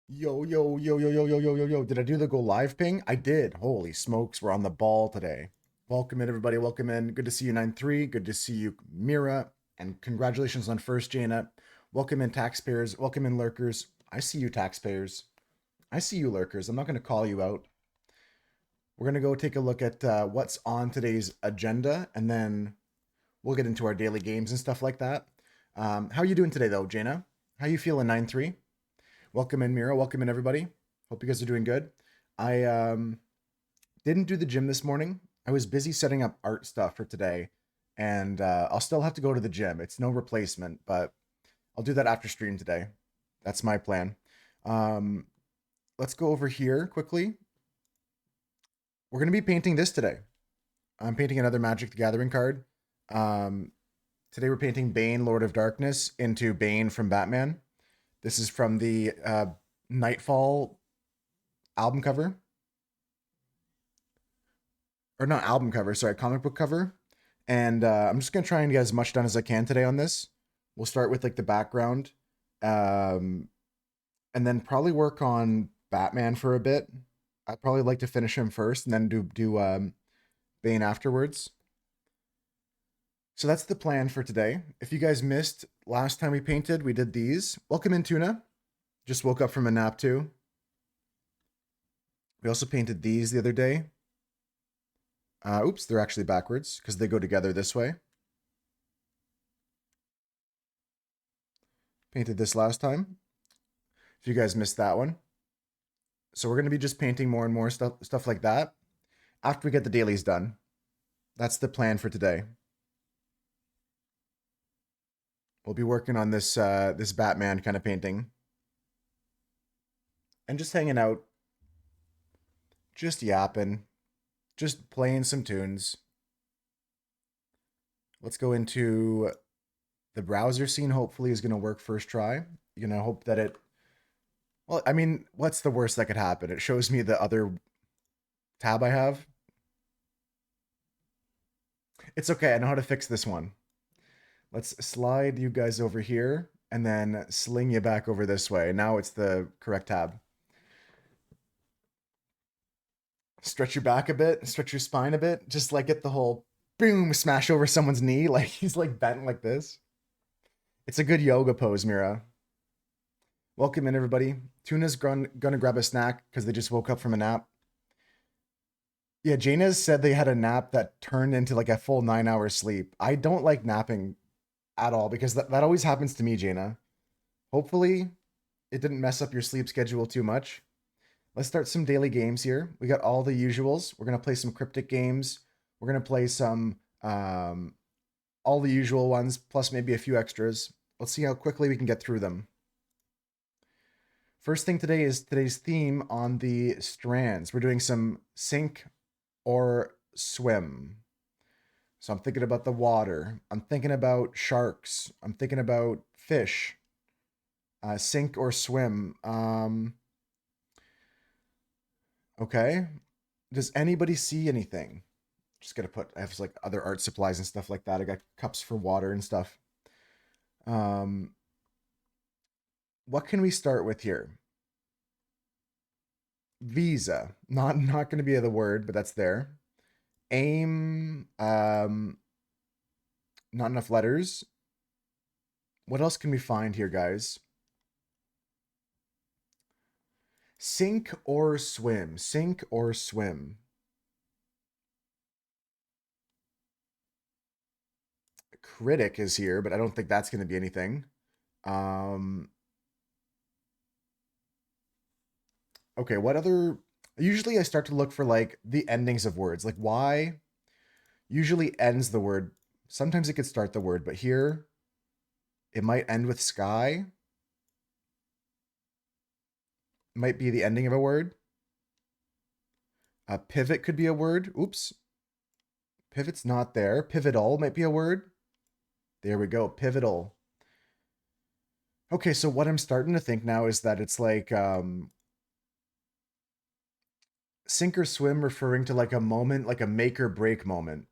Yo, yo, yo, yo, yo, yo, yo, yo, yo. Did I do the go live ping? I did. Holy smokes, we're on the ball today. Welcome in, everybody. Welcome in. Good to see you, 9-3. Good to see you, Mira. And congratulations on first, Jaina. Welcome in, taxpayers. Welcome in, lurkers. I see you, taxpayers. I see you, lurkers. I'm not going to call you out. We're going to go take a look at what's on today's agenda, and then we'll get into our daily games and stuff like that. How are you doing today, though, Jaina? How you feeling, 9-3? Welcome in, Mira. Welcome in, everybody. Hope you guys are doing good. I didn't do the gym this morning. I was busy setting up art stuff for today, and I'll still have to go to the gym. It's no replacement, but I'll do that after stream today. That's my plan. Um, let's go over here quickly. We're going to be painting this today. I'm painting another Magic the Gathering card. Um, today we're painting Bane, Lord of Darkness, into Bane from Batman. This is from the Nightfall album cover. Or not album cover, sorry, comic book cover. And I'm just gonna try and get as much done as I can today on this. We'll start with like the background, um, and then probably work on Batman for a bit. I'd probably like to finish him first, and then do Bane afterwards. So that's the plan for today. If you guys missed last time we painted, we did these. Welcome in, Tuna. Just woke up from a nap too. We also painted these the other day. Oops, they're actually backwards because they go together this way. Painted this last time. If you guys missed that one. So we're going to be just painting more and more stuff like that after we get the dailies done. That's the plan for today. We'll be working on this Batman kind of painting and just hanging out, just yapping, just playing some tunes. Let's go into the browser scene. Hopefully is going to work first try. You're going to hope that it, well, I mean, what's the worst that could happen? It shows me the other tab I have. It's okay. I know how to fix this one. Let's slide you guys over here and then sling you back over this way. Now it's the correct tab. Stretch your back a bit, stretch your spine a bit, just like get the whole boom smash over someone's knee like he's like bent like this. It's a good yoga pose, Mira. Welcome in, everybody. Tuna's gonna grab a snack because they just woke up from a nap. Yeah, Jaina's said they had a nap that turned into like a full 9 hour sleep. I don't like napping at all because that always happens to me, Jaina. Hopefully, it didn't mess up your sleep schedule too much. Let's start some daily games here. We got all the usuals. We're gonna play some cryptic games. We're gonna play some all the usual ones, plus maybe a few extras. Let's see how quickly we can get through them. First thing today is today's theme on the strands. We're doing some sink or swim. So I'm thinking about the water. I'm thinking about sharks. I'm thinking about fish. Sink or swim. Okay. Does anybody see anything? Just gotta put. I have like other art supplies and stuff like that. I got cups for water and stuff. Um, what can we start with here? Visa. Not going to be the word, but that's there. Aim. Not enough letters. What else can we find here, guys? Sink or swim. Sink or swim. Critic is here, but I don't think that's going to be anything. Um, okay, what other? Usually I start to look for like the endings of words. Like why usually ends the word. Sometimes it could start the word, but here it might end with sky. It might be the ending of a word. A pivot could be a word. Oops. Pivot's not there. Pivotal might be a word. There we go. Pivotal. Okay, so what I'm starting to think now is that it's like sink or swim referring to like a moment, like a make or break moment.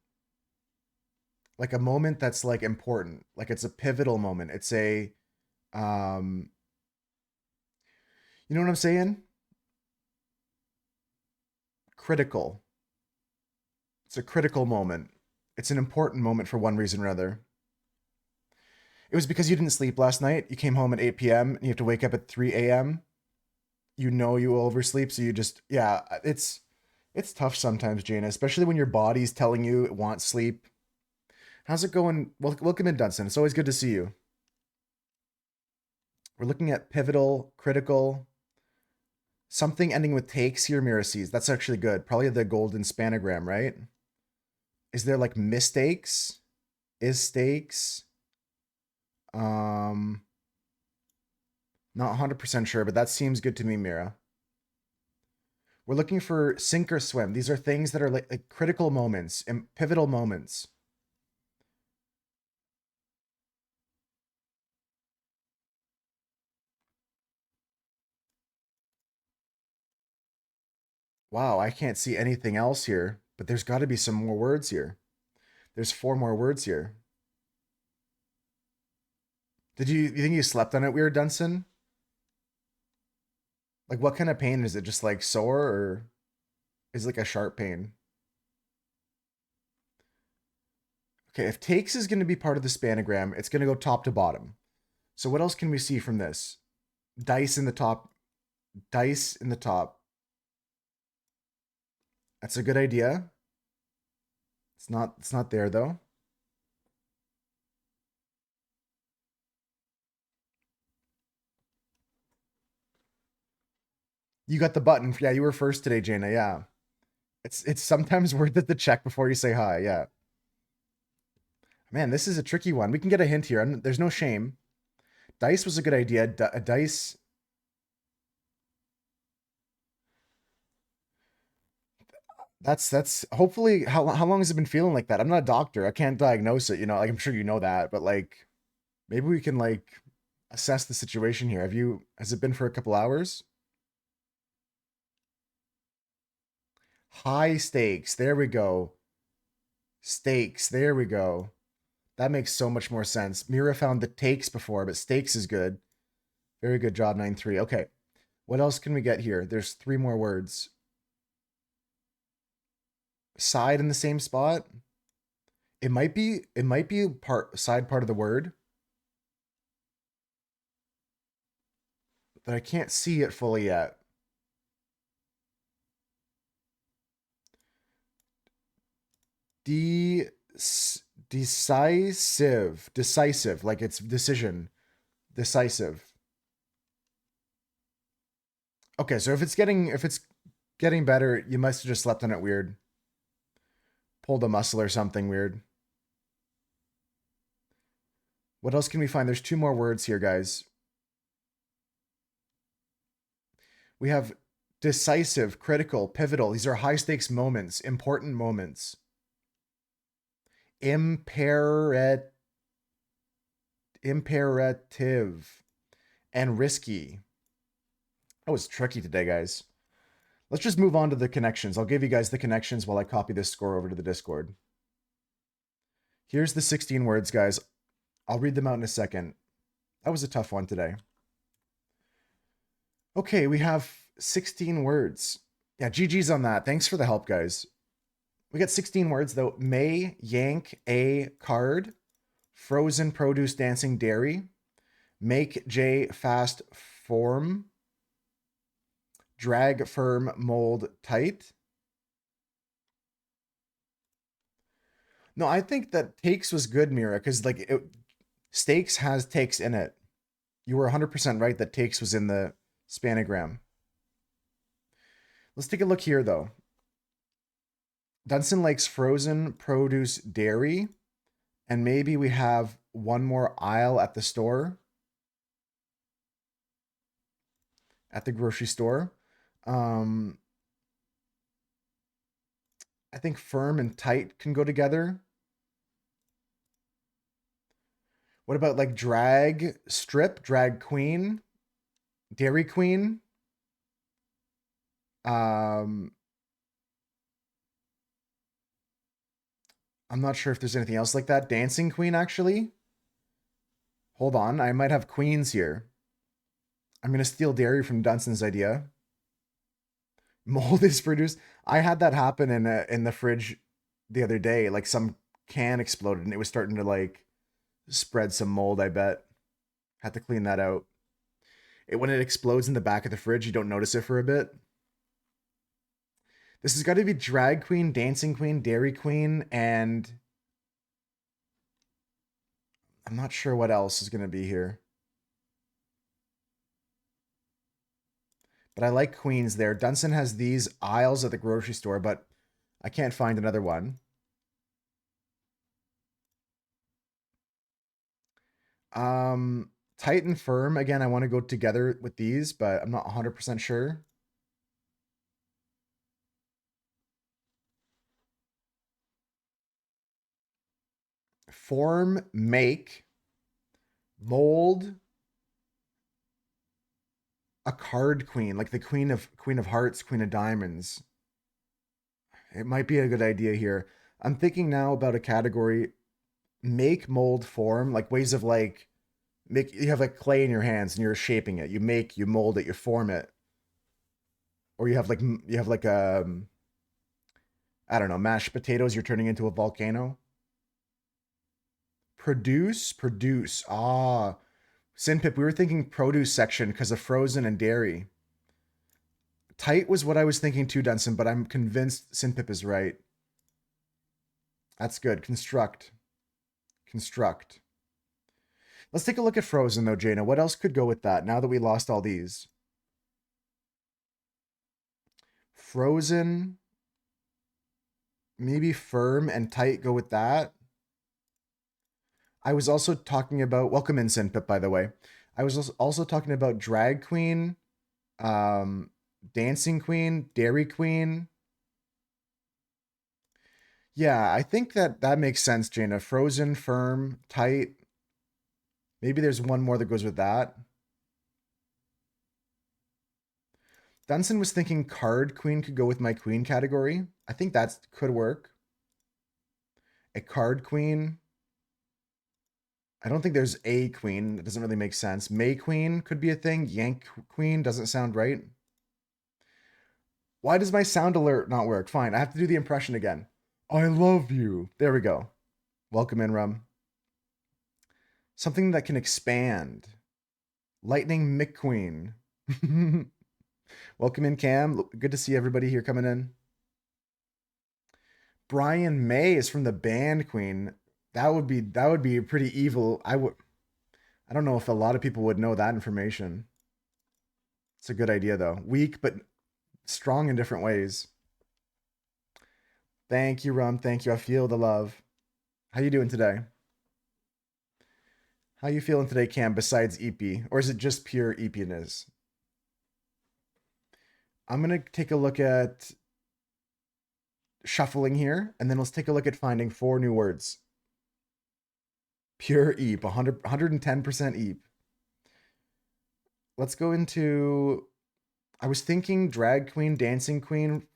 Like a moment that's like important. Like it's a pivotal moment. It's a You know what I'm saying? Critical. It's a critical moment. It's an important moment for one reason or another. It was because you didn't sleep last night. You came home at 8 p.m. and you have to wake up at 3 a.m. You know you will oversleep, so you just yeah, it's tough sometimes, Jana, especially when your body's telling you it wants sleep. How's it going? Welcome in, Dunson. It's always good to see you. We're looking at pivotal, critical, something ending with takes here, Miracies. That's actually good. Probably the golden spanogram, right? Is there like mistakes? Is stakes? Um, Not 100% sure, but that seems good to me, Mira. We're looking for sink or swim. These are things that are like critical moments and pivotal moments. Wow, I can't see anything else here, but there's got to be some more words here. There's four more words here. You think you slept on it weird, Dunson? Like what kind of pain is it? Just like sore or is it like a sharp pain? Okay, if takes is going to be part of the spanogram, it's going to go top to bottom. So what else can we see from this? Dice in the top. Dice in the top. That's a good idea. It's not there though. You got the button. Yeah, you were first today, Jaina. Yeah. It's sometimes worth it to check before you say hi. Yeah. Man, this is a tricky one. We can get a hint here. There's no shame. Dice was a good idea. A dice. That's hopefully how long has it been feeling like that? I'm not a doctor. I can't diagnose it, like I'm sure you know that, but like maybe we can like assess the situation here. Has it been for a couple hours? High stakes. There we go. Stakes. There we go. That makes so much more sense. Mira found the takes before, but stakes is good. Very good job, 9-3. Okay. What else can we get here? There's three more words. Side in the same spot. It might be part of the word, but I can't see it fully yet. De decisive, like it's decision, decisive. Okay, so if it's getting better, you must have just slept on it weird, pulled a muscle or something weird. What else can we find? There's two more words here, guys. We have decisive, critical, pivotal. These are high stakes moments, important moments. Imperative and risky. That was tricky today, guys. Let's just move on to the connections. I'll give you guys the connections while I copy this score over to the Discord. Here's the 16 words, guys. I'll read them out in a second. That was a tough one today. Okay, we have 16 words. Yeah, GG's on that. Thanks for the help, guys. We got 16 words, though. May, yank, a, card. Frozen produce, dancing, dairy. Make, J, fast, form. Drag, firm, mold, tight. No, I think that takes was good, Mira, because stakes has takes in it. You were 100% right that takes was in the spanogram. Let's take a look here, though. Dunson likes frozen produce dairy, and maybe we have one more aisle at the store, at the grocery store. Um, I think firm and tight can go together. What about like drag strip, drag queen, dairy queen? Um, I'm not sure if there's anything else like that. Dancing queen, actually. Hold on, I might have queens here. I'm going to steal dairy from Dunson's idea. Mold is produced. I had that happen in the fridge the other day. Like some can exploded and it was starting to like spread some mold, I bet. Had to clean that out. When it explodes in the back of the fridge, you don't notice it for a bit. This has got to be drag queen, dancing queen, dairy queen, and I'm not sure what else is going to be here. But I like queens there. Dunson has these aisles at the grocery store, but I can't find another one. Tight and firm. Again, I want to go together with these, but I'm not 100% sure. Form, make, mold, a card queen, like the queen of hearts, queen of diamonds. It might be a good idea here. I'm thinking now about a category: make, mold, form, like ways of like make. You have like clay in your hands and you're shaping it. You make, you mold it, you form it, or you have like I don't know, mashed potatoes. You're turning into a volcano. Produce. Ah, Sinpip. We were thinking produce section because of frozen and dairy. Tight was what I was thinking too, Dunson, but I'm convinced Sinpip is right. That's good. Construct. Construct. Let's take a look at Frozen, though, Jaina. What else could go with that now that we lost all these? Frozen. Maybe firm and tight go with that. I was also talking about... Welcome in, Sinpip, by the way. I was also talking about Drag Queen, um, Dancing Queen, Dairy Queen. Yeah, I think that makes sense, Jaina. Frozen, firm, tight. Maybe there's one more that goes with that. Dunson was thinking card queen could go with my queen category. I think that could work. A card queen. I don't think there's a queen. It doesn't really make sense. May queen could be a thing. Yank queen doesn't sound right. Why does my sound alert not work? Fine, I have to do the impression again. I love you. There we go. Welcome in, Rum. Something that can expand. Lightning McQueen. Welcome in, Cam. Good to see everybody here coming in. Brian May is from the band Queen. That would be pretty evil. I don't know if a lot of people would know that information. It's a good idea though. Weak but strong in different ways. Thank you, Rum. Thank you. I feel the love. How you doing today? How you feeling today, Cam, besides EP? Or is it just pure EP-ness? I'm gonna take a look at shuffling here, and then let's take a look at finding 4 new words. Pure EEP, 110% EEP. Let's go into... I was thinking drag queen, dancing queen,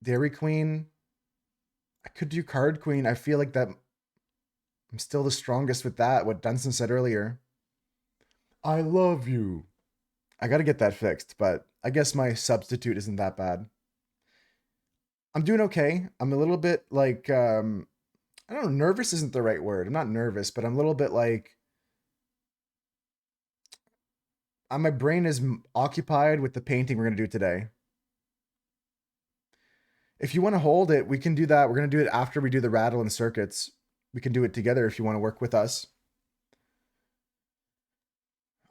dairy queen. I could do card queen. I feel like that I'm still the strongest with that, what Dunson said earlier. I love you. I gotta get that fixed, but I guess my substitute isn't that bad. I'm doing okay. I'm a little bit like, I don't know, nervous isn't the right word. I'm not nervous, but I'm a little bit like, my brain is occupied with the painting we're gonna do today. If you want to hold it, we can do that. We're gonna do it after we do the rattle and circuits. We can do it together if you want to work with us.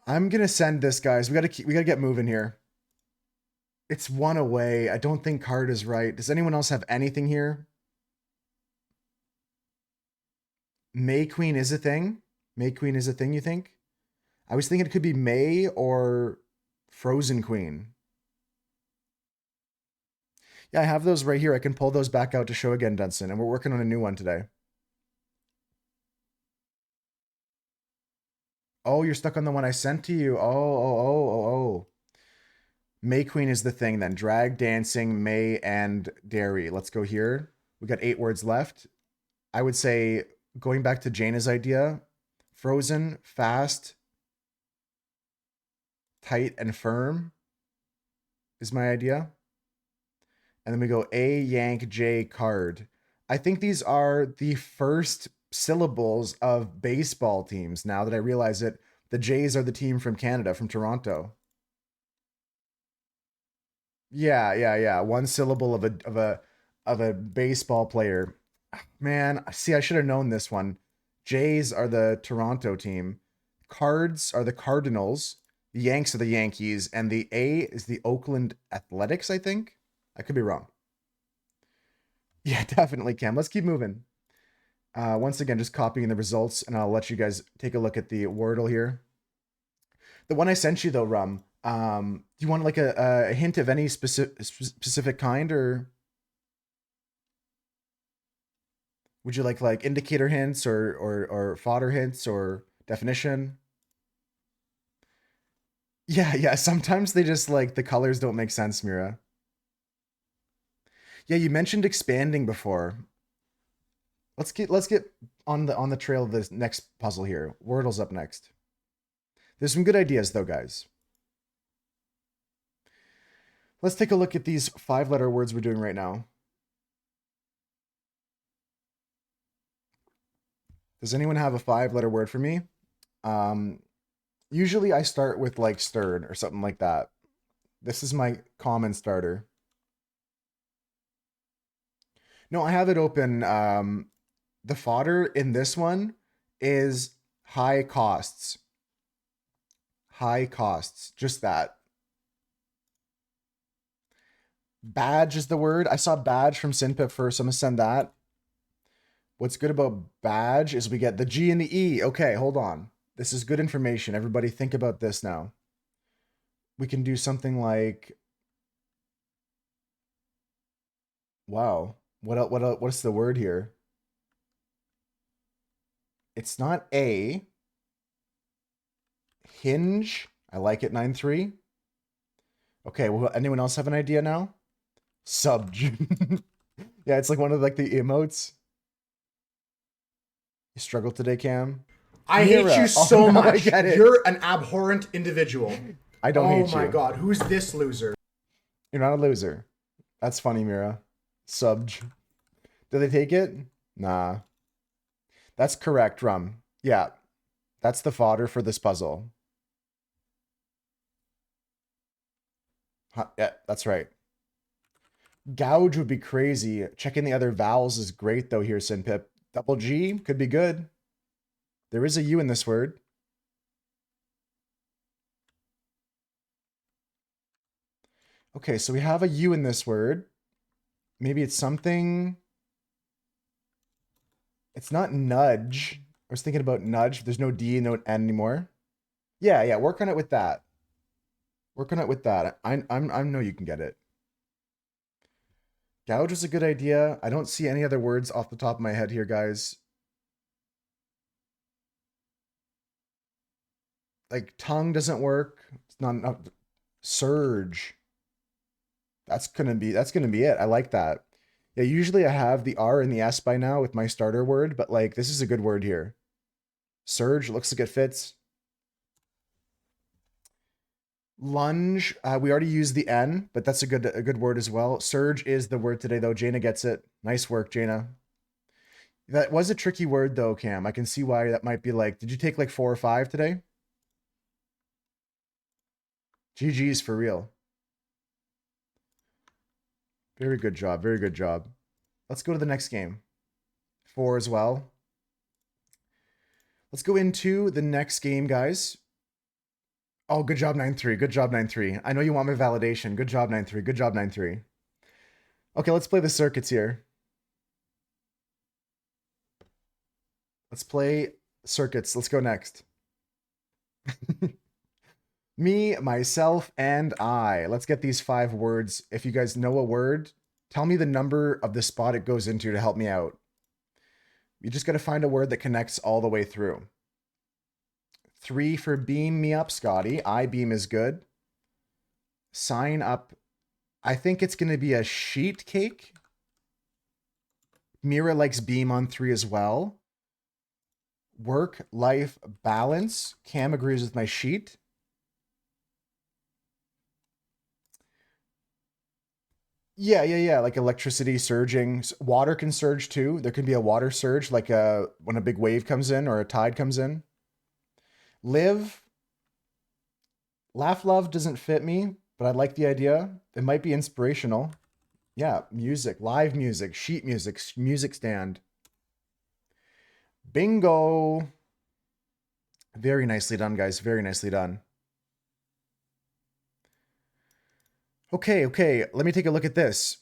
I'm gonna send this, guys. We gotta get moving here. It's one away. I don't think card is right. Does anyone else have anything here? May Queen is a thing. May Queen is a thing, you think? I was thinking it could be May or Frozen Queen. Yeah, I have those right here. I can pull those back out to show again, Dunson, and we're working on a new one today. Oh, you're stuck on the one I sent to you. Oh. May Queen is the thing then. Drag, dancing, May, and dairy. Let's go here. We got 8 words left. I would say, going back to Jaina's idea, frozen, fast, tight and firm is my idea. And then we go A, yank, J, card. I think these are the first syllables of baseball teams. Now that I realize it, the Jays are the team from Canada, from Toronto. Yeah. One syllable of a baseball player. Man, see, I should have known this one. Jays are the Toronto team. Cards are the Cardinals. The Yanks are the Yankees, and the A is the Oakland Athletics, I think. I could be wrong. Yeah, definitely, Cam. Let's keep moving. Once again, just copying the results, and I'll let you guys take a look at the Wordle here. The one I sent you, though, Rum, do you want like a hint of any specific kind, or would you like indicator hints or fodder hints or definition? Yeah. Sometimes they just like the colors don't make sense, Mira. Yeah, you mentioned expanding before. Let's get on the trail of this next puzzle here. Wordle's up next. There's some good ideas though, guys. Let's take a look at these 5-letter words we're doing right now. Does anyone have a 5-letter word for me? Usually I start with like stirred or something like that. This is my common starter. No, I have it open. The fodder in this one is high costs. High costs. Just that. Badge is the word. I saw badge from Synpip first. I'm going to send that. What's good about badge is we get the G and the E. Okay, hold on. This is good information. Everybody think about this now. We can do something like, wow. What's the word here? It's not A. Hinge. I like it, 9-3. Okay, well, anyone else have an idea now? Sub. Yeah, it's like one of like the emotes. You struggle today, Cam? I Mira. hate you Oh, so no, I much. get it. You're an abhorrent individual. I don't hate you. Oh my god, who's this loser? You're not a loser. That's funny, Mira. Subj. Did they take it? Nah. That's correct, Rum. Yeah. That's the fodder for this puzzle. Huh, yeah, that's right. Gouge would be crazy. Checking the other vowels is great, though, here, Sinpip. Double G could be good. There is a U in this word. Okay, so we have a U in this word. Maybe it's something... It's not nudge. I was thinking about nudge. There's no D, no N anymore. Yeah, work on it with that. Work on it with that. I know you can get it. Gouge is a good idea. I don't see any other words off the top of my head here, guys. Like tongue doesn't work. It's not enough. Surge. That's gonna be it. I like that. Yeah, usually I have the R and the S by now with my starter word, but like this is a good word here. Surge looks like it fits. Lunge, we already used the N, but that's a good word as well. Surge is the word today though. Jaina gets it. Nice work, Jaina. That was a tricky word though, Cam. I can see why that might be like, did you take like 4 or 5 today? GG's for real. Very good job. Very good job. Let's go to the next game. 4 as well. Let's go into the next game, guys. Oh, good job, 9-3. Good job, 9-3. I know you want my validation. Good job, 9-3. Good job, 9-3. Okay, let's play the circuits here. Let's play circuits. Let's go next. Me, myself, and I. Let's get these 5 words. If you guys know a word, tell me the number of the spot it goes into to help me out. You just got to find a word that connects all the way through. 3 for beam me up, Scotty. I beam is good. Sign up. I think it's going to be a sheet cake. Mira likes beam on 3 as well. Work, life, balance. Cam agrees with my sheet. Yeah. Like electricity surging. Water can surge too. There can be a water surge, like when a big wave comes in or a tide comes in. Live, laugh, love doesn't fit me, but I like the idea. It might be inspirational. Yeah, music, live music, sheet music, music stand. Bingo. Very nicely done, guys. Very nicely done. Okay. Let me take a look at this.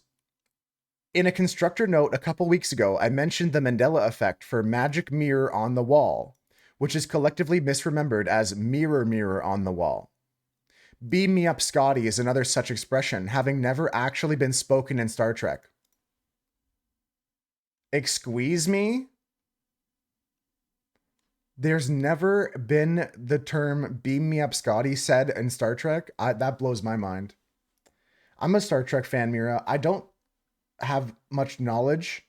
In a constructor note a couple weeks ago, I mentioned the Mandela effect for magic mirror on the wall, which is collectively misremembered as mirror mirror on the wall. Beam me up, Scotty is another such expression, having never actually been spoken in Star Trek. Exqueeze me? There's never been the term beam me up, Scotty said in Star Trek. That blows my mind. I'm a Star Trek fan, Mira. I don't have much knowledge.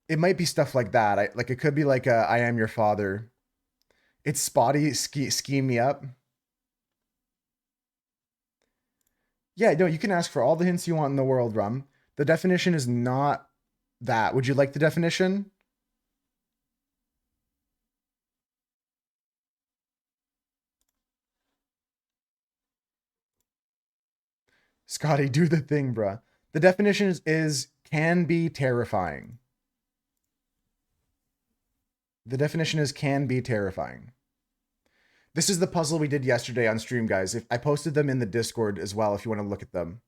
It might be stuff like that. Like it could be like I am your father. It's spotty ski me up. Yeah, no, you can ask for all the hints you want in the world, Rum. The definition is not that. Would you like the definition? Scotty, do the thing, bruh. The definition is can be terrifying. The definition is can be terrifying. This is the puzzle we did yesterday on stream, guys. If I posted them in the Discord as well, if you want to look at them.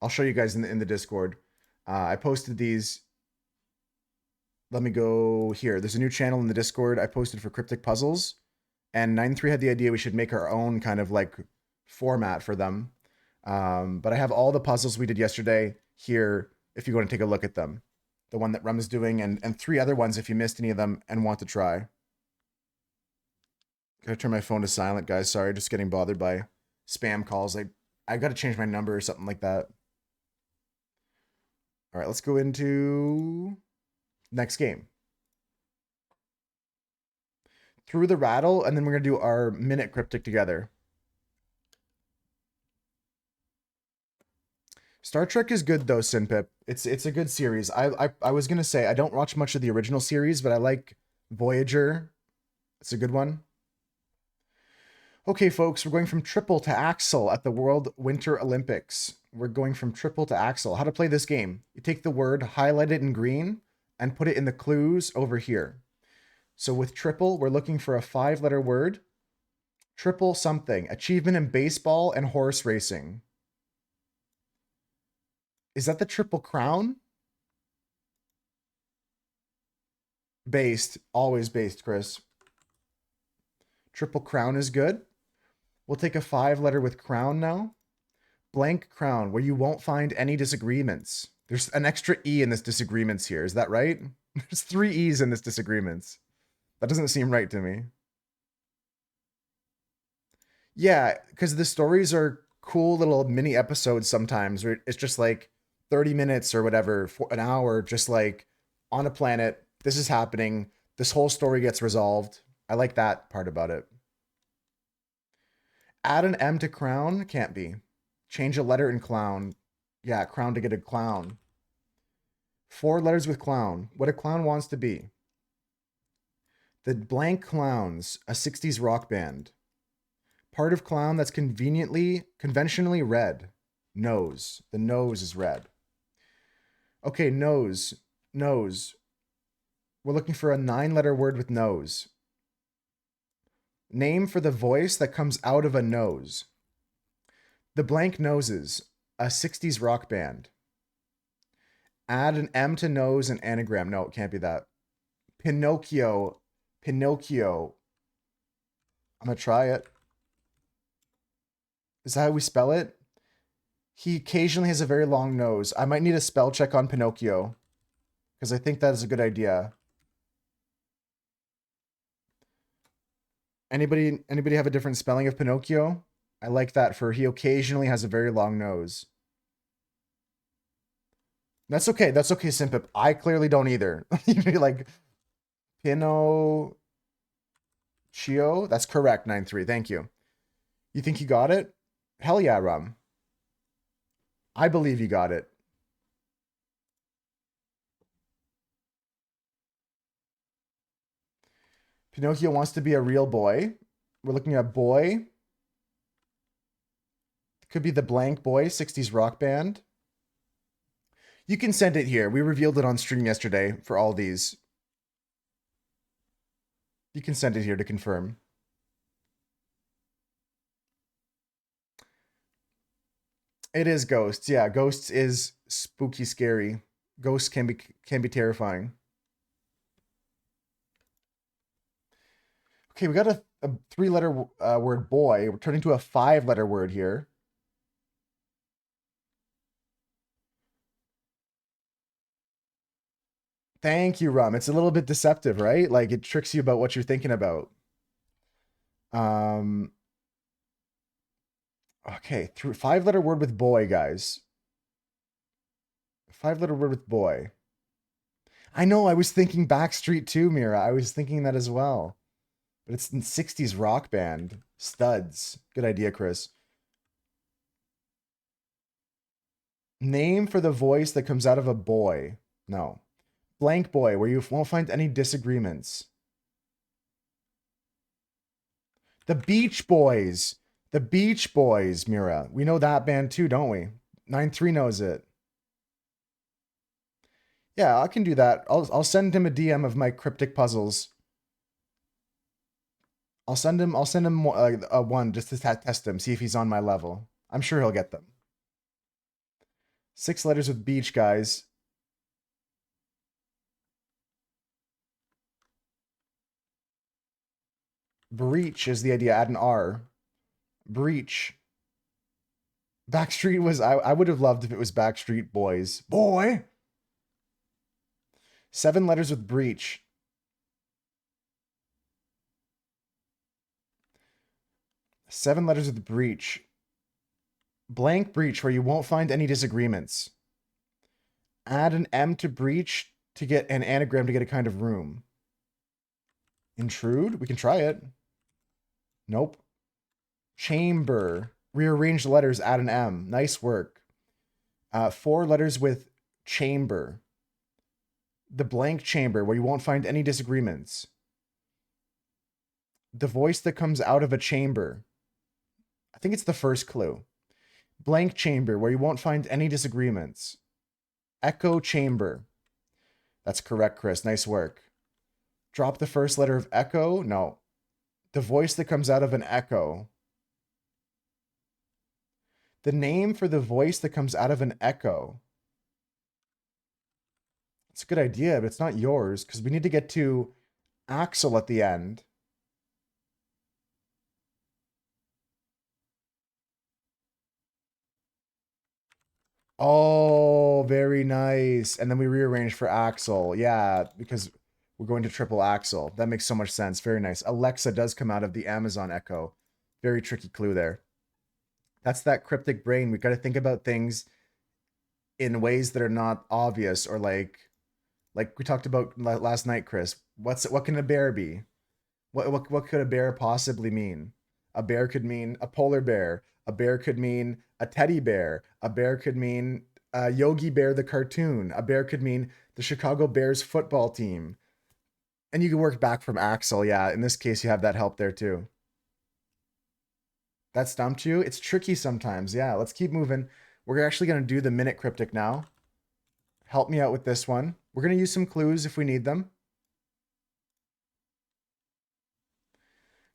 I'll show you guys in the Discord. I posted these. Let me go here. There's a new channel in the Discord I posted for cryptic puzzles, and 93 had the idea we should make our own kind of like format for them. But I have all the puzzles we did yesterday here if you want to take a look at them. The one that Rum is doing, and 3 other ones if you missed any of them and want to try. Gotta turn my phone to silent, guys. Sorry, just getting bothered by spam calls. I gotta change my number or something like that. All right, let's go into next game. Through the rattle, and then we're gonna do our minute cryptic together. Star Trek is good though, Sinpip. It's a good series. I was gonna say I don't watch much of the original series, but I like Voyager. It's a good one. Okay, folks, we're going from triple to axle at the World Winter Olympics. We're going from triple to axle. How to play this game? You take the word, highlight it in green, and put it in the clues over here. So with triple, we're looking for a 5-letter word. Triple something. Achievement in baseball and horse racing. Is that the Triple Crown? Based. Always based, Chris. Triple Crown is good. We'll take a 5-letter with crown now. Blank crown, where you won't find any disagreements. There's an extra E in this disagreements here. Is that right? There's 3 E's in this disagreements. That doesn't seem right to me. Yeah, because the stories are cool little mini episodes sometimes where it's just like 30 minutes or whatever, for an hour, just like on a planet. This is happening. This whole story gets resolved. I like that part about it. Add an M to crown? Can't be. Change a letter in clown. Yeah, crown to get a clown. 4 letters with clown. What a clown wants to be. The Blank Clowns, a 60s rock band. Part of clown that's conventionally red. Nose. The nose is red. Okay, nose. Nose. We're looking for a 9-letter word with nose. Name for the voice that comes out of a nose. The Blank Noses, a 60s rock band. Add an M to nose and anagram. No, it can't be that. Pinocchio. Pinocchio. I'm going to try it. Is that how we spell it? He occasionally has a very long nose. I might need a spell check on Pinocchio, because I think that is a good idea. Anybody have a different spelling of Pinocchio? I like that for he occasionally has a very long nose. That's okay. That's okay, Simpip. I clearly don't either. You'd be like, Pinocchio? That's correct, 9-3. Thank you. You think you got it? Hell yeah, Rum. I believe you got it. Pinocchio wants to be a real boy. We're looking at boy. Could be the Blank Boy, 60s rock band. You can send it here. We revealed it on stream yesterday for all these. You can send it here to confirm. It is Ghosts. Yeah, Ghosts is spooky scary. Ghosts can be terrifying. Okay, we got a three-letter word boy. We're turning to a five-letter word here. Thank you, Rum. It's a little bit deceptive, right? Like it tricks you about what you're thinking about. Um, okay, through five-letter word with boy, guys. Five-letter word with boy. I know, I was thinking Backstreet too, Mira. I was thinking that as well. But it's in 60s rock band. Studs. Good idea, Chris. Name for the voice that comes out of a boy. No. Blank boy, where you won't find any disagreements. The Beach Boys. The Beach Boys, Mira. We know that band too, don't we? 9-3 knows it. Yeah, I can do that. I'll send him a DM of my cryptic puzzles. I'll send him a one just to test him, see if he's on my level. I'm sure he'll get them. 6 letters with beach, guys. Breach is the idea. Add an R. Breach. Backstreet was I would have loved if it was Backstreet Boys. Boy. 7 letters with breach. 7 letters with breach. Blank breach where you won't find any disagreements. Add an M to breach to get an anagram to get a kind of room. Intrude? We can try it. Nope. Chamber. Rearrange the letters, add an M. Nice work. 4 letters with chamber. The blank chamber where you won't find any disagreements. The voice that comes out of a chamber. I think it's the first clue. Blank chamber where you won't find any disagreements. Echo chamber. That's correct, Chris. Nice work. Drop the first letter of echo. No. The voice that comes out of an echo. The name for the voice that comes out of an echo. It's a good idea, but it's not yours because we need to get to Axel at the end. Oh, very nice. And then we rearrange for Axel. Yeah, because we're going to triple Axel. That makes so much sense. Very nice. Alexa does come out of the Amazon Echo. Very tricky clue there. That's that cryptic brain. We got to think about things in ways that are not obvious or like we talked about last night, Chris. What can a bear be? What could a bear possibly mean? A bear could mean a polar bear. A bear could mean a teddy bear. A bear could mean Yogi Bear the cartoon. A bear could mean the Chicago Bears football team. And you can work back from Axel. Yeah, in this case, you have that help there too. That stumped you? It's tricky sometimes. Yeah, let's keep moving. We're actually going to do the minute cryptic now. Help me out with this one. We're going to use some clues if we need them.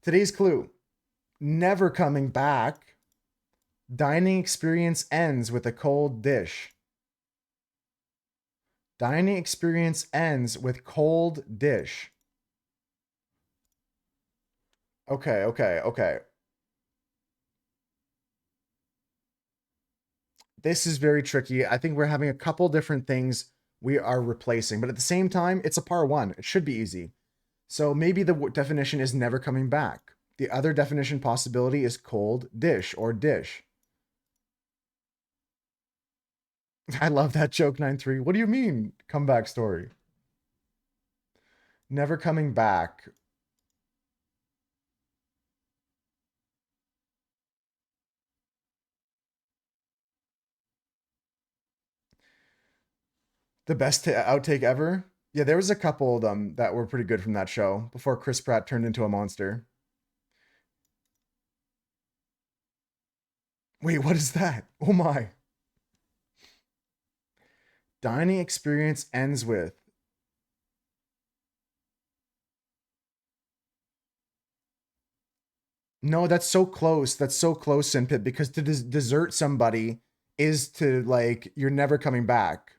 Today's clue. Never coming back. Dining experience ends with a cold dish. Dining experience ends with cold dish. Okay. This is very tricky. I think we're having a couple different things we are replacing, but at the same time, it's a par one. It should be easy. So maybe the definition is never coming back. The other definition possibility is cold dish or dish. I love that joke, 9-3. What do you mean, comeback story? Never coming back. The best outtake ever? Yeah, there was a couple of them that were pretty good from that show before Chris Pratt turned into a monster. Wait, what is that? Oh my. Dining experience ends with. No, that's so close. That's so close, Sinpit, because to desert somebody is to like you're never coming back.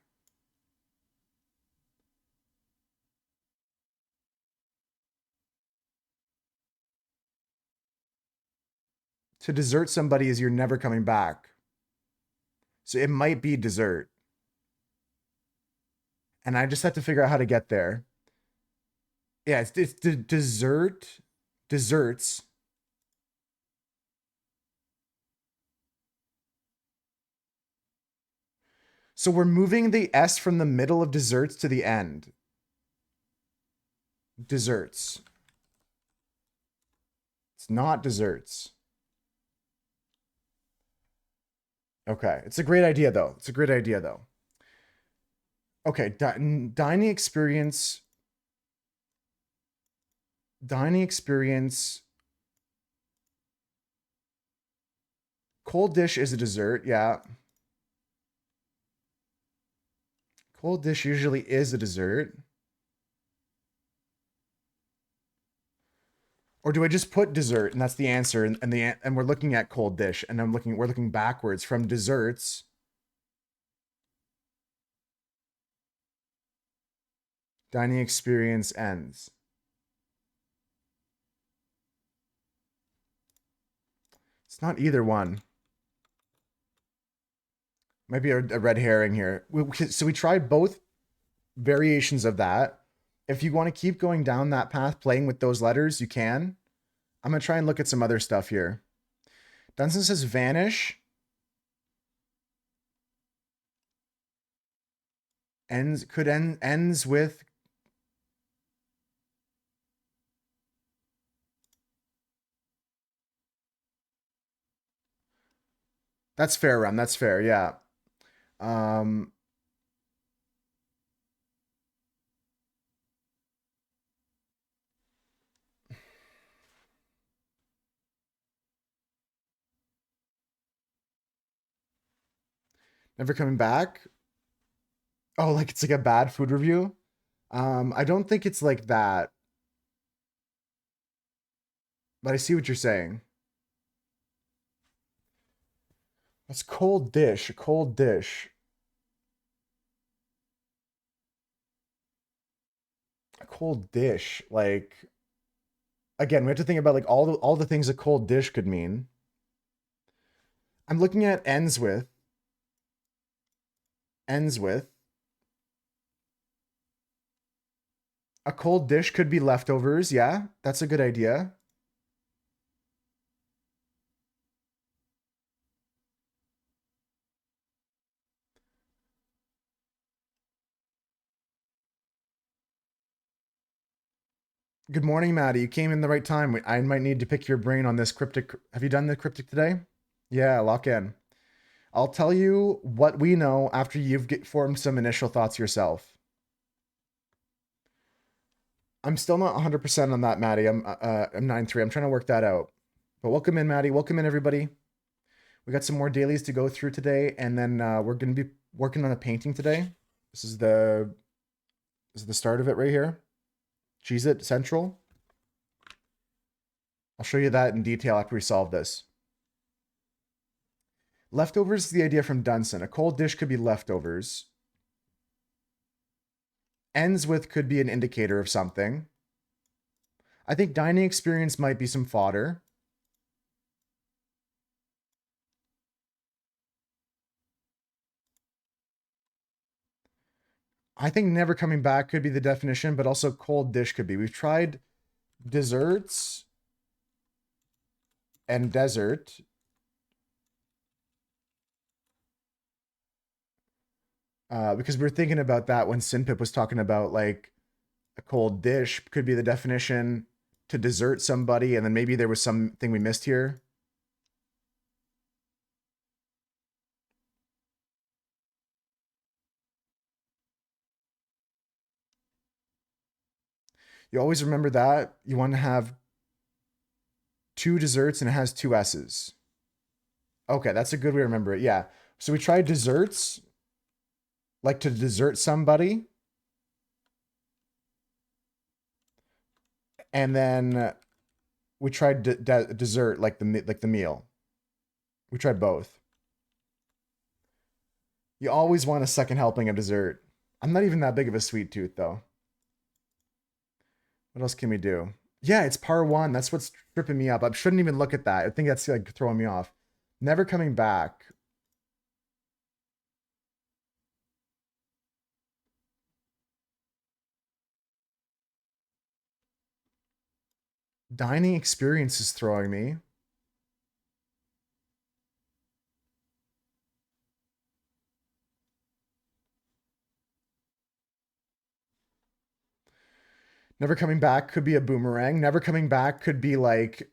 To desert somebody is you're never coming back. So it might be dessert. And I just have to figure out how to get there. Yeah, it's dessert, desserts. So we're moving the S from the middle of desserts to the end. Desserts. It's not desserts. Okay. It's a great idea, though. It's a great idea, though. Okay. Dining experience. Dining experience. Cold dish is a dessert. Yeah. Cold dish usually is a dessert. Or do I just put dessert and that's the answer and we're looking at cold dish and we're looking backwards from desserts. Dining experience ends. It's not either one. Maybe a red herring here. So we tried both variations of that. If you want to keep going down that path, playing with those letters, you can. I'm going to try and look at some other stuff here. Dunson says vanish. Ends with. That's fair, Run. That's fair. Yeah. Um, Never coming back. Oh, like it's like a bad food review. I don't think it's like that, but I see what you're saying. That's cold dish, a cold dish, a cold dish. Like again, we have to think about like all the things a cold dish could mean. I'm looking at ends with. A cold dish could be leftovers. Yeah, that's a good idea. Good morning, Maddie. You came in the right time. I might need to pick your brain on this cryptic. Have you done the cryptic today? Yeah, lock in. I'll tell you what we know after you've formed some initial thoughts yourself. I'm still not 100% on that, Maddie. I'm 9-3. I'm trying to work that out. But welcome in, Maddie. Welcome in, everybody. We got some more dailies to go through today, and then we're going to be working on a painting today. This is the start of it right here. Cheese It Central. I'll show you that in detail after we solve this. Leftovers is the idea from Dunson. A cold dish could be leftovers. Ends with could be an indicator of something. I think dining experience might be some fodder. I think never coming back could be the definition, but also cold dish could be. We've tried desserts and desert. Because we were thinking about that when Sinpip was talking about like a cold dish could be the definition to desert somebody, and then maybe there was something we missed here. You always remember that. You want to have 2 desserts and it has 2 S's. Okay, that's a good way to remember it. Yeah. So we tried desserts, like to dessert somebody. And then we tried dessert, like the meal. We tried both. You always want a second helping of dessert. I'm not even that big of a sweet tooth, though. What else can we do? Yeah, it's par 1. That's what's tripping me up. I shouldn't even look at that. I think that's like throwing me off. Never coming back. Dining experience is throwing me. Never coming back could be a boomerang. Never coming back could be like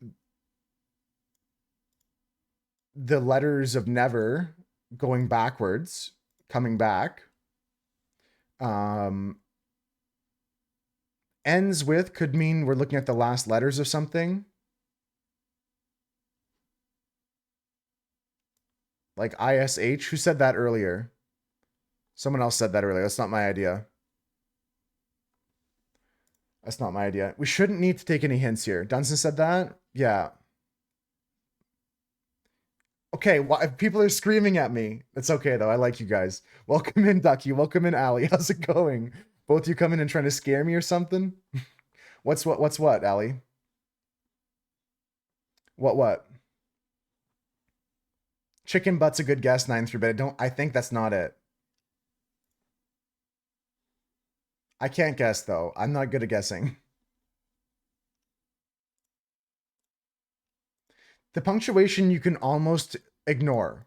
the letters of never going backwards, coming back. Um, ends with could mean we're looking at the last letters of something. Like ISH. Who said that earlier? Someone else said that earlier. That's not my idea. That's not my idea. We shouldn't need to take any hints here. Dunson said that? Yeah. Okay, if people are screaming at me, it's okay though. I like you guys. Welcome in, Ducky. Welcome in, Allie. How's it going? Both you coming and trying to scare me or something? What's what, Allie? What? Chicken butt's a good guess, 9-3, but I think that's not it. I can't guess though. I'm not good at guessing. The punctuation you can almost ignore.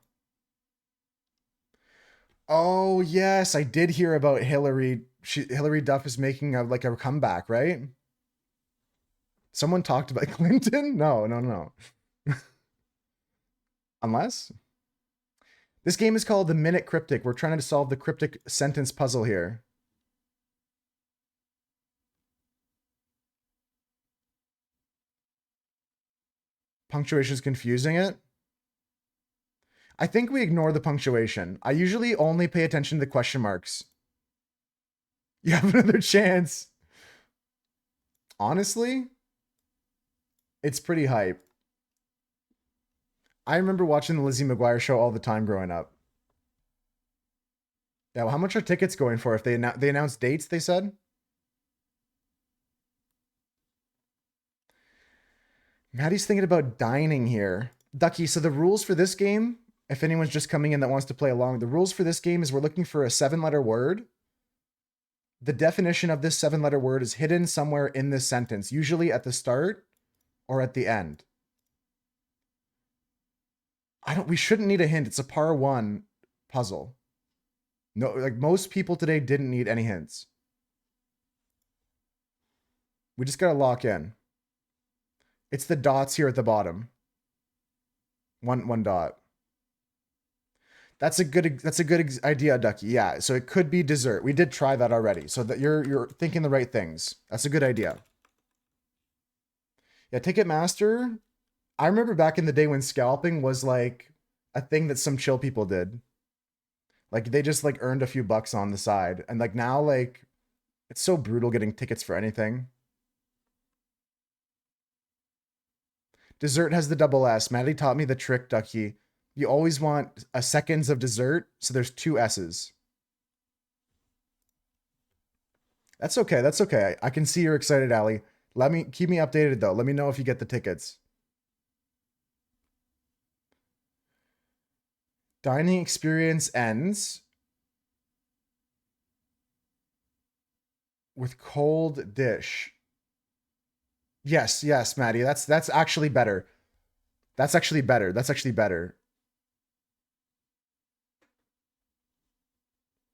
Oh yes, I did hear about Hillary. Hillary Duff is making like a comeback, right? Someone talked about Clinton? No. Unless this game is called the Minute Cryptic. We're trying to solve the cryptic sentence puzzle here. Punctuation is confusing it. I think we ignore the punctuation. I usually only pay attention to the question marks. You have another chance. Honestly, it's pretty hype. I remember watching the Lizzie McGuire show all the time growing up. Yeah, well, how much are tickets going for if they announced dates, they said? Maddie's thinking about dining here. Ducky, so the rules for this game, if anyone's just coming in that wants to play along, the rules for this game is we're looking for a 7-letter word. The definition of this 7-letter word is hidden somewhere in this sentence, usually at the start or at the end. We shouldn't need a hint. It's a par 1 puzzle. No, like most people today didn't need any hints. We just gotta lock in. It's the dots here at the bottom. One dot. That's a good idea, Ducky. Yeah, so it could be dessert. We did try that already. So that you're thinking the right things. That's a good idea. Yeah, Ticketmaster. I remember back in the day when scalping was like a thing that some chill people did. Like they just like earned a few bucks on the side. And like now like it's so brutal getting tickets for anything. Dessert has the double S. Maddie taught me the trick, Ducky. You always want a seconds of dessert, so there's 2 S's. That's okay. That's okay. I can see you're excited, Allie. Keep me updated though. Let me know if you get the tickets. Dining experience ends with cold dish. Yes, Maddie. That's actually better. That's actually better. That's actually better.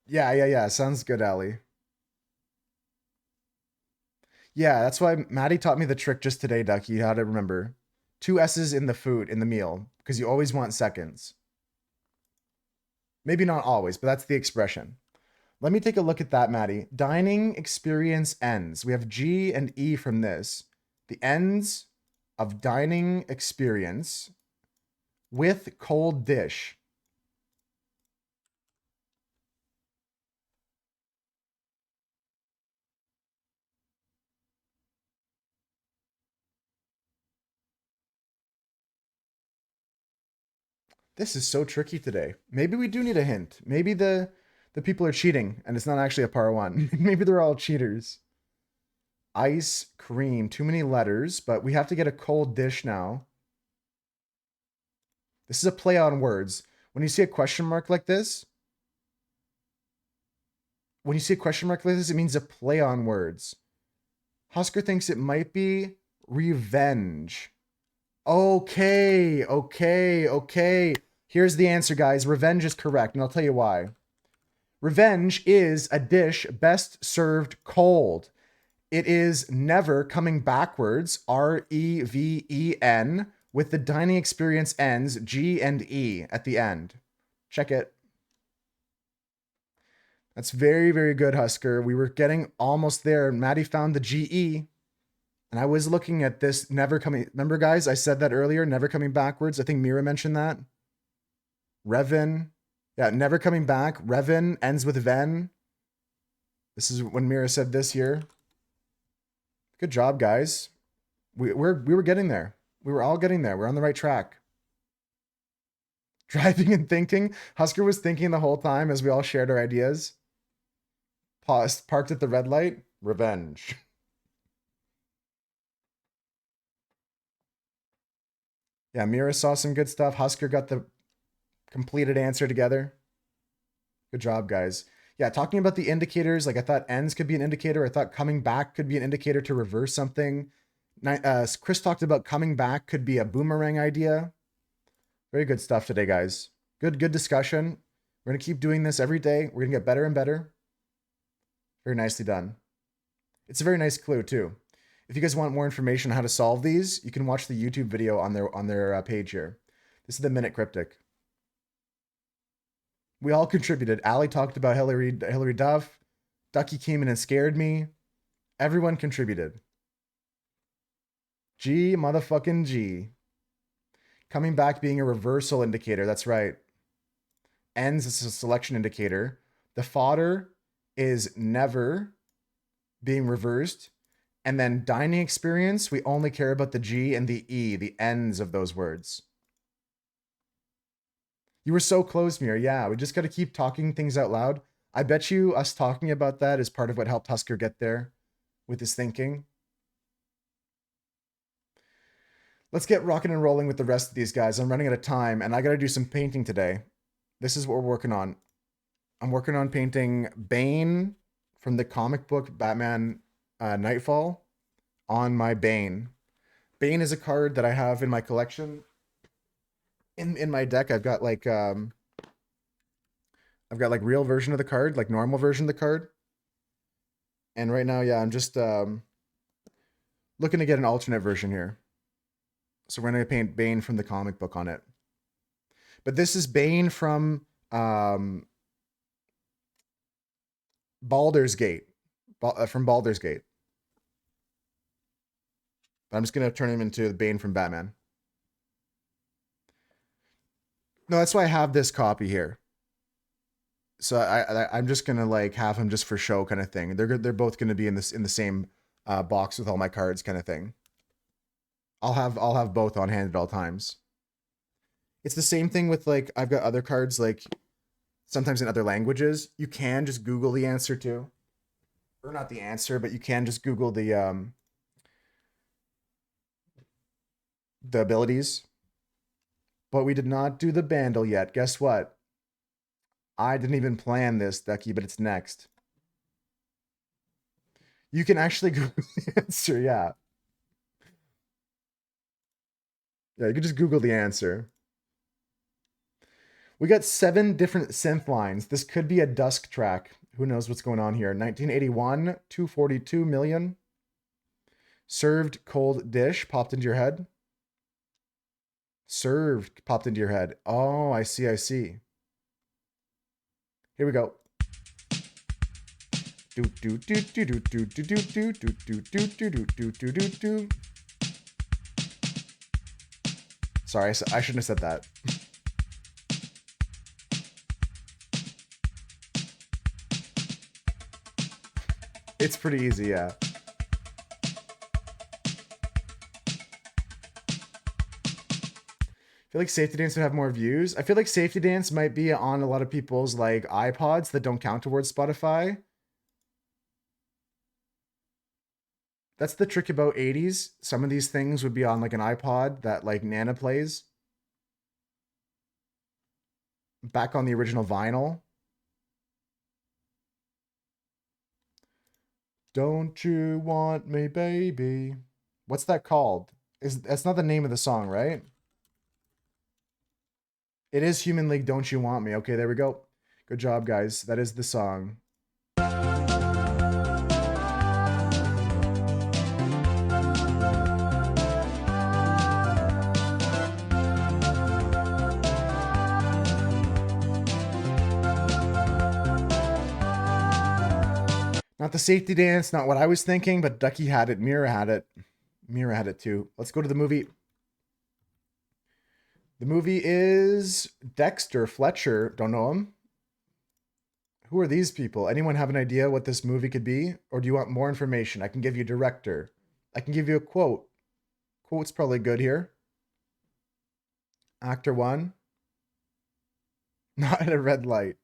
Yeah. Sounds good, Allie. Yeah, that's why Maddie taught me the trick just today, Ducky, how to remember. 2 S's in the food, in the meal, because you always want seconds. Maybe not always, but that's the expression. Let me take a look at that, Maddie. Dining experience ends. We have G and E from this. The ends of dining experience with cold dish. This is so tricky today. Maybe we do need a hint. Maybe the people are cheating and it's not actually a par one. Maybe they're all cheaters. Ice cream. Too many letters, but we have to get a cold dish now. This is a play on words. When you see a question mark like this, it means a play on words. Husker thinks it might be revenge. Okay. Here's the answer, guys. Revenge is correct, and I'll tell you why. Revenge is a dish best served cold. It is never coming backwards, Reven, with the dining experience ends, G and E at the end. Check it. That's very, very good, Husker. We were getting almost there. Maddie found the GE. And I was looking at this never coming. Remember, guys, I said that earlier, never coming backwards. I think Mira mentioned that. Revan. Yeah, never coming back. Revan ends with Ven. This is when Mira said this here. Good job, guys. We were getting there. We were all getting there. We're on the right track. Driving and thinking. Husker was thinking the whole time as we all shared our ideas. Paused, parked at the red light. Revenge. Yeah, Mira saw some good stuff. Husker got the completed answer together. Good job, guys. Yeah, talking about the indicators, like I thought ends could be an indicator. I thought coming back could be an indicator to reverse something. Chris talked about coming back could be a boomerang idea. Very good stuff today, guys. Good discussion. We're going to keep doing this every day. We're going to get better and better. Very nicely done. It's a very nice clue, too. If you guys want more information on how to solve these, you can watch the YouTube video on their page here. This is the Minute Cryptic. We all contributed. Allie talked about Hillary Duff. Ducky came in and scared me. Everyone contributed. G motherfucking G. Coming back being a reversal indicator. That's right. Ends is a selection indicator. The fodder is never being reversed. And then dining experience, we only care about the G and the E, the ends of those words. You were so close, Mir. Yeah, we just got to keep talking things out loud. I bet you us talking about that is part of what helped Husker get there with his thinking. Let's get rocking and rolling with the rest of these guys. I'm running out of time, and I got to do some painting today. This is what we're working on. I'm working on painting Bane from the comic book Batman Nightfall on my Bane. Bane is a card that I have in my collection. In my deck, I've got like real version of the card, like normal version of the card. And right now, yeah, I'm just looking to get an alternate version here. So we're gonna paint Bane from the comic book on it. But this is Bane from Baldur's Gate. From Baldur's Gate. I'm just gonna turn him into the Bane from Batman. No, that's why I have this copy here. So I'm just gonna like have him just for show kind of thing. They're both gonna be in the same box with all my cards kind of thing. I'll have both on hand at all times. It's the same thing with like I've got other cards like sometimes in other languages. You can just Google the answer too, or not the answer, but you can just Google the abilities. But we did not do the bandle yet. Guess what? I didn't even plan this, Ducky, but it's next. You can actually Google the answer, yeah. Yeah, you can just Google the answer. We got 7 different synth lines. This could be a Dusk track. Who knows what's going on here? 1981, 242 million. Served cold dish popped into your head. Served popped into your head. Oh, I see. Here we go. Sorry, I shouldn't have said that. It's pretty easy, yeah. I feel like Safety Dance would have more views. I feel like Safety Dance might be on a lot of people's like iPods that don't count towards Spotify. That's the trick about 80s. Some of these things would be on like an iPod that like Nana plays. Back on the original vinyl. Don't you want me, baby? What's that called? That's not the name of the song, right? It is Human League, Don't You Want Me. Okay, there we go. Good job, guys. That is the song. Not the Safety Dance, not what I was thinking, but Ducky had it. Mira had it. Mira had it too. Let's go to the movie. The movie is Dexter Fletcher. Don't know him. Who are these people? Anyone have an idea what this movie could be? Or do you want more information? I can give you director. I can give you a quote. Quote's probably good here. Actor 1. Not at a red light.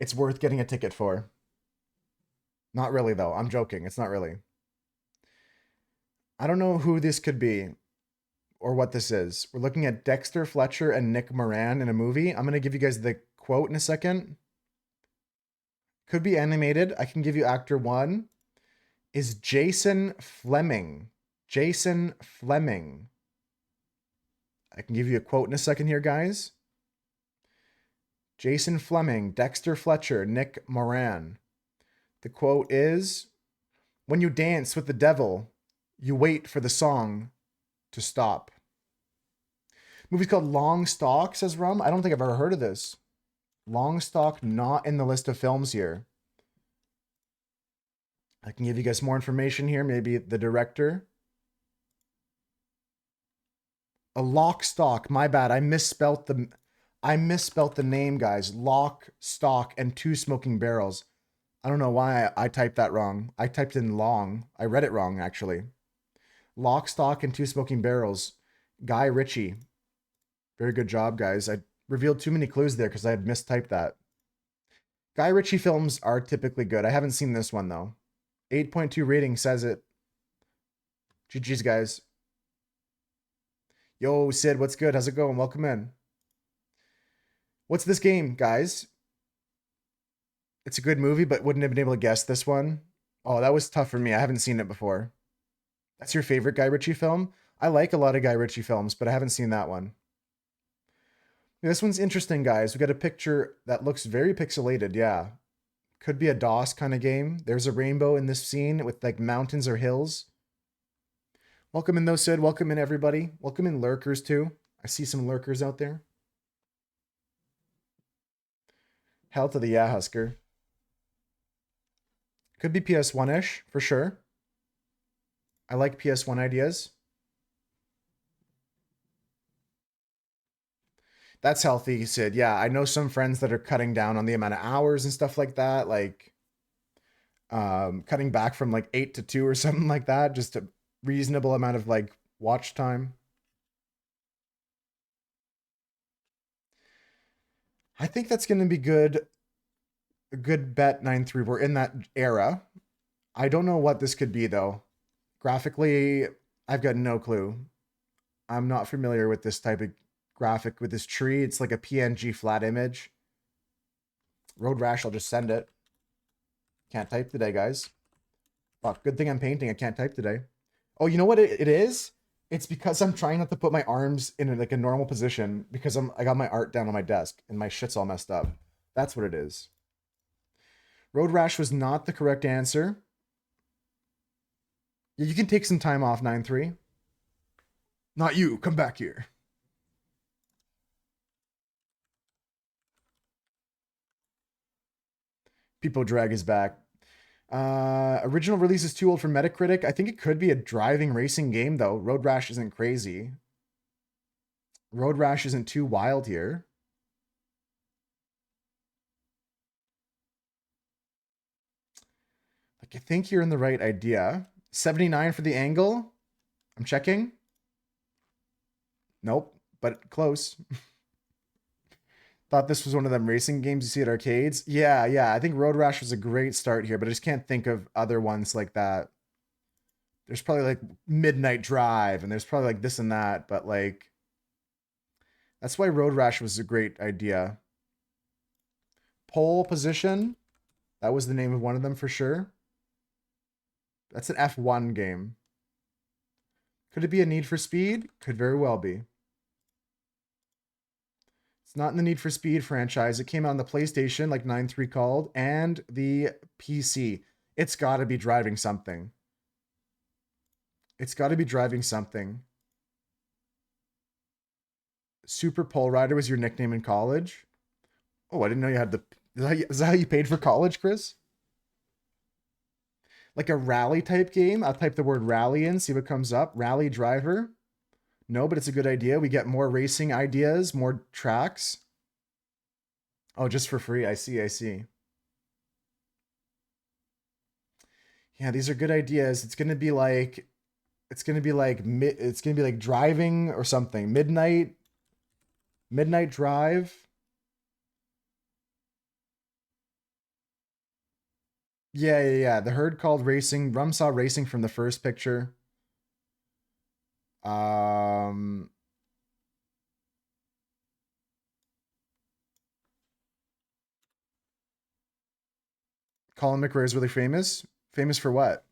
It's worth getting a ticket for. Not really, though. I'm joking. It's not really. I don't know who this could be or what this is. We're looking at Dexter Fletcher and Nick Moran in a movie. I'm going to give you guys the quote in a second. Could be animated. I can give you actor 1 is Jason Fleming. Jason Fleming. I can give you a quote in a second here, guys. Jason Fleming, Dexter Fletcher, Nick Moran. The quote is, when you dance with the devil, you wait for the song to stop. Movie's called Long Stock, says Rum. I don't think I've ever heard of this. Long Stock, not in the list of films here. I can give you guys more information here. Maybe the director. A Lock Stock. My bad. I misspelt the name, guys. Lock, Stock, and Two Smoking Barrels. I don't know why I typed that wrong. I typed in long. I read it wrong, actually. Lock, Stock, and Two Smoking Barrels. Guy Ritchie. Very good job, guys. I revealed too many clues there because I had mistyped that. Guy Ritchie films are typically good. I haven't seen this one, though. 8.2 rating says it. GG's, guys. Yo, Sid, what's good? How's it going? Welcome in. What's this game, guys? It's a good movie, but wouldn't have been able to guess this one. Oh, that was tough for me. I haven't seen it before. That's your favorite Guy Ritchie film? I like a lot of Guy Ritchie films, but I haven't seen that one. This one's interesting, guys. We got a picture that looks very pixelated, yeah. Could be a DOS kind of game. There's a rainbow in this scene with like mountains or hills. Welcome in, though, Sid. Welcome in, everybody. Welcome in, lurkers, too. I see some lurkers out there. Hell to the yeah, Husker. Could be PS1-ish, for sure. I like PS1 ideas. That's healthy, Sid. Yeah, I know some friends that are cutting down on the amount of hours and stuff like that, like cutting back from like 8 to 2 or something like that, just a reasonable amount of like watch time. I think that's going to be good. A good bet, 9-3. We're in that era. I don't know what this could be, though. Graphically, I've got no clue. I'm not familiar with this type of graphic with this tree. It's like a PNG flat image. Road Rash, I'll just send it. Can't type today, guys. Fuck, good thing I'm painting. I can't type today. Oh, you know what it is? It's because I'm trying not to put my arms in like a normal position because I got my art down on my desk and my shit's all messed up. That's what it is. Road Rash was not the correct answer. You can take some time off, 9-3. Not you. Come back here. People drag is back. Original release is too old for Metacritic. I think it could be a driving racing game, though. Road Rash isn't crazy. Road Rash isn't too wild here. Like, I think you're in the right idea. 79 for the angle. I'm checking. Nope, but close. Thought this was one of them racing games you see at arcades. Yeah, yeah. I think Road Rash was a great start here, but I just can't think of other ones like that. There's probably like Midnight Drive, and there's probably like this and that, but like that's why Road Rash was a great idea. Pole Position. That was the name of one of them for sure. That's an F1 game. Could it be a Need for Speed? Could very well be. It's not in the Need for Speed franchise. It came out on the PlayStation, like 9.3 called, and the PC. It's got to be driving something. It's got to be driving something. Super Pole Rider was your nickname in college? Oh, I didn't know you had the... Is that how you paid for college, Chris? Like a rally type game? I'll type the word rally in, see what comes up. Rally driver? No, but it's a good idea. We get more racing ideas, more tracks. Oh, just for free. I see, I see. Yeah, these are good ideas. It's gonna be like driving or something. Midnight Drive. Yeah, yeah, yeah. The herd called racing. Rum saw racing from the first picture. Um, Colin McRae is really famous. Famous for what?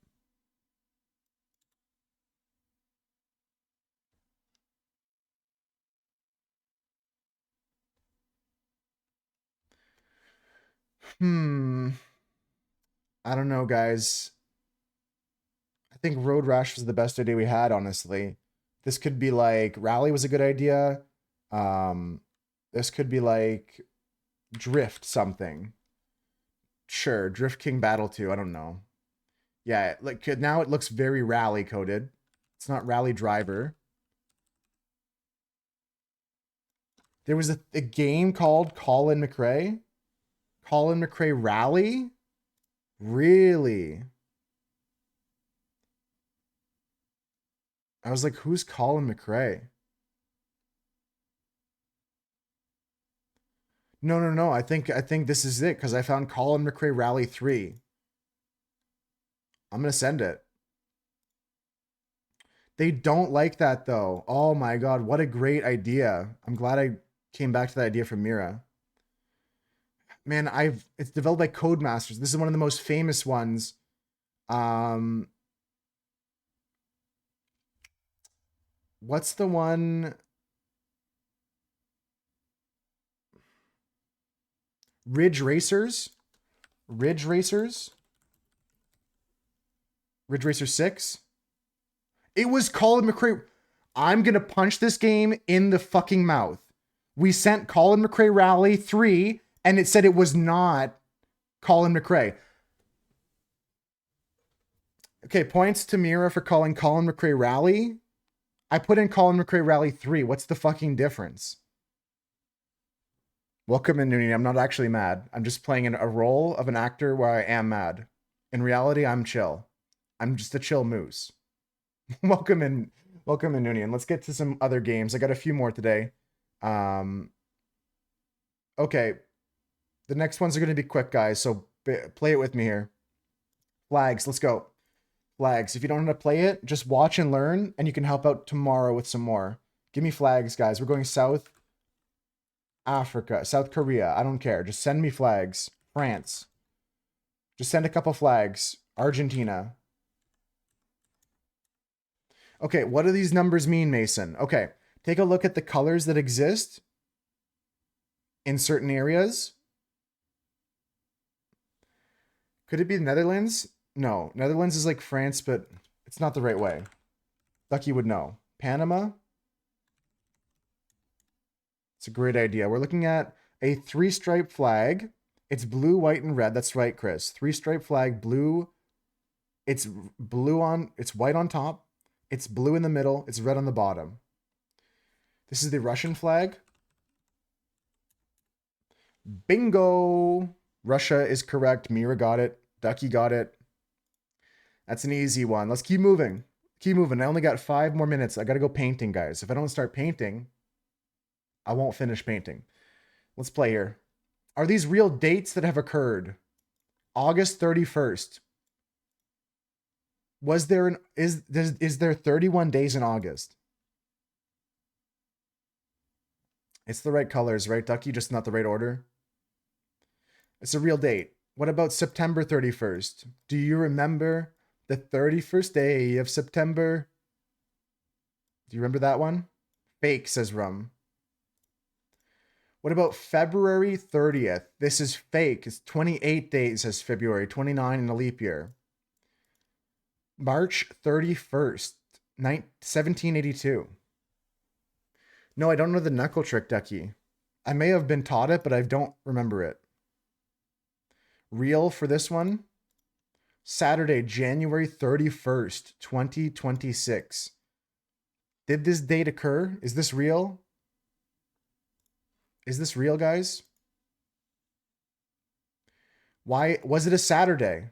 Hmm. I don't know, guys. I think Road Rash was the best idea we had, honestly. This could be like Rally was a good idea. Um, this could be like Drift something. Sure, Drift King Battle 2. I don't know. Yeah, like now it looks very Rally coded. It's not Rally Driver. There was a game called Colin McRae. Colin McRae Rally? Really? I was like, who's Colin McRae? No, no, no. I think this is it because I found Colin McRae Rally 3. I'm gonna send it. They don't like that though. Oh my god, what a great idea. I'm glad I came back to that idea from Mira. Man, it's developed by Codemasters. This is one of the most famous ones. Um what's the one? Ridge Racers? Ridge Racers? Ridge Racer 6? It was Colin McRae. I'm gonna punch this game in the fucking mouth. We sent Colin McRae Rally 3, and it said it was not Colin McRae. Okay, points to Mira for calling Colin McRae Rally. I put in Colin McRae Rally 3. What's the fucking difference? Welcome in, Noonie. I'm not actually mad. I'm just playing a role of an actor where I am mad. In reality, I'm chill. I'm just a chill moose. welcome in, welcome in, Noonie. And let's get to some other games. I got a few more today. Um, okay, the next ones are going to be quick, guys. So play it with me here. Flags, let's go. Flags. If you don't know how to play it, just watch and learn, and you can help out tomorrow with some more. Give me flags, guys. We're going South Africa, South Korea. I don't care. Just send me flags. France. Just send a couple flags. Argentina. Okay, what do these numbers mean, Mason? Okay, take a look at the colors that exist in certain areas. Could it be the Netherlands? No, Netherlands is like France, but it's not the right way. Ducky would know. Panama? It's a great idea. We're looking at a 3-stripe flag It's blue, white, and red. That's right, Chris. Three-stripe flag, blue. It's it's white on top. It's blue in the middle. It's red on the bottom. This is the Russian flag. Bingo! Russia is correct. Mira got it. Ducky got it. That's an easy one. Let's keep moving. Keep moving. I only got 5 more minutes. I got to go painting, guys. If I don't start painting, I won't finish painting. Let's play here. Are these real dates that have occurred? August 31st. Was there an is there 31 days in August? It's the right colors, right, Ducky? Just not the right order. It's a real date. What about September 31st? Do you remember the 31st day of September? Do you remember that one? Fake, says Rum. What about February 30th? This is fake. It's 28 days, says February, 29 in a leap year. March 31st, 1782. No, I don't know the knuckle trick, Ducky. I may have been taught it, but I don't remember it. Real for this one? Saturday, January 31st, 2026. Did this date occur? Is this real? Is this real, guys? Why was it a Saturday?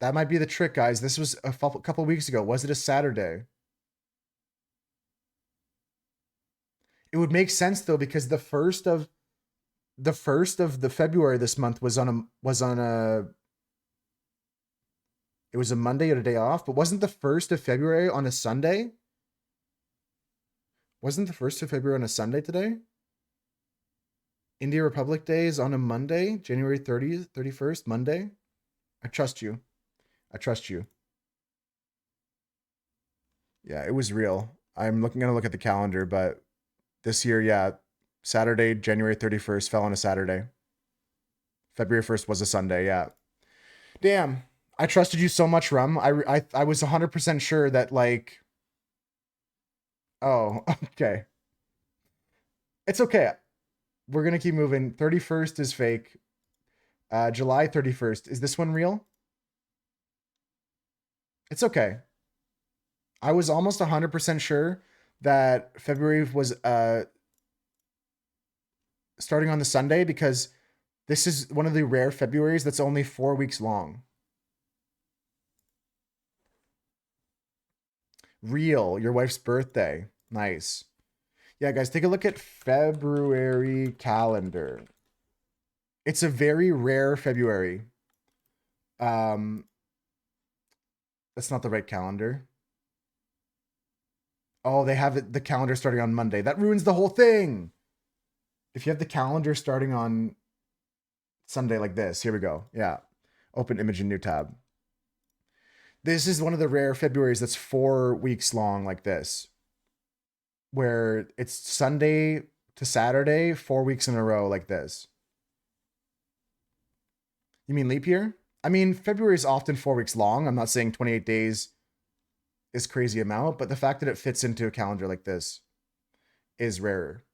That might be the trick, guys. This was a couple weeks ago. Was it a Saturday? It would make sense though, because the first of the February this month was on a it was a Monday or a day off, but wasn't the 1st of February on a Sunday? Wasn't the 1st of February on a Sunday today? India Republic Day is on a Monday, January 30th, 31st, Monday. I trust you. I trust you. Yeah, it was real. I'm gonna look at the calendar, but this year, yeah, Saturday, January 31st fell on a Saturday. February 1st was a Sunday, yeah. Damn. I trusted you so much, Rum. I was 100% sure that, like... Oh, okay. It's okay. We're going to keep moving. 31st is fake. July 31st. Is this one real? It's okay. I was almost 100% sure that February was starting on the Sunday, because this is one of the rare Februaries that's only 4 weeks long. Real, your wife's birthday. Nice. Yeah, guys, take a look at February calendar. It's a very rare February. That's not the right calendar. Oh, they have the calendar starting on Monday. That ruins the whole thing. If you have the calendar starting on Sunday like this, here we go. Yeah. Open image in new tab. This is one of the rare Februaries that's 4 weeks long like this, where it's Sunday to Saturday, 4 weeks in a row like this. You mean leap year? I mean, February is often 4 weeks long. I'm not saying 28 days is crazy amount, but the fact that it fits into a calendar like this is rarer.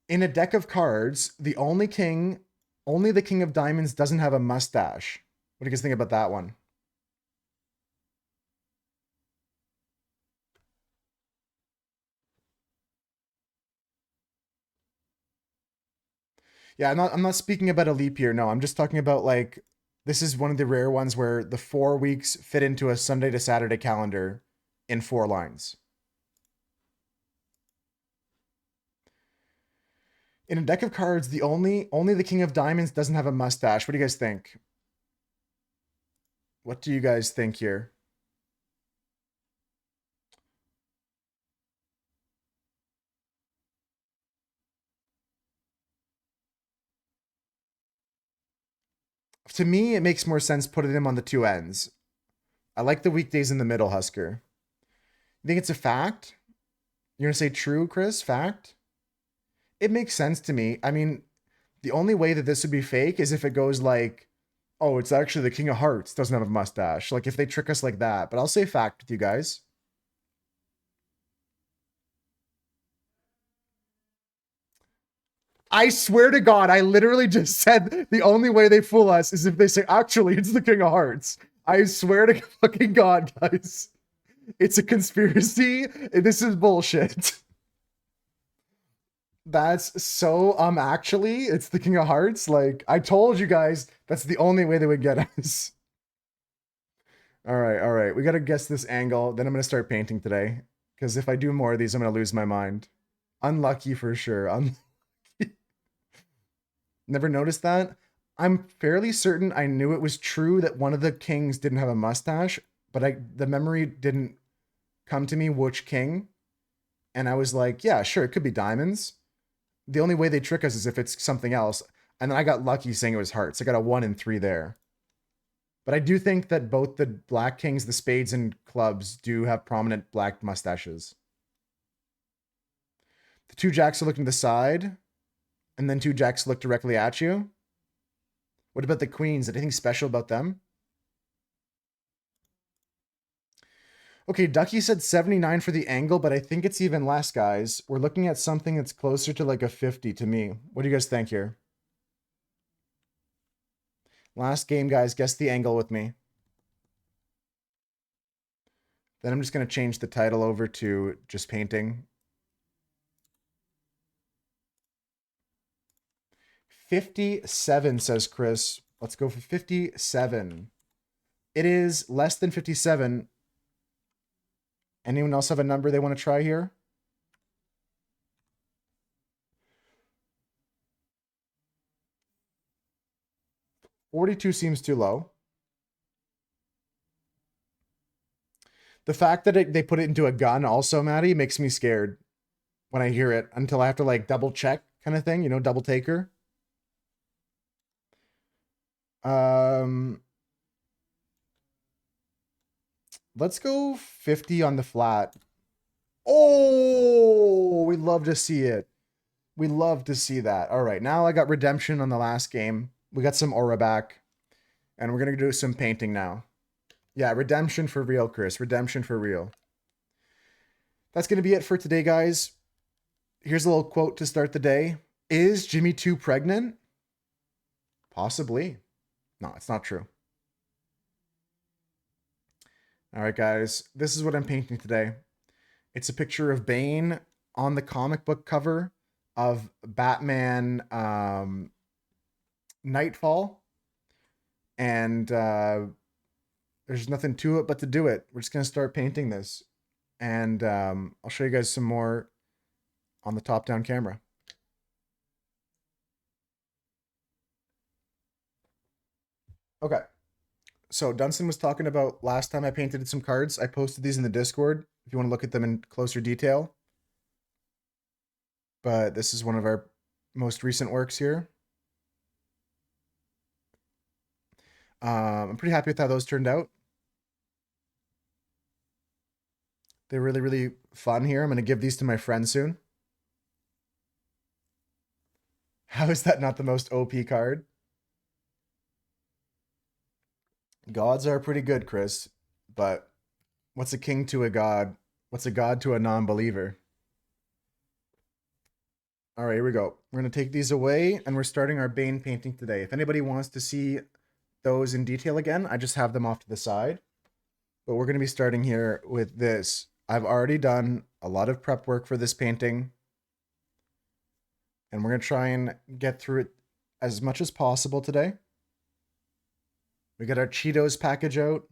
In a deck of cards, only the King of Diamonds doesn't have a mustache. What do you guys think about that one? Yeah, I'm not speaking about a leap year. No, I'm just talking about, like, this is one of the rare ones where the 4 weeks fit into a Sunday to Saturday calendar in 4 lines. In a deck of cards, only the King of Diamonds doesn't have a mustache. What do you guys think? What do you guys think here? To me, it makes more sense putting them on the 2 ends. I like the weekdays in the middle, Husker. You think it's a fact? You're going to say true, Chris? Fact? It makes sense to me. I mean, the only way that this would be fake is if it goes like, oh, it's actually the King of Hearts doesn't have a mustache. Like, if they trick us like that. But I'll say fact with you guys. I swear to God, I literally just said the only way they fool us is if they say, actually, it's the King of Hearts. I swear to fucking God, guys. It's a conspiracy. This is bullshit. That's so, actually, it's the King of Hearts. Like, I told you guys, that's the only way they would get us. All right. We gotta guess this angle. Then I'm gonna start painting today. Because if I do more of these, I'm gonna lose my mind. Unlucky for sure. Never noticed that. I'm fairly certain I knew it was true that one of the kings didn't have a mustache, but the memory didn't come to me which king. And I was like, yeah, sure, it could be diamonds. The only way they trick us is if it's something else. And then I got lucky saying it was hearts. I got a 1 and 3 there. But I do think that both the black kings, the spades, and clubs do have prominent black mustaches. The 2 jacks are looking to the side, and then 2 jacks look directly at you. What about the queens? Anything special about them? Okay, Ducky said 79 for the angle, but I think it's even less, guys. We're looking at something that's closer to like a 50 to me. What do you guys think here? Last game, guys. Guess the angle with me. Then I'm just going to change the title over to just painting. 57, says Chris. Let's go for 57. It is less than 57. Anyone else have a number they want to try here? $42 seems too low. The fact that they put it into a gun also, Maddie, makes me scared when I hear it until I have to like double check kind of thing, you know, double taker. Let's go 50 on the flat. Oh, we love to see it. We love to see that. All right, now I got redemption on the last game. We got some aura back, and we're gonna do some painting now. Yeah, redemption for real, Chris. Redemption for real. That's gonna be it for today, guys. Here's a little quote to start the day. Is Jimmy 2 pregnant? Possibly. No, it's not true. All right, guys. This is what I'm painting today. It's a picture of Bane on the comic book cover of Batman Nightfall. And there's nothing to it but to do it. We're just going to start painting this. And I'll show you guys some more on the top-down camera. Okay. So Dunstan was talking about last time I painted some cards. I posted these in the Discord if you want to look at them in closer detail. But this is one of our most recent works here. I'm pretty happy with how those turned out. They're really, really fun here. I'm going to give these to my friend soon. How is that not the most OP card? Gods are pretty good, Chris. But what's a king to a god? What's a god to a non-believer? All right, here we go. We're going to take these away, and we're starting our Bane painting today. If anybody wants to see those in detail again, I just have them off to the side. But we're going to be starting here with this. I've already done a lot of prep work for this painting. And we're going to try and get through it as much as possible today. We got our Cheetos package out.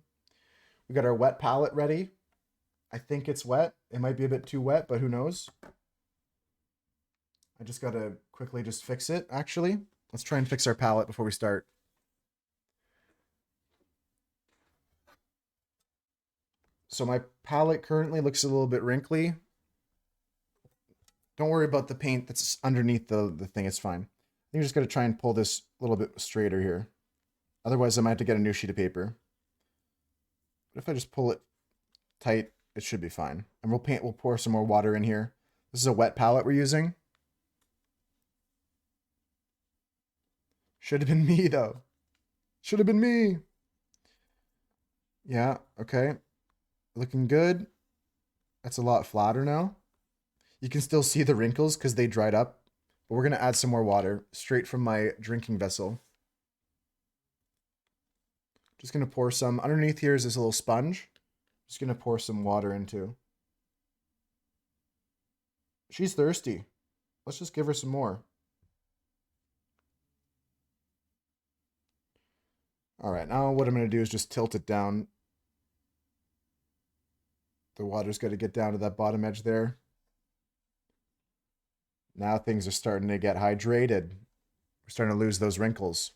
We got our wet palette ready. I think it's wet. It might be a bit too wet, but who knows? I just got to quickly just fix it, actually. Let's try and fix our palette before we start. So my palette currently looks a little bit wrinkly. Don't worry about the paint that's underneath the thing. It's fine. I think I'm just going to try and pull this a little bit straighter here. Otherwise, I might have to get a new sheet of paper. But if I just pull it tight, it should be fine. And we'll pour some more water in here. This is a wet palette we're using. Should have been me, though. Should have been me. Yeah, okay. Looking good. That's a lot flatter now. You can still see the wrinkles because they dried up But we're going to add some more water straight from my drinking vessel. Just going to pour some. Underneath here is this little sponge. Just going to pour some water into. She's thirsty. Let's just give her some more. All right, now what I'm going to do is just tilt it down. The water's got to get down to that bottom edge there. Now things are starting to get hydrated. We're starting to lose those wrinkles.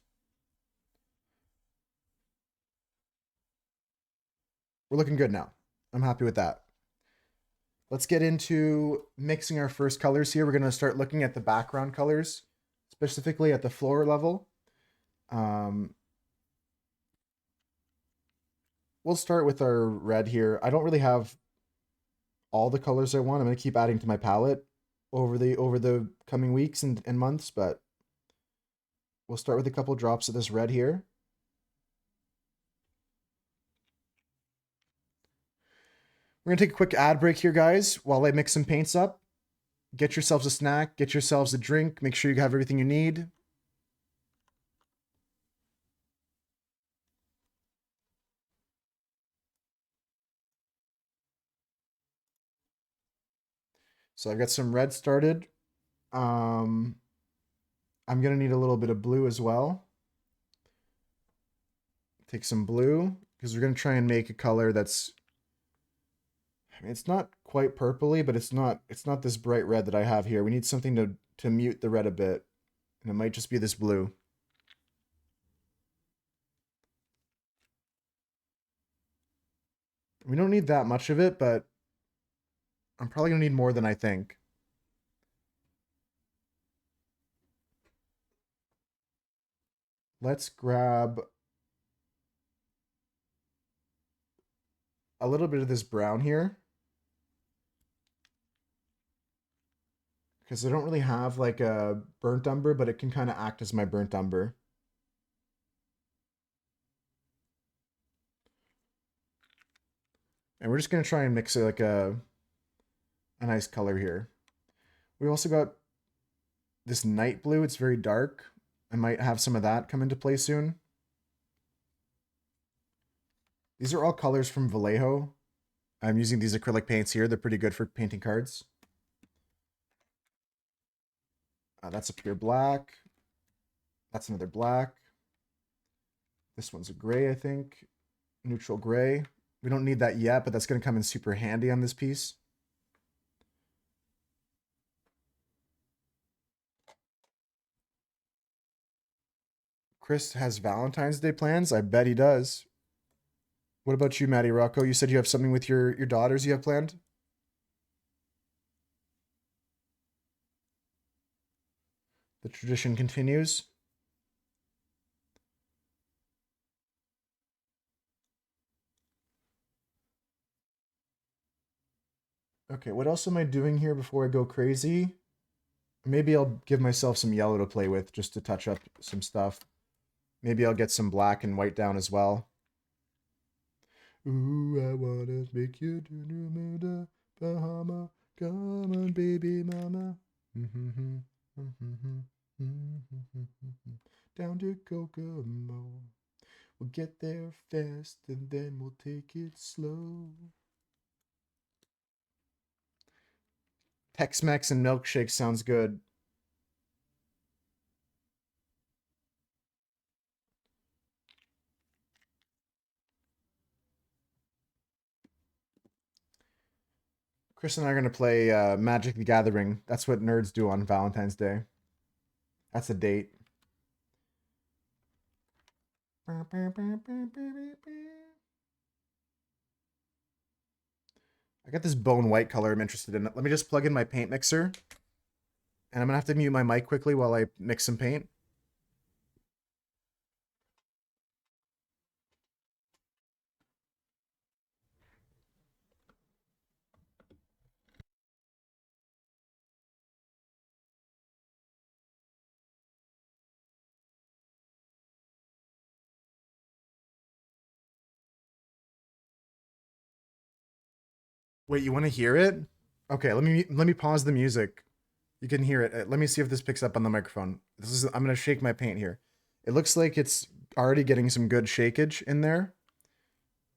We're looking good now. I'm happy with that. Let's get into mixing our first colors here. We're going to start looking at the background colors, specifically at the floor level. We'll start with our red here. I don't really have all the colors I want. I'm going to keep adding to my palette over the coming weeks and months, but we'll start with a couple drops of this red here. We're going to take a quick ad break here, guys, while I mix some paints up. Get yourselves a snack, get yourselves a drink, make sure you have everything you need. So I've got some red started. I'm going to need a little bit of blue as well. Take some blue, because we're going to try and make a color that's, I mean, it's not quite purpley, but it's not this bright red that I have here. We need something to mute the red a bit, and it might just be this blue. We don't need that much of it, but I'm probably going to need more than I think. Let's grab a little bit of this brown here, because I don't really have like a burnt umber, but it can kind of act as my burnt umber. And we're just going to try and mix it like a nice color here. We also got this night blue. It's very dark. I might have some of that come into play soon. These are all colors from Vallejo. I'm using these acrylic paints here. They're pretty good for painting cards. That's a pure black. That's another black. This one's a gray, I think. Neutral gray. We don't need that yet, but that's going to come in super handy on this piece. Chris has Valentine's Day plans? I bet he does. What about you, Maddie Rocco? You said you have something with your daughters you have planned? The tradition continues. Okay, what else am I doing here before I go crazy? Maybe I'll give myself some yellow to play with just to touch up some stuff. Maybe I'll get some black and white down as well. Ooh, I wanna make you do the Bahama. Come on, baby mama. Down to Kokomo. We'll get there fast and then we'll take it slow. Tex-Mex and milkshake sounds good. Chris and I are going to play Magic the Gathering. That's what nerds do on Valentine's Day. That's a date. I got this bone white color I'm interested in. Let me just plug in my paint mixer. And I'm going to have to mute my mic quickly while I mix some paint. Wait, you want to hear it? Okay, let me pause the music. You can hear it. Let me see if this picks up on the microphone. I'm gonna shake my paint here. It looks like it's already getting some good shakeage in there.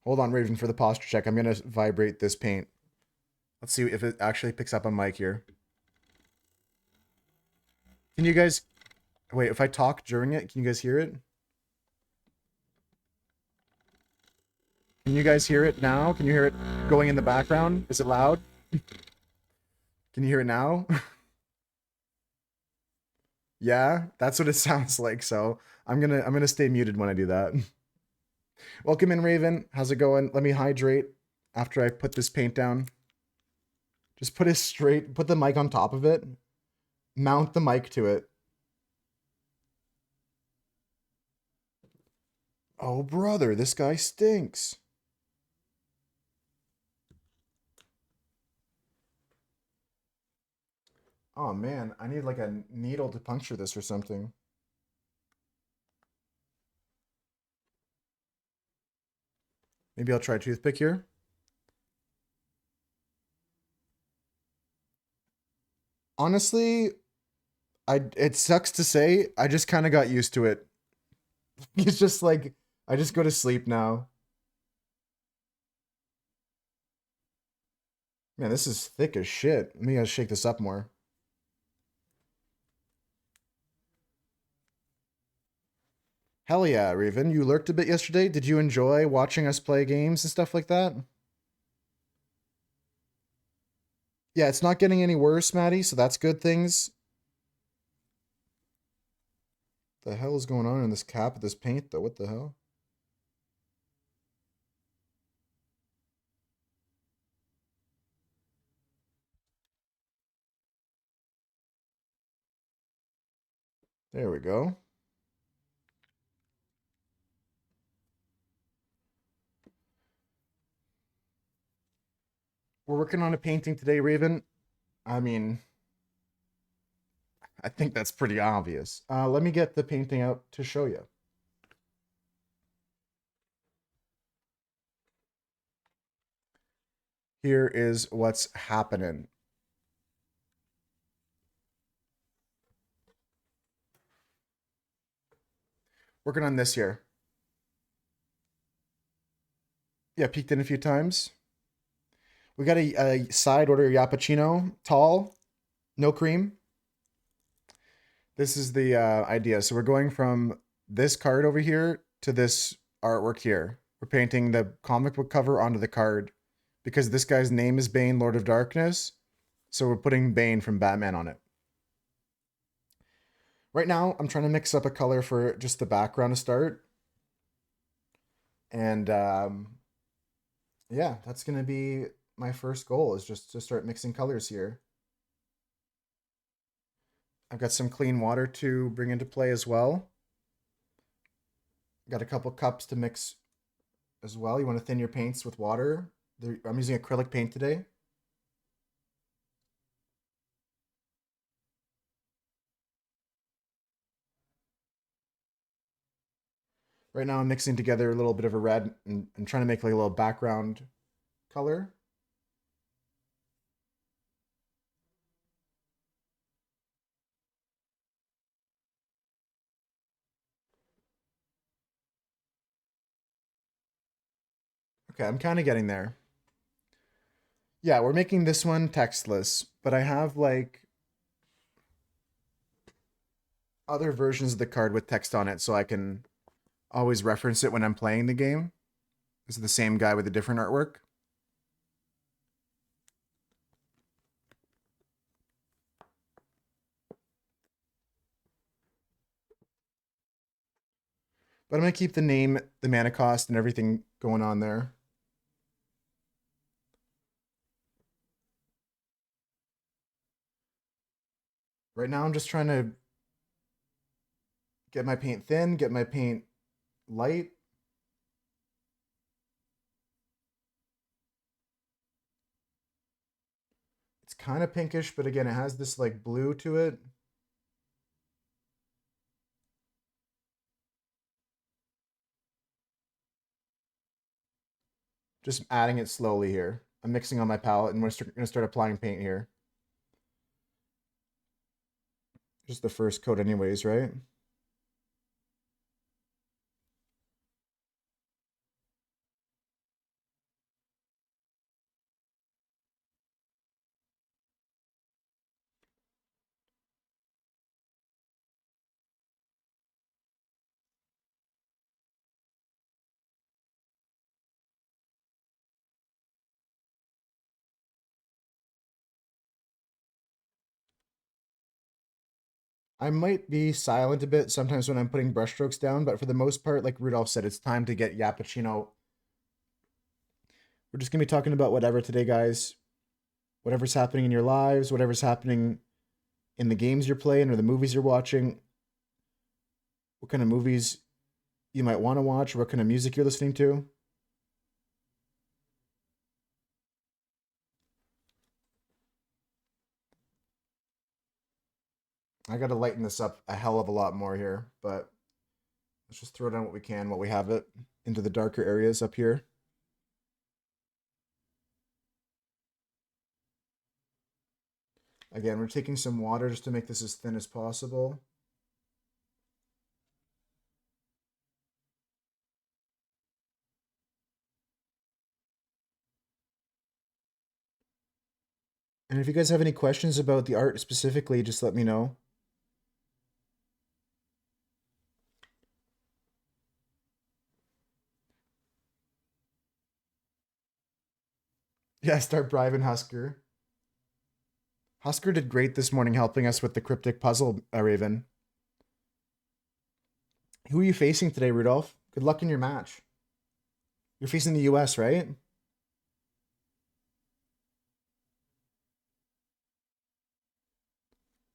Hold on, Raven, for the posture check. I'm gonna vibrate this paint. Let's see if it actually picks up on mic here. Can you guys wait? If I talk during it, can you guys hear it? Can you guys hear it now? Can you hear it going in the background? Is it loud? Can you hear it now? Yeah, that's what it sounds like. So I'm gonna stay muted when I do that. Welcome in, Raven. How's it going? Let me hydrate after I put this paint down. Just put it straight, put the mic on top of it, mount the mic to it. Oh, brother, this guy stinks. Oh, man, I need like a needle to puncture this or something. Maybe I'll try a toothpick here. Honestly, it sucks to say, I just kind of got used to it. It's just like I just go to sleep now. Man, this is thick as shit. Let me gotta shake this up more. Hell yeah, Raven. You lurked a bit yesterday. Did you enjoy watching us play games and stuff like that? Yeah, it's not getting any worse, Maddie, so that's good things. The hell is going on in this cap of this paint, though? What the hell? There we go. We're working on a painting today, Raven. I mean, I think that's pretty obvious. Let me get the painting out to show you. Here is what's happening. Working on this here. Yeah, peeked in a few times. We got a side order Yappuccino, tall, no cream. This is the idea. So we're going from this card over here to this artwork here. We're painting the comic book cover onto the card because this guy's name is Bane, Lord of Darkness. So we're putting Bane from Batman on it. Right now, I'm trying to mix up a color for just the background to start. And yeah, that's going to be my first goal is just to start mixing colors here. I've got some clean water to bring into play as well. Got a couple cups to mix as well. You want to thin your paints with water. I'm using acrylic paint today. Right now I'm mixing together a little bit of a red and trying to make like a little background color. Okay, I'm kind of getting there. Yeah, we're making this one textless, but I have like other versions of the card with text on it so I can always reference it when I'm playing the game. This is the same guy with a different artwork. But I'm going to keep the name, the mana cost, and everything going on there. Right now I'm just trying to get my paint thin, get my paint light. It's kind of pinkish, but again, it has this like blue to it. Just adding it slowly here. I'm mixing on my palette and we're going to start applying paint here. Just the first code anyways, right? I might be silent a bit sometimes when I'm putting brushstrokes down, but for the most part, like Rudolph said, it's time to get Yappuccino. We're just gonna be talking about whatever today, guys. Whatever's happening in your lives, whatever's happening in the games you're playing or the movies you're watching, what kind of movies you might want to watch, what kind of music you're listening to. I got to lighten this up a hell of a lot more here, but let's just throw down what we can, what we have it into the darker areas up here. Again, we're taking some water just to make this as thin as possible. And if you guys have any questions about the art specifically, just let me know. Yeah, start bribing Husker. Husker did great this morning helping us with the cryptic puzzle, Raven. Who are you facing today, Rudolph? Good luck in your match. You're facing the US, right?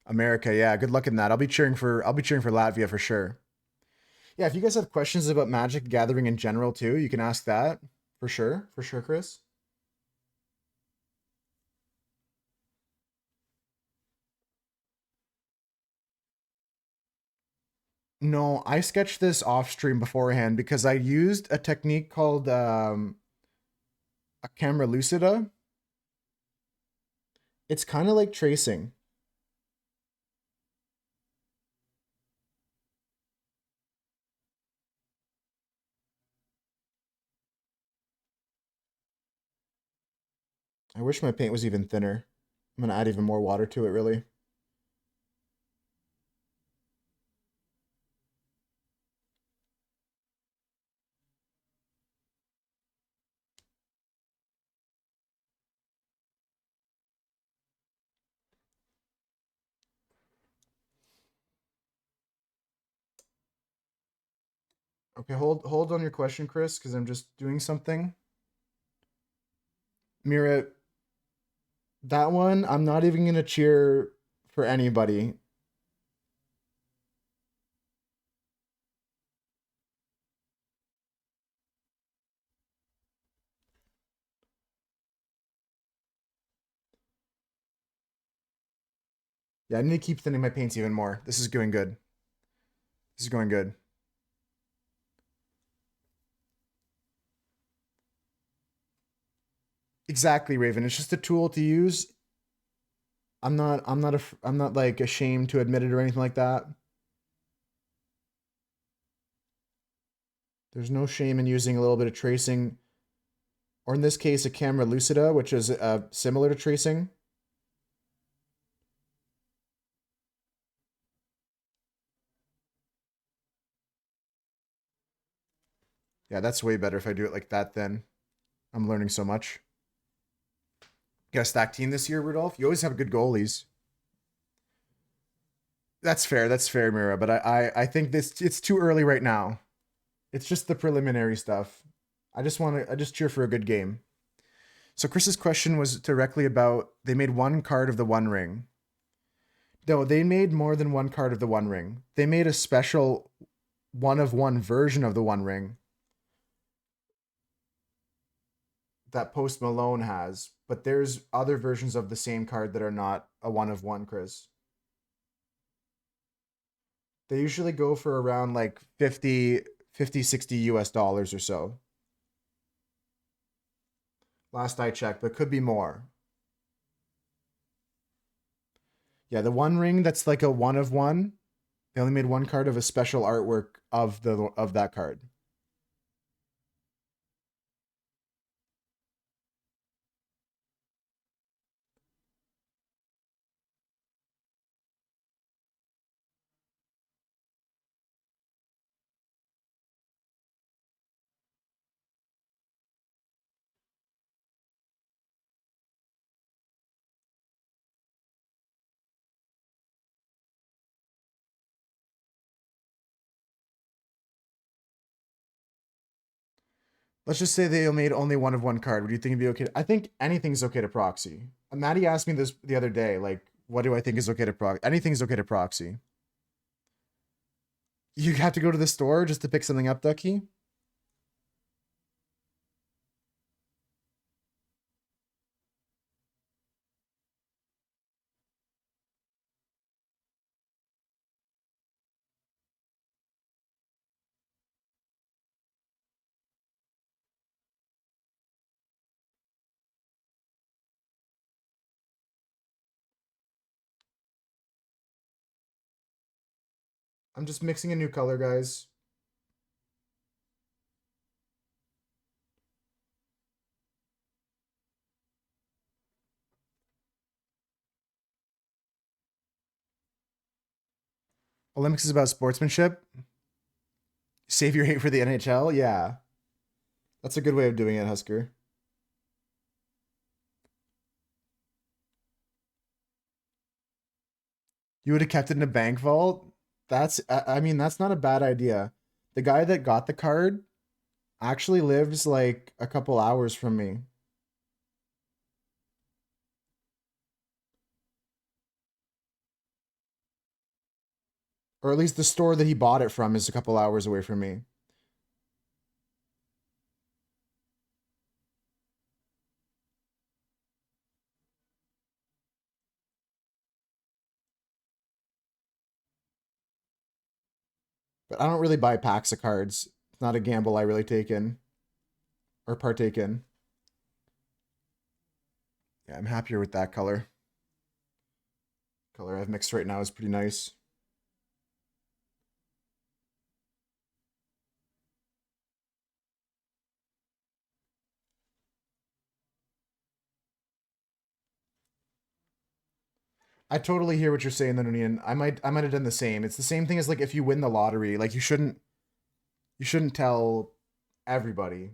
America, yeah. Good luck in that. I'll be cheering for Latvia for sure. Yeah, if you guys have questions about Magic the Gathering in general too, you can ask that for sure. For sure, Chris. No, I sketched this off stream beforehand because I used a technique called a camera lucida. It's kind of like tracing. I wish my paint was even thinner. I'm gonna add even more water to it, really. Okay, hold on your question, Chris, because I'm just doing something. Mira, that one, I'm not even gonna cheer for anybody. Yeah, I need to keep thinning my paints even more. This is going good. This is going good. Exactly, Raven. It's just a tool to use. I'm not like ashamed to admit it or anything like that. There's no shame in using a little bit of tracing, or in this case, a camera lucida, which is similar to tracing. Yeah, that's way better if I do it like that then. I'm learning so much. Got a stack team this year, Rudolph? You always have good goalies. That's fair, Mira, but I think this it's too early right now. It's just the preliminary stuff. I just cheer for a good game. So Chris's question was directly about they made one card of the One Ring. No, they made more than one card of the One Ring. They made a special one of one version of the One Ring that Post Malone has, but there's other versions of the same card that are not a one of one, Chris. They usually go for around like 60 US dollars or so. Last I checked, but could be more. Yeah, the One Ring that's like a one of one. They only made one card of a special artwork of that card. Let's just say they made only one of one card. Would you think it'd be okay? I think anything's okay to proxy. Maddie asked me this the other day, like, what do I think is okay to proxy? Anything's okay to proxy. You have to go to the store just to pick something up, Ducky? I'm just mixing a new color, guys. Olympics is about sportsmanship. Save your hate for the NHL? Yeah. That's a good way of doing it, Husker. You would have kept it in a bank vault? I mean, that's not a bad idea. The guy that got the card actually lives like a couple hours from me. Or at least the store that he bought it from is a couple hours away from me. But I don't really buy packs of cards. It's not a gamble I really take in or partake in. Yeah, I'm happier with that color. Color I've mixed right now is pretty nice. I totally hear what you're saying, though, Nunian. I might have done the same. It's the same thing as like if you win the lottery, like you shouldn't tell everybody.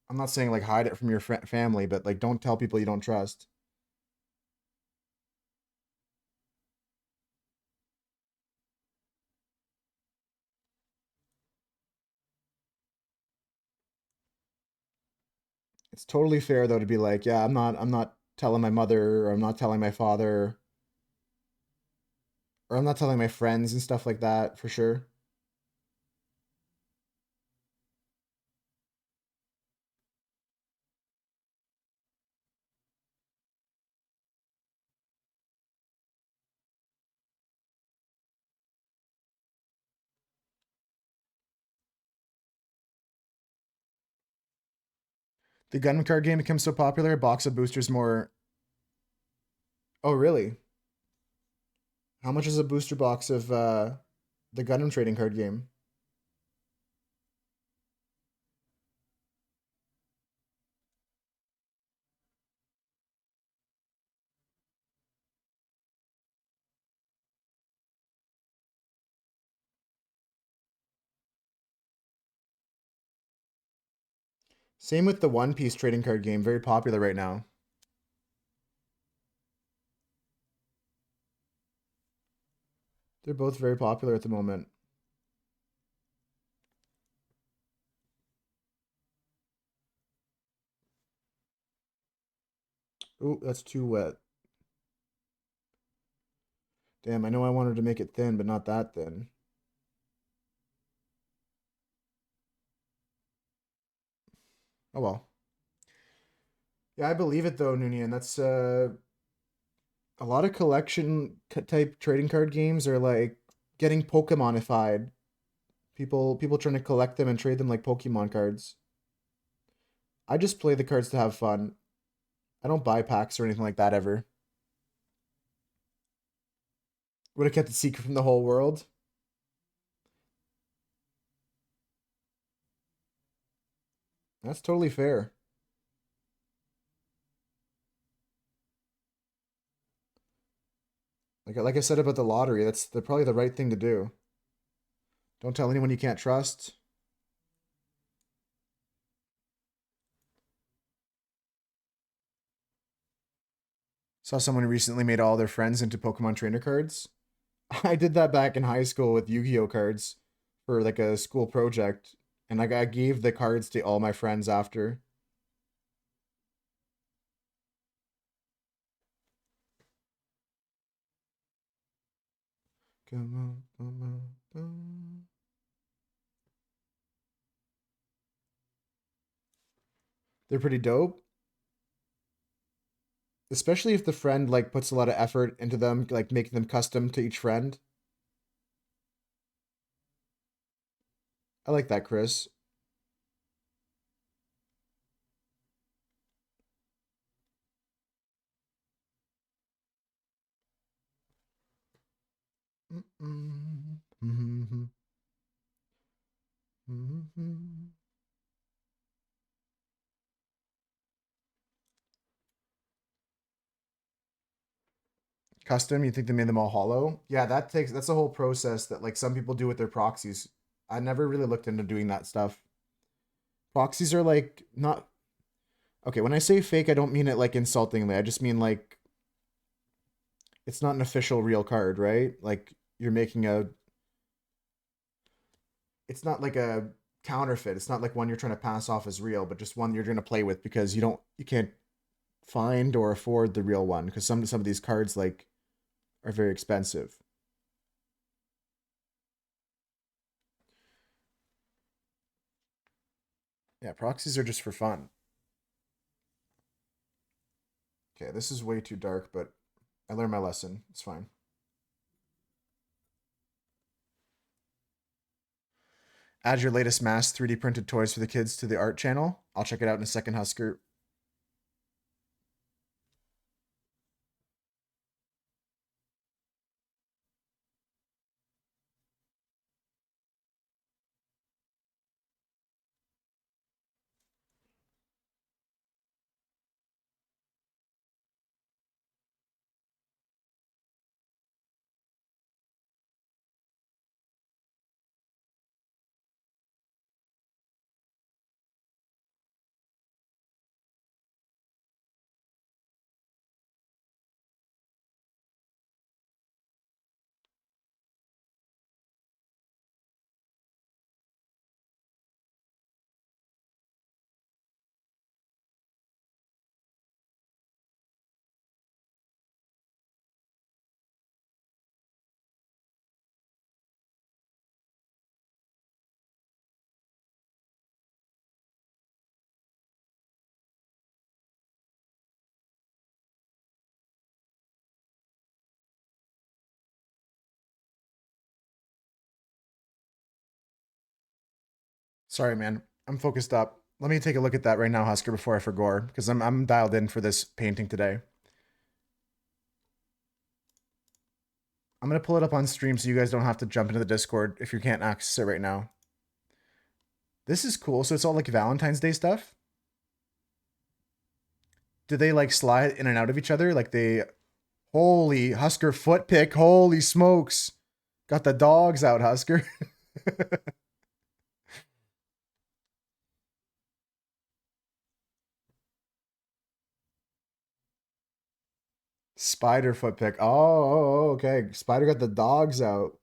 I'm not saying like hide it from your family, but like don't tell people you don't trust. It's totally fair though to be like, yeah, I'm not telling my mother or I'm not telling my father or I'm not telling my friends and stuff like that for sure. The gun card game becomes so popular, a box of boosters more. Oh, really? How much is a booster box of the Gundam trading card game? Same with the One Piece trading card game, very popular right now. They're both very popular at the moment. Ooh, that's too wet. Damn, I know I wanted to make it thin, but not that thin. Oh well. Yeah, I believe it though, Noonian. That's a lot of collection type trading card games are like getting Pokemonified. People trying to collect them and trade them like Pokemon cards. I just play the cards to have fun. I don't buy packs or anything like that ever. Would have kept it secret from the whole world. That's totally fair. Like I said about the lottery, that's probably the right thing to do. Don't tell anyone you can't trust. Saw someone who recently made all their friends into Pokemon trainer cards. I did that back in high school with Yu-Gi-Oh cards for like a school project, and I gave the cards to all my friends after. Come on, come on, come on. They're pretty dope, especially if the friend like puts a lot of effort into them, like making them custom to each friend. I like that, Chris. Custom, you think they made them all hollow? Yeah, that's a whole process that like some people do with their proxies. I never really looked into doing that stuff. Proxies are like not okay, when I say fake, I don't mean it like insultingly. I just mean like it's not an official real card, right? Like you're making a it's not like a counterfeit. It's not like one you're trying to pass off as real, but just one you're going to play with because you can't find or afford the real one because some of these cards like are very expensive. Yeah, proxies are just for fun. Okay, this is way too dark, but I learned my lesson. It's fine. Add your latest mass 3D printed toys for the kids to the art channel. I'll check it out in a second, Husker. Sorry, man. I'm focused up. Let me take a look at that right now, Husker, before I forget, because I'm dialed in for this painting today. I'm gonna pull it up on stream so you guys don't have to jump into the Discord if you can't access it right now. This is cool. So it's all like Valentine's Day stuff. Do they like slide in and out of each other? Like they holy Husker foot pick, holy smokes. Got the dogs out, Husker. Spider foot pick. Oh, okay. Spider got the dogs out.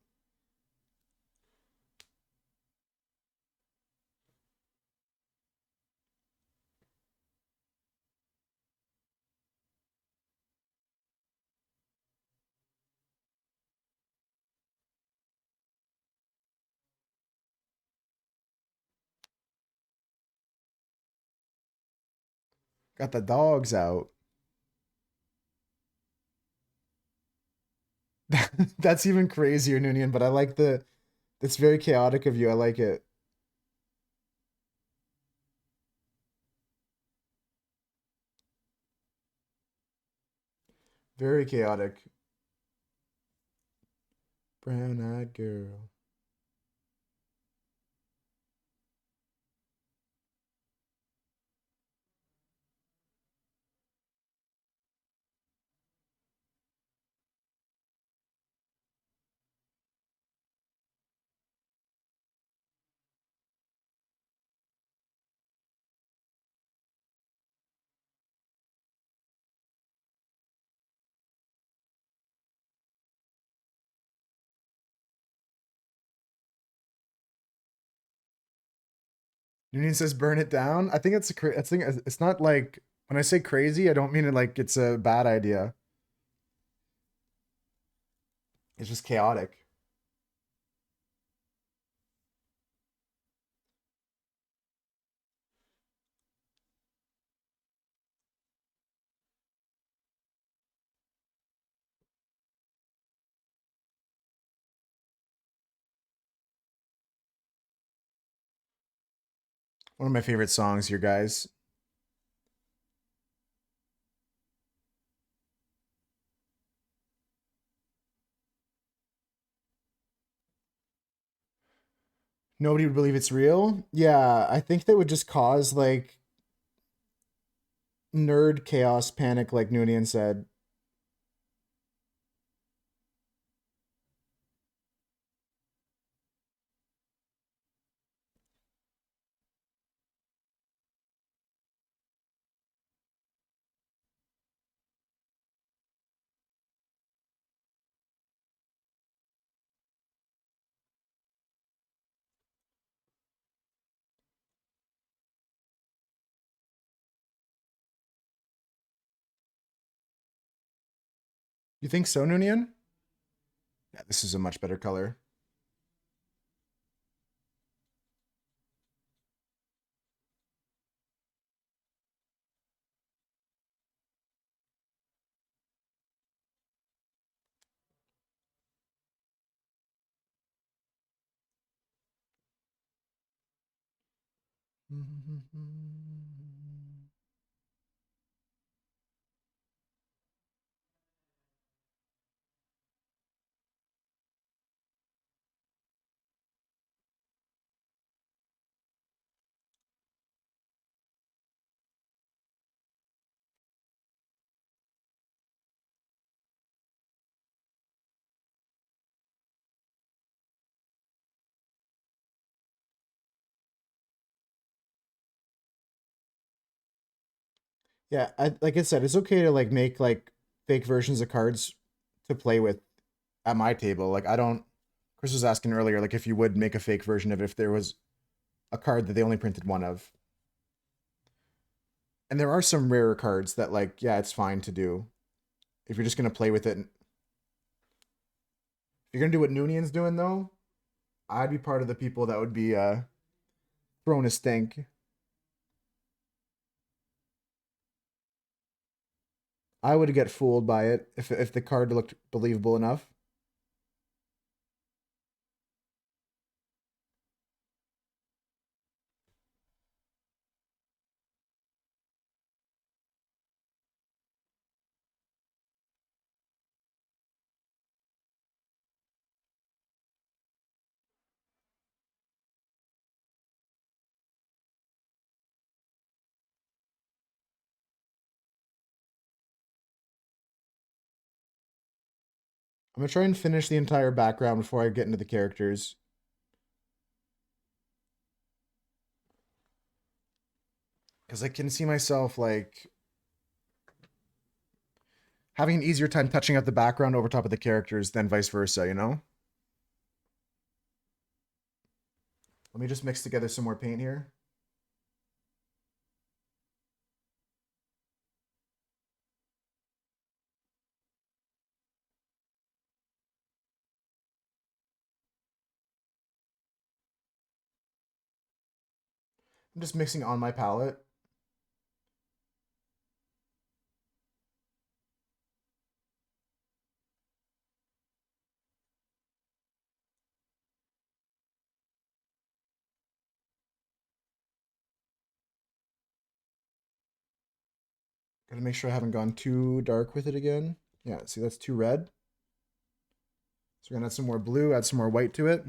Got the dogs out. That's even crazier, Noonian, but I like it's very chaotic of you. I like it. Very chaotic. Brown-eyed girl. Union says burn it down. I think I think it's not like when I say crazy, I don't mean it like it's a bad idea. It's just chaotic. One of my favorite songs here, guys. Nobody would believe it's real. Yeah, I think that would just cause like nerd chaos panic, like Noonian said. You think so, Noonian? Yeah, this is a much better color. Yeah, like I said, it's okay to like make like fake versions of cards to play with at my table. Like I don't. Chris was asking earlier, like if you would make a fake version of it if there was a card that they only printed one of. And there are some rarer cards that like, yeah, it's fine to do if you're just gonna play with it. If you're gonna do what Noonian's doing though, I'd be part of the people that would be throwing a stink. I would get fooled by it if the card looked believable enough. I'm gonna try and finish the entire background before I get into the characters. Because I can see myself like having an easier time touching up the background over top of the characters than vice versa, you know? Let me just mix together some more paint here. I'm just mixing on my palette. Gotta make sure I haven't gone too dark with it again. Yeah, see, that's too red. So we're gonna add some more blue, add some more white to it.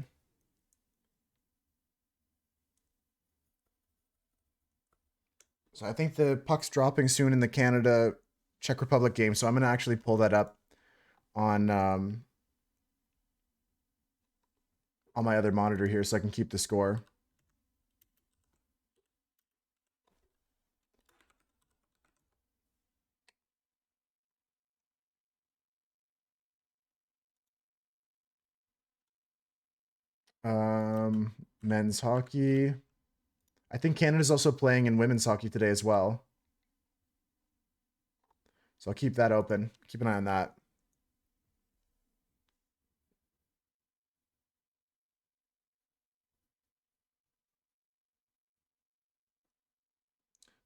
So I think the puck's dropping soon in the Canada Czech Republic game, so I'm gonna actually pull that up on my other monitor here so I can keep the score. Men's hockey. I think Canada's also playing in women's hockey today as well. So I'll keep that open. Keep an eye on that.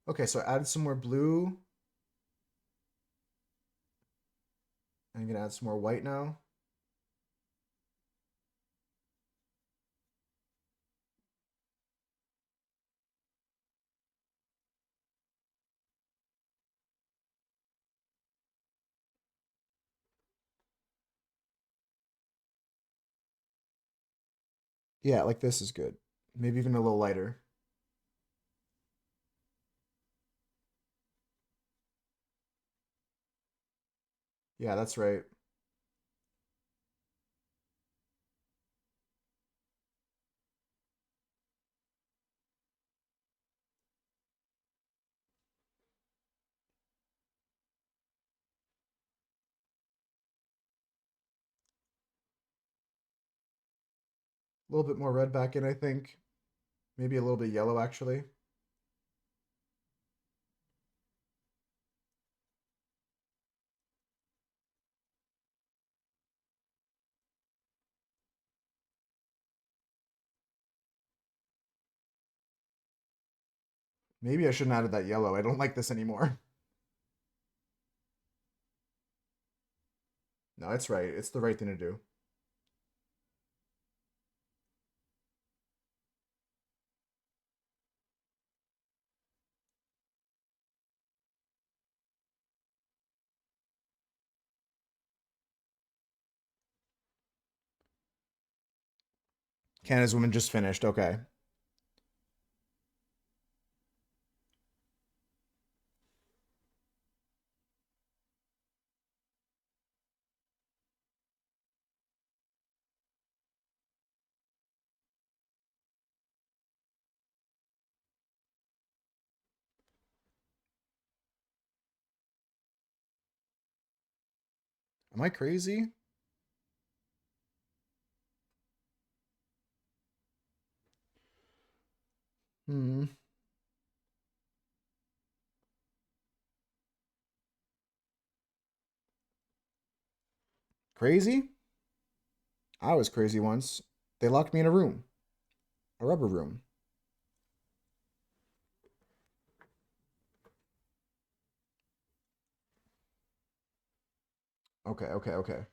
Okay, so I added some more blue. I'm gonna add some more white now. Yeah, like this is good. Maybe even a little lighter. Yeah, that's right. A little bit more red back in, I think. Maybe a little bit yellow, actually. Maybe I shouldn't have added that yellow. I don't like this anymore. No, it's right. It's the right thing to do. Canada's women just finished. Okay. Am I crazy? Hmm. Crazy? I was crazy once. They locked me in a room, a rubber room. Okay, okay, okay.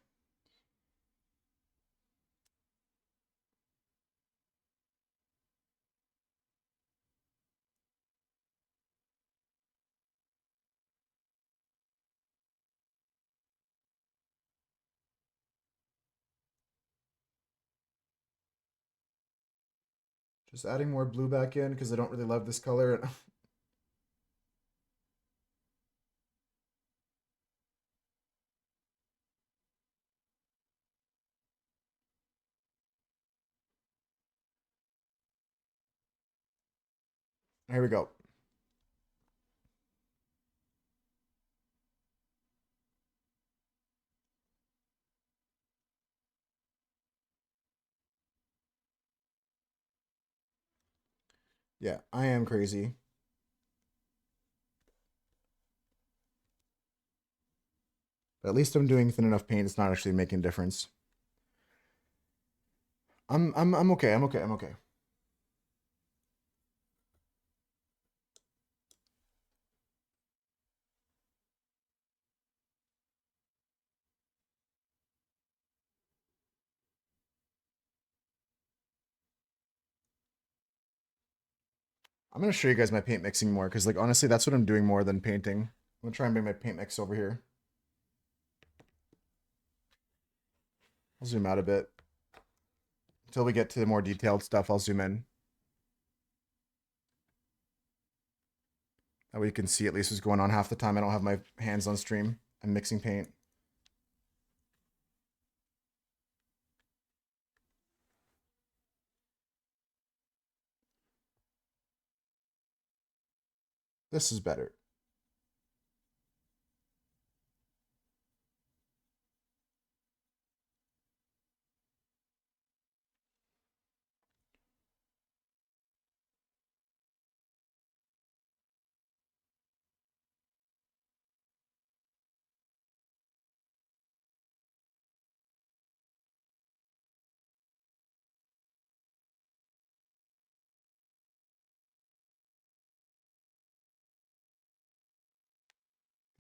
Just adding more blue back in because I don't really love this color. Here we go. Yeah, I am crazy. But at least I'm doing thin enough paint. It's not actually making a difference. I'm okay. I'm okay. I'm okay. I'm gonna show you guys my paint mixing more because, like, honestly, that's what I'm doing more than painting. I'm gonna try and bring my paint mix over here. I'll zoom out a bit. Until we get to the more detailed stuff, I'll zoom in. That way you can see at least what's going on. Half the time I don't have my hands on stream. I'm mixing paint. This is better.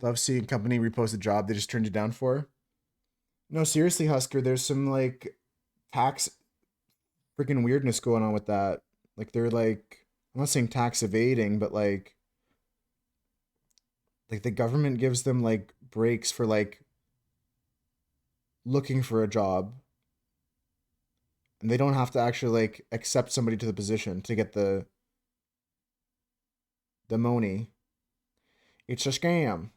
Love seeing company repost a job they just turned you down for. No, seriously, Husker, there's some like tax freaking weirdness going on with that. Like they're like, I'm not saying tax evading, but like the government gives them like breaks for like looking for a job, and they don't have to actually like accept somebody to the position to get the money. It's a scam.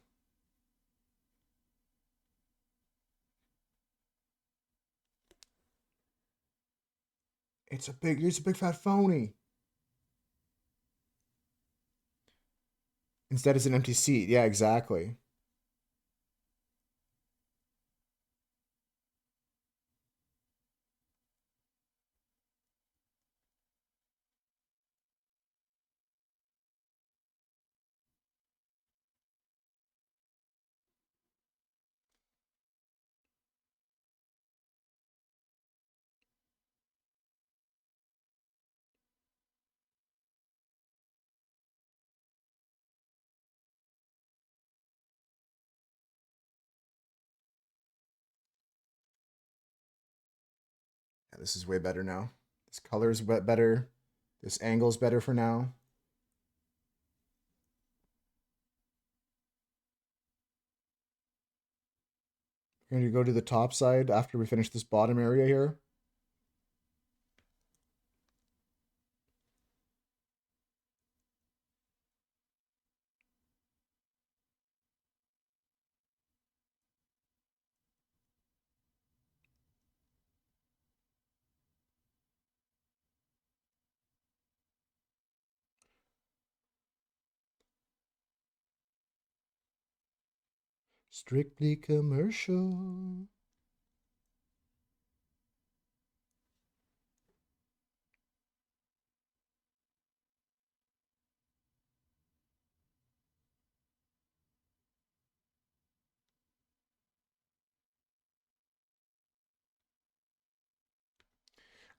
It's a big fat phony. Instead it's an empty seat. Yeah, exactly. Yeah, this is way better now. This color's better. This angle's better for now. We're going to go to the top side after we finish this bottom area here. Strictly commercial.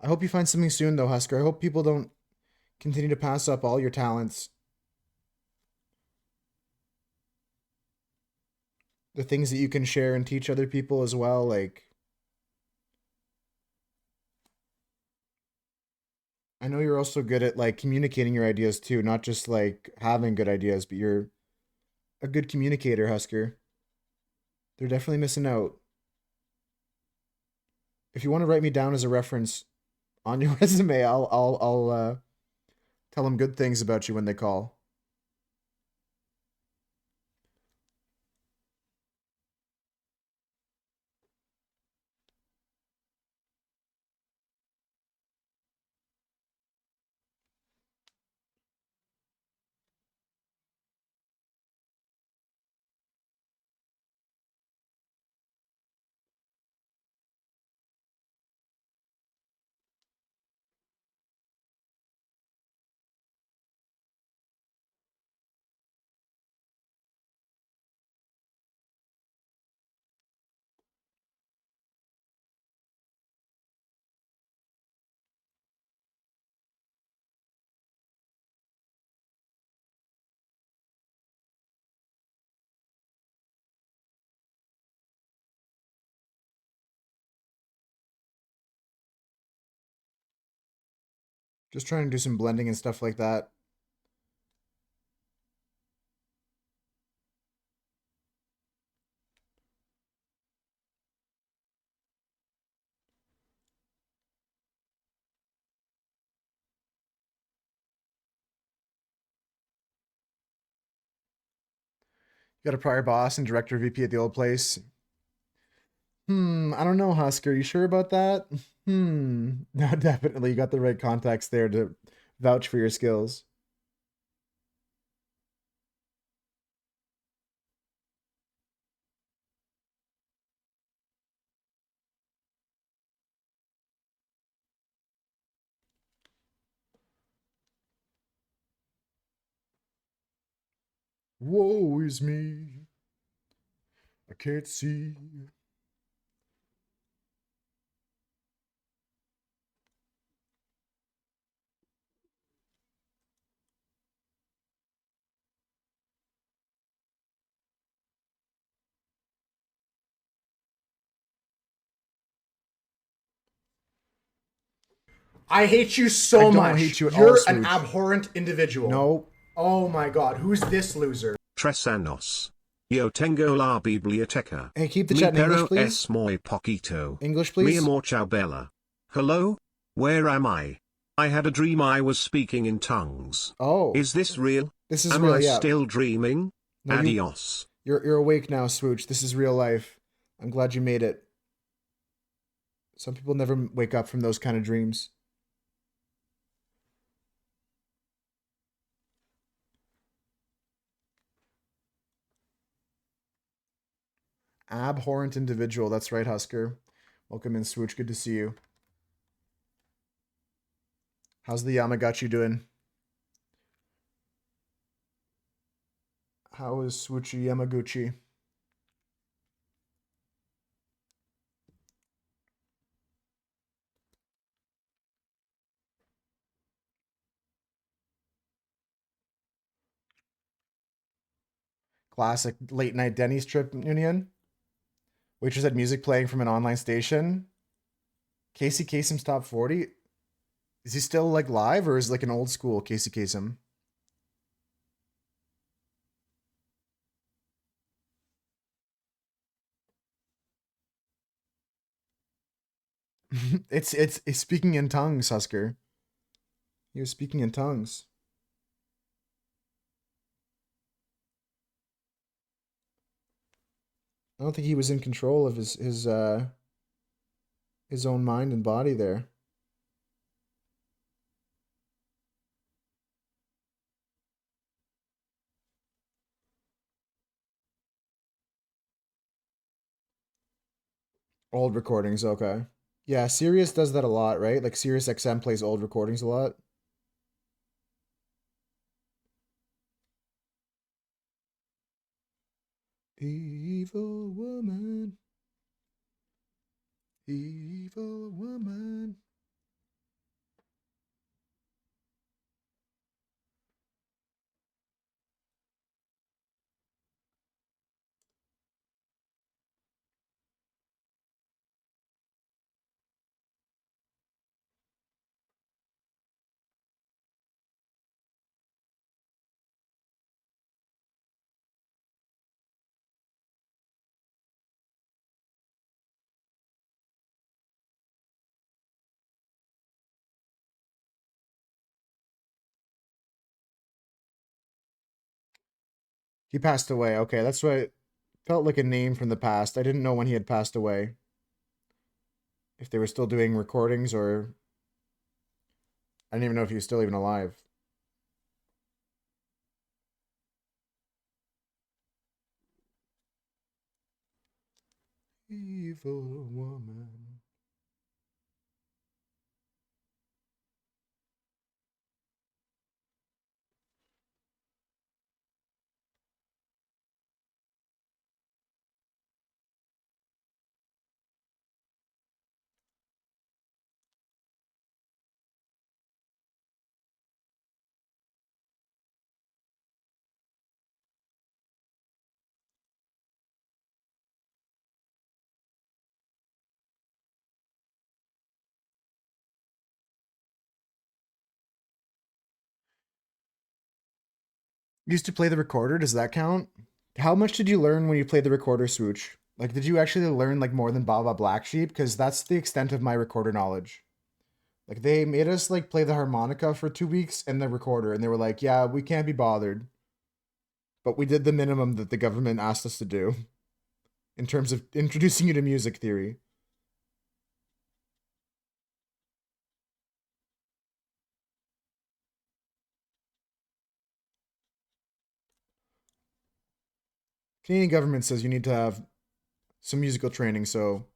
I hope you find something soon, though, Husker. I hope people don't continue to pass up all your talents. The things that you can share and teach other people as well. Like, I know you're also good at like communicating your ideas too, not just like having good ideas, but you're a good communicator, Husker. They're definitely missing out. If you want to write me down as a reference on your resume, I'll tell them good things about you when they call. Just trying to do some blending and stuff like that. Got a prior boss and director VP at the old place. I don't know, Husker. You sure about that? No, definitely. You got the right contacts there to vouch for your skills. Woe is me. I can't see. I hate you I so don't much. hate you at all, You're an Swooch. abhorrent individual. No. Oh my god, who's this loser? Tresanos. Yo tengo la biblioteca. Hey, keep the Mi chat in English, perro please. es muy poquito. English, Mi please. amor ciao bella. Hello? Where am I? I had a dream I was speaking in tongues. Oh. Is this real? This is Am real, I yeah. still dreaming? No, Adios. You're awake now, Swooch. This is real life. I'm glad you made it. Some people never wake up from those kind of dreams. Abhorrent individual. That's right, Husker. Welcome in, Swooch. Good to see you. How's the Yamagachi doing? How is Swoochy Yamaguchi? Classic late night Denny's trip, Union. Waitress had music playing from an online station. Casey Kasem's top 40. Is he still like live or is it like an old school Casey Kasem? It's speaking in tongues, Husker. He was speaking in tongues. I don't think he was in control of his own mind and body there. Old recordings, okay. Yeah, Sirius does that a lot, right? Like Sirius XM plays old recordings a lot. Evil woman. Evil woman. He passed away. Okay, that's what it felt like a name from the past. I didn't know when he had passed away. If they were still doing recordings or I didn't even know if he was still even alive. Evil woman. Used to play the recorder, does that count? How much did you learn when you played the recorder, Swooch? Like, did you actually learn like more than Baba Black Sheep? Because that's the extent of my recorder knowledge. Like, they made us like play the harmonica for 2 weeks and the recorder, and they were like, "Yeah, we can't be bothered." but we did the minimum that the government asked us to do in terms of introducing you to music theory. Canadian government says you need to have some musical training, so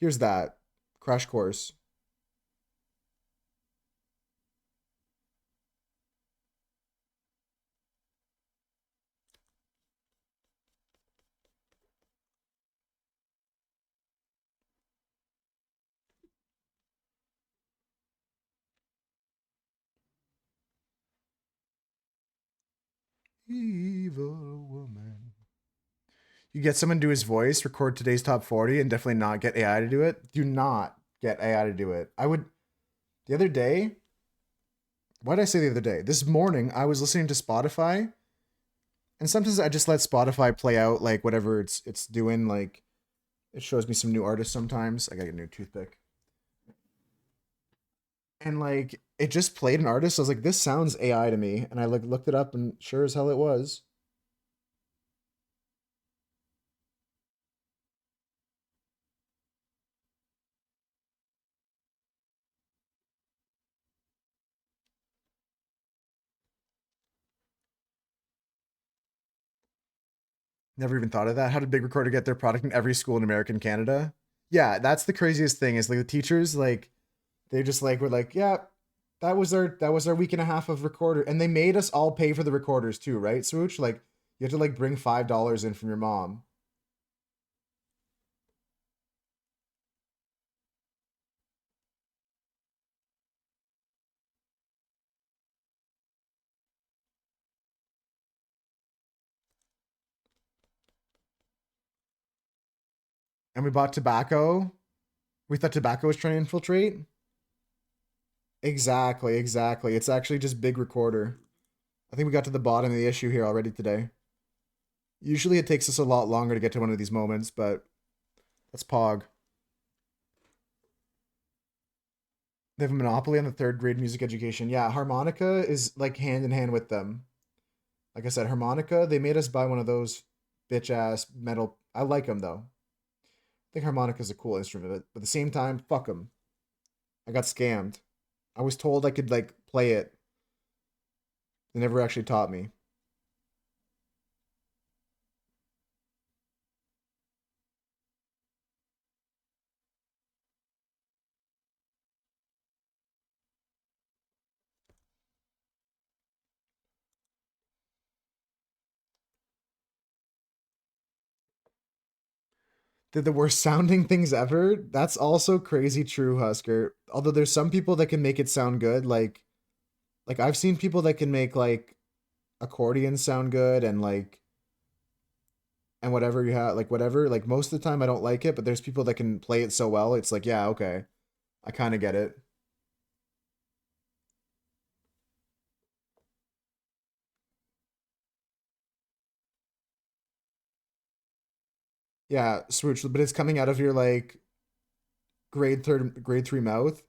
here's that crash course. Evil woman. You get someone to do his voice, record today's top 40, and definitely not get AI to do it. Do not get AI to do it. I would. The other day, why did I say the other day? This morning, I was listening to Spotify, and sometimes I just let Spotify play out like whatever it's doing. Like it shows me some new artists sometimes. I got a new toothpick, and like it just played an artist. I was like, this sounds AI to me, and I like looked it up, and sure as hell it was. Never even thought of that. How did Big Recorder get their product in every school in America and Canada? Yeah, that's the craziest thing. Is like the teachers like they just like were like, yeah, that was our week and a half of recorder, and they made us all pay for the recorders too, right, Swooch? Like you have to like bring $5 in from your mom. And we bought tobacco. We thought tobacco was trying to infiltrate. Exactly, exactly. It's actually just Big Recorder. I think we got to the bottom of the issue here already today. Usually it takes us a lot longer to get to one of these moments, but that's Pog. They have a monopoly on the third grade music education. Yeah, harmonica is like hand in hand with them. Like I said, harmonica, they made us buy one of those bitch ass metal. I like them though. I think harmonica is a cool instrument, but at the same time, fuck them. I got scammed. I was told I could like play it. They never actually taught me. They're the worst sounding things ever. That's also crazy true, Husker. Although there's some people that can make it sound good, like I've seen people that can make like accordions sound good and whatever you have like whatever. Like most of the time I don't like it, but there's people that can play it so well. It's like, yeah, okay. I kind of get it. Yeah, swooch, but it's coming out of your like grade 3 mouth.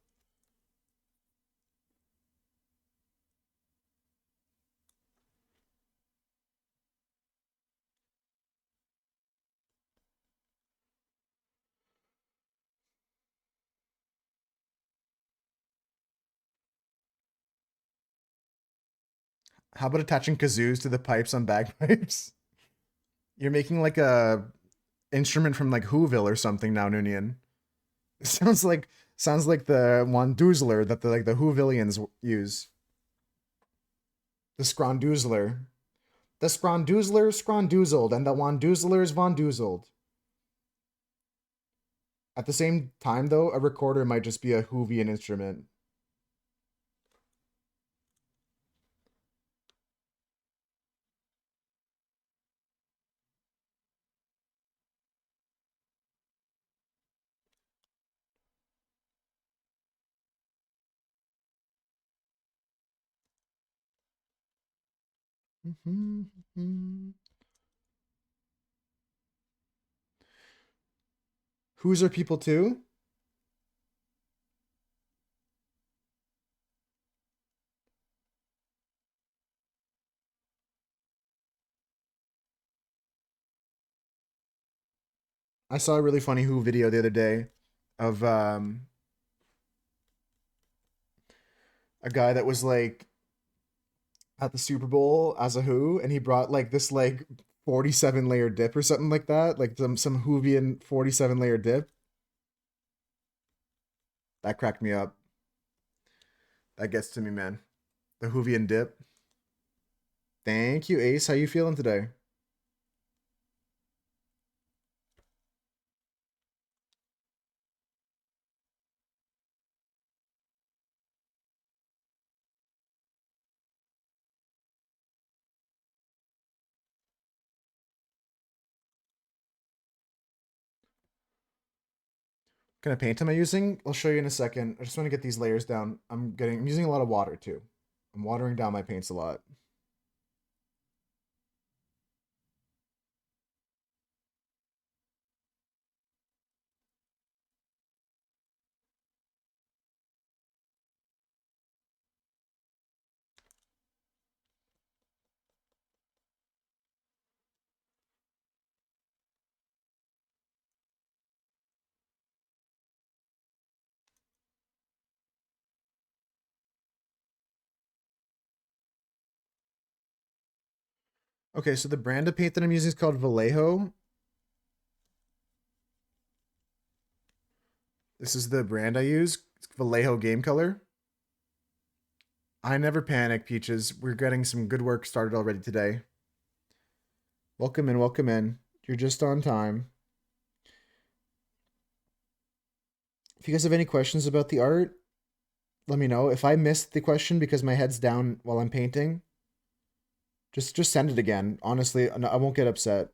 How about attaching kazoos to the pipes on bagpipes? You're making like a instrument from like Whoville or something now, Noonian. It sounds like the Wandoozler that the Whovillians use. The Scrondoozler. The Scrondoozler Scrondoozled and the Wandoozlers Vondoozled. At the same time though, a recorder might just be a Whovian instrument. Whose are people too? I saw a really funny Who video the other day of a guy that was like at the Super Bowl as a Who, and he brought like this like 47 layer dip or something like that, like some Whovian 47 layer dip. That cracked me up. That gets to me, man. The Whovian dip. Thank you, Ace. How you feeling today? What kind of paint am I using? I'll show you in a second. I just want to get these layers down. I'm using a lot of water too. I'm watering down my paints a lot. Okay, so the brand of paint that I'm using is called Vallejo. This is the brand I use. It's Vallejo Game Color. I never panic, Peaches. We're getting some good work started already today. Welcome in, welcome in. You're just on time. If you guys have any questions about the art, let me know. If I missed the question because my head's down while I'm painting, just send it again. Honestly, I won't get upset.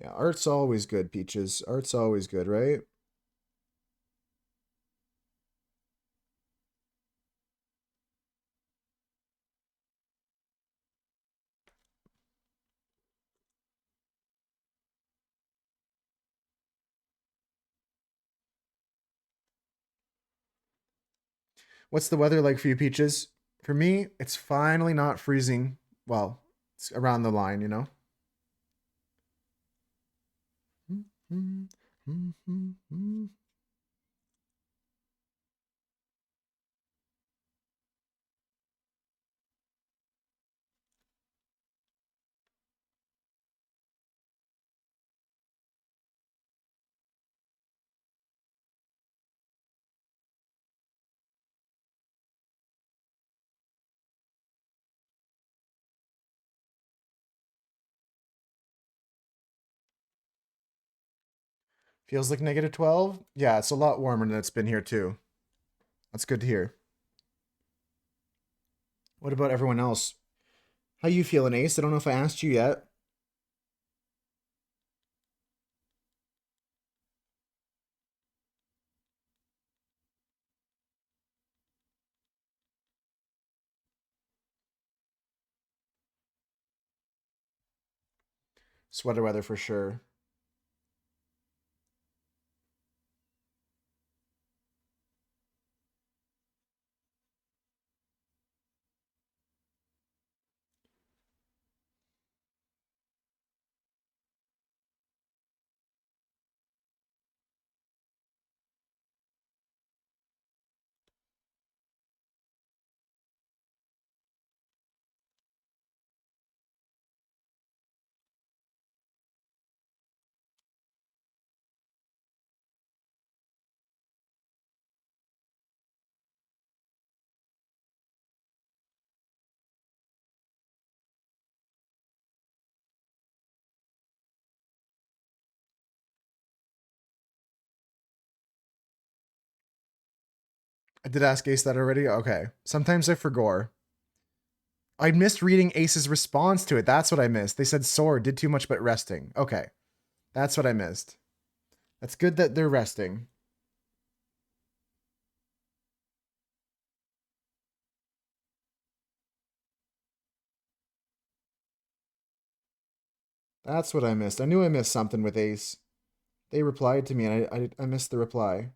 Yeah, art's always good, Peaches. Art's always good, right? What's the weather like for you, Peaches? For me, it's finally not freezing. Well, it's around the line, you know? Feels like negative 12? Yeah, it's a lot warmer than it's been here too. That's good to hear. What about everyone else? How you feeling, Ace? I don't know if I asked you yet. Sweater weather for sure. I did ask Ace that already? Okay. Sometimes I forgot. I missed reading Ace's response to it. That's what I missed. They said Sword did too much but resting. Okay. That's what I missed. That's good that they're resting. That's what I missed. I knew I missed something with Ace. They replied to me and I missed the reply.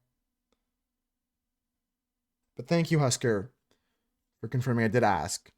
But thank you, Husker, for confirming I did ask.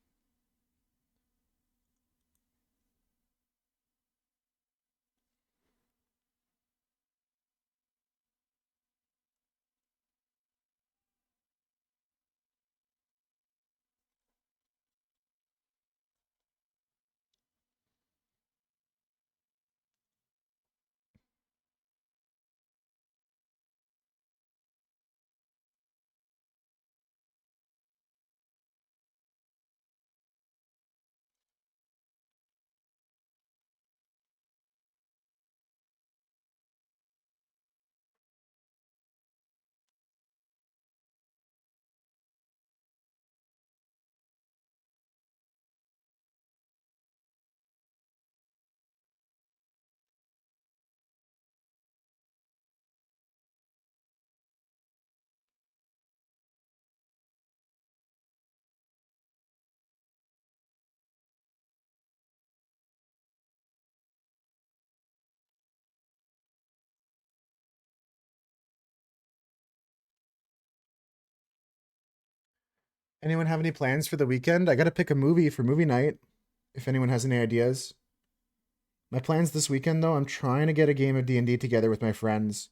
Anyone have any plans for the weekend? I gotta pick a movie for movie night. If anyone has any ideas. My plans this weekend, though, I'm trying to get a game of D&D together with my friends.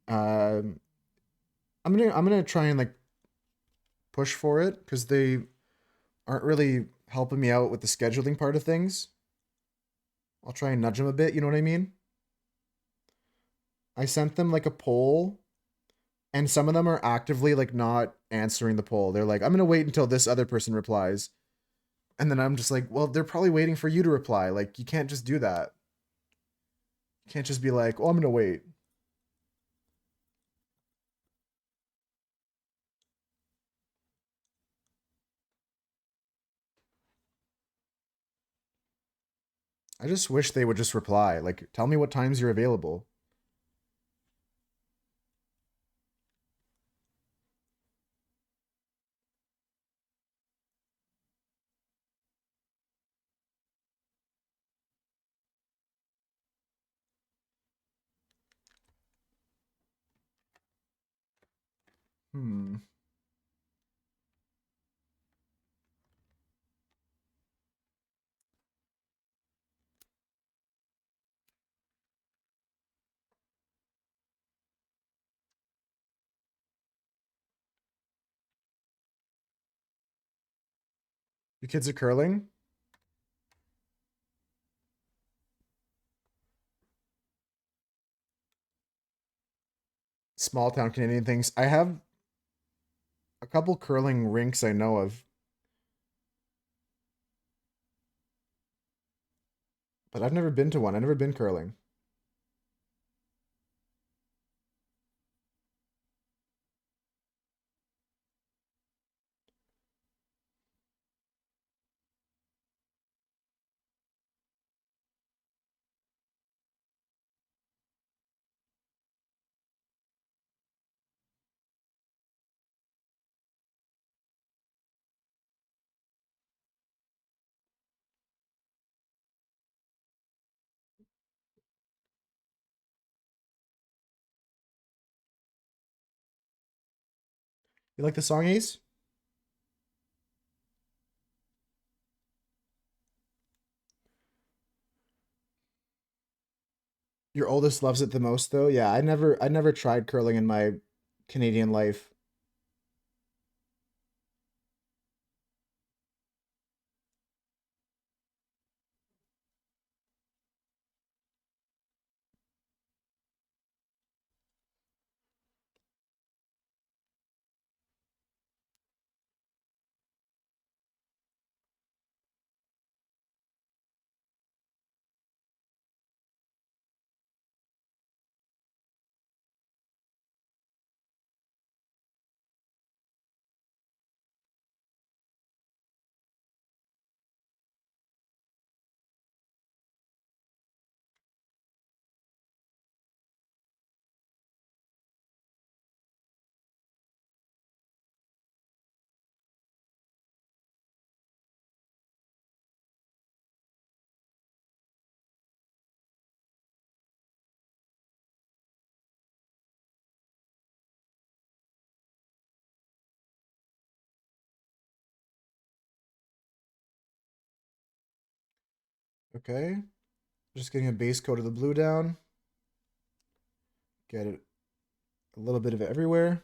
Um, I'm gonna try and like push for it because they aren't really helping me out with the scheduling part of things. I'll try and nudge them a bit. You know what I mean? I sent them like a poll, and some of them are actively like not answering the poll. They're like, I'm gonna wait until this other person replies, and then I'm just like, well, they're probably waiting for you to reply. Like, you can't just do that. You can't just be like, oh, I'm gonna wait. I just wish they would just reply. Like, tell me what times you're available. Hmm. Your kids are curling? Small town Canadian things. I have a couple curling rinks I know of, but I've never been to one. I've never been curling. You like the song Ace? Your oldest loves it the most though? Yeah, I never tried curling in my Canadian life. Okay. Just getting a base coat of the blue down. Get it a little bit of it everywhere.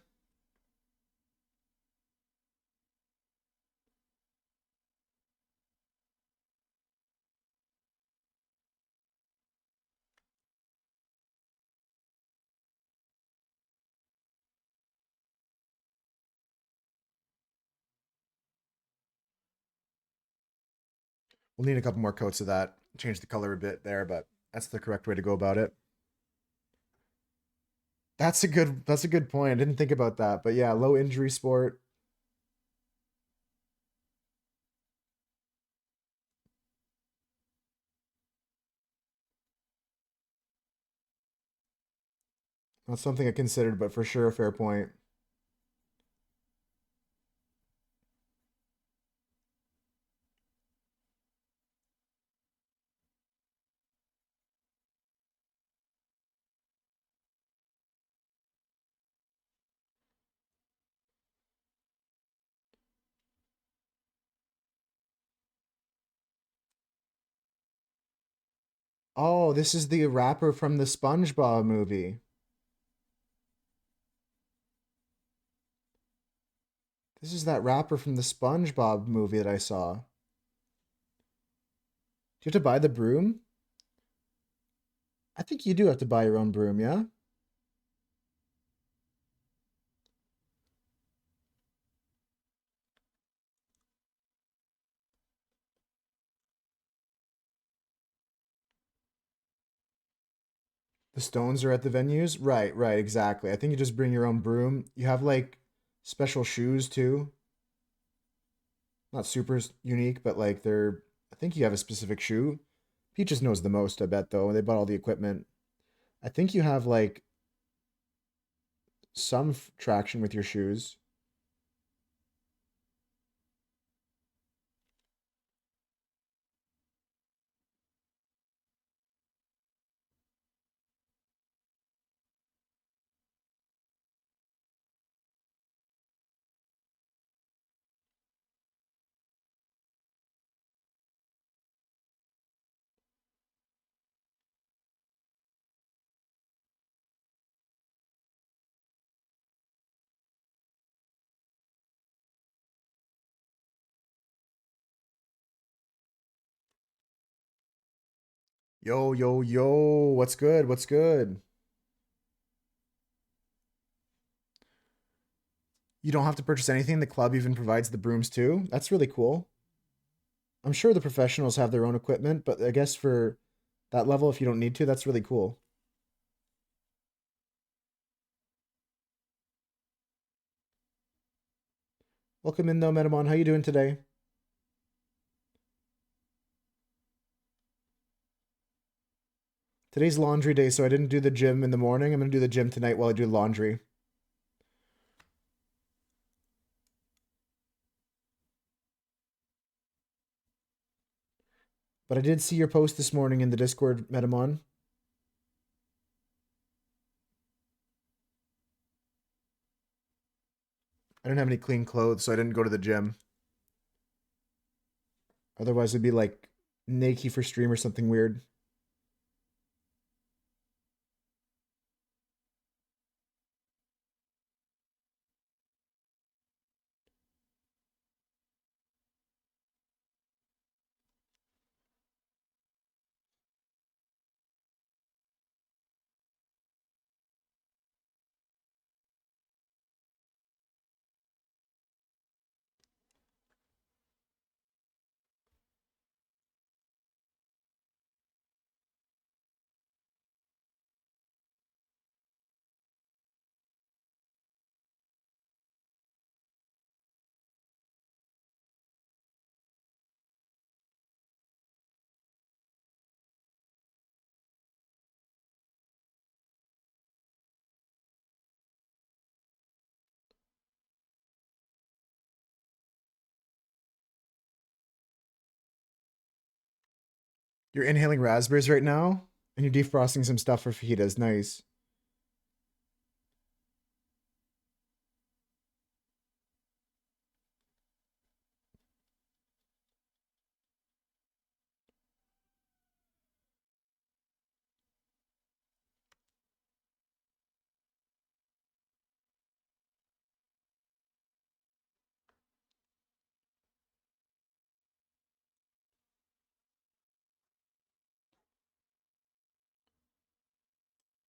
We'll need a couple more coats of that. Change the color a bit there, but that's the correct way to go about it. That's a good point. I didn't think about that. But yeah, low injury sport. Not something I considered, but for sure a fair point. Oh, this is the rapper from the SpongeBob movie. This is that rapper from the SpongeBob movie that I saw. Do you have to buy the broom? I think you do have to buy your own broom, yeah? The stones are at the venues? Right, right, exactly. I think you just bring your own broom. You have like special shoes too. Not super unique, but like they're. I think you have a specific shoe. Peaches knows the most, I bet, though. They bought all the equipment. I think you have like some traction with your shoes. Yo, yo, yo. What's good? What's good? You don't have to purchase anything. The club even provides the brooms too. That's really cool. I'm sure the professionals have their own equipment, but I guess for that level, if you don't need to, that's really cool. Welcome in though, Metamon. How you doing today? Today's laundry day, so I didn't do the gym in the morning. I'm gonna do the gym tonight while I do laundry. But I did see your post this morning in the Discord, Metamon. I didn't have any clean clothes, so I didn't go to the gym. Otherwise, it'd be like naked for stream or something weird. You're inhaling raspberries right now, and you're defrosting some stuff for fajitas. Nice.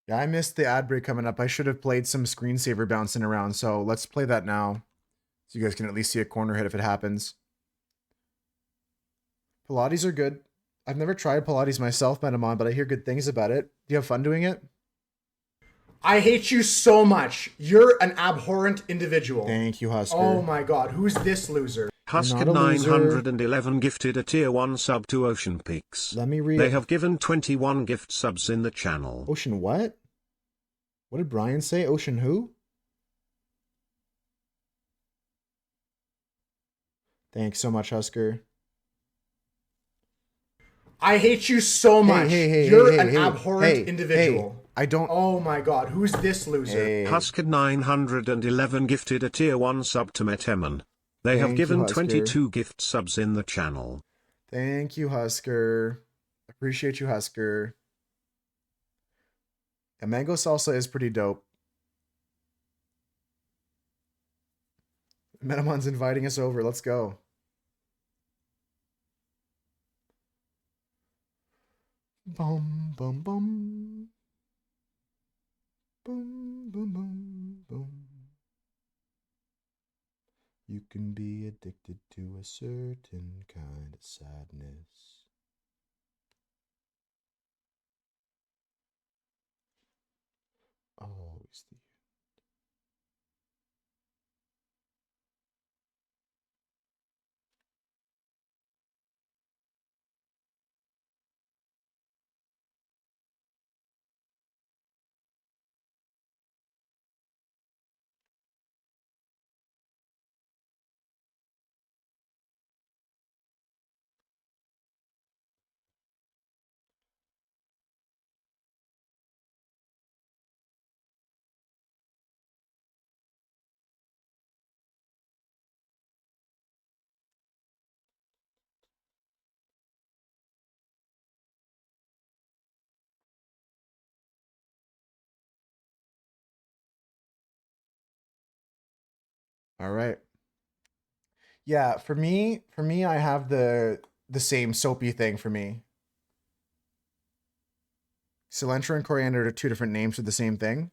Yeah, I missed the ad break coming up. I should have played some screensaver bouncing around, so let's play that now. So you guys can at least see a corner hit if it happens. Pilates are good. I've never tried Pilates myself, Metamon, but I hear good things about it. Do you have fun doing it? I hate you so much. You're an abhorrent individual. Thank you, Husker. Oh my god, who's this loser? Husker not a loser. 911 gifted a tier 1 sub to Ocean Peaks. Let me read They it. have given 21 gift subs in the channel. Ocean what? What did Brian say? Ocean who? Thanks so much, Husker. I hate you so much. You're an abhorrent individual. I don't. Oh my god, who's this loser? Hey. Husker 911 gifted a tier 1 sub to Meteman. They have Thank you, given Husker. 22 gift subs in the channel. Thank you, Husker. Appreciate you, Husker. A mango salsa is pretty dope. Metamon's inviting us over. Let's go. Boom, boom, boom. Boom, boom, boom, boom. You can be addicted to a certain kind of sadness. Always the All right. Yeah, for me, I have the same soapy thing for me. Cilantro and coriander are two different names for the same thing.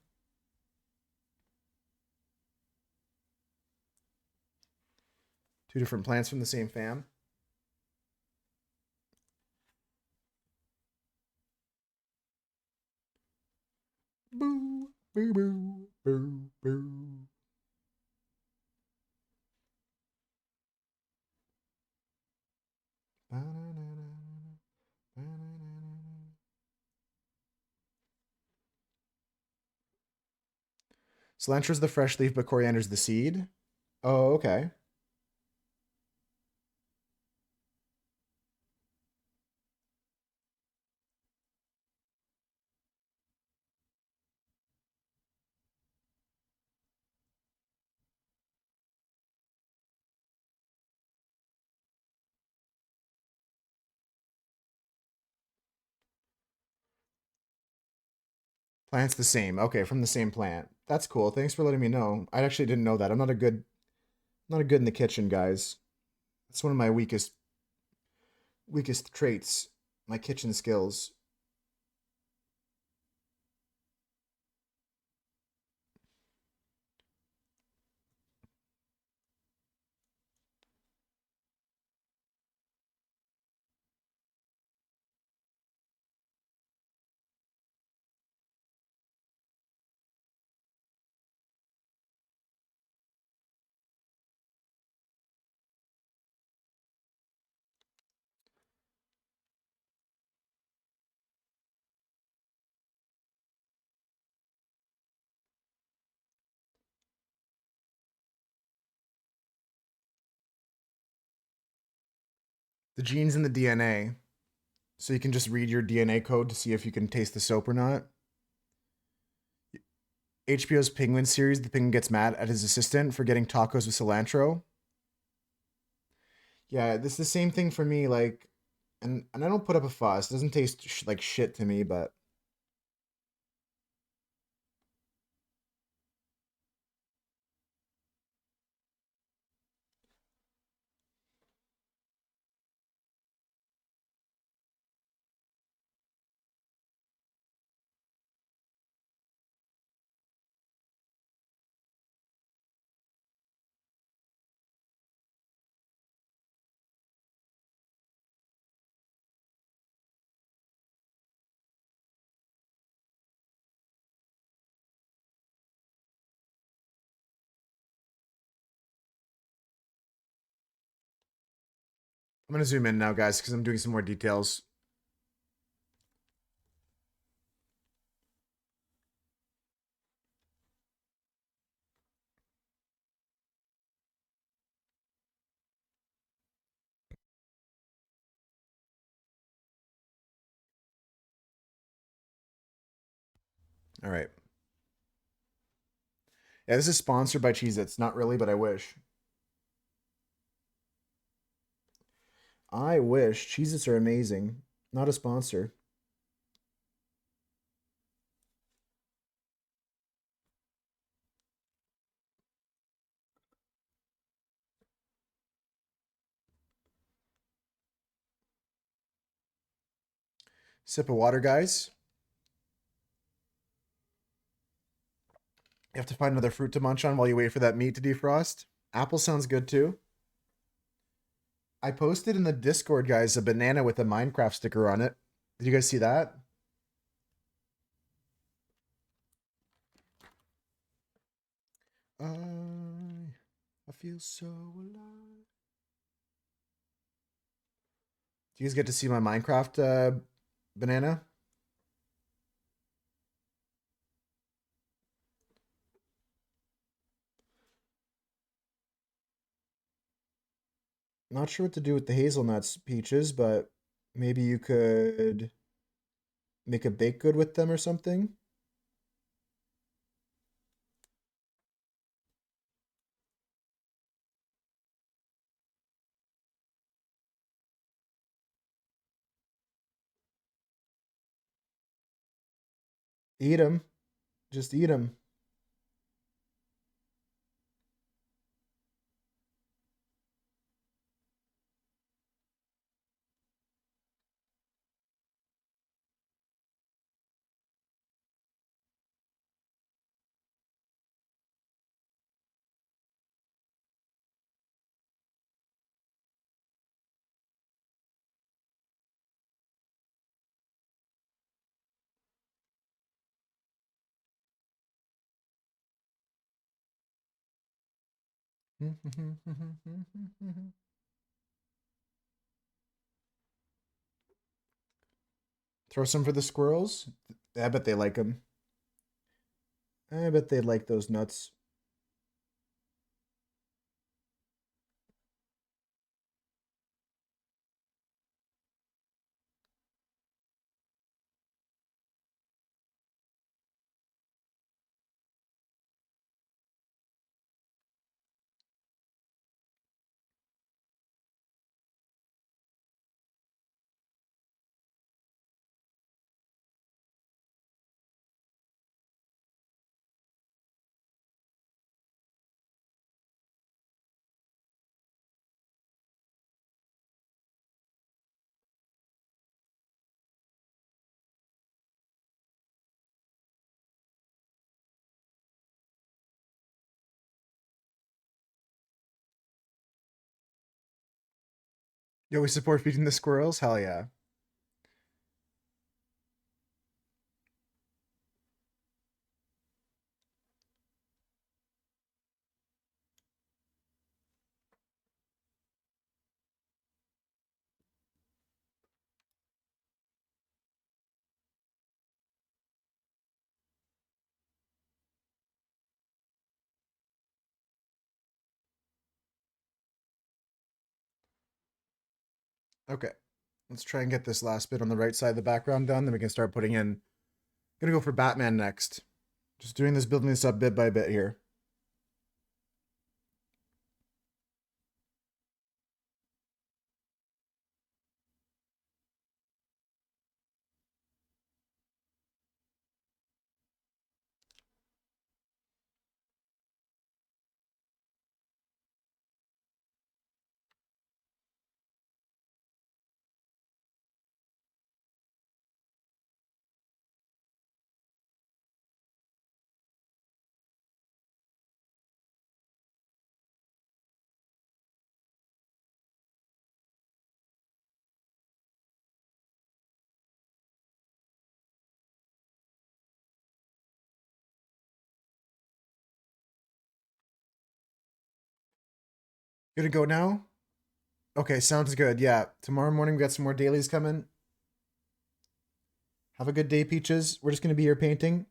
Two different plants from the same fam. Boo, boo, boo, boo, boo. Cilantro's the fresh leaf, but coriander's the seed. Oh, okay. Plant's the same. Okay, from the same plant. That's cool. Thanks for letting me know. I actually didn't know that. I'm not a good in the kitchen, guys. That's one of my weakest traits, my kitchen skills. The genes in the DNA. So you can just read your DNA code to see if you can taste the soap or not. HBO's Penguin series, the penguin gets mad at his assistant for getting tacos with cilantro. Yeah, this is the same thing for me. Like, and I don't put up a fuss. It doesn't taste like shit to me, but I'm gonna zoom in now, guys, because I'm doing some more details. All right. Yeah, this is sponsored by Cheez-Its. Not really, but I wish. I wish. Cheez-Its are amazing. Not a sponsor. Sip of water, guys. You have to find another fruit to munch on while you wait for that meat to defrost. Apple sounds good too. I posted in the Discord, guys, a banana with a Minecraft sticker on it. Did you guys see that? I feel so alive. Do you guys get to see my Minecraft banana? Not sure what to do with the hazelnuts, Peaches, but maybe you could make a baked good with them or something. Eat them. Just eat them. Throw some for the squirrels. I bet they like them. I bet they like those nuts. Yo, we support feeding the squirrels? Hell yeah. Okay. Let's try and get this last bit on the right side of the background done. Then we can start putting in. Gonna go for Batman next. Just doing this, building this up bit by bit here. Gonna go now. Okay, sounds good. Yeah, tomorrow morning we got some more dailies coming. Have a good day, Peaches. We're just gonna be here painting.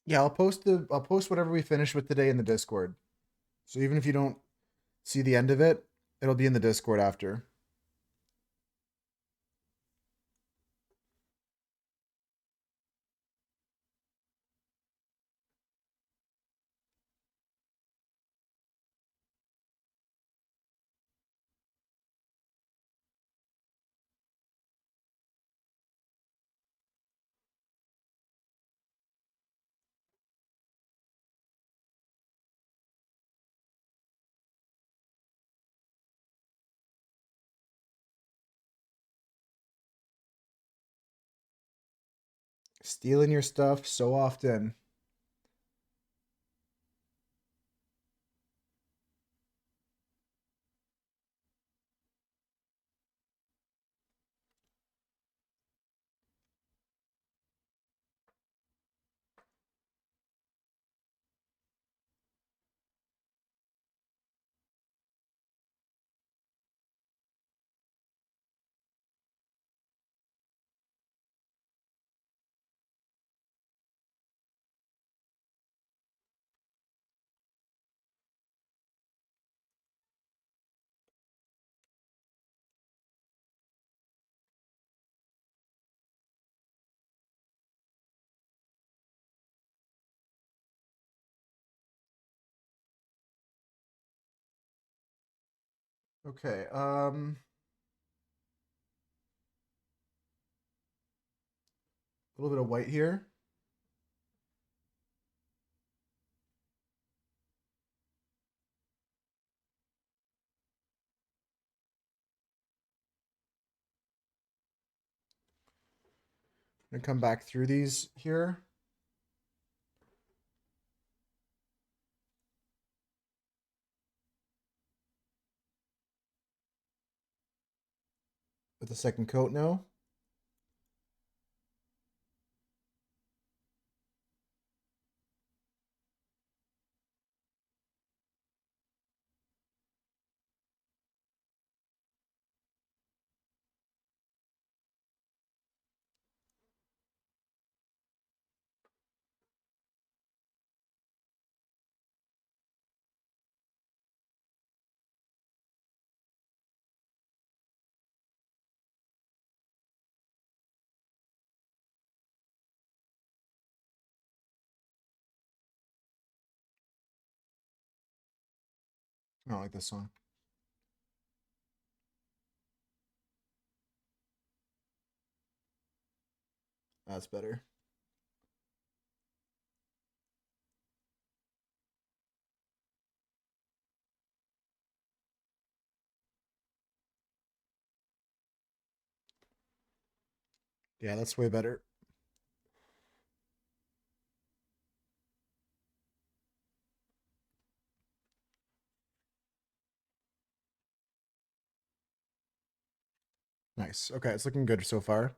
Yeah, I'll post whatever we finish with today in the Discord. So even if you don't see the end of it, it'll be in the Discord after. Stealing your stuff so often. Okay, a little bit of white here. I'm gonna come back through these here. With the second coat now. I don't like this one. That's better. Yeah, that's way better. Nice. Okay, it's looking good so far.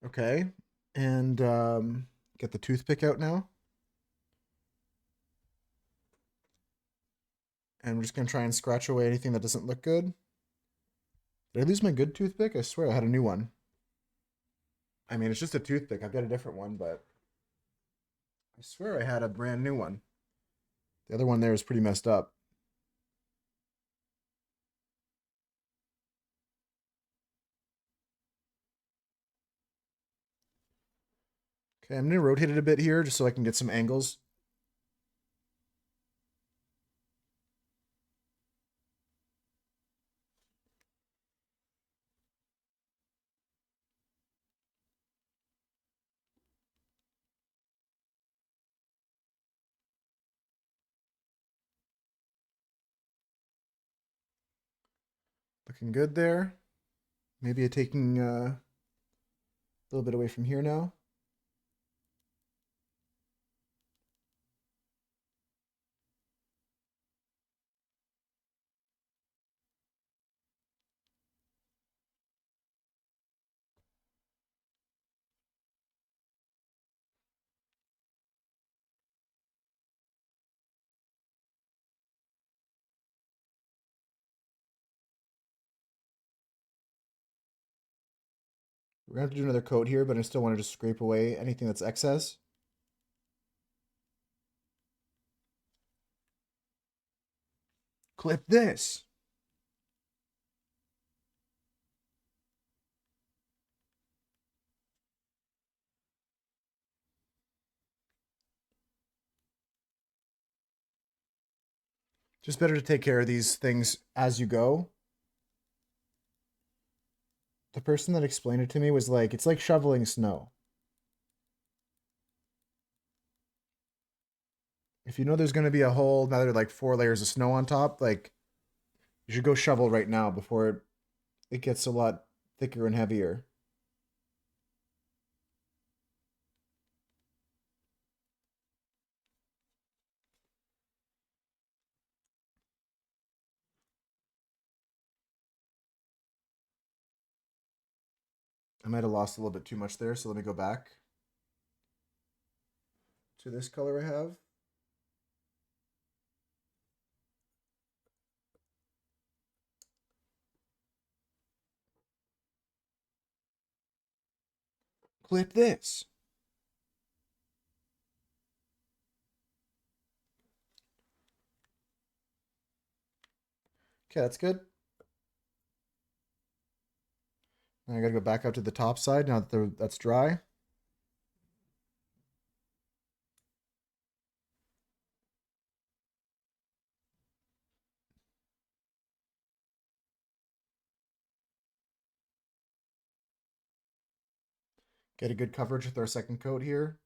Okay. And get the toothpick out now. And we're just gonna try and scratch away anything that doesn't look good. Did I lose my good toothpick? I swear I had a new one. I mean, it's just a toothpick. I've got a different one, but I swear I had a brand new one. The other one there is pretty messed up. Okay, I'm going to rotate it a bit here just so I can get some angles. Looking good there. Maybe taking a little bit away from here now. We're going to have to do another coat here, but I still want to just scrape away anything that's excess. Clip this. Just better to take care of these things as you go. The person that explained it to me was like, it's like shoveling snow. If you know there's going to be a whole another like 4 layers of snow on top, like you should go shovel right now before it gets a lot thicker and heavier. I might have lost a little bit too much there, so let me go back to this color I have. Clip this. Okay, that's good. Now I gotta go back up to the top side now that that's dry. Get a good coverage with our second coat here.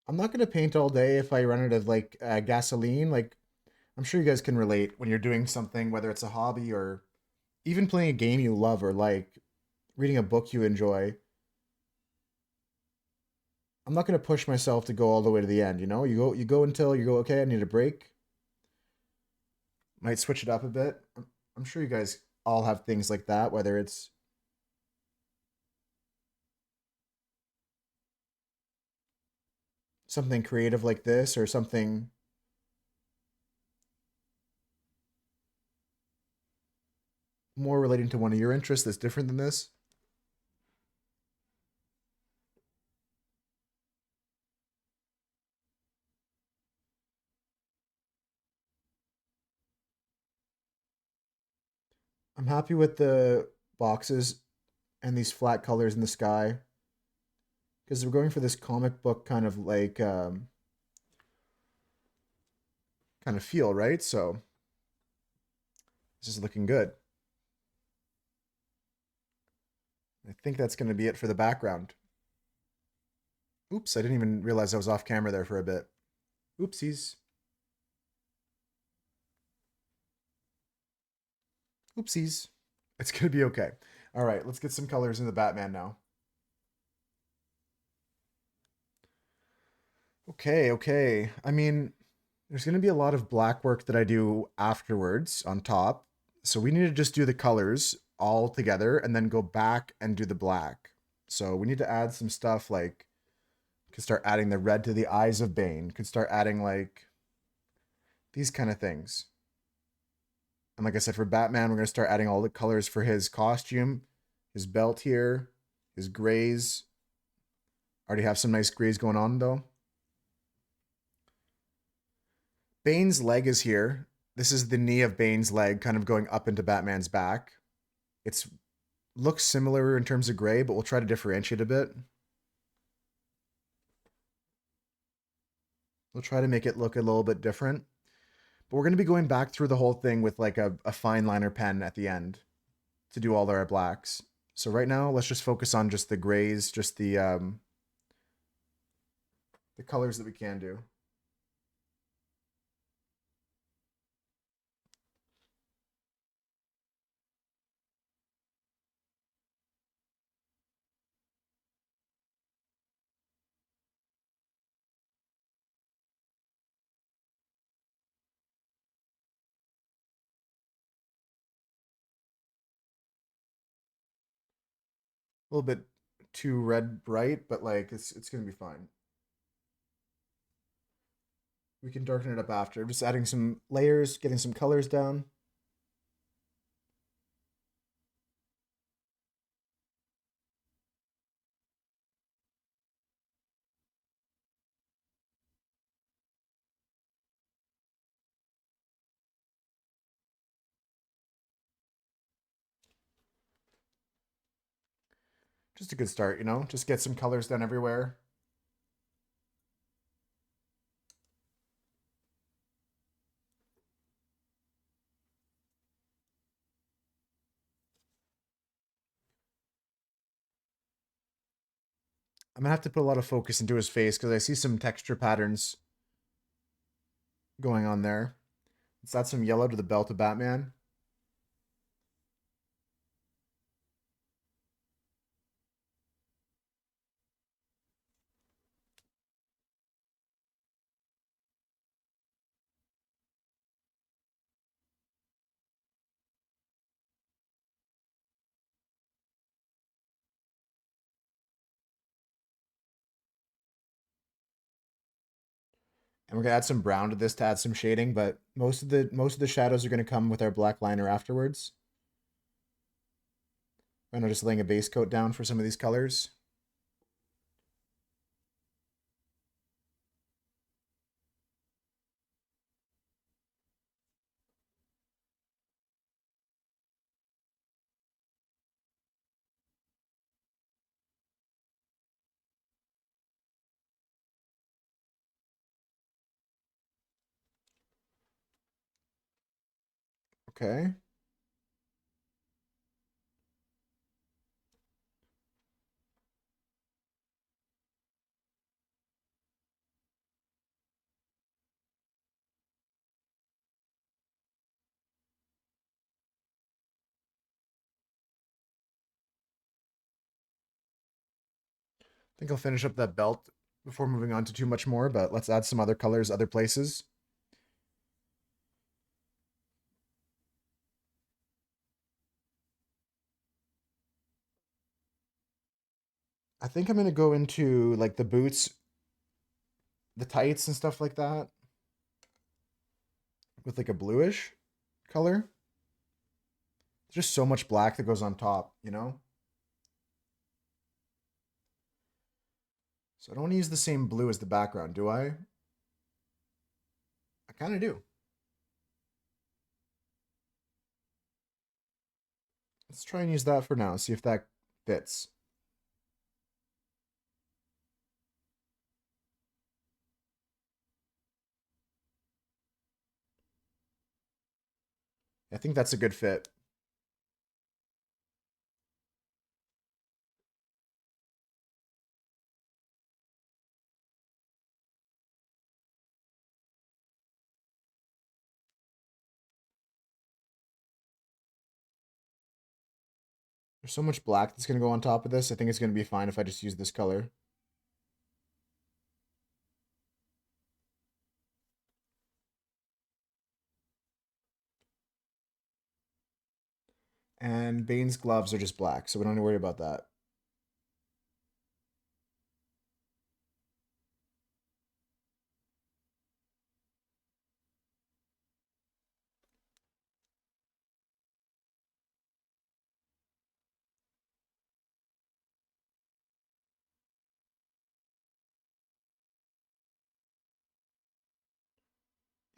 I'm not gonna paint all day if I run out of like gasoline. Like I'm sure you guys can relate when you're doing something, whether it's a hobby or even playing a game you love or like reading a book you enjoy. I'm not gonna push myself to go all the way to the end. You go until you go. Okay, I need a break. Might switch it up a bit. I'm sure you guys all have things like that, whether it's something creative like this or something more relating to one of your interests that's different than this. I'm happy with the boxes and these flat colors in the sky because we're going for this comic book kind of like kind of feel, right? So this is looking good. I think that's going to be it for the background. Oops, I didn't even realize I was off camera there for a bit. Oopsies. Oopsies. It's gonna be okay. All right, let's get some colors in the Batman now. Okay, okay. I mean, there's gonna be a lot of black work that I do afterwards on top. So we need to just do the colors all together and then go back and do the black. So we need to add some stuff like could start adding the red to the eyes of Bane. Could start adding like these kind of things. And like I said, for Batman, we're gonna start adding all the colors for his costume, his belt here, his grays. Already have some nice grays going on though. Bane's leg is here. This is the knee of Bane's leg kind of going up into Batman's back. It's looks similar in terms of gray, but we'll try to differentiate a bit. We'll try to make it look a little bit different. But we're going to be going back through the whole thing with like a fine liner pen at the end to do all our blacks. So right now, let's just focus on just the grays, just the colors that we can do. A little bit too red bright, but like it's gonna be fine. We can darken it up after. Just adding some layers, getting some colors down. Just a good start, you know? Just get some colors done everywhere. I'm gonna have to put a lot of focus into his face because I see some texture patterns going on there. Let's add some yellow to the belt of Batman. And we're gonna add some brown to this to add some shading, but most of the shadows are gonna come with our black liner afterwards. I'm just laying a base coat down for some of these colors. Okay. I think I'll finish up that belt before moving on to too much more, but let's add some other colors other places. I think I'm gonna go into like the boots, the tights and stuff like that with like a bluish color. There's just so much black that goes on top, you know? So I don't want to use the same blue as the background, do I? I kind of do. Let's try and use that for now, see if that fits. I think that's a good fit. There's so much black that's going to go on top of this. I think it's going to be fine if I just use this color. And Bane's gloves are just black, so we don't need to worry about that.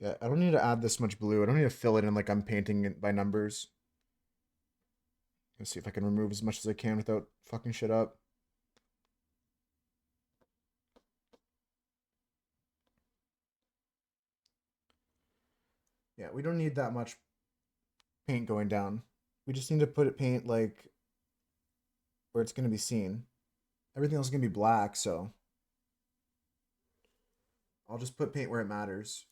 Yeah, I don't need to add this much blue. I don't need to fill it in like I'm painting it by numbers. Let's see if I can remove as much as I can without fucking shit up. Yeah, we don't need that much paint going down. We just need to put it paint like where it's going to be seen. Everything else is going to be black, so I'll just put paint where it matters.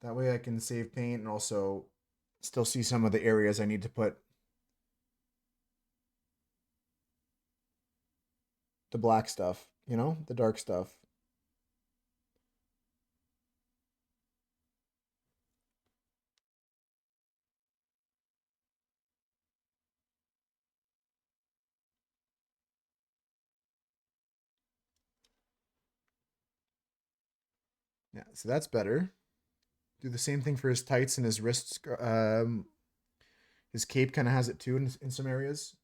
That way I can save paint and also still see some of the areas I need to put the black stuff, you know, the dark stuff. Yeah, so that's better. Do the same thing for his tights and his wrists. His cape kind of has it too in some areas.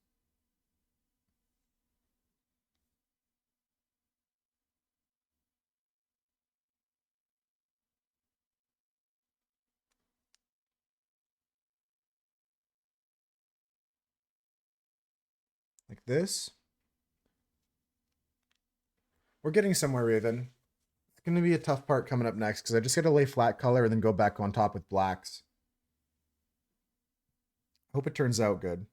Like this. We're getting somewhere, Raven. It's going to be a tough part coming up next because I just got to lay flat color and then go back on top with blacks. Hope it turns out good.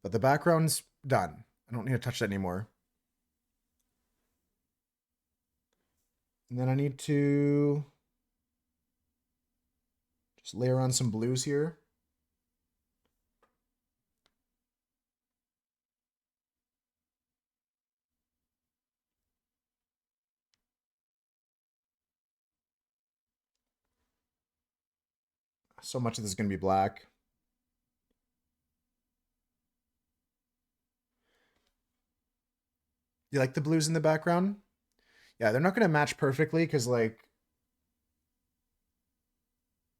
But the background's done. I don't need to touch that anymore. And then I need to just layer on some blues here. So much of this is going to be black. You like the blues in the background? Yeah, they're not going to match perfectly because, like,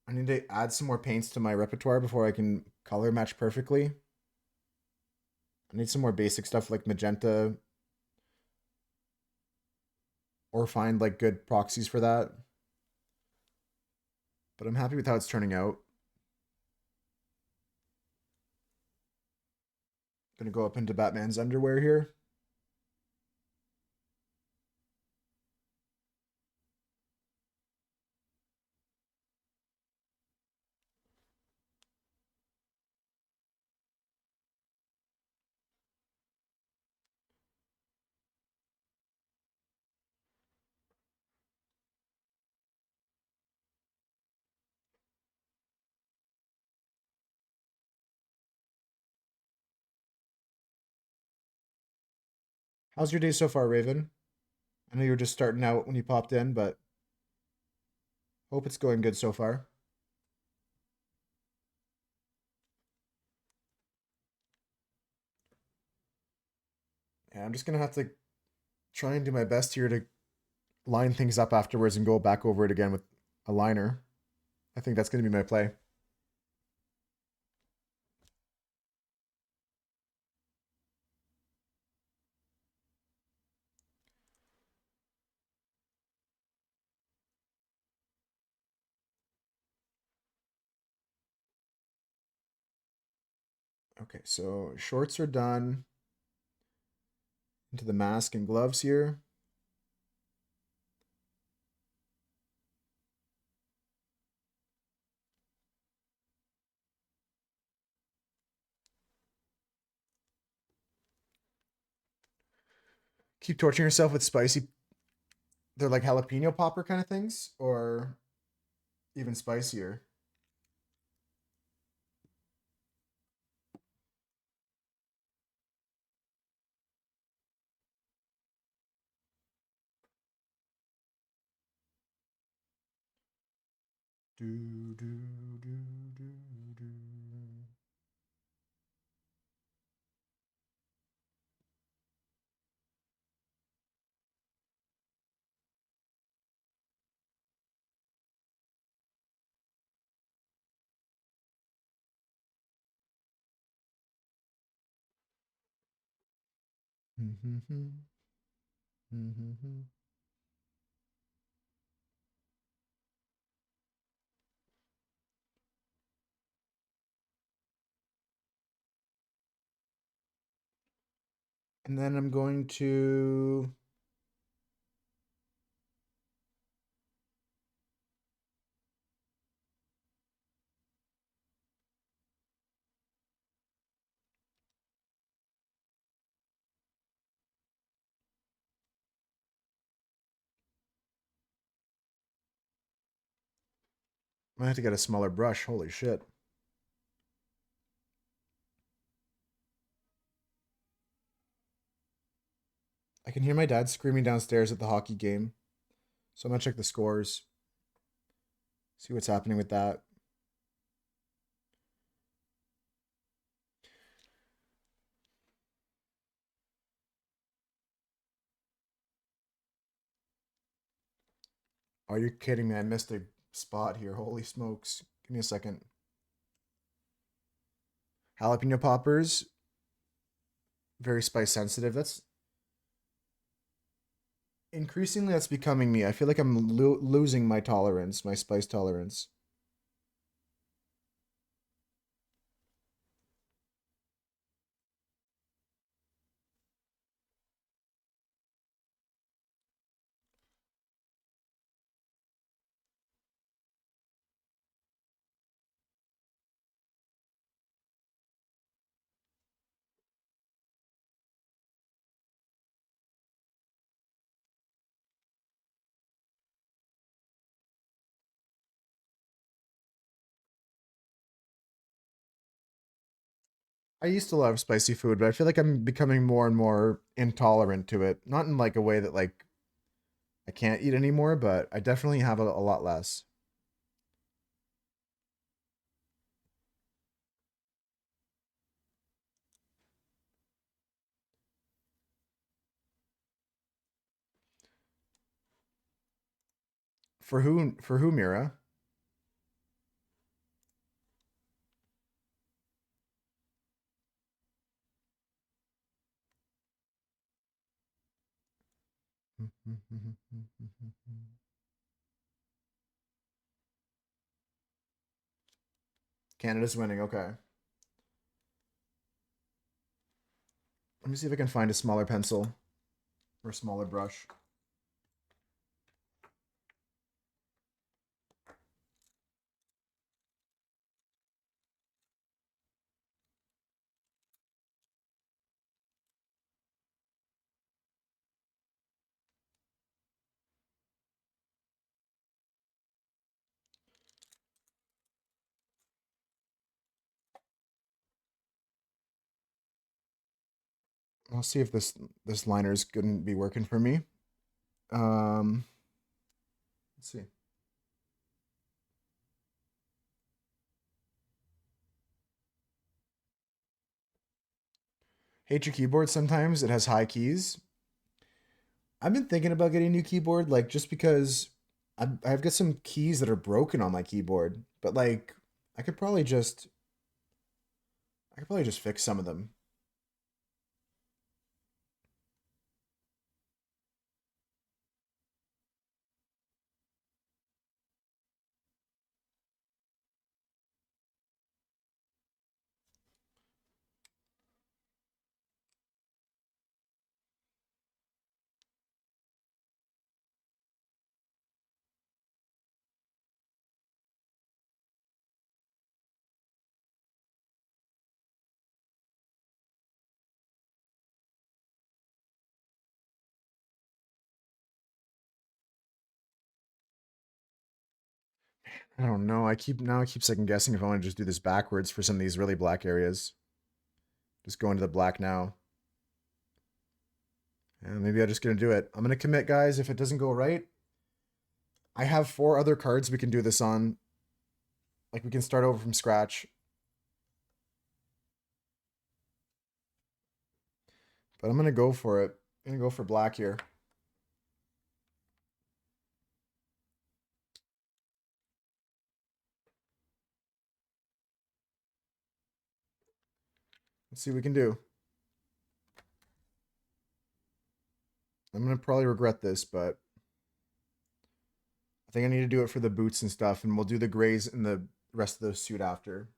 I need to add some more paints to my repertoire before I can color match perfectly. I need some more basic stuff like magenta or find, like, good proxies for that. But I'm happy with how it's turning out. Gonna go up into Batman's underwear here. How's your day so far, Raven? I know you were just starting out when you popped in, but hope it's going good so far. Yeah, I'm just gonna have to try and do my best here to line things up afterwards and go back over it again with a liner. I think that's gonna be my play. Okay, so shorts are done. Into the mask and gloves here. keep torturing yourself with spicy. They're like jalapeno popper kind of things, or even spicier. Do do do do do. Mm-hmm. Mm-hmm. And then I'm going to. I have to get a smaller brush. Holy shit. I can hear my dad screaming downstairs at the hockey game. So I'm gonna check the scores. See what's happening with that. Oh, you're kidding me. I missed a spot here. Holy smokes. Give me a second. Jalapeno poppers. Very spice sensitive. That's increasingly that's becoming me. I feel like I'm losing my tolerance, my spice tolerance. I used to love spicy food, but I feel like I'm becoming more and more intolerant to it. Not in like a way that like I can't eat anymore, but I definitely have a lot less. For who? For who, Mira? Canada's winning. Okay. Let me see if I can find a smaller pencil or a smaller brush. I'll see if this liner's gonna be working for me. Um, let's see. Hate your keyboard sometimes. It has high keys. I've been thinking about getting a new keyboard, like just because I've got some keys that are broken on my keyboard, but like I could probably just I could probably just fix some of them. I don't know. I keep second guessing if I want to just do this backwards for some of these really black areas. Just go into the black now. And maybe I'm just gonna do it. I'm gonna commit, guys. If it doesn't go right, I have 4 other cards we can do this on. Like we can start over from scratch. But I'm gonna go for it. I'm gonna go for black here. Let's see what we can do. I'm gonna probably regret this, but I think I need to do it for the boots and stuff, and we'll do the grays and the rest of the suit after.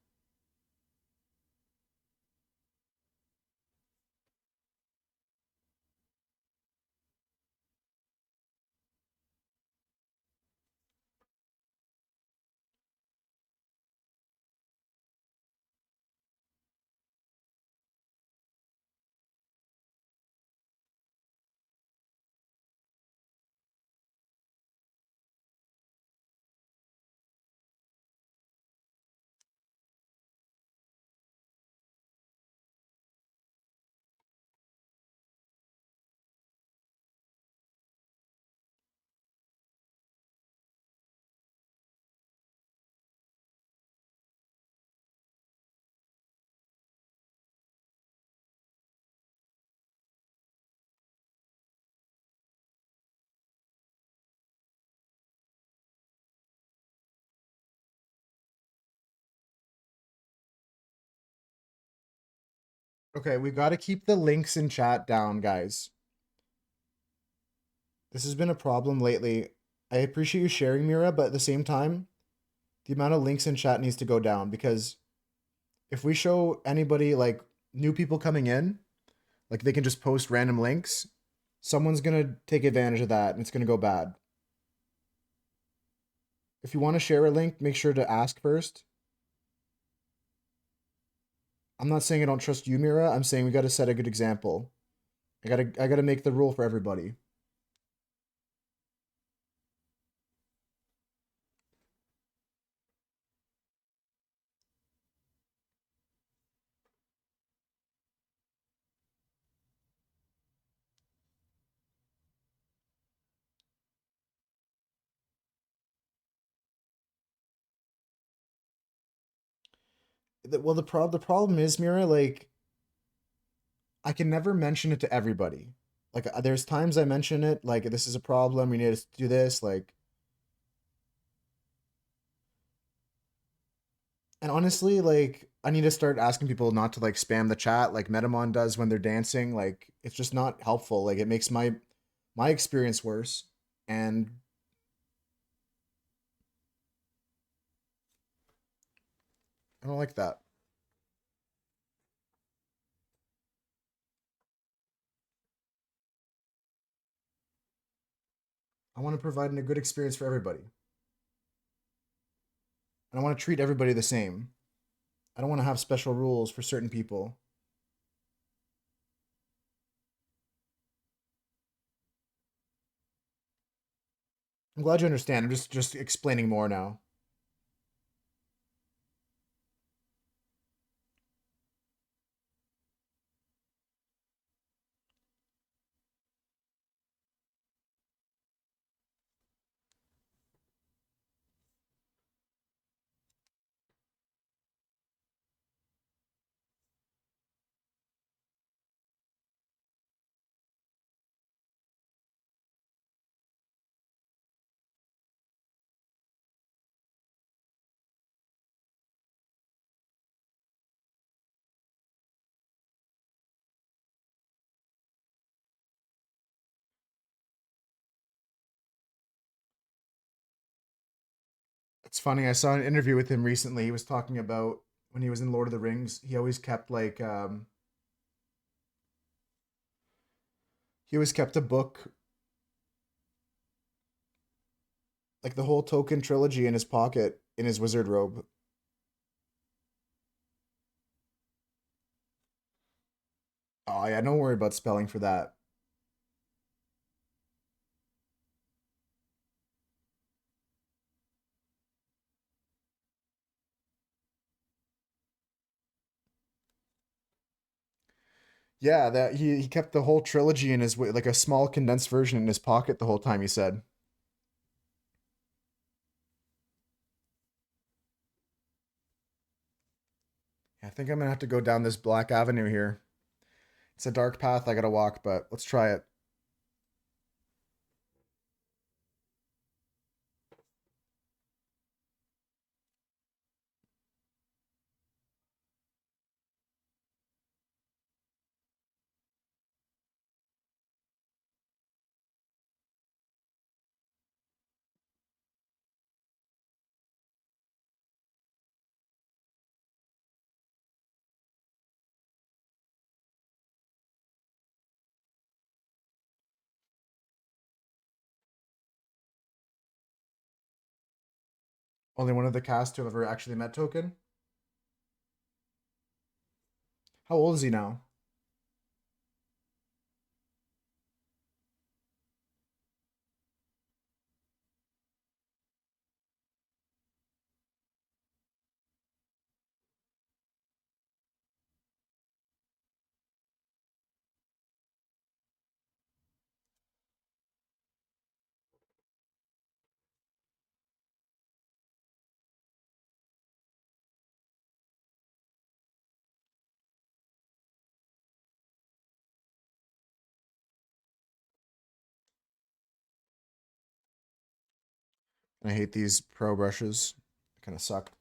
Okay, we got to keep the links in chat down, guys. This has been a problem lately. I appreciate you sharing, Mira, but at the same time, the amount of links in chat needs to go down because if we show anybody like new people coming in, like they can just post random links, someone's gonna take advantage of that and it's gonna go bad. If you want to share a link, make sure to ask first. I'm not saying I don't trust you, Mira. I'm saying we got to set a good example. I gotta make the rule for everybody. Well, the problem is, Mira, like I can never mention it to everybody. Like there's times I mention it, like this is a problem, we need to do this, like. And honestly, like I need to start asking people not to like spam the chat like Metamon does when they're dancing. Like it's just not helpful. Like it makes my experience worse. And I don't like that. I want to provide a good experience for everybody. And I want to treat everybody the same. I don't want to have special rules for certain people. I'm glad you understand. I'm just explaining more now. It's funny. I saw an interview with him recently. He was talking about when he was in Lord of the Rings. He always kept a book, like the whole Tolkien trilogy, in his pocket in his wizard robe. Oh yeah, don't worry about spelling for that. Yeah, that he kept the whole trilogy in his like a small condensed version in his pocket the whole time. He said, "I think I'm gonna have to go down this black avenue here. It's a dark path I gotta walk, but let's try it." Only one of the cast to have ever actually met Token. How old is he now? I hate these pro brushes. They kind of suck.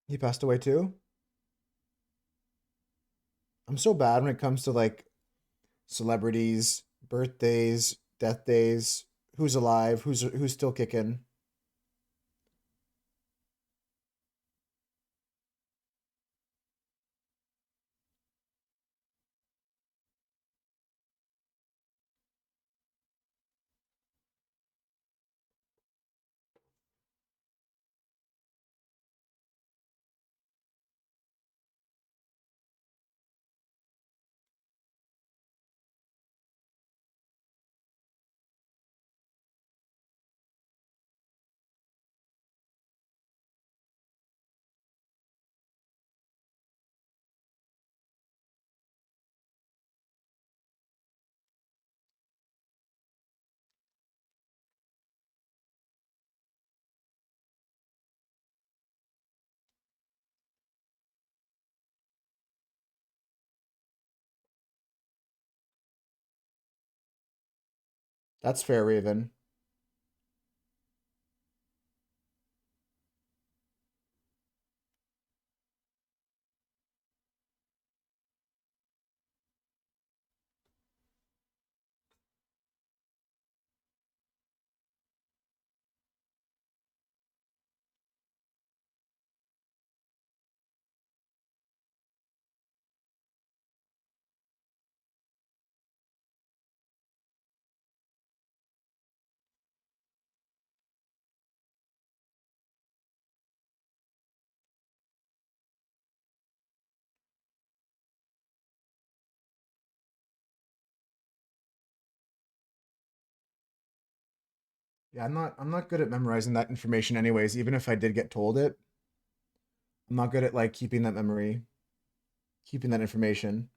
He passed away too. I'm so bad when it comes to like celebrities, birthdays, death days, who's alive, who's still kicking. That's fair, Raven. Yeah, I'm not good at memorizing that information anyways, even if I did get told it. I'm not good at like keeping that memory, keeping that information.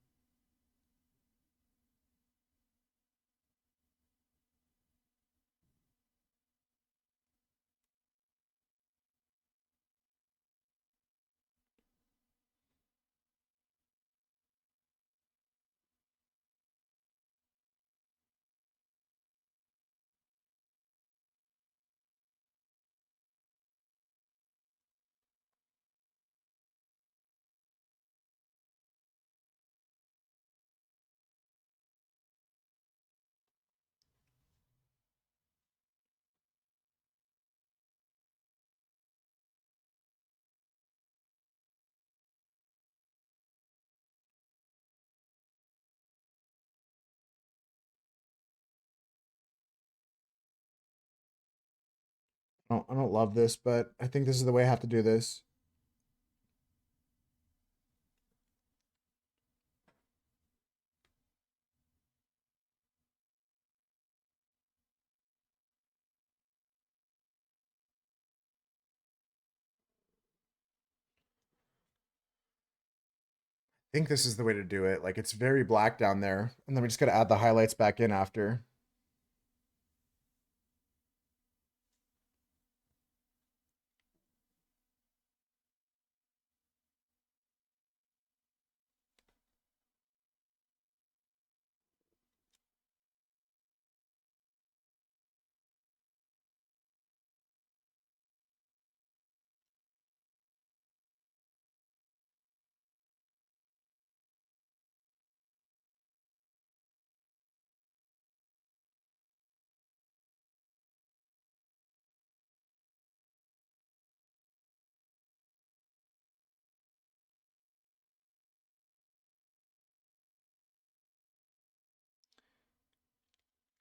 I don't love this, but I think this is the way I have to do this. think this is the way to do it. Like it's very black down there. And then we just gotta add the highlights back in after.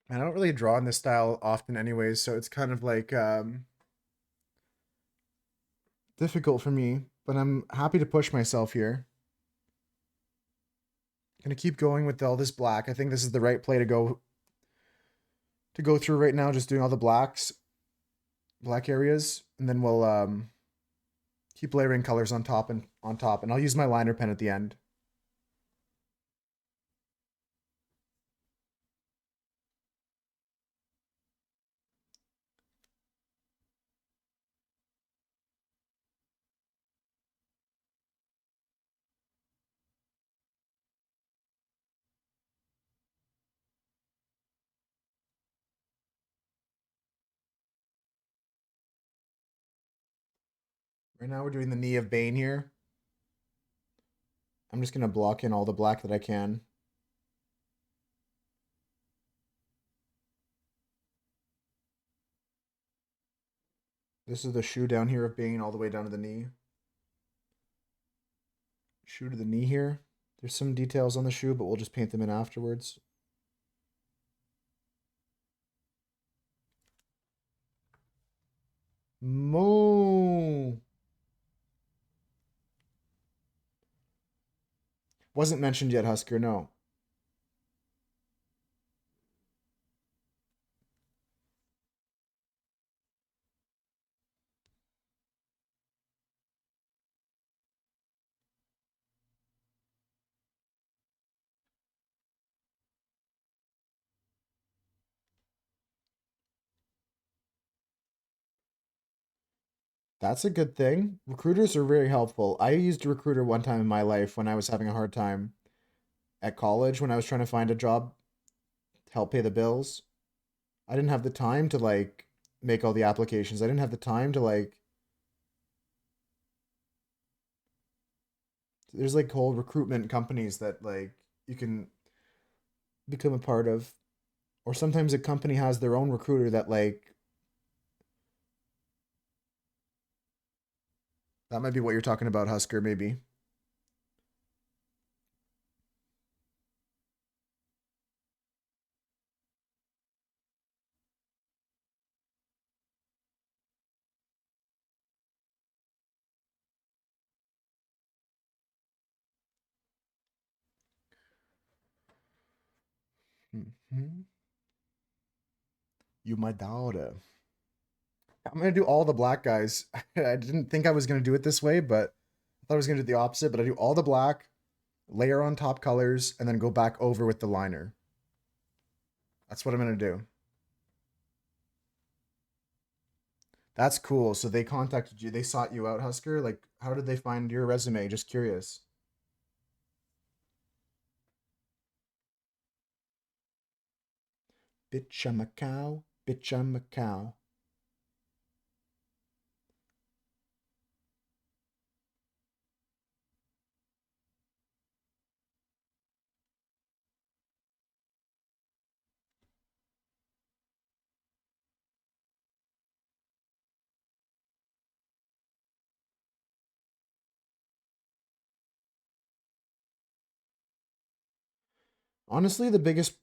I don't really draw in this style often anyways, so it's kind of like difficult for me, but I'm happy to push myself here. Gonna keep going with all this black. I think this is the right play to go through right now, just doing all the black areas, and then we'll keep layering colors on top and on top, and I'll use my liner pen at the end. Right now we're doing the knee of Bane here. I'm just gonna block in all the black that I can. This is the shoe down here of Bane all the way down to the knee. Shoe to the knee here. There's some details on the shoe, but we'll just paint them in afterwards. Moo. Wasn't mentioned yet, Husker, no. That's a good thing. Recruiters are very helpful. I used a recruiter one time in my life when I was having a hard time at college when I was trying to find a job to help pay the bills. I didn't have the time to like make all the applications. I didn't have the time to like there's like whole recruitment companies that like you can become a part of. Or sometimes a company has their own recruiter that like that might be what you're talking about, Husker, maybe. Mhm. You my daughter. I'm gonna do all the black guys. I didn't think I was gonna do it this way, but I thought I was gonna do the opposite. But I do all the black, layer on top colors, and then go back over with the liner. That's what I'm gonna do. That's cool. So they contacted you. They sought you out, Husker. Like, how did they find your resume? Just curious. Bitch, I'm a cow. Bitch, I'm a cow. Honestly, the biggest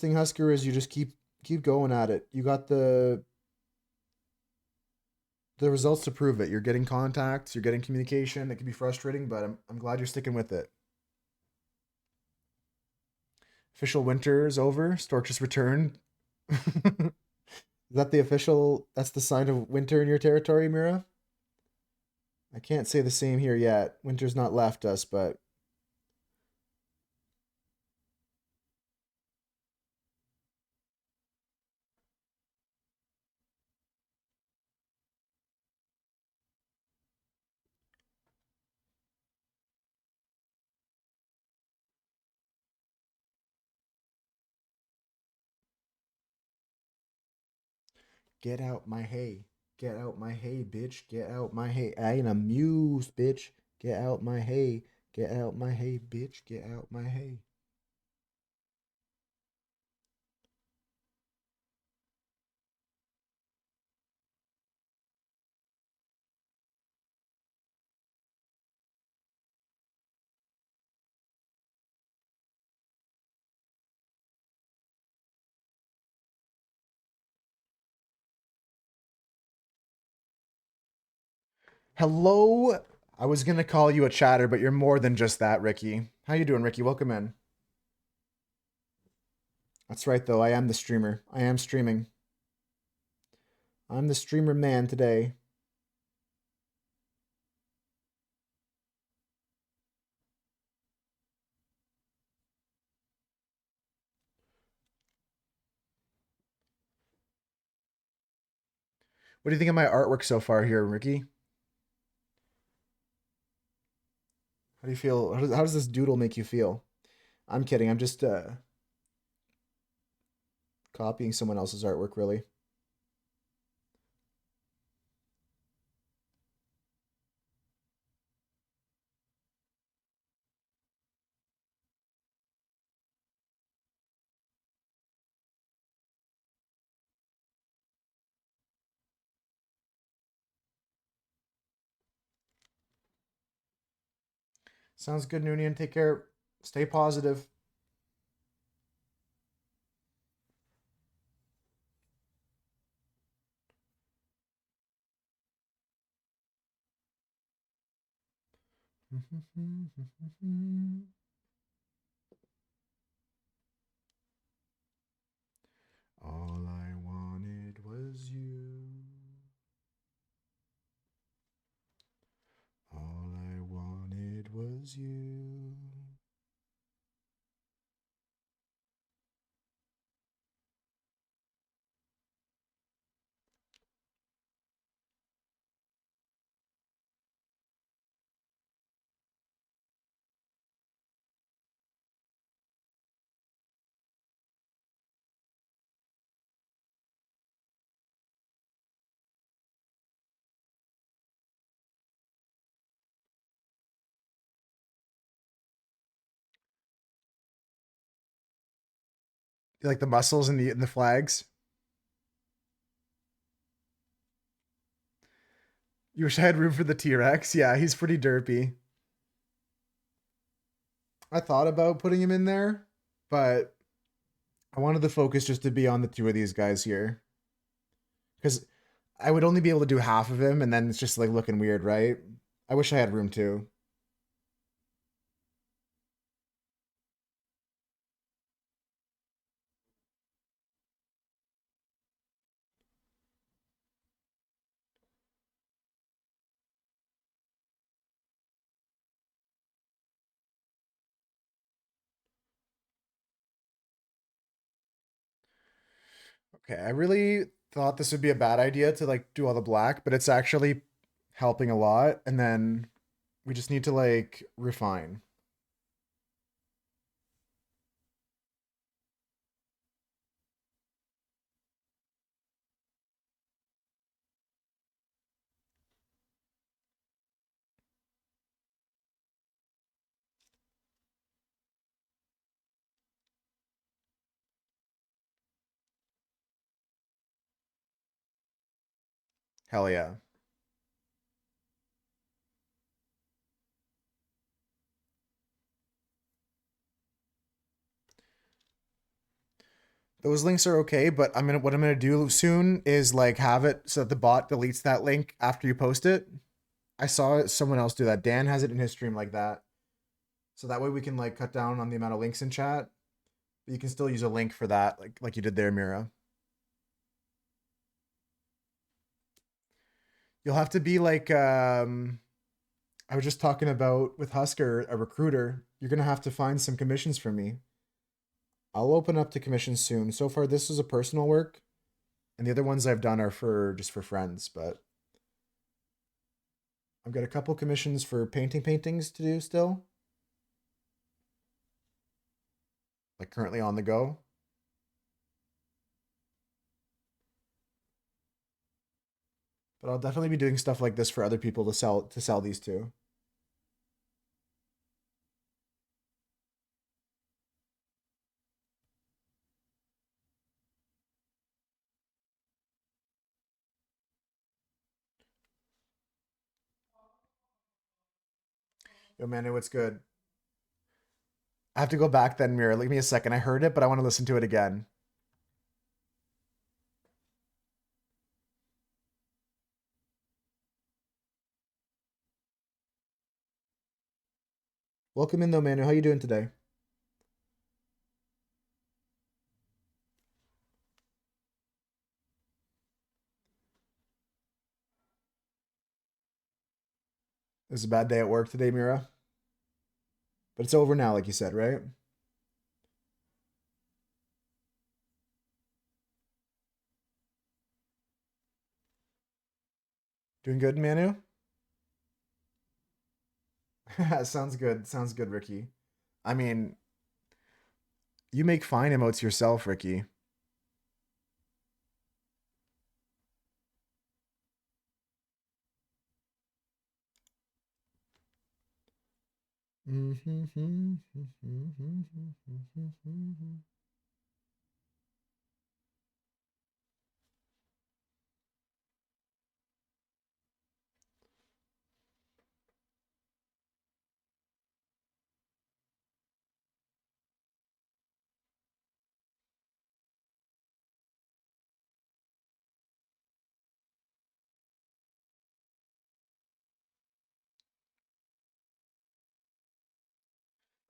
thing, Husker, is you just keep going at it. You got the results to prove it. You're getting contacts, you're getting communication. It can be frustrating, but I'm glad you're sticking with it. Official winter is over. Storch's returned. Is that the official? That's the sign of winter in your territory, Mira. I can't say the same here yet. Winter's not left us, but get out my hay. Get out my hay, bitch. Get out my hay. I ain't amused, bitch. Get out my hay. Get out my hay, bitch. Get out my hay. Hello. I was gonna call you a chatter, but you're more than just that, Ricky. How you doing, Ricky? Welcome in. That's right, though. I am the streamer. I am streaming. I'm the streamer man today. What do you think of my artwork so far here, Ricky? How do you feel? How does this doodle make you feel? I'm kidding. I'm just copying someone else's artwork, really. Sounds good, Noonian. Take care. Stay positive. All I wanted was you. All I wanted was you. You like the muscles and the flags? You wish I had room for the T-Rex? Yeah, he's pretty derpy. I thought about putting him in there, but I wanted the focus just to be on the two of these guys here. Because I would only be able to do half of him, and then it's just like looking weird, right? I wish I had room too. Okay, I really thought this would be a bad idea to like do all the black, but it's actually helping a lot. And then we just need to like refine. Hell yeah. Those links are okay, but what I'm gonna do soon is like have it so that the bot deletes that link after you post it. I saw someone else do that. Dan has it in his stream like that. So that way we can like cut down on the amount of links in chat. But you can still use a link for that, like you did there, Mira. You'll have to be like I was just talking about with Husker, a recruiter. You're gonna have to find some commissions for me. I'll open up to commissions soon. So far, this is a personal work, and the other ones I've done are for just for friends. But I've got a couple commissions for paintings to do still, like currently on the go. But I'll definitely be doing stuff like this for other people to sell these to. Yo, man, what's good? I have to go back then, Mira. Give me a second. I heard it, but I want to listen to it again. Welcome in though, Manu. How you doing today? It was a bad day at work today, Mira. But it's over now, like you said, right? Doing good, Manu? Sounds good. Sounds good, Ricky. I mean, you make fine emotes yourself, Ricky.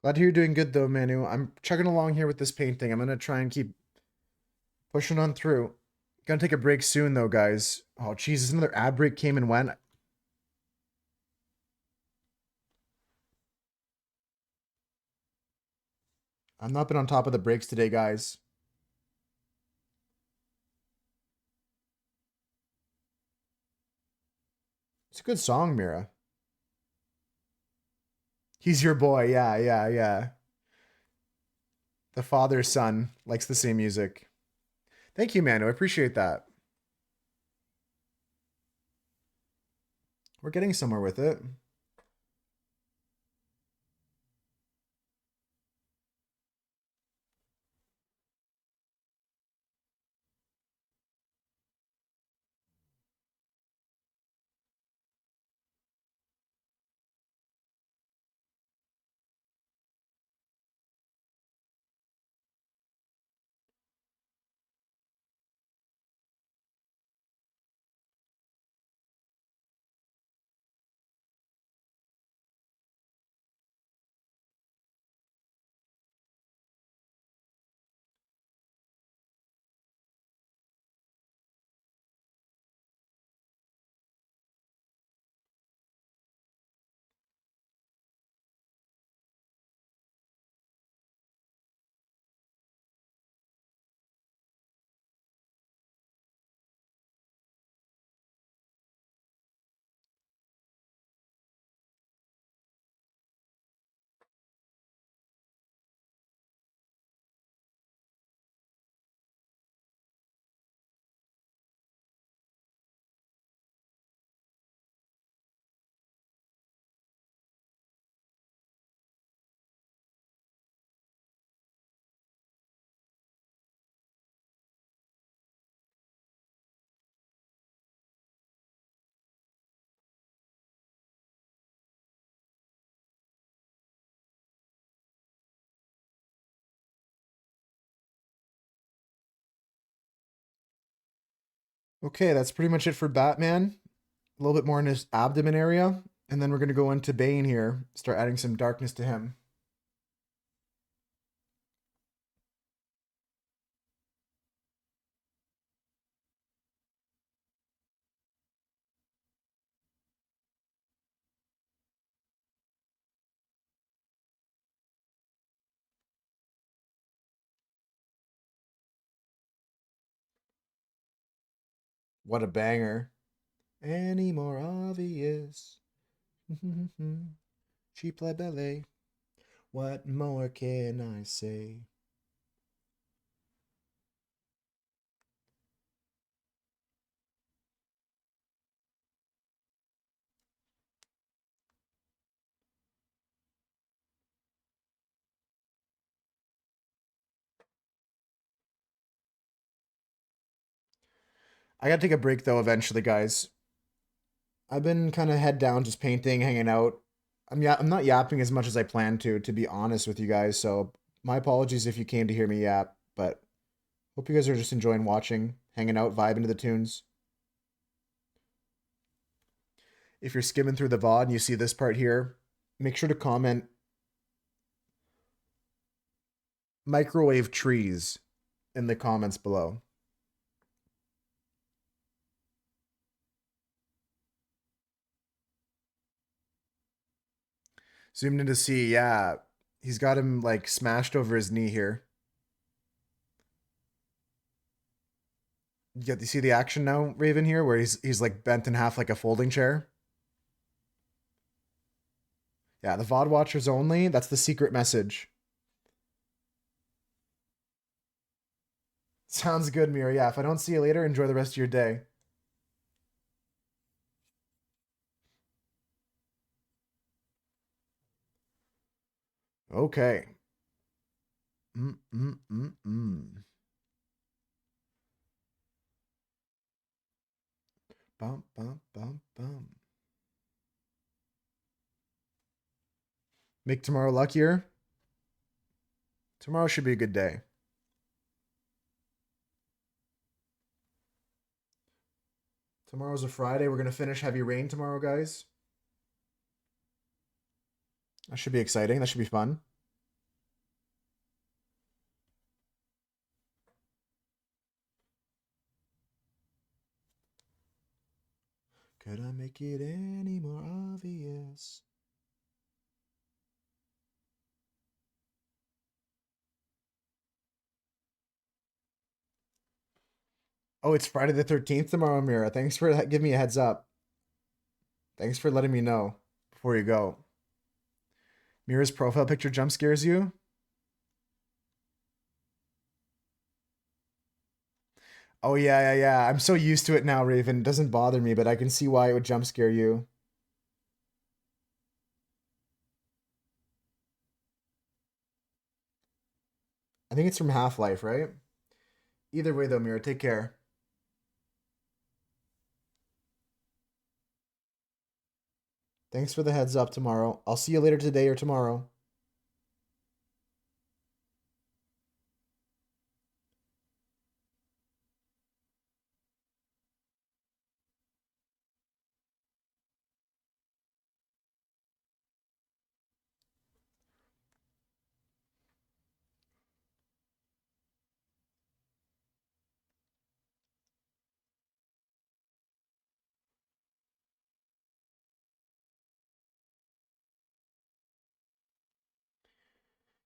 Glad to hear you're doing good though, Manu. I'm chugging along here with this painting. I'm gonna try and keep pushing on through. Gonna take a break soon though, guys. Oh, Jesus, another ad break came and went. I've not been on top of the breaks today, guys. It's a good song, Mira. He's your boy. Yeah, yeah, yeah. The father's son likes the same music. Thank you, Manu. I appreciate that. We're getting somewhere with it. Okay, that's pretty much it for Batman. A little bit more in his abdomen area. And then we're going to go into Bane here, start adding some darkness to him. What a banger. Any more obvious? Cheap la ballet. What more can I say? I gotta take a break though eventually, guys. I've been kind of head down, just painting, hanging out. I'm not yapping as much as I planned to be honest with you guys. So my apologies if you came to hear me yap, but hope you guys are just enjoying watching, hanging out, vibing to the tunes. If you're skimming through the VOD and you see this part here, make sure to comment microwave trees in the comments below. Zoomed in to see, yeah, he's got him like smashed over his knee here. You see the action now, Raven here, where he's like bent in half like a folding chair. Yeah, the VOD watchers only. That's the secret message. Sounds good, Mira. Yeah, if I don't see you later, enjoy the rest of your day. Okay. Mm. Bum. Make tomorrow luckier. Tomorrow should be a good day. Tomorrow's a Friday. We're gonna finish Heavy Rain tomorrow, guys. That should be exciting. That should be fun. Could I make it any more obvious? Oh, it's Friday the 13th tomorrow, Mira. Thanks for giving me a heads up. Thanks for letting me know before you go. Mira's profile picture jump scares you? Oh, yeah. I'm so used to it now, Raven. It doesn't bother me, but I can see why it would jump scare you. I think it's from Half-Life, right? Either way, though, Mira, take care. Thanks for the heads up tomorrow. I'll see you later today or tomorrow.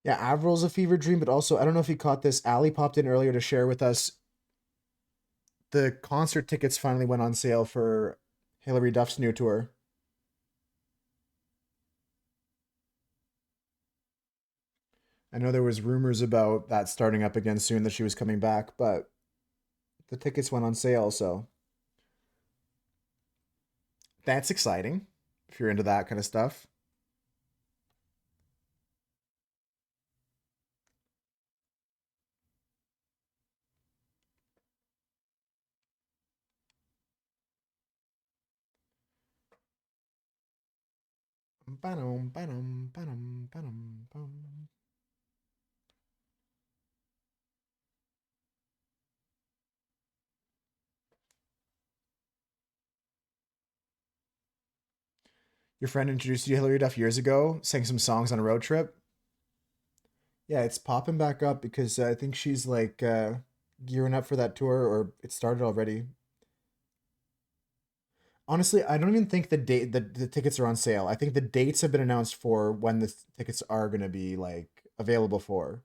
Yeah, Avril's a fever dream, but also, I don't know if you caught this. Ali popped in earlier to share with us the concert tickets finally went on sale for Hilary Duff's new tour. I know there was rumors about that starting up again soon that she was coming back, but the tickets went on sale, so that's exciting if you're into that kind of stuff. Your friend introduced you to Hilary Duff years ago, sang some songs on a road trip. Yeah, it's popping back up because I think she's like gearing up for that tour, or it started already. Honestly, I don't even think the tickets are on sale. I think the dates have been announced for when the tickets are going to be like available for.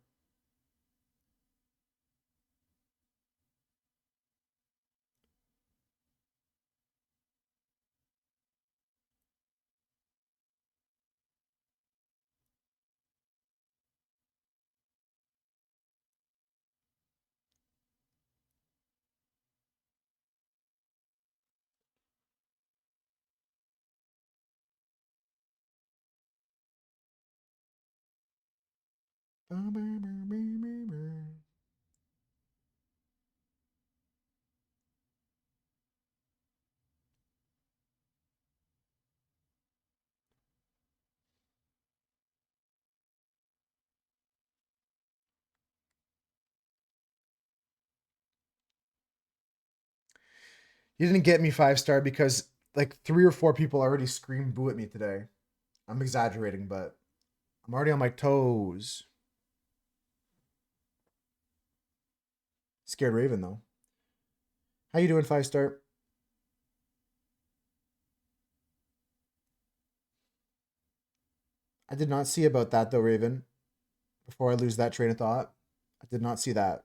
You didn't get me 5-star because like 3 or 4 people already screamed boo at me today. I'm exaggerating, but I'm already on my toes. Scared Raven though. How you doing, 5-star? I did not see about that though, Raven. Before I lose that train of thought, I did not see that.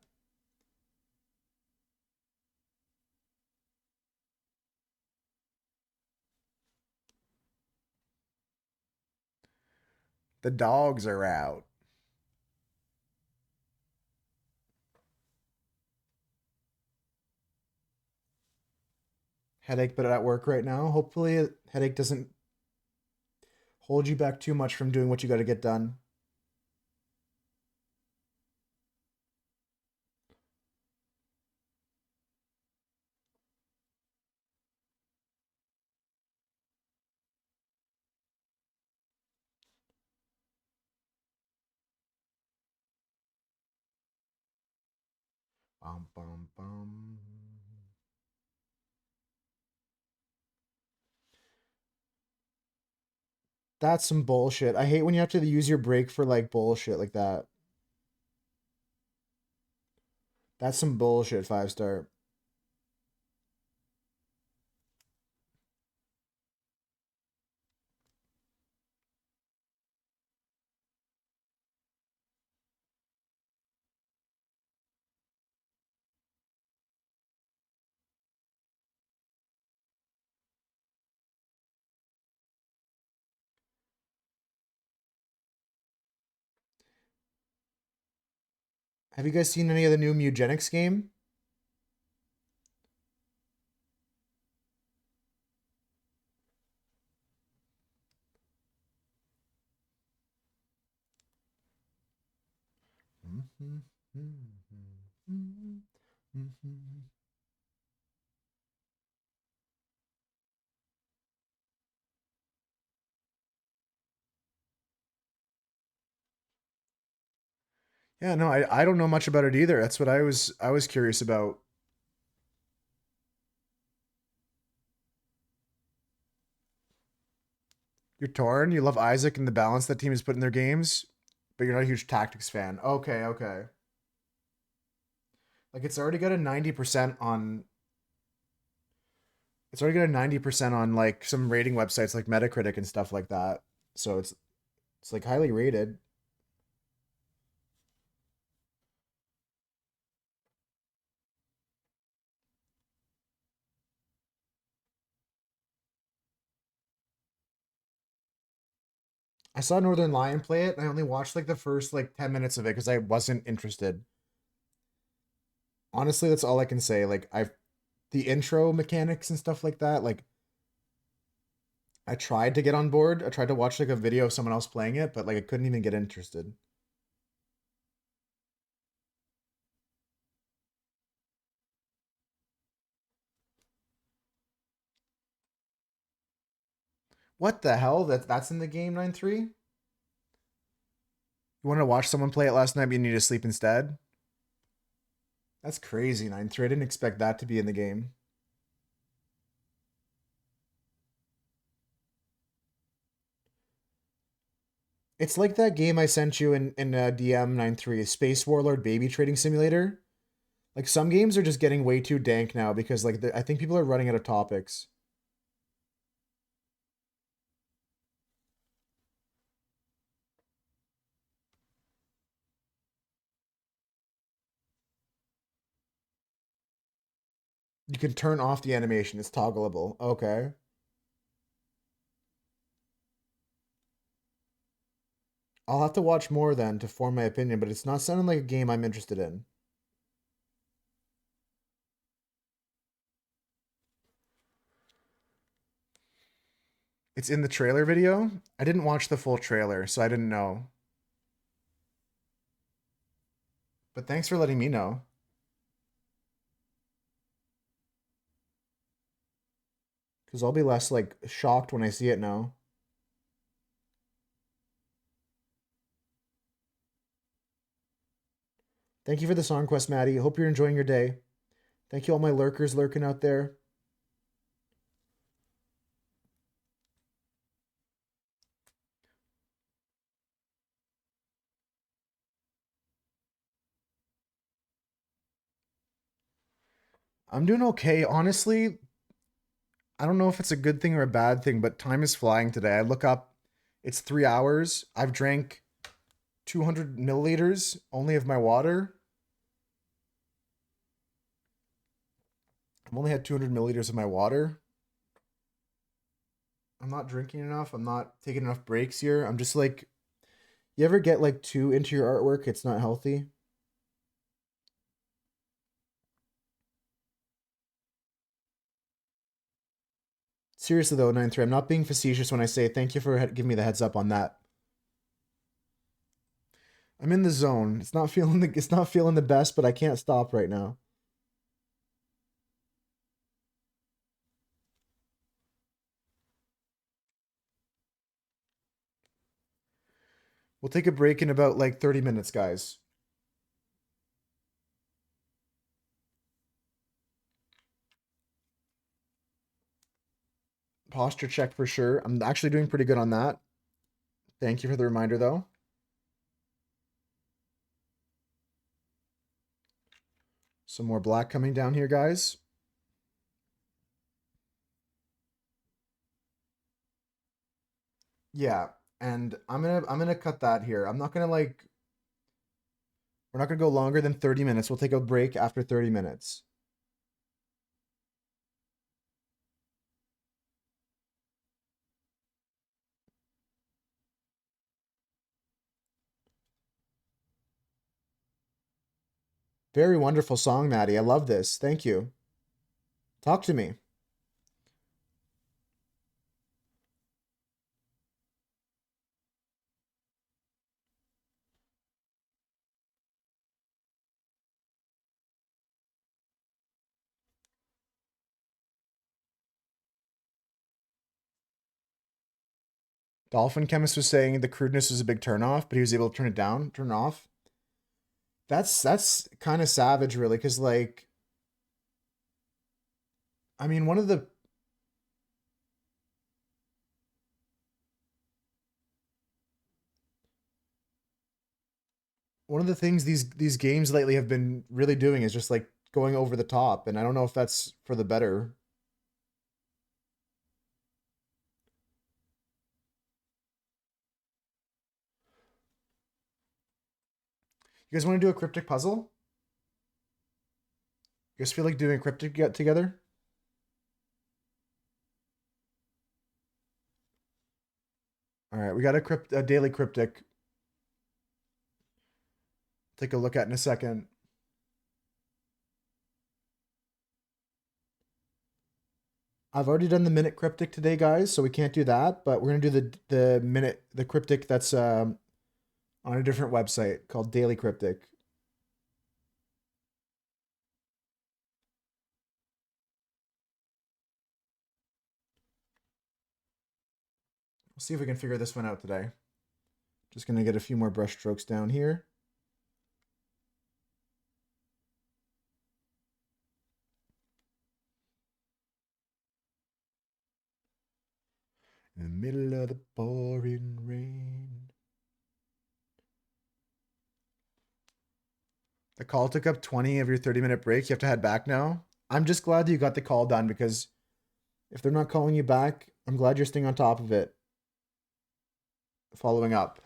The dogs are out. Headache, but at work right now. Hopefully, headache doesn't hold you back too much from doing what you got to get done. Bum, bum, bum. That's some bullshit. I hate when you have to use your break for like bullshit like that. That's some bullshit, 5-star. Have you guys seen any of the new Mugenics game? Yeah, no, I don't know much about it either. That's what I was curious about. You're torn. You love Isaac and the balance that team has put in their games, but you're not a huge tactics fan. Okay, okay. Like it's already got a 90% on like some rating websites like Metacritic and stuff like that. So it's like highly rated. I saw Northern Lion play it and I only watched like the first like 10 minutes of it because I wasn't interested. Honestly, that's all I can say. Like I've the intro mechanics and stuff like that, like I tried to get on board. I tried to watch like a video of someone else playing it, but like I couldn't even get interested. What the hell? That's in the game 9-3? You wanted to watch someone play it last night, but you need to sleep instead? That's crazy, 9-3. I didn't expect that to be in the game. It's like that game I sent you in DM 9-3, Space Warlord Baby Trading Simulator. Like some games are just getting way too dank now because like I think people are running out of topics. You can turn off the animation. It's toggleable. Okay. I'll have to watch more then to form my opinion, but it's not sounding like a game I'm interested in. It's in the trailer video. I didn't watch the full trailer, so I didn't know. But thanks for letting me know. Because I'll be less like shocked when I see it now. Thank you for the song quest, Maddie. Hope you're enjoying your day. Thank you all my lurkers lurking out there. I'm doing okay. Honestly, I don't know if it's a good thing or a bad thing, but time is flying today. I look up, it's 3 hours. I've drank 200 milliliters only of my water. I've only had 200 milliliters of my water. I'm not drinking enough. I'm not taking enough breaks here. I'm just like, you ever get like too into your artwork? It's not healthy. Seriously though, 9-3, I'm not being facetious when I say thank you for giving me the heads up on that. I'm in the zone. It's not feeling the best, but I can't stop right now. We'll take a break in about like 30 minutes, guys. Posture check for sure. I'm actually doing pretty good on that. Thank you for the reminder though. Some more black coming down here, guys. Yeah, and I'm gonna cut that here. I'm not gonna like we're not gonna go longer than 30 minutes. We'll take a break after 30 minutes. Very wonderful song, Maddie. I love this. Thank you. Talk to me. Dolphin Chemist was saying the crudeness was a big turnoff, but he was able to turn it down, turn it off. That's kind of savage, really, because like, I mean, one of the things these games lately have been really doing is just like going over the top, and I don't know if that's for the better. You guys want to do a cryptic puzzle? You guys feel like doing a cryptic get together? All right, we got a daily cryptic. Take a look at in a second. I've already done the minute cryptic today, guys, so we can't do that. But we're gonna do the cryptic that's on a different website called Daily Cryptic. We'll see if we can figure this one out today. Just gonna get a few more brush strokes down here. In the middle of the pouring rain. The call took up 20 of your 30-minute break. You have to head back now. I'm just glad that you got the call done because if they're not calling you back, I'm glad you're staying on top of it. Following up.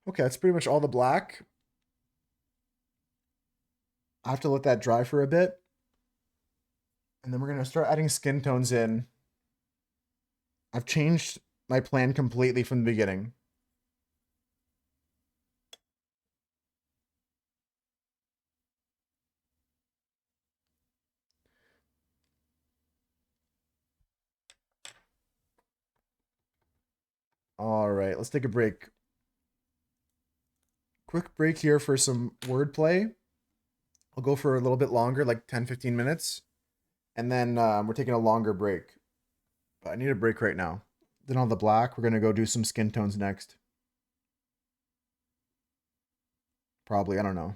Okay, that's pretty much all the black. I have to let that dry for a bit. And then we're going to start adding skin tones in. I've changed my plan completely from the beginning. All right, let's take a break. Quick break here for some wordplay. I'll go for a little bit longer, like 10, 15 minutes. And then we're taking a longer break. But I need a break right now. Then on the black, we're going to go do some skin tones next. Probably, I don't know.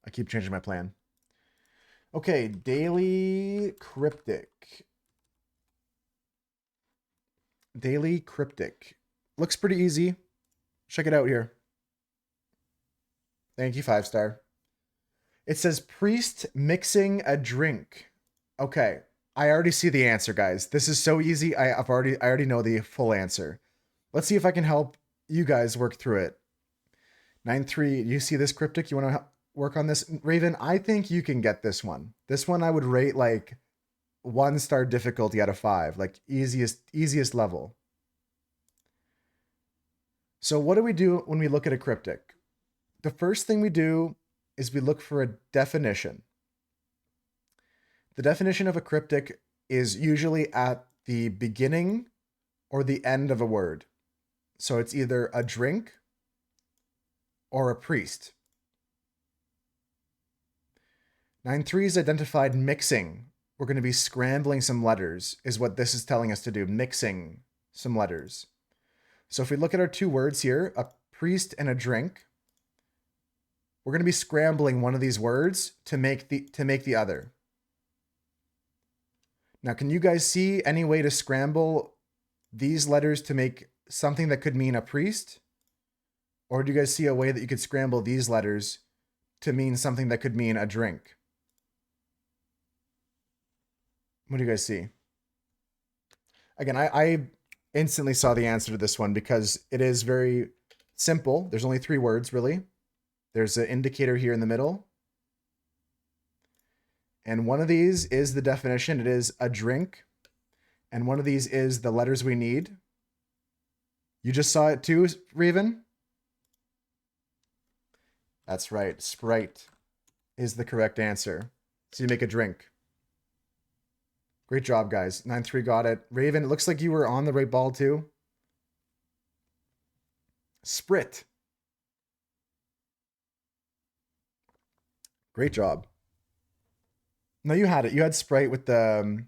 I keep changing my plan. Okay, daily cryptic. Daily cryptic. Looks pretty easy. Check it out here. Thank you, 5-star. It says priest mixing a drink. Okay, I already see the answer, guys. This is so easy. I already know the full answer. Let's see if I can help you guys work through it. 9-3, you see this cryptic? You want to work on this? Raven, I think you can get this one. This one I would rate like 1-star difficulty out of 5, like easiest level. So what do we do when we look at a cryptic? The first thing we do is we look for a definition. The definition of a cryptic is usually at the beginning or the end of a word. So it's either a drink or a priest. 9-3 is identified mixing. We're going to be scrambling some letters, is what this is telling us to do, mixing some letters. So if we look at our two words here, a priest and a drink, we're going to be scrambling one of these words to make the other. Now, can you guys see any way to scramble these letters to make something that could mean a priest? Or do you guys see a way that you could scramble these letters to mean something that could mean a drink? What do you guys see? Again, I instantly saw the answer to this one because it is very simple. There's only 3 words, really. There's an indicator here in the middle. And one of these is the definition. It is a drink. And one of these is the letters we need. You just saw it too, Raven? That's right. Sprite is the correct answer. So you make a drink. Great job, guys. 9-3 got it. Raven, it looks like you were on the right ball too. Sprit. Great job. No, you had it. You had Sprite with the...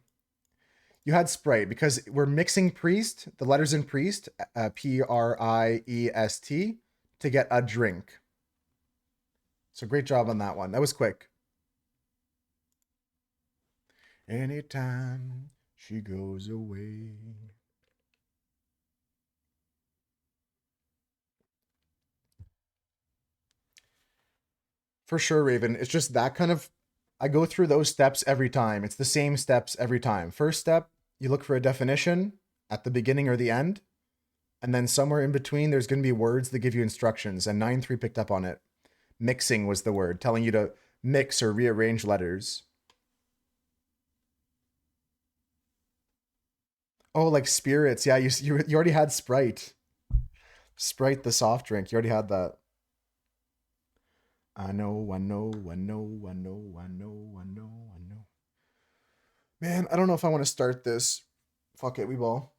you had Sprite because we're mixing priest, the letters in priest, Priest, to get a drink. So great job on that one. That was quick. Anytime she goes away. For sure, Raven. It's just that kind of... I go through those steps every time. It's the same steps every time. First step, you look for a definition at the beginning or the end. And then somewhere in between, there's going to be words that give you instructions. And 9-3 picked up on it. Mixing was the word, telling you to mix or rearrange letters. Oh, like spirits. Yeah, you already had Sprite. Sprite, the soft drink. You already had that. I know. Man, I don't know if I want to start this. Fuck it, we ball.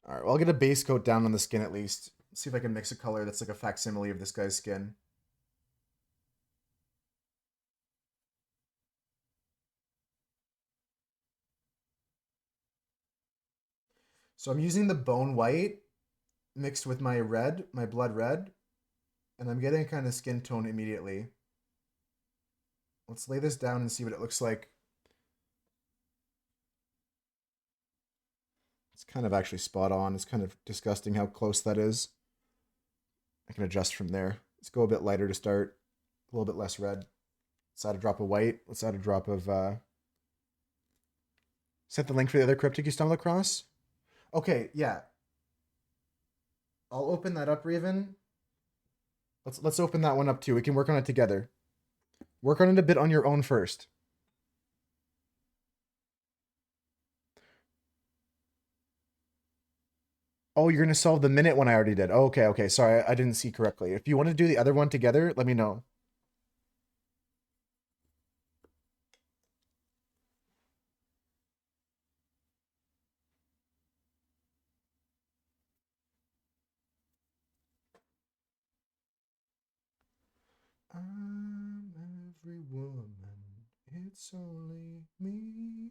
All right, well, I'll get a base coat down on the skin at least. See if I can mix a color that's like a facsimile of this guy's skin. So I'm using the bone white mixed with my red, my blood red, and I'm getting kind of skin tone immediately. Let's lay this down and see what it looks like. It's kind of actually spot on. It's kind of disgusting how close that is. I can adjust from there. Let's go a bit lighter to start. A little bit less red. Let's add a drop of white. Let's add a drop of... Set the link for the other cryptic you stumbled across? Okay, yeah. I'll open that up, Raven. Let's open that one up too. We can work on it together. Work on it a bit on your own first. Oh, you're gonna solve the minute one I already did. Oh, okay, okay. Sorry, I didn't see correctly. If you want to do the other one together, let me know. I'm every woman. It's only me.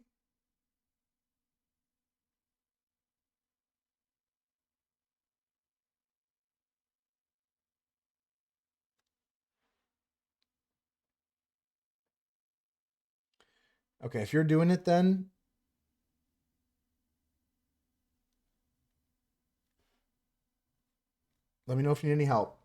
Okay, if you're doing it then, let me know if you need any help.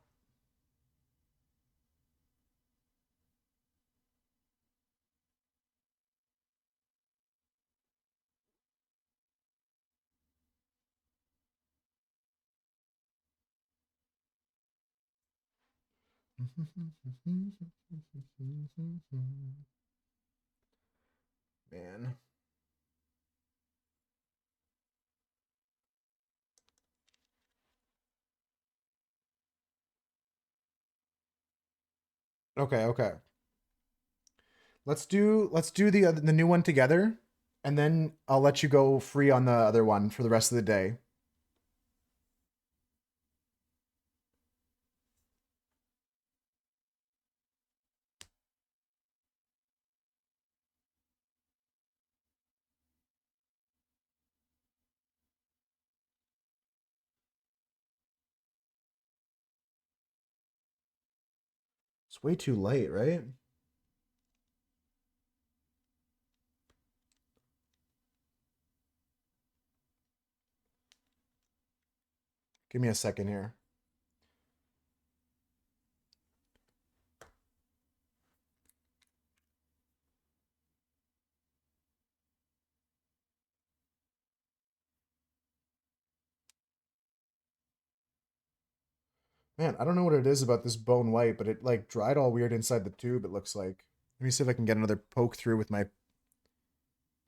Man. Okay, okay. Let's do the new one together, and then I'll let you go free on the other one for the rest of the day. It's way too late, right? Give me a second here. Man, I don't know what it is about this bone white, but it like dried all weird inside the tube, it looks like. Let me see if I can get another poke through with my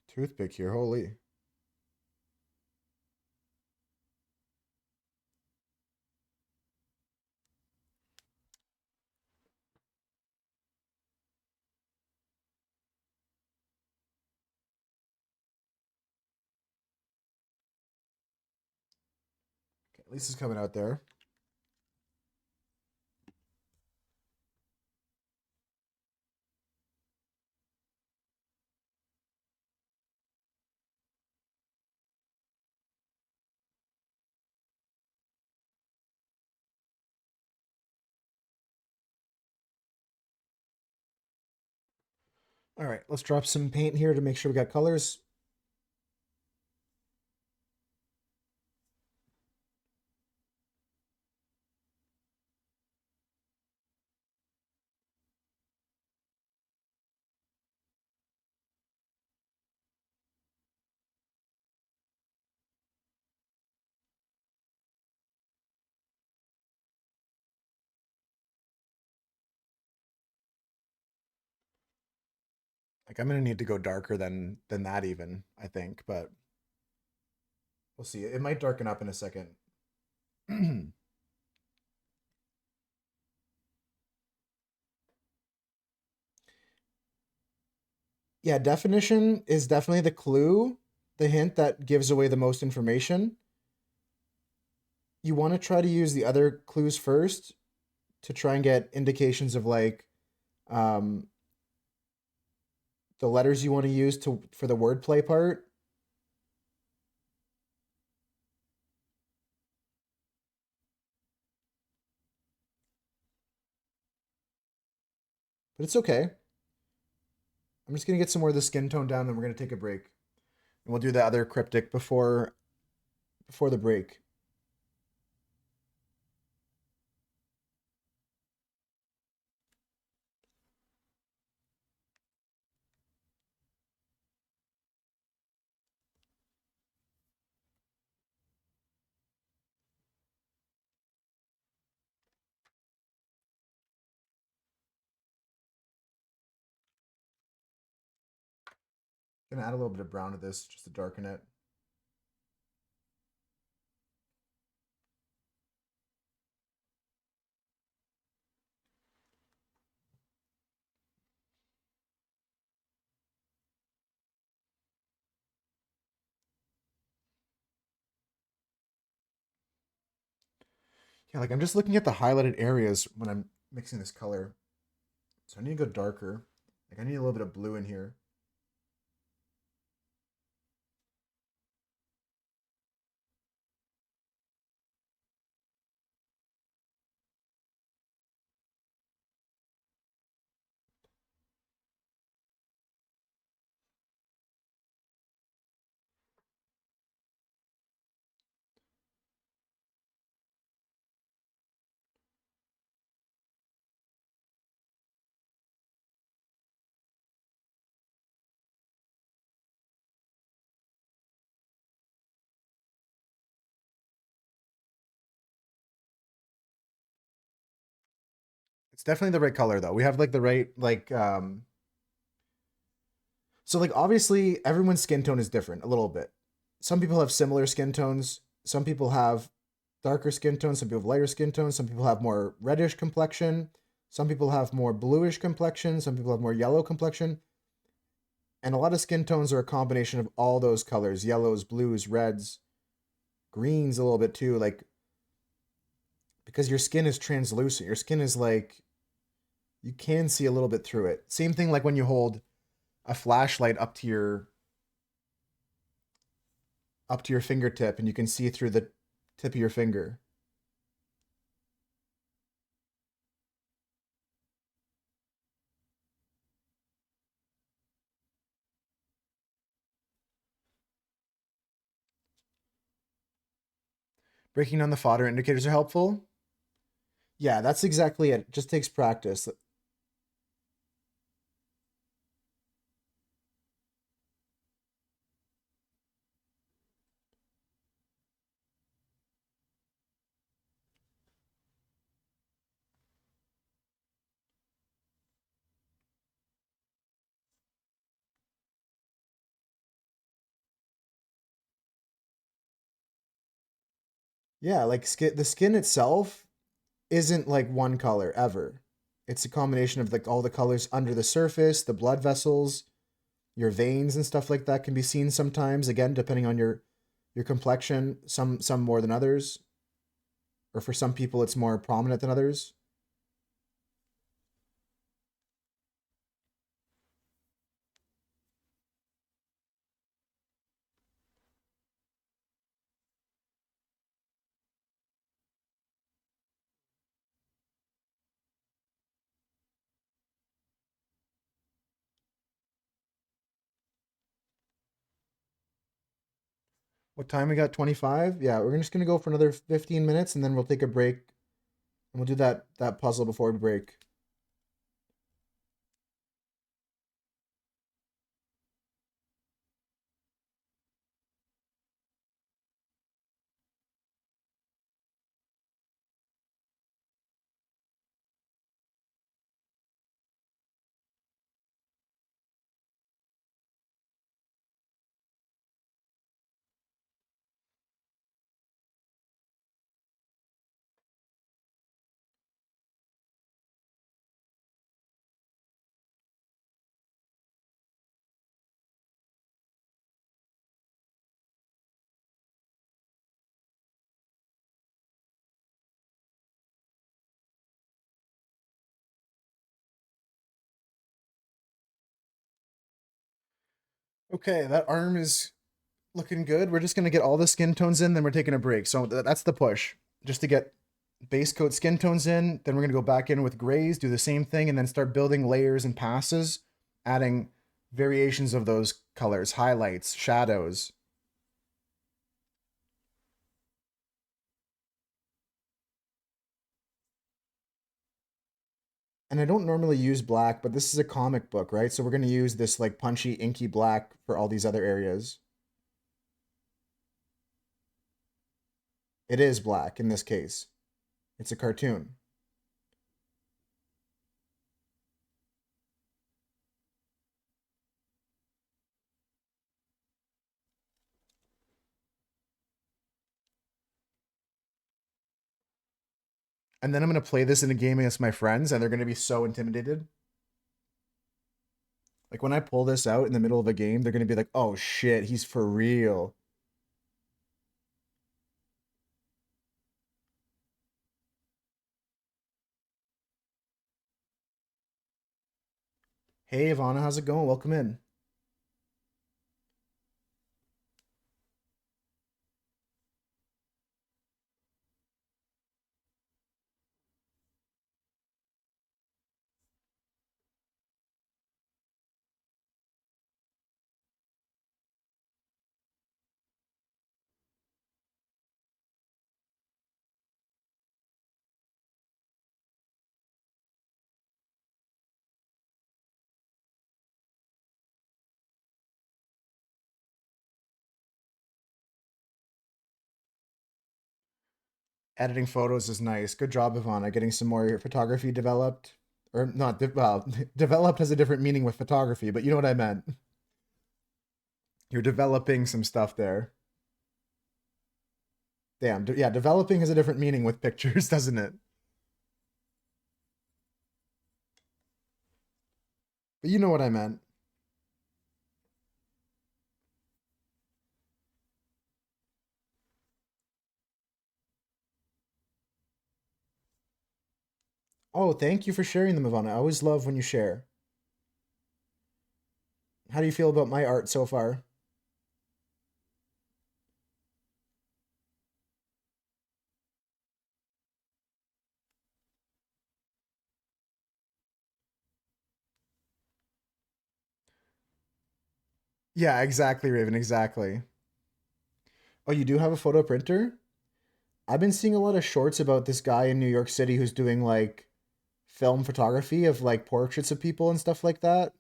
toothpick here. Holy. Okay, at least it's coming out there. All right, let's drop some paint here to make sure we got colors. Like I'm gonna need to go darker than that even, I think, but we'll see. It might darken up in a second. Yeah, definition is definitely the clue, the hint that gives away the most information. You want to try to use the other clues first to try and get indications of like um, the letters you want to use to for the wordplay part. But it's okay. I'm just gonna get some more of the skin tone down, then we're gonna take a break, and we'll do the other cryptic before the break. Gonna add a little bit of brown to this just to darken it. Yeah, like I'm just looking at the highlighted areas when I'm mixing this color. So I need to go darker. Like I need a little bit of blue in here. It's definitely the right color though. We have like the right so like obviously everyone's skin tone is different a little bit. Some people have similar skin tones. Some people have darker skin tones, some people have lighter skin tones, some people have more reddish complexion, some people have more bluish complexion, some people have more yellow complexion. And a lot of skin tones are a combination of all those colors, yellows, blues, reds, greens a little bit too, like because your skin is translucent. Your skin is like you can see a little bit through it. Same thing like when you hold a flashlight up to your fingertip and you can see through the tip of your finger. Breaking down the fodder indicators are helpful. Yeah, that's exactly it. It just takes practice. Yeah, like the skin itself isn't like one color ever. It's a combination of like all the colors under the surface, the blood vessels, your veins and stuff like that can be seen sometimes, again depending on your complexion, some more than others, or for some people it's more prominent than others. What time we got? 25? Yeah, we're just going to go for another 15 minutes and then we'll take a break and we'll do that puzzle before we break. Okay, that arm is looking good. We're just going to get all the skin tones in, then we're taking a break. So that's the push. Just to get base coat skin tones in, then we're going to go back in with grays, do the same thing, and then start building layers and passes, adding variations of those colors, highlights, shadows. And I don't normally use black, but this is a comic book, right? So we're going to use this like punchy, inky black for all these other areas. It is black in this case. It's a cartoon. And then I'm gonna play this in a game against my friends, and they're gonna be so intimidated. Like when I pull this out in the middle of a game, they're gonna be like, "Oh shit, he's for real." Hey Ivana, how's it going? Welcome in. Editing photos is nice. Good job, Ivana, getting some more photography developed. Or not, well, developed has a different meaning with photography, but you know what I meant. You're developing some stuff there. Damn, yeah, developing has a different meaning with pictures, doesn't it? But you know what I meant. Oh, thank you for sharing them, Ivana. I always love when you share. How do you feel about my art so far? Yeah, exactly, Raven, exactly. Oh, you do have a photo printer? I've been seeing a lot of shorts about this guy in New York City who's doing like film photography of like portraits of people and stuff like that.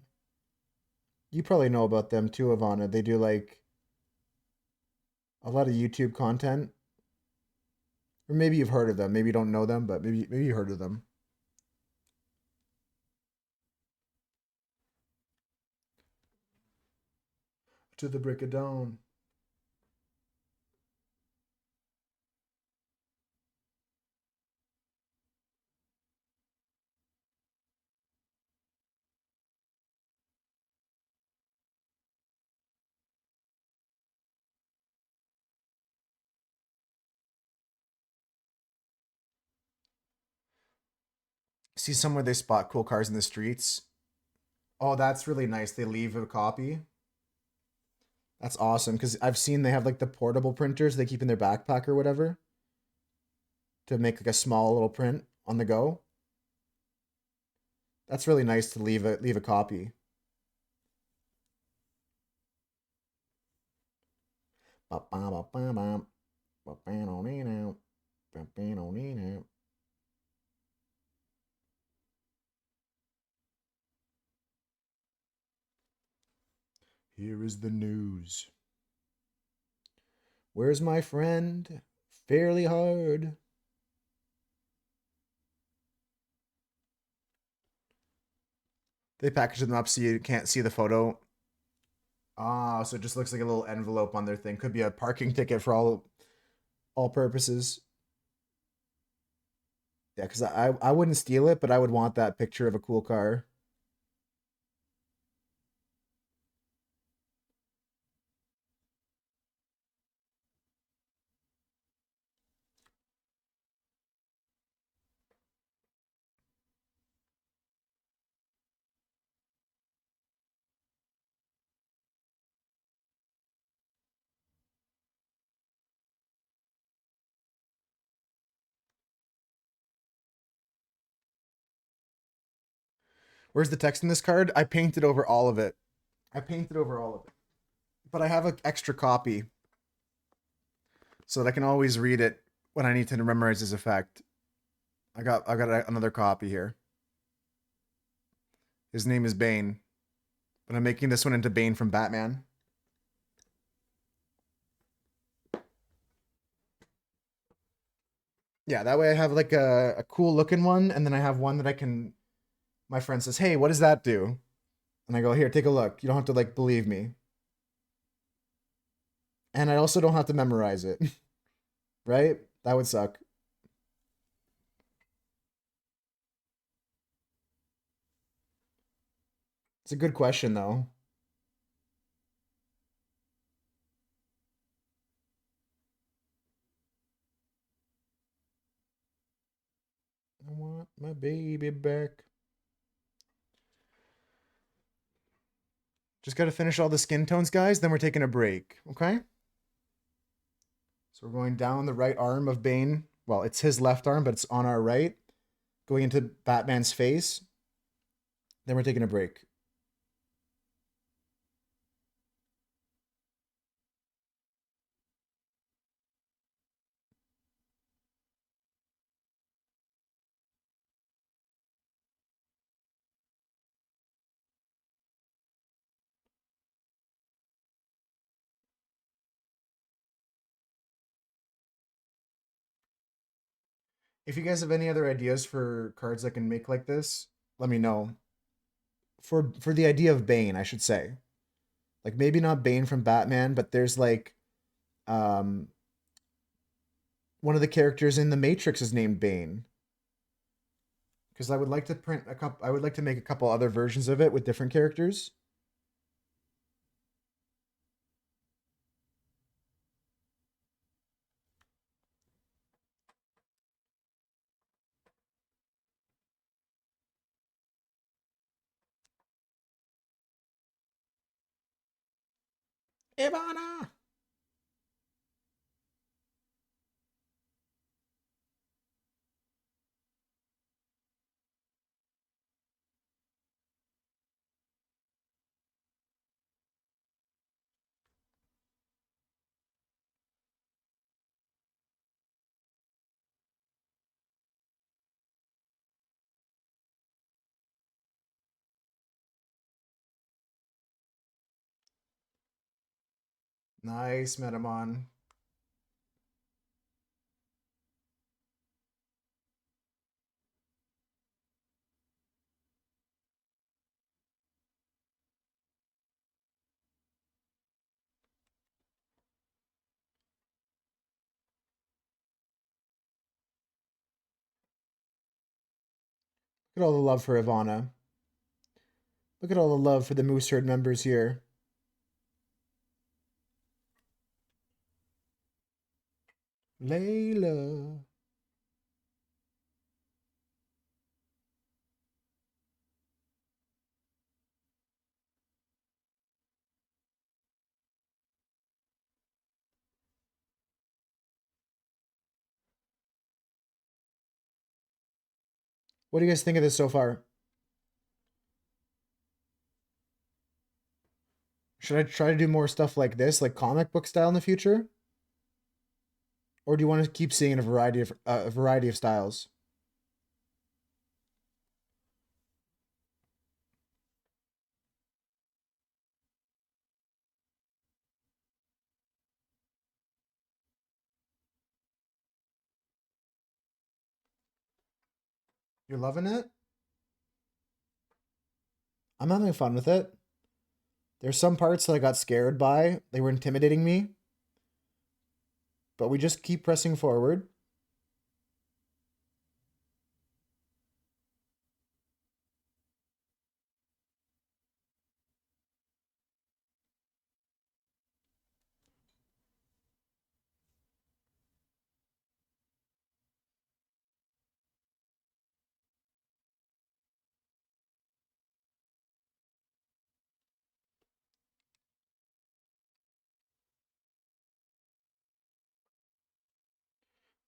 You probably know about them too, Ivana. They do like a lot of YouTube content. Or maybe you've heard of them. Maybe you don't know them, but maybe you heard of them. To the brick of dawn. See somewhere they spot cool cars in the streets. Oh, that's really nice. They leave a copy. That's awesome because I've seen they have like the portable printers they keep in their backpack or whatever to make like a small little print on the go. That's really nice to leave a copy. Here is the news. Where's my friend? Fairly hard. They package them up so you can't see the photo. Ah, so it just looks like a little envelope on their thing. Could be a parking ticket for all purposes. Yeah, because I wouldn't steal it, but I would want that picture of a cool car. Where's the text in this card? I painted over all of it. I painted over all of it. But I have an extra copy so that I can always read it when I need to memorize this effect. I got another copy here. His name is Bane, but I'm making this one into Bane from Batman. Yeah, that way I have like a cool looking one, and then I have one that I can. My friend says, "Hey, what does that do?" And I go, "Here, take a look. You don't have to like believe me." And I also don't have to memorize it, right? That would suck. It's a good question though. I want my baby back. Just got to finish all the skin tones, guys. Then we're taking a break. Okay. So we're going down the right arm of Bane. Well, it's his left arm, but it's on our right, going into Batman's face. Then we're taking a break. If you guys have any other ideas for cards I can make like this, let me know. For the idea of Bane, I should say. Like maybe not Bane from Batman, but there's like um one of the characters in the Matrix is named Bane. Because I would like to print a couple I would like to make a couple other versions of it with different characters. Ivana! Nice, Metamon. Look at all the love for Ivana. Look at all the love for the Moose Herd members here. Layla. What do you guys think of this so far? Should I try to do more stuff like this, like comic book style in the future? Or do you want to keep seeing a variety of styles? You're loving it? I'm having fun with it. There's some parts that I got scared by. They were intimidating me, but we just keep pressing forward.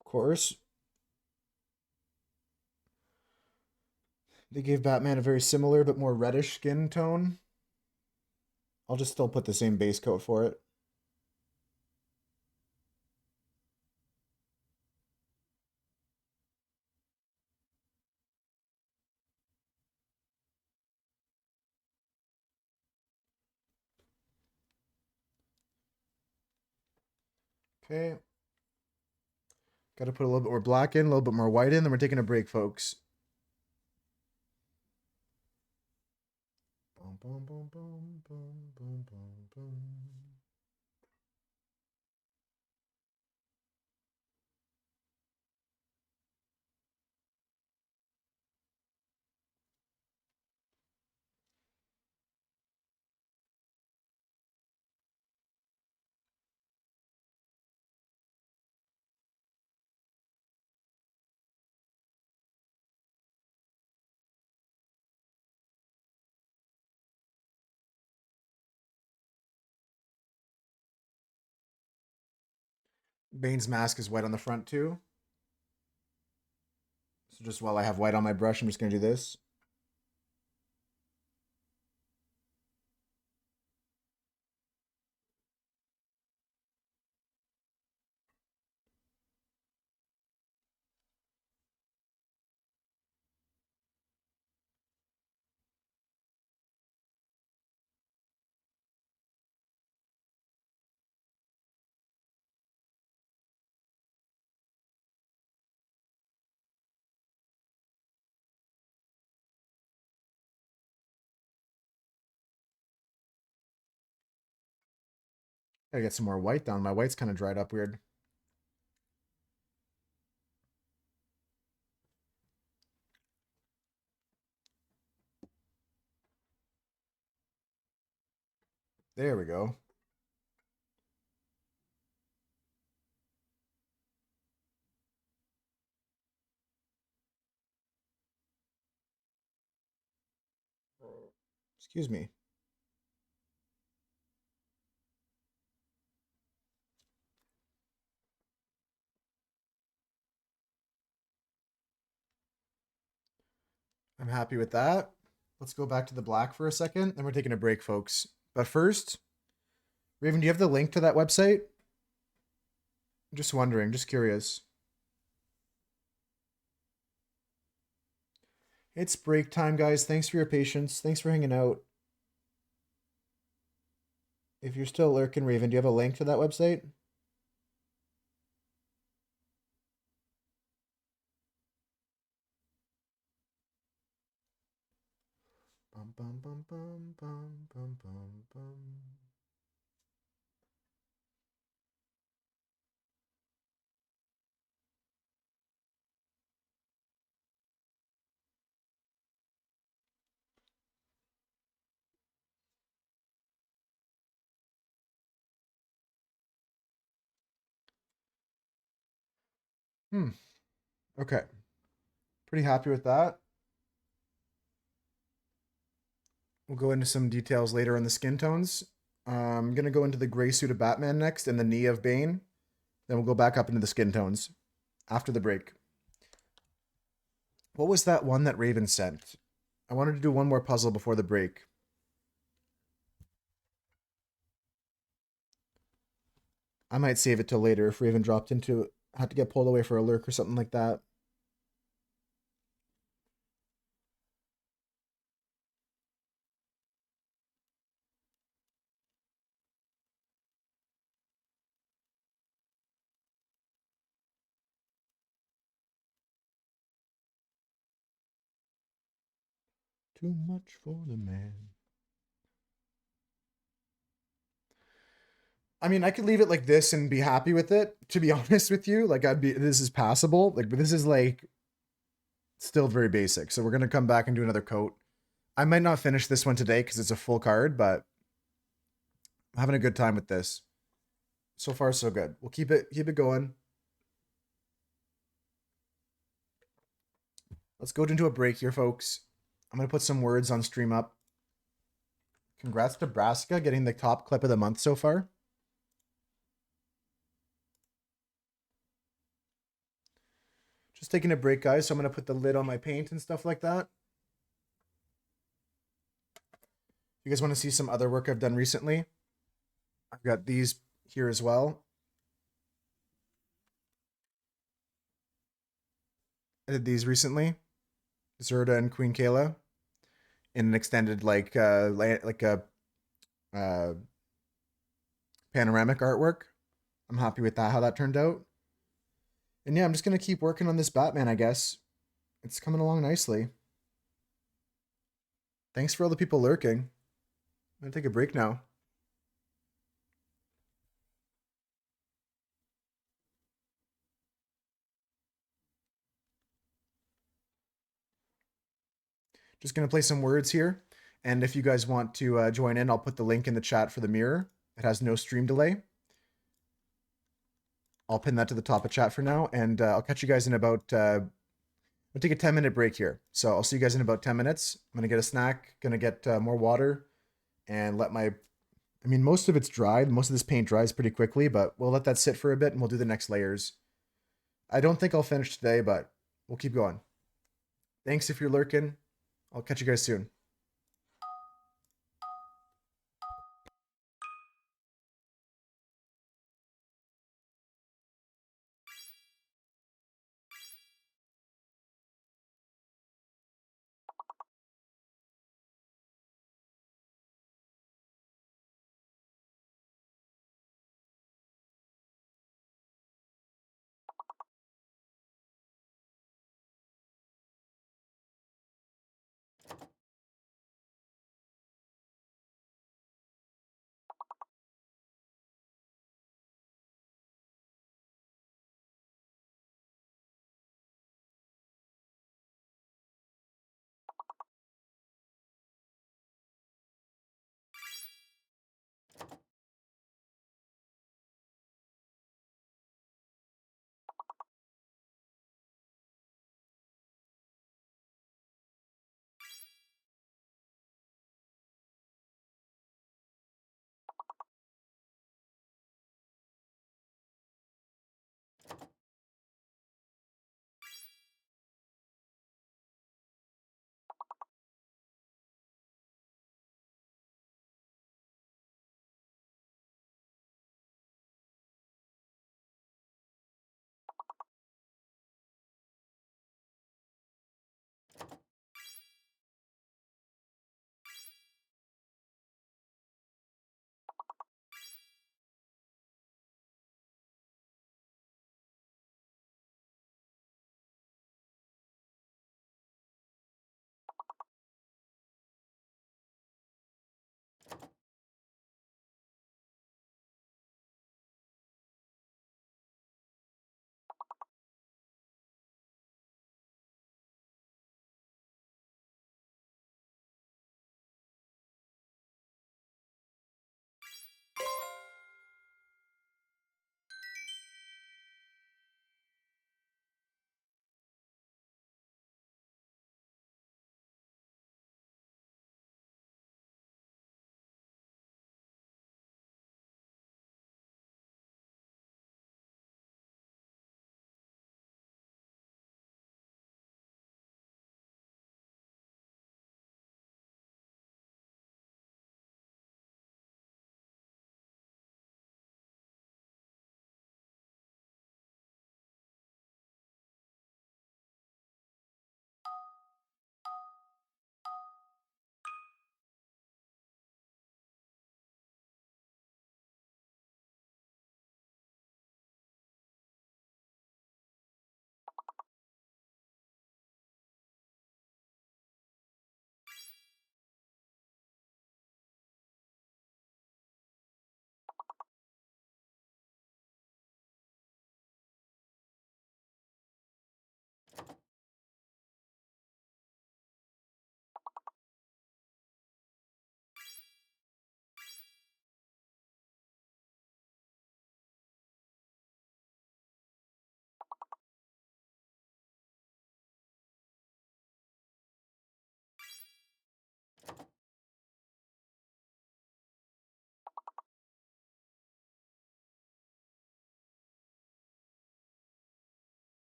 Of course, they gave Batman a very similar but more reddish skin tone. I'll just still put the same base coat for it. Okay. Got to put a little bit more black in, a little bit more white in, then we're taking a break, folks. Boom, boom, boom, boom, boom, boom, boom, boom. Bane's mask is white on the front too. So just while I have white on my brush, I'm just going to do this. Gotta get some more white down. My white's kind of dried up weird. There we go. Excuse me. I'm happy with that. Let's go back to the black for a second. Then we're taking a break, folks. But first, Raven, do you have the link to that website? Just wondering, just curious. It's break time, guys. Thanks for your patience. Thanks for hanging out. If you're still lurking, Raven, do you have a link to that website? Bum, bum, bum, bum, bum, bum, bum, bum. Okay. Pretty happy with that. We'll go into some details later on the skin tones. I'm going to go into the gray suit of Batman next and the knee of Bane. Then we'll go back up into the skin tones after the break. What was that one that Raven sent? I wanted to do one more puzzle before the break. I might save it till later if Raven dropped into had to get pulled away for a lurk or something like that. Too much for the man. I mean, I could leave it like this and be happy with it, to be honest with you. Like this is passable. Like, but this is like still very basic. So we're gonna come back and do another coat. I might not finish this one today because it's a full card, but I'm having a good time with this. So far, so good. We'll keep it going. Let's go into a break here, folks. I'm gonna put some words on stream up. Congrats to Nebraska getting the top clip of the month so far. Just taking a break, guys. So I'm gonna put the lid on my paint and stuff like that. You guys want to see some other work I've done recently? I've got these here as well. I did these recently. Zerda and Queen Kayla in an extended like a uh, panoramic artwork. I'm happy with that, how that turned out. And yeah, I'm just gonna keep working on this Batman, I guess. It's coming along nicely. Thanks for all the people lurking. I'm gonna take a break now. Just gonna play some words here. And if you guys want to join in, I'll put the link in the chat for the mirror. It has no stream delay. I'll pin that to the top of chat for now, and I'll catch you guys in about. I'll take a 10-minute break here, so I'll see you guys in about 10 minutes. I'm gonna get a snack, gonna get more water, and let my I mean, most of it's dried. Most of this paint dries pretty quickly, but we'll let that sit for a bit and we'll do the next layers. I don't think I'll finish today, but we'll keep going. Thanks if you're lurking. I'll catch you guys soon.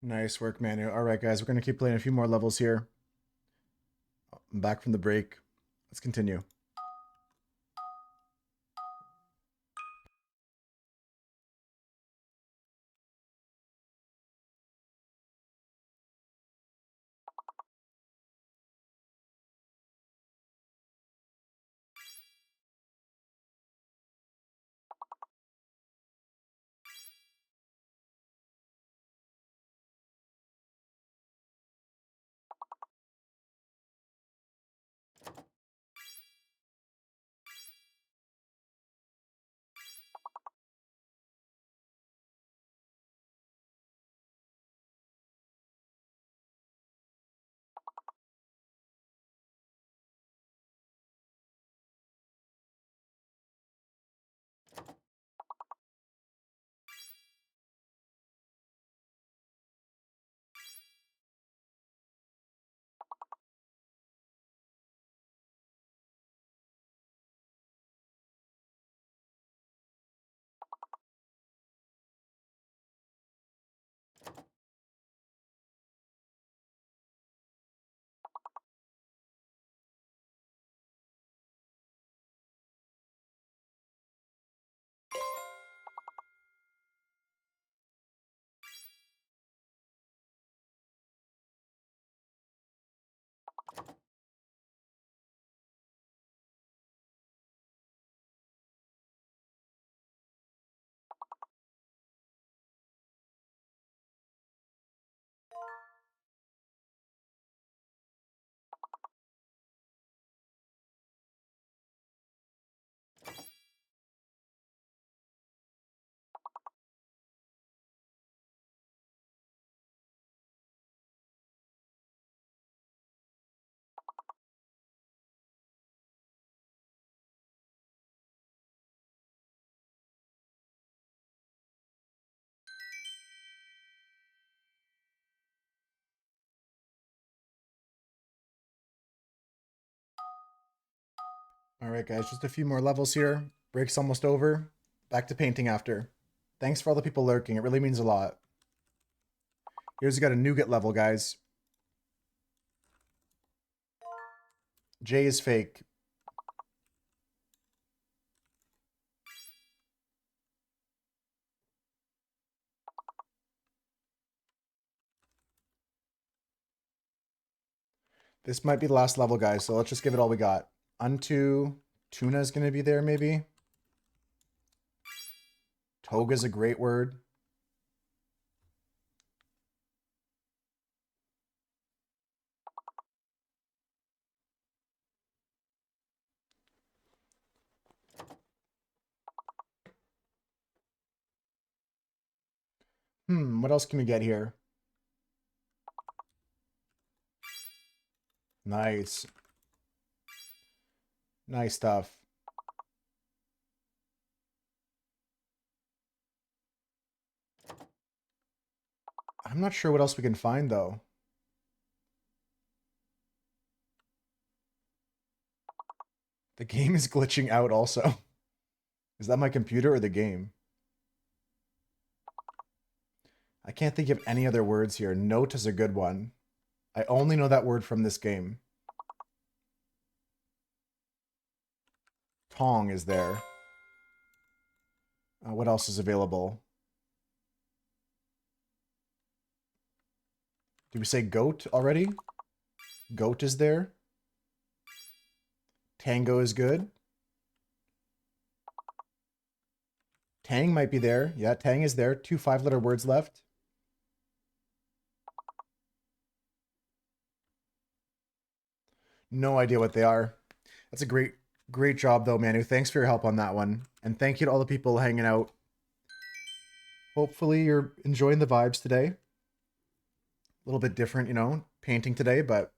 Nice work, Manu. All right, guys, we're going to keep playing a few more levels here. I'm back from the break. Let's continue. All right, guys, just a few more levels here. Break's almost over. Back to painting after. Thanks for all the people lurking. It really means a lot. Here's got a nougat level, guys. J is fake. This might be the last level, guys, so let's just give it all we got. Unto Tuna's going to be there, maybe. Toga's a great word. What else can we get here? Nice. Nice stuff. I'm not sure what else we can find, though. The game is glitching out also. Is that my computer or the game? I can't think of any other words here. Note is a good one. I only know that word from this game. Tong is there. What else is available? Did we say goat already? Goat is there. Tango is good. Tang might be there. Yeah, Tang is there. 2 5-letter words left. No idea what they are. That's a great job though, Manu. Thanks for your help on that one. And thank you to all the people hanging out. Hopefully you're enjoying the vibes today. A little bit different, you know, painting today, but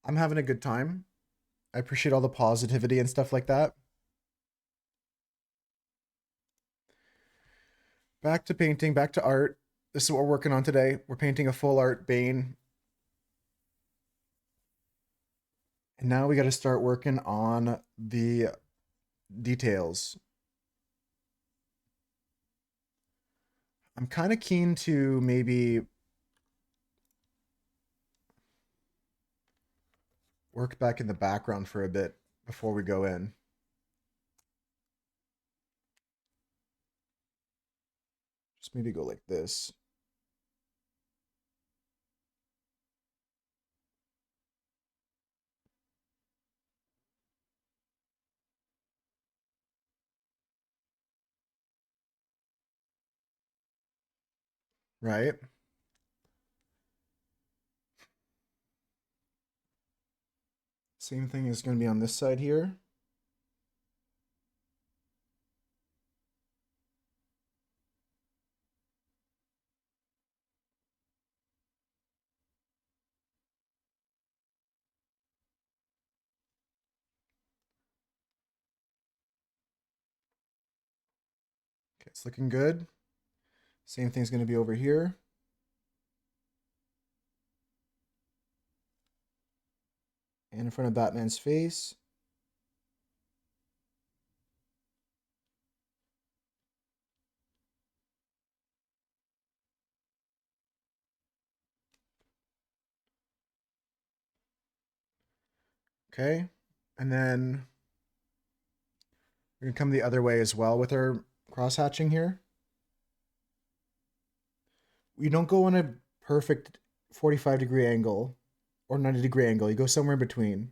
I'm having a good time. I appreciate all the positivity and stuff like that. Back to painting, back to art. This is what we're working on today. We're painting a full art Bane. And now we got to start working on the details. I'm kind of keen to maybe work back in the background for a bit before we go in. Just maybe go like this. Right? Same thing is going to be on this side here. Okay, it's looking good. Same thing's going to be over here. And in front of Batman's face. Okay. And then we're going to come the other way as well with our cross hatching here. You don't go on a perfect 45-degree angle or 90-degree angle. You go somewhere in between.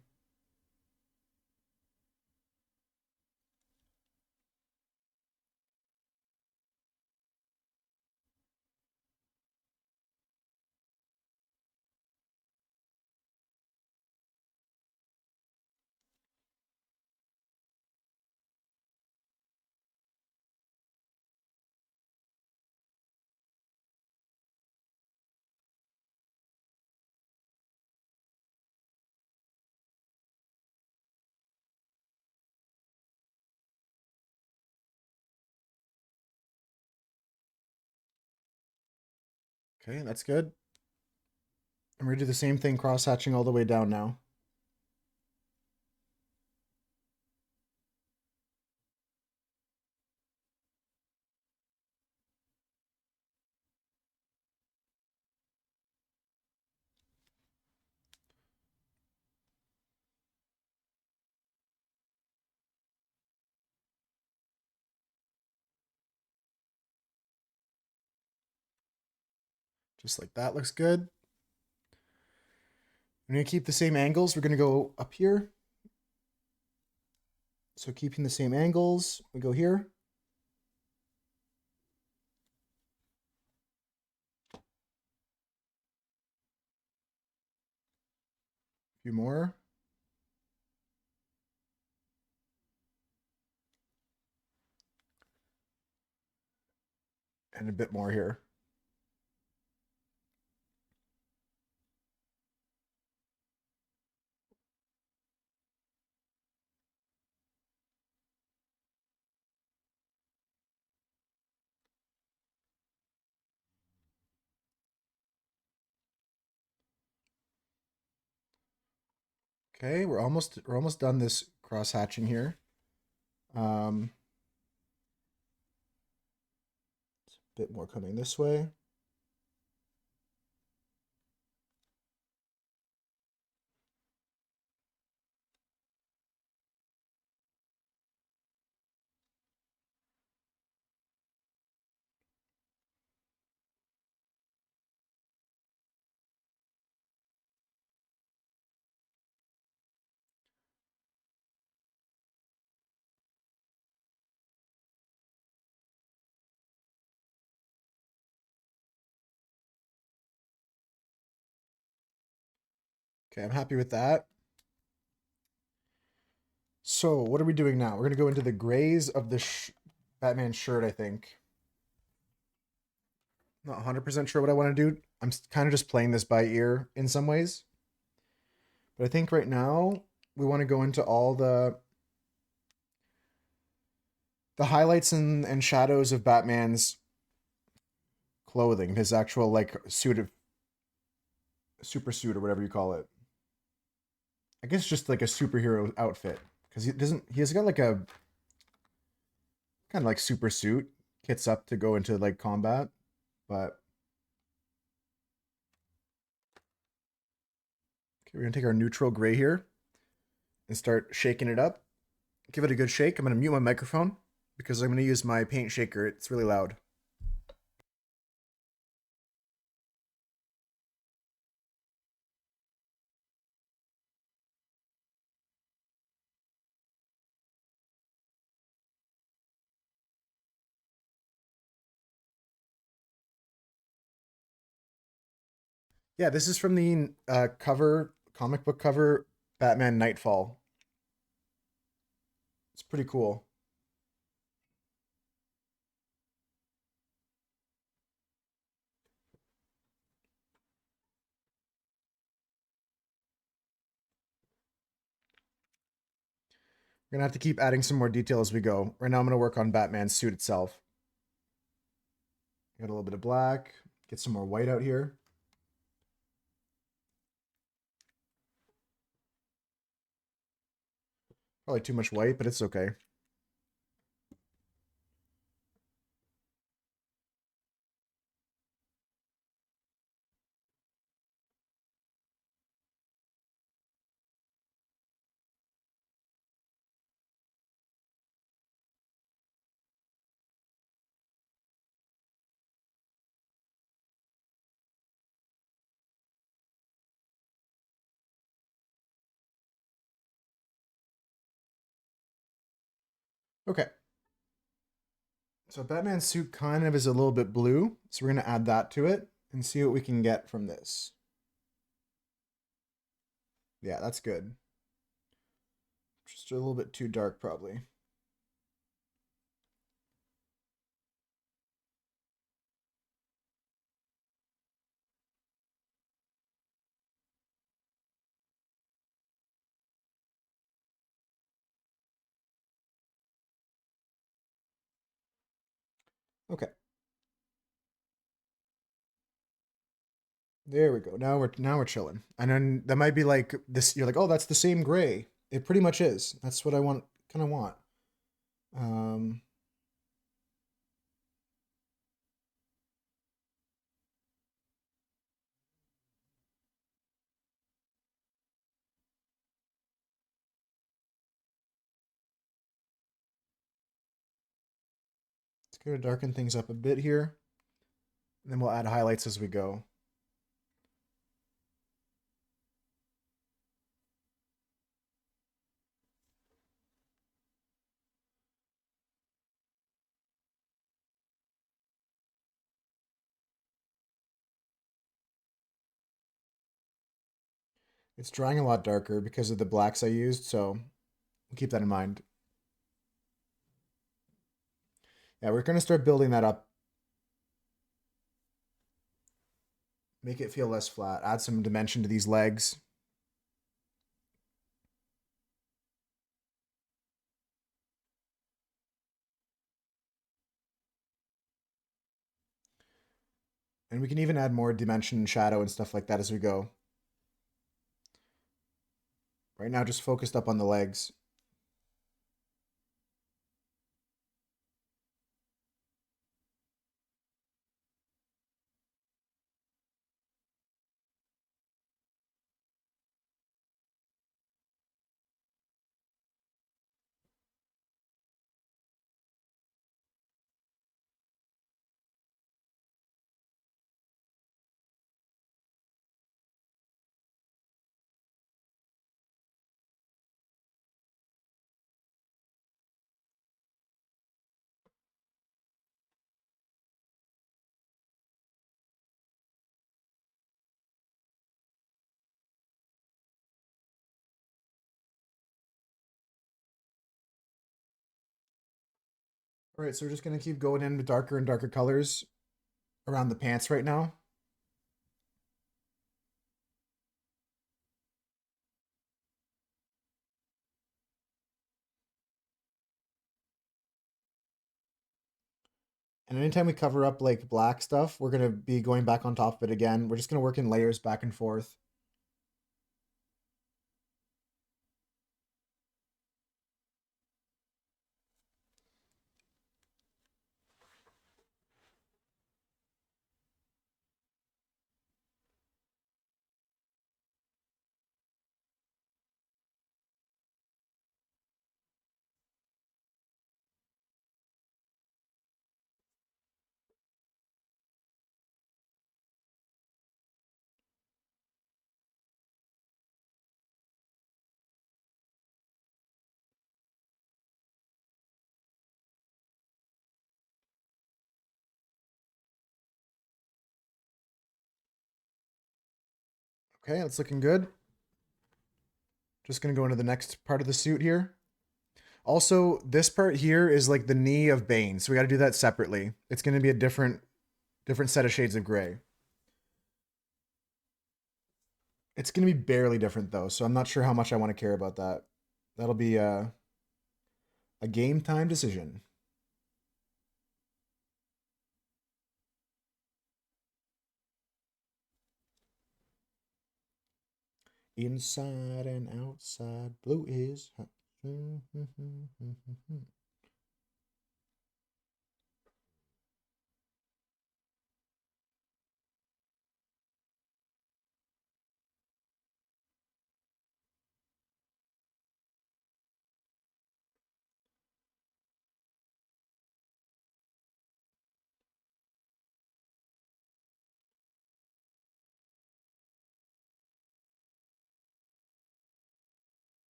Okay, that's good. And we're going to do the same thing, cross hatching all the way down now. Just like that looks good. We're going to keep the same angles. We're going to go up here. So keeping the same angles, we go here. A few more. And a bit more here. Okay, we're almost done this cross hatching here. A bit more coming this way. Okay, I'm happy with that. So what are we doing now? We're going to go into the grays of the Batman shirt, I think. Not 100% sure what I want to do. I'm kind of just playing this by ear in some ways. But I think right now we want to go into all the highlights and shadows of Batman's clothing, his actual like suit of super suit or whatever you call it. I guess just like a superhero outfit because he has got like a kind of like super suit kits up to go into like combat, but okay, we're gonna take our neutral gray here. and start shaking it up. Give it a good shake. I'm going to mute my microphone because I'm going to use my paint shaker. It's really loud. Yeah, this is from the comic book cover, Batman Nightfall. It's pretty cool. We're gonna have to keep adding some more detail as we go. Right now, I'm gonna work on Batman's suit itself. Got a little bit of black. Get some more white out here. Probably too much white, but it's okay. Okay. So Batman's suit kind of is a little bit blue, so we're gonna add that to it and see what we can get from this. Yeah, that's good. Just a little bit too dark, probably. Okay. There we go. Now we're chilling. And then that might be like this. You're like, oh, that's the same gray. It pretty much is. That's what I want. Kind of want. Um, it's gonna darken things up a bit here, and then we'll add highlights as we go. It's drying a lot darker because of the blacks I used, so we'll keep that in mind. Yeah, we're gonna start building that up. Make it feel less flat. Add some dimension to these legs. And we can even add more dimension and shadow and stuff like that as we go. Right now, just focused up on the legs. All right, so we're just gonna keep going in with darker and darker colors around the pants right now. And anytime we cover up like black stuff, we're gonna be going back on top of it again. We're just gonna work in layers back and forth. Okay, that's looking good. Just gonna go into the next part of the suit here. Also, this part here is like the knee of Bane, so we got to do that separately. It's gonna be a different set of shades of gray. It's gonna be barely different though, so I'm not sure how much I want to care about that. That'll be a game time decision. Inside and outside, blue is hot.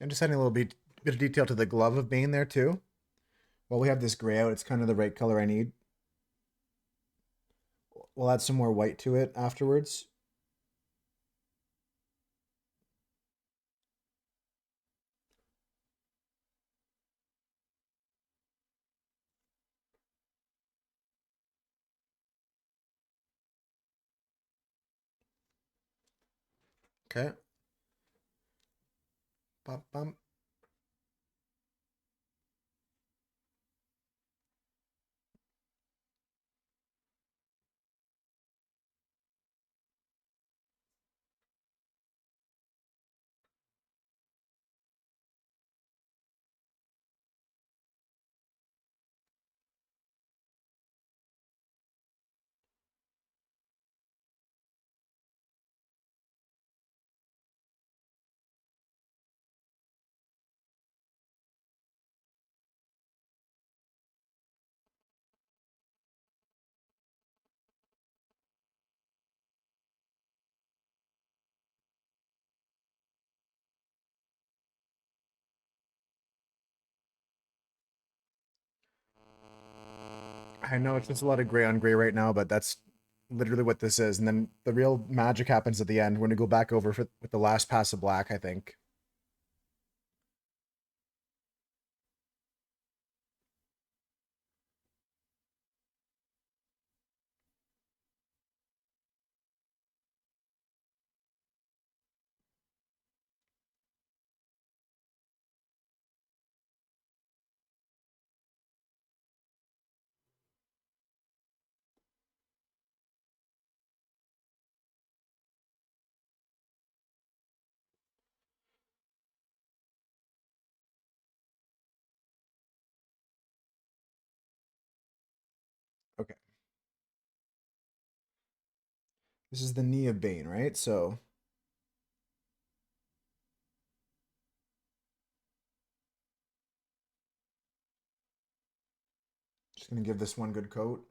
I'm just adding a little bit of detail to the glove of Bane there too. While we have this gray out, it's kind of the right color I need. We'll add some more white to it afterwards. Okay. Bum, bum. I know it's just a lot of gray on gray right now, but that's literally what this is. And then the real magic happens at the end when we go back over with the last pass of black, I think. Okay. This is the knee of Bane, right? So just gonna give this one good coat.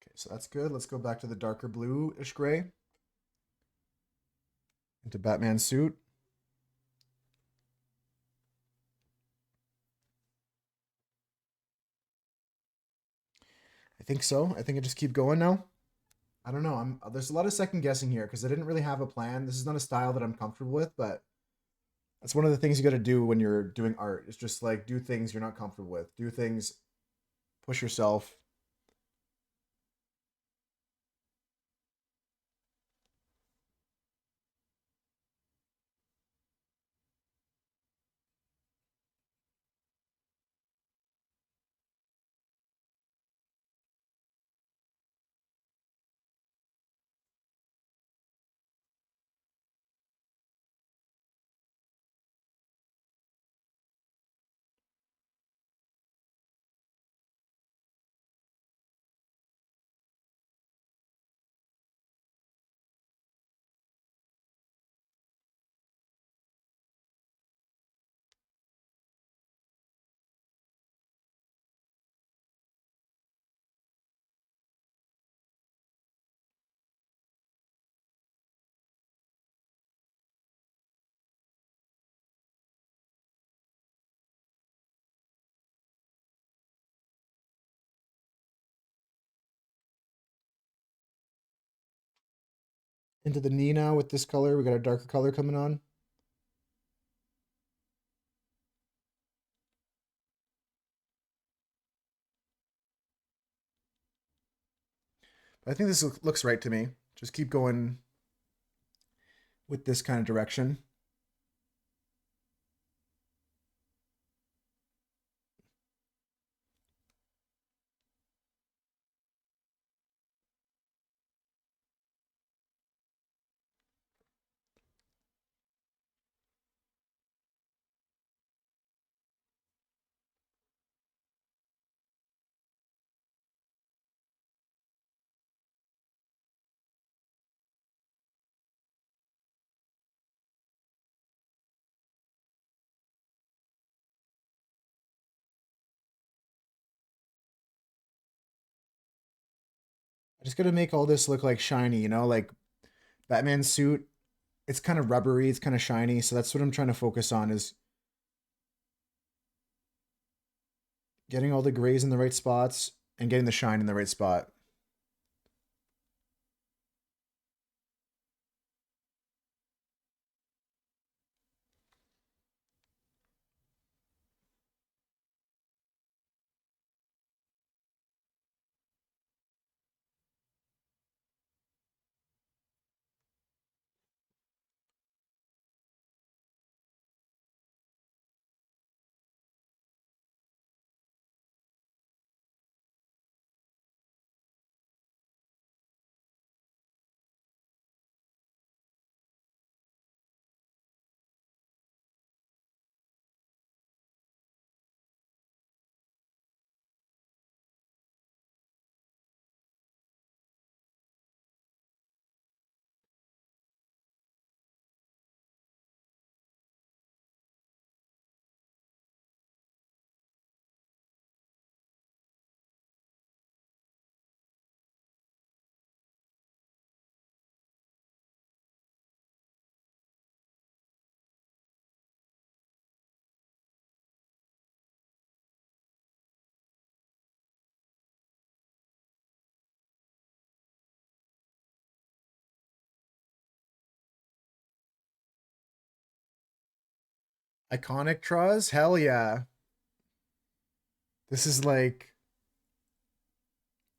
Okay, so that's good. Let's go back to the darker blue-ish gray into Batman's suit. I think so. I think I just keep going now. I don't know. There's a lot of second guessing here because I didn't really have a plan. This is not a style that I'm comfortable with, but that's one of the things you got to do when you're doing art. It's just like do things you're not comfortable with. Do things, push yourself. into the knee now with this color. We got a darker color coming on. I think this looks right to me. Just keep going with this kind of direction. I just got to make all this look like shiny, you know, like Batman's suit. It's kind of rubbery, it's kind of shiny, so that's what I'm trying to focus on is getting all the grays in the right spots and getting the shine in the right spot. Iconic Truz? Hell yeah. This is like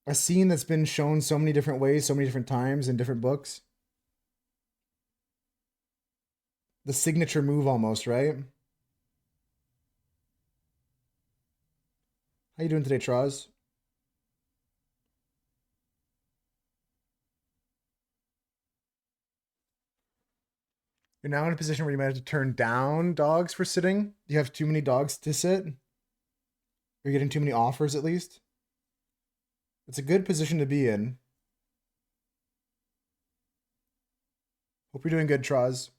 a scene that's been shown so many different ways, so many different times in different books. The signature move almost, right? How you doing today, Truz? You're now in a position where you might have to turn down dogs for sitting. You have too many dogs to sit. You're getting too many offers at least. It's a good position to be in. Hope you're doing good, Truz.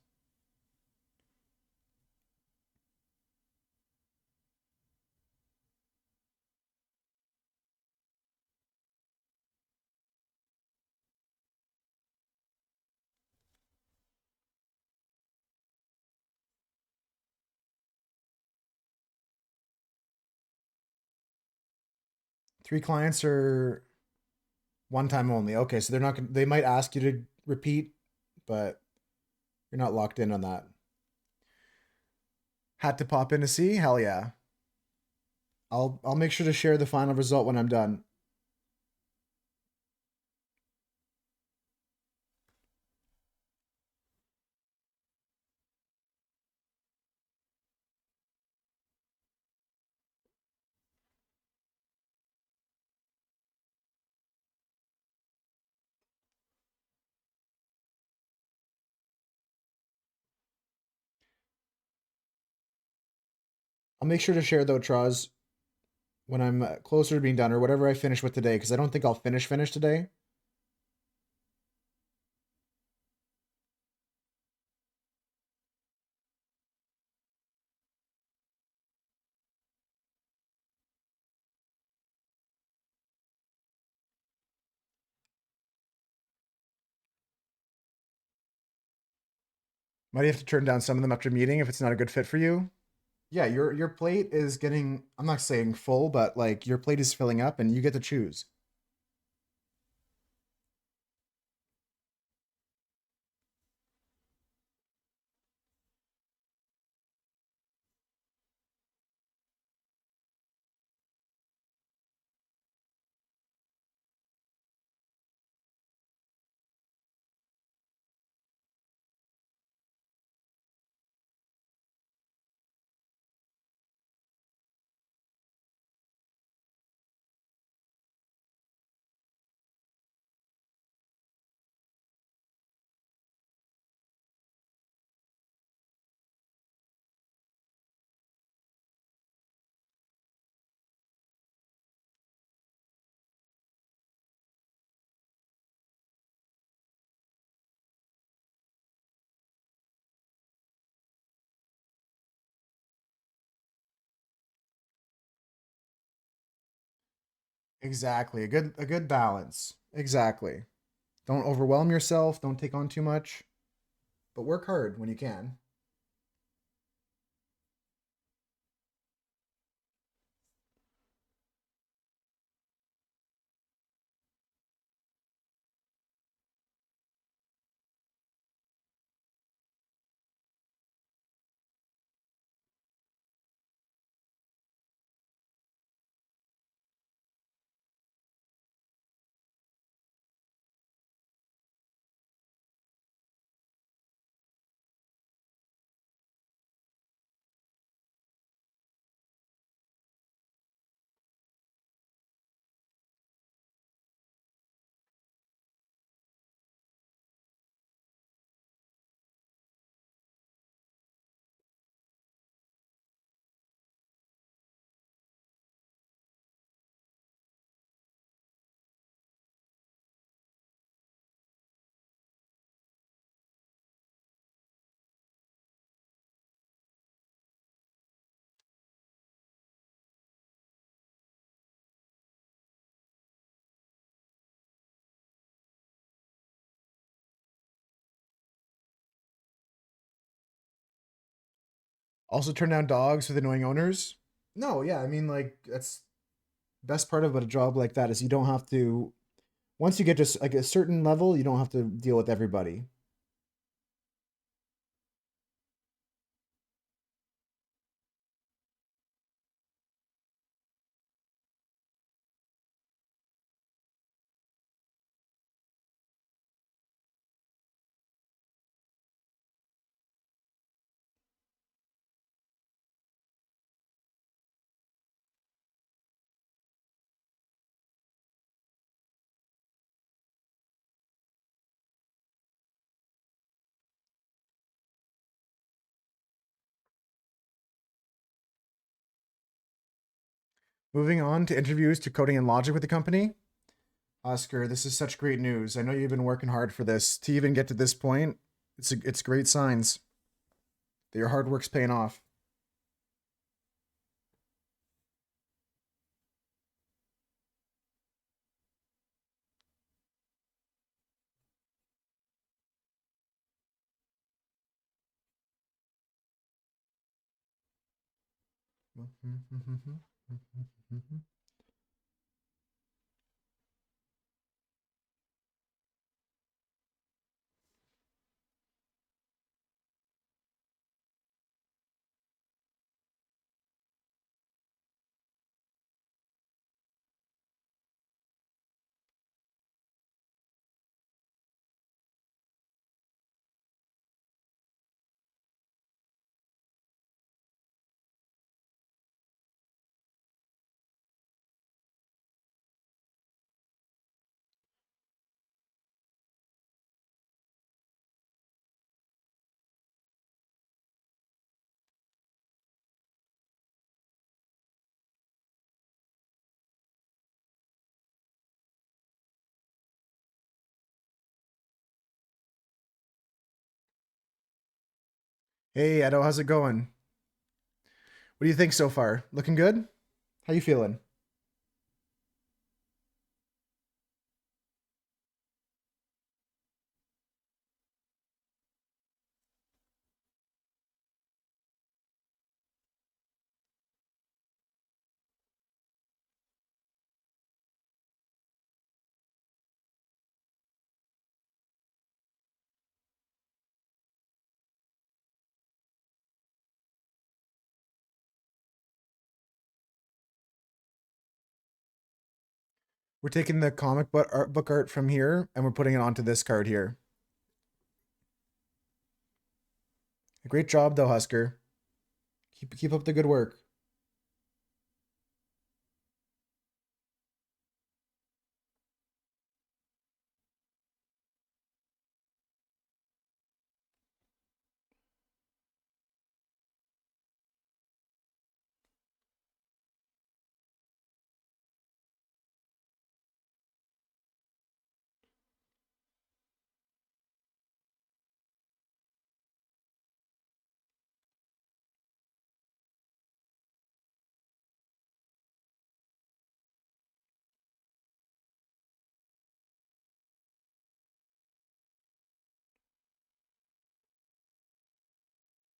Three clients are one time only. Okay, so they're not gonna, they might ask you to repeat, but you're not locked in on that. Had to pop in to see? Hell yeah. I'll make sure to share the final result when I'm done. I'll make sure to share though, Truz, when I'm closer to being done or whatever I finish with today, because I don't think I'll finish today. Might have to turn down some of them after meeting if it's not a good fit for you. Yeah, your plate is getting, I'm not saying full, but like your plate is filling up and you get to choose. Exactly. A good balance. Exactly. Don't overwhelm yourself, don't take on too much, but work hard when you can. Also turn down dogs with annoying owners? No, yeah, I mean like that's best part about a job like that is you don't have to once you get to like a certain level, you don't have to deal with everybody. Moving on to interviews to coding and logic with the company. Oscar, this is such great news. I know you've been working hard for this. To even get to this point, it's great signs that your hard work's paying off. Hey, Edo, how's it going? What do you think so far? Looking good? How you feeling? We're taking the book art from here and we're putting it onto this card here. Great job though, Husker. Keep up the good work.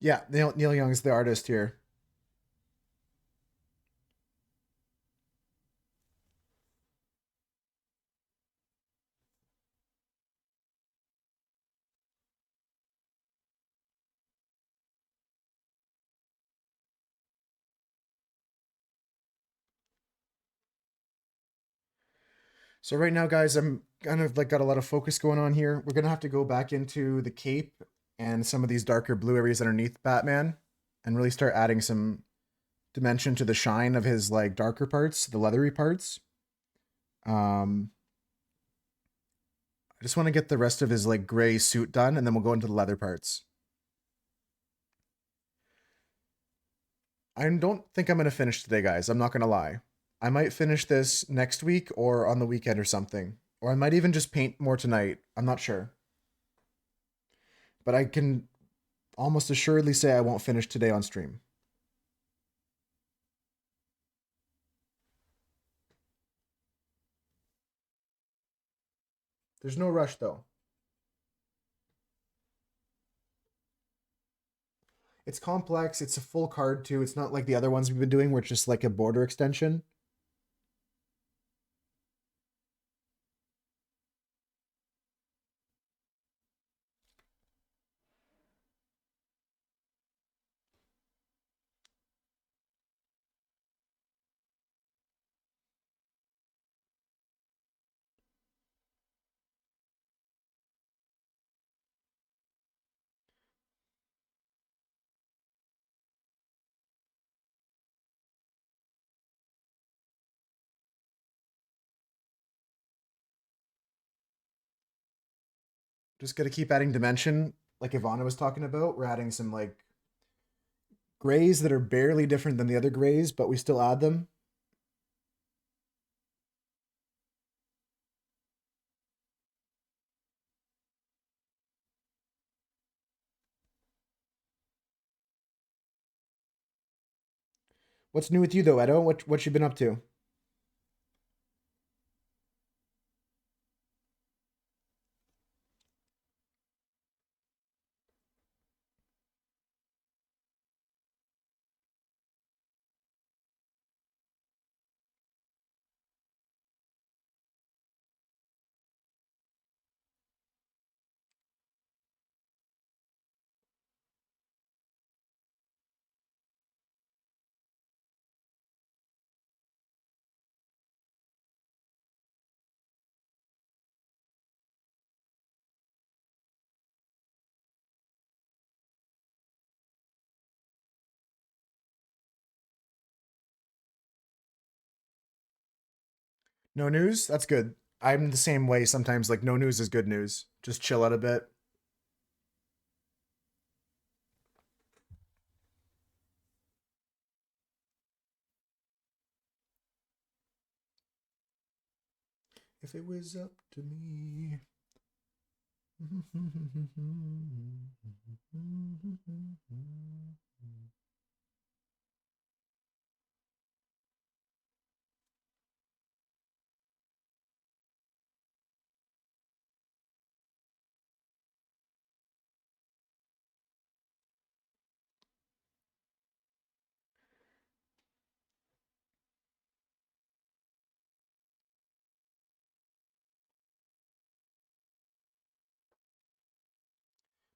Yeah, Neil Young's the artist here. So right now, guys, I'm kind of like got a lot of focus going on here. We're gonna have to go back into the cape and some of these darker blue areas underneath Batman, and really start adding some dimension to the shine of his like darker parts, the leathery parts. Um, I just want to get the rest of his like gray suit done, and then we'll go into the leather parts. I don't think I'm gonna finish today, guys. I'm not gonna lie. I might finish this next week or on the weekend or something, or I might even just paint more tonight. I'm not sure, but I can almost assuredly say I won't finish today on stream. There's no rush though. It's complex. It's a full card too. It's not like the other ones we've been doing where it's just like a border extension. Just got to keep adding dimension. Like Ivana was talking about, we're adding some like grays that are barely different than the other grays, but we still add them. What's new with you though, Edo? What you been up to? No news? That's good. I'm the same way sometimes. Like, no news is good news. Just chill out a bit. If it was up to me.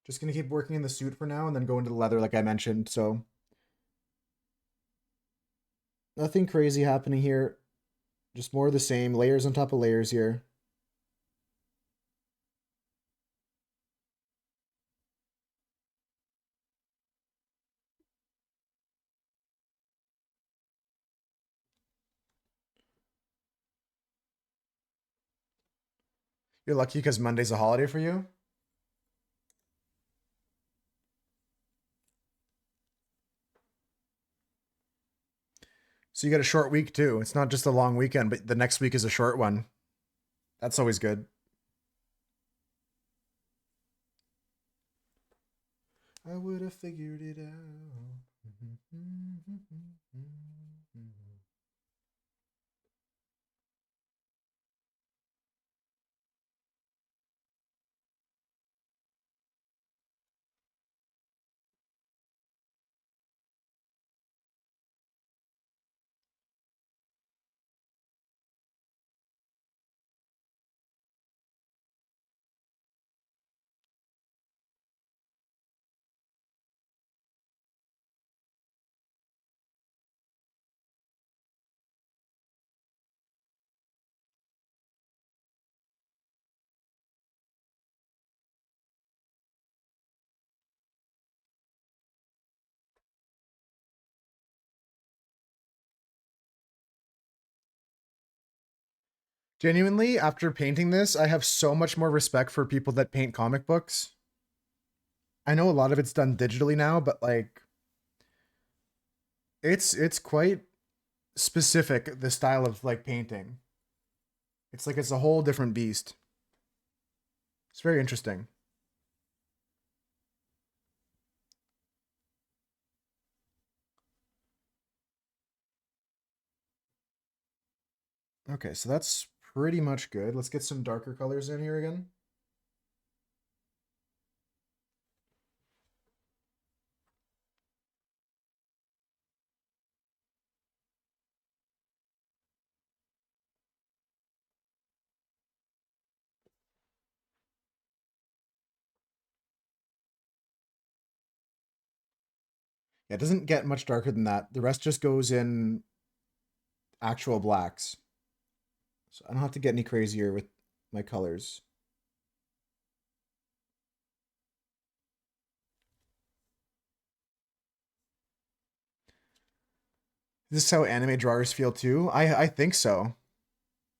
Just gonna keep working in the suit for now and then go into the leather like I mentioned. So nothing crazy happening here. Just more of the same. Layers on top of layers here. You're lucky because Monday's a holiday for you. So you got a short week too. It's not just a long weekend, but the next week is a short one. That's always good. I would have figured it out. Genuinely, after painting this, I have so much more respect for people that paint comic books. I know a lot of it's done digitally now, but like it's quite specific the style of like painting. It's like it's a whole different beast. It's very interesting. Okay, so that's pretty much good. Let's get some darker colors in here again. Yeah, it doesn't get much darker than that. The rest just goes in actual blacks. So I don't have to get any crazier with my colors. This is how anime drawers feel too. I think so.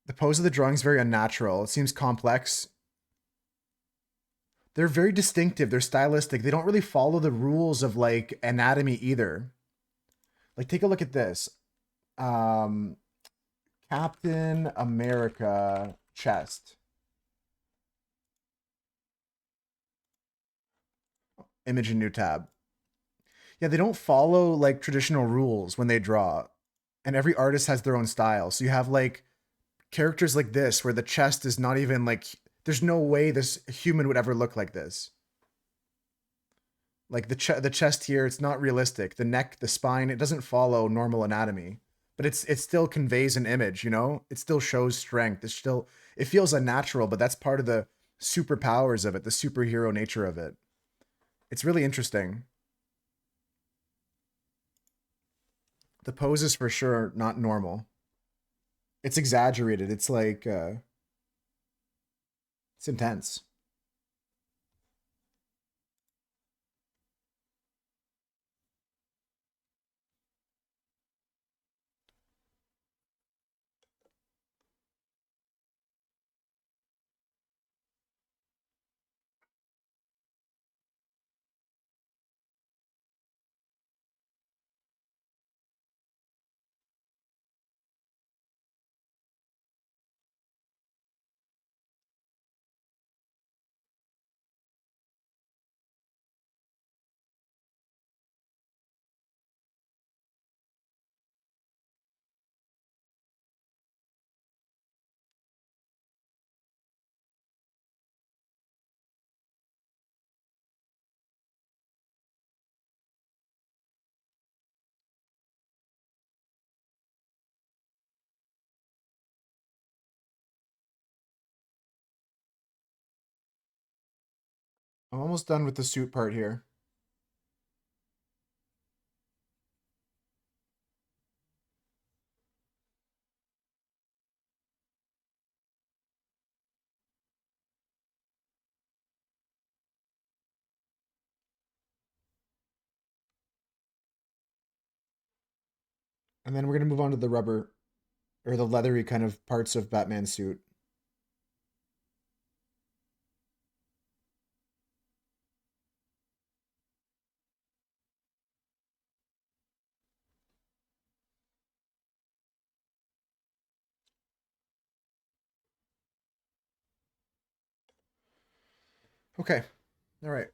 The pose of the drawing is very unnatural. It seems complex. They're very distinctive. They're stylistic. They don't really follow the rules of like anatomy either. Like take a look at this. Um Captain America chest. Image in new tab. Yeah, they don't follow like traditional rules when they draw. And every artist has their own style. So you have like characters like this where the chest is not even like there's no way this human would ever look like this. Like the chest here, it's not realistic. The neck, the spine, it doesn't follow normal anatomy, but it still conveys an image. You know, it still shows strength. It feels unnatural, but that's part of the superpowers of it, the superhero nature of it. It's really interesting. The poses for sure are not normal. It's exaggerated. It's like it's intense. I'm almost done with the suit part here. And then we're gonna move on to the rubber or the leathery kind of parts of Batman's suit. Okay. All right.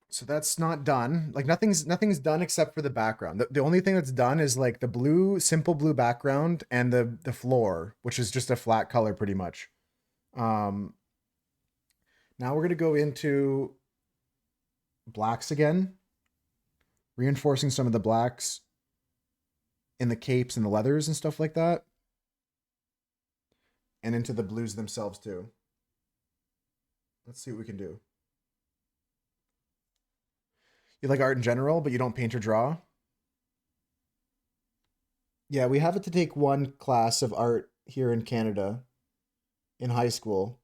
So that's not done. Like nothing's done except for the background. The only thing that's done is like the blue, simple blue background and the floor, which is just a flat color pretty much. Um Now we're gonna go into blacks again, reinforcing some of the blacks in the capes and the leathers and stuff like that, and into the blues themselves too. Let's see what we can do. You like art in general, but you don't paint or draw? Yeah, we have it to take one class of art here in Canada in high school.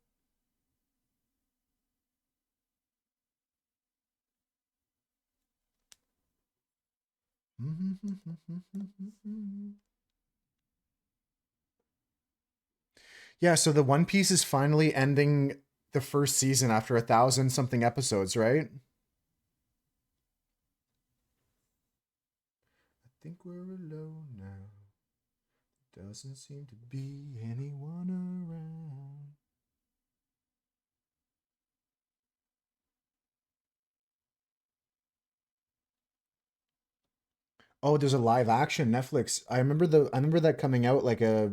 Yeah, so the One Piece is finally ending the first season after 1,000 something episodes, right? I think we're alone now. Doesn't seem to be anyone around. Oh, there's a live action Netflix. I remember that coming out like a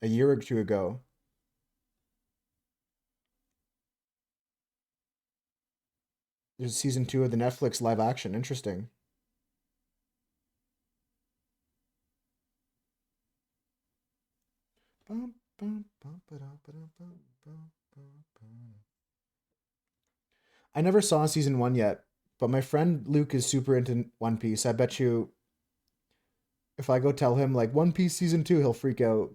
year or two ago. There's season 2 of the Netflix live action. Interesting. Bum, bum, bum, ba-dum, ba-dum, bum, bum, bum, bum. I never saw season 1 yet, but my friend Luke is super into One Piece. I bet you if I go tell him like One Piece season 2, he'll freak out.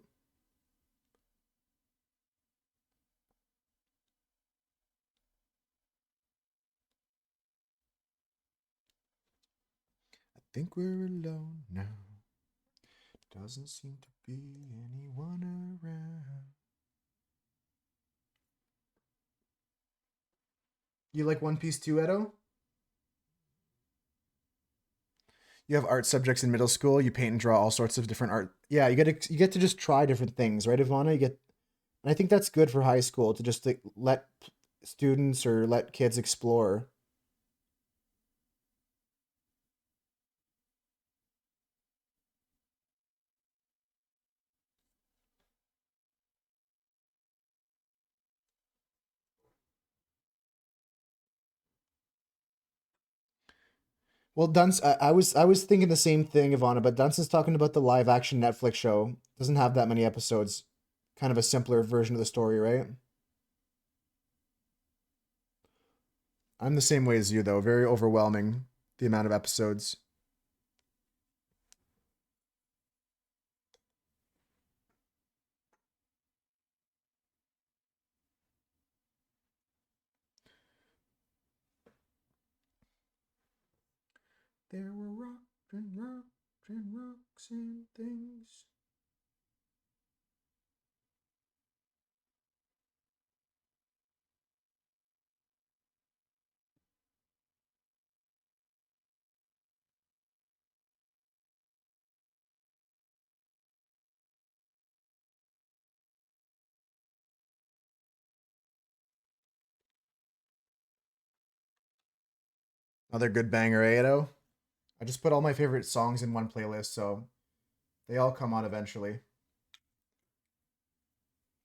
I think we're alone now. Doesn't seem to be anyone around. You like One Piece too, Edo? You have art subjects in middle school. You paint and draw all sorts of different art. Yeah, you get to just try different things, right, Ivana? You get, and I think that's good for high school to just like, let students or let kids explore. Well, I was thinking the same thing, Ivana, but Dunson's talking about the live action Netflix show. Doesn't have that many episodes. Kind of a simpler version of the story, right? I'm the same way as you though. Very overwhelming the amount of episodes. There were rocks and rocks and rocks and things. Another good banger, Ado. I just put all my favorite songs in one playlist, so they all come on eventually.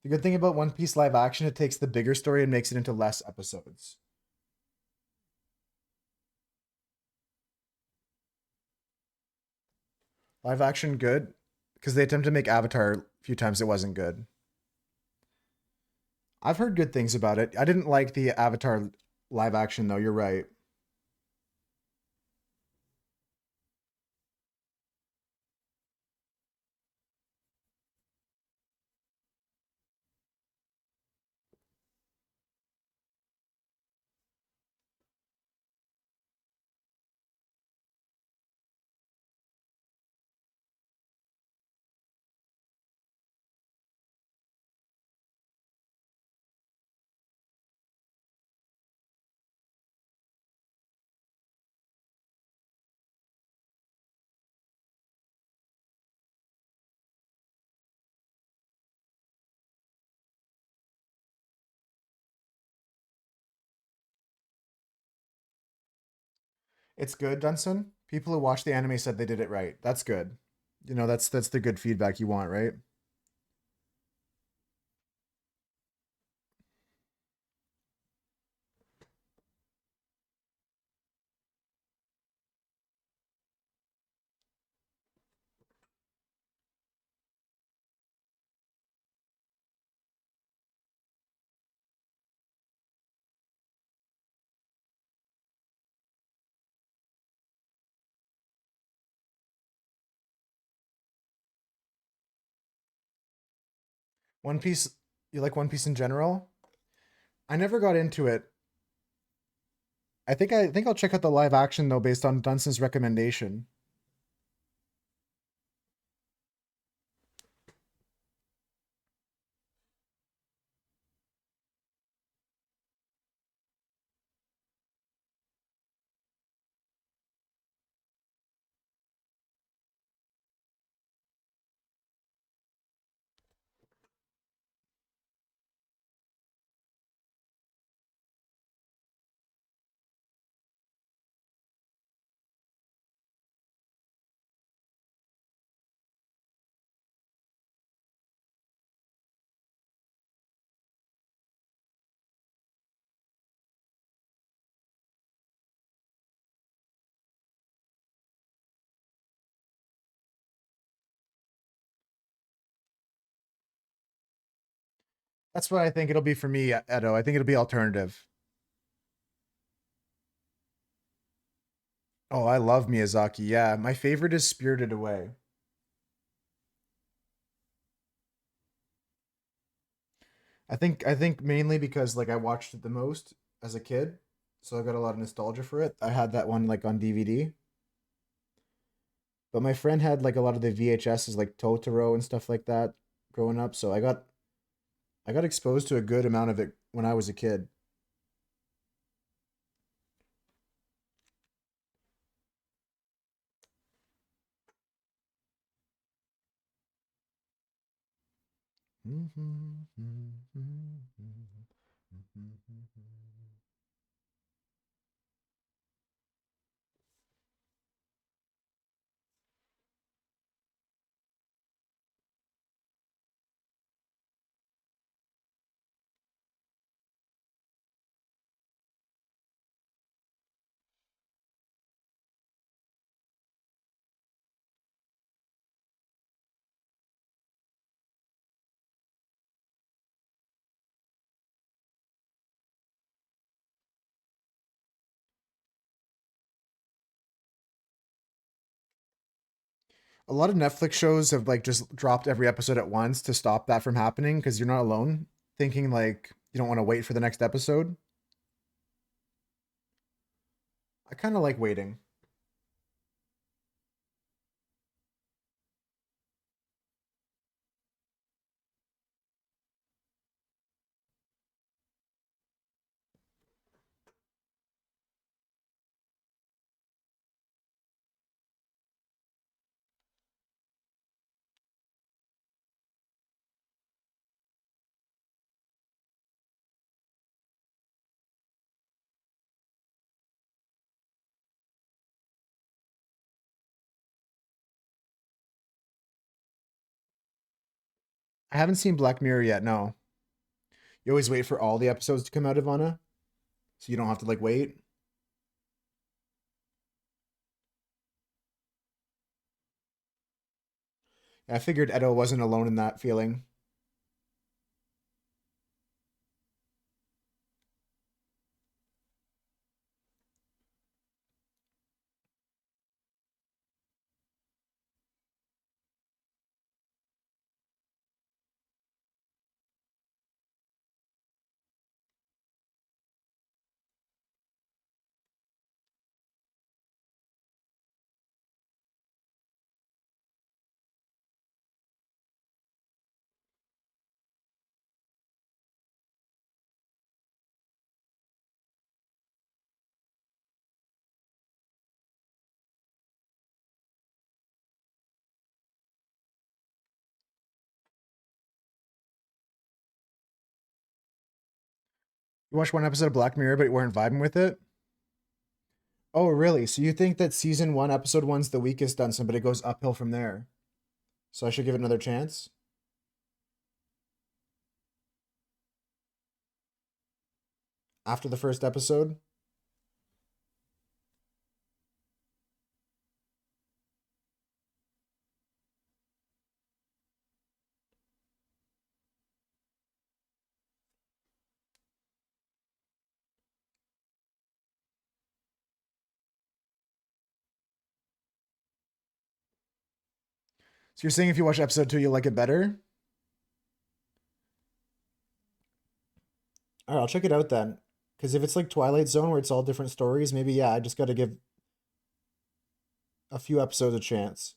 The good thing about One Piece live action, it takes the bigger story and makes it into less episodes. Live action good because they attempted to make Avatar a few times. It wasn't good. I've heard good things about it. I didn't like the Avatar live action though. You're right. It's good, Dunson. People who watched the anime said they did it right. That's good. You know, that's the good feedback you want, right? One Piece, you like One Piece in general? I never got into it. I think I'll check out the live action though based on Dunson's recommendation. That's what I think it'll be for me, Edo. I think it'll be alternative. Oh, I love Miyazaki. Yeah, my favorite is Spirited Away. I think mainly because like I watched it the most as a kid, so I got a lot of nostalgia for it. I had that one like on DVD, but my friend had like a lot of the VHSs like Totoro and stuff like that growing up, so I got exposed to a good amount of it when I was a kid. A lot of Netflix shows have like just dropped every episode at once to stop that from happening because you're not alone thinking like you don't want to wait for the next episode. I kind of like waiting. I haven't seen Black Mirror yet. No, you always wait for all the episodes to come out, Ivana, so you don't have to like wait. I figured Edo wasn't alone in that feeling. You watched one episode of Black Mirror, but you weren't vibing with it. Oh, really? So you think that season one, episode one's the weakest done some, but it goes uphill from there? So I should give it another chance after the first episode. So you're saying if you watch episode two, you'll like it better? All right, I'll check it out then. Because if it's like Twilight Zone where it's all different stories, maybe yeah, I just got to give a few episodes a chance.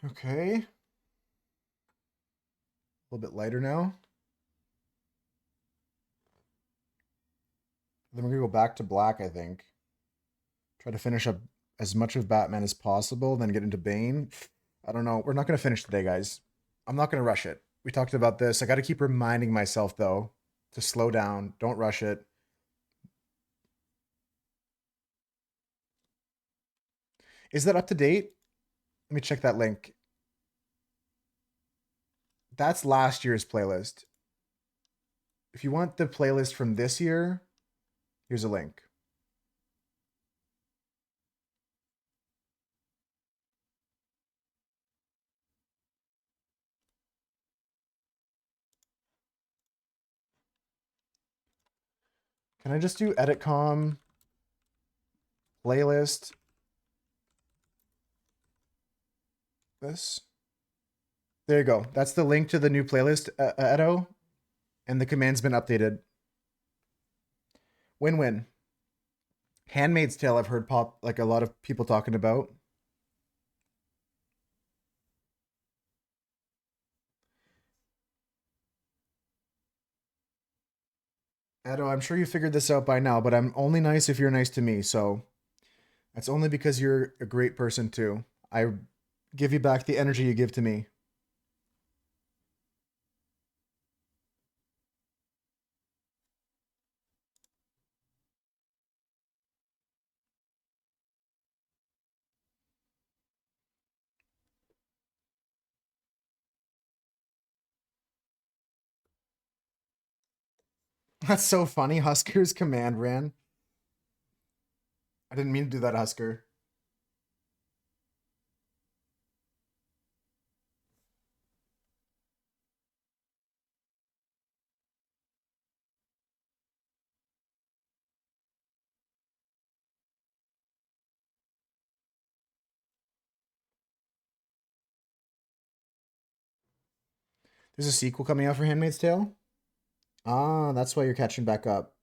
Okay, a little bit lighter now. Then we're gonna go back to black, I think. Try to finish up as much of Batman as possible, then get into Bane. I don't know. We're not gonna finish today, guys. I'm not gonna rush it. We talked about this. I got to keep reminding myself though to slow down. Don't rush it. Is that up to date? Let me check that link. That's last year's playlist. if you want the playlist from this year, here's a link. Can I just do edit com playlist? This. There you go. That's the link to the new playlist, Edo, and the command's been updated. Win-win. Handmaid's Tale, I've heard pop like a lot of people talking about. Edo, I'm sure you figured this out by now, but I'm only nice if you're nice to me, so that's only because you're a great person too. I give you back the energy you give to me. That's so funny. Husker's command ran. I didn't mean to do that, Husker. There's a sequel coming out for Handmaid's Tale? Ah, that's why you're catching back up.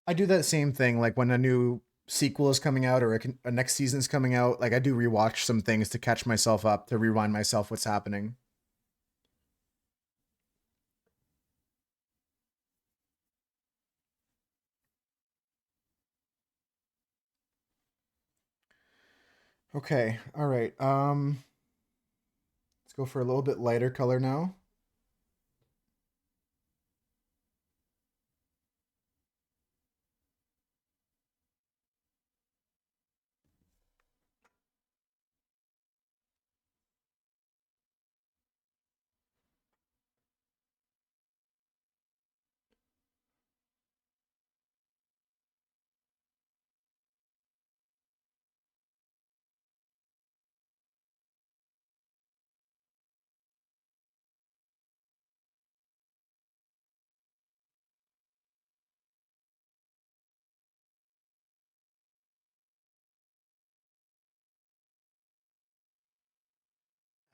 I do that same thing, like when a new sequel is coming out or a next season's coming out, like I do rewatch some things to catch myself up, to rewind myself what's happening. Okay, all right. Let's go for a little bit lighter color now.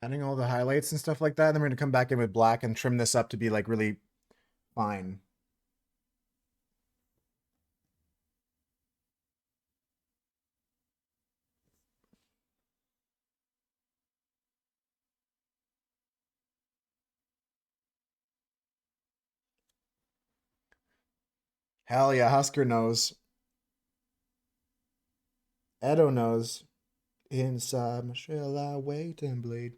Adding all the highlights and stuff like that. And then we're gonna come back in with black and trim this up to be like really fine. Hell yeah, Husker knows. Edo knows. Inside my shell I wait and bleed.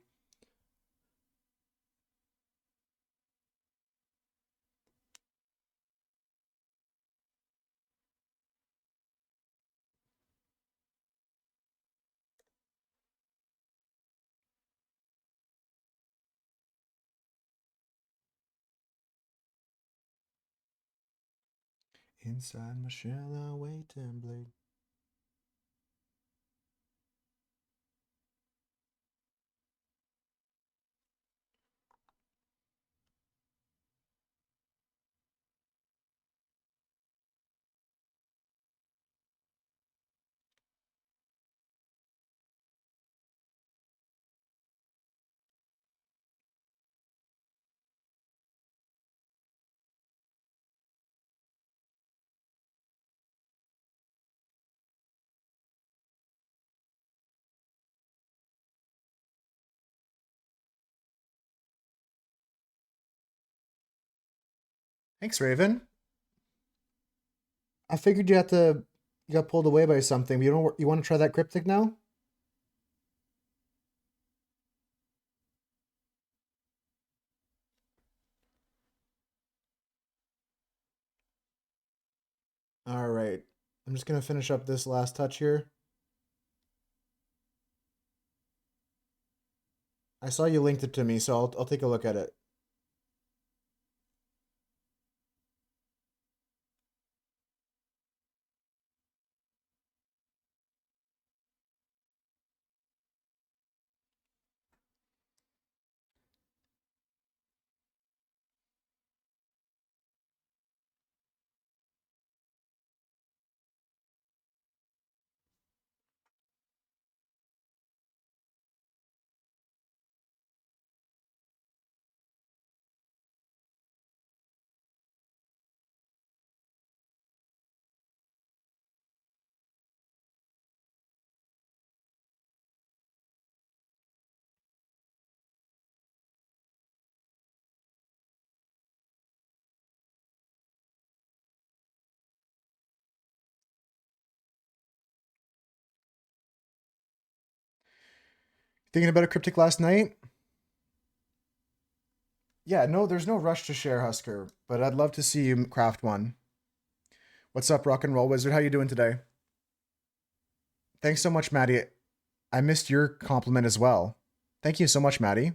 Inside my shell I wait and bleed. Thanks, Raven. I figured you got pulled away by something. But you want to try that cryptic now? All right. I'm just going to finish up this last touch here. I saw you linked it to me, so I'll take a look at it. Thinking about a cryptic last night? Yeah, no, there's no rush to share, Husker, but I'd love to see you craft one. What's up, Rock and Roll Wizard? How you doing today? Thanks so much, Maddie. I missed your compliment as well. Thank you so much, Maddie.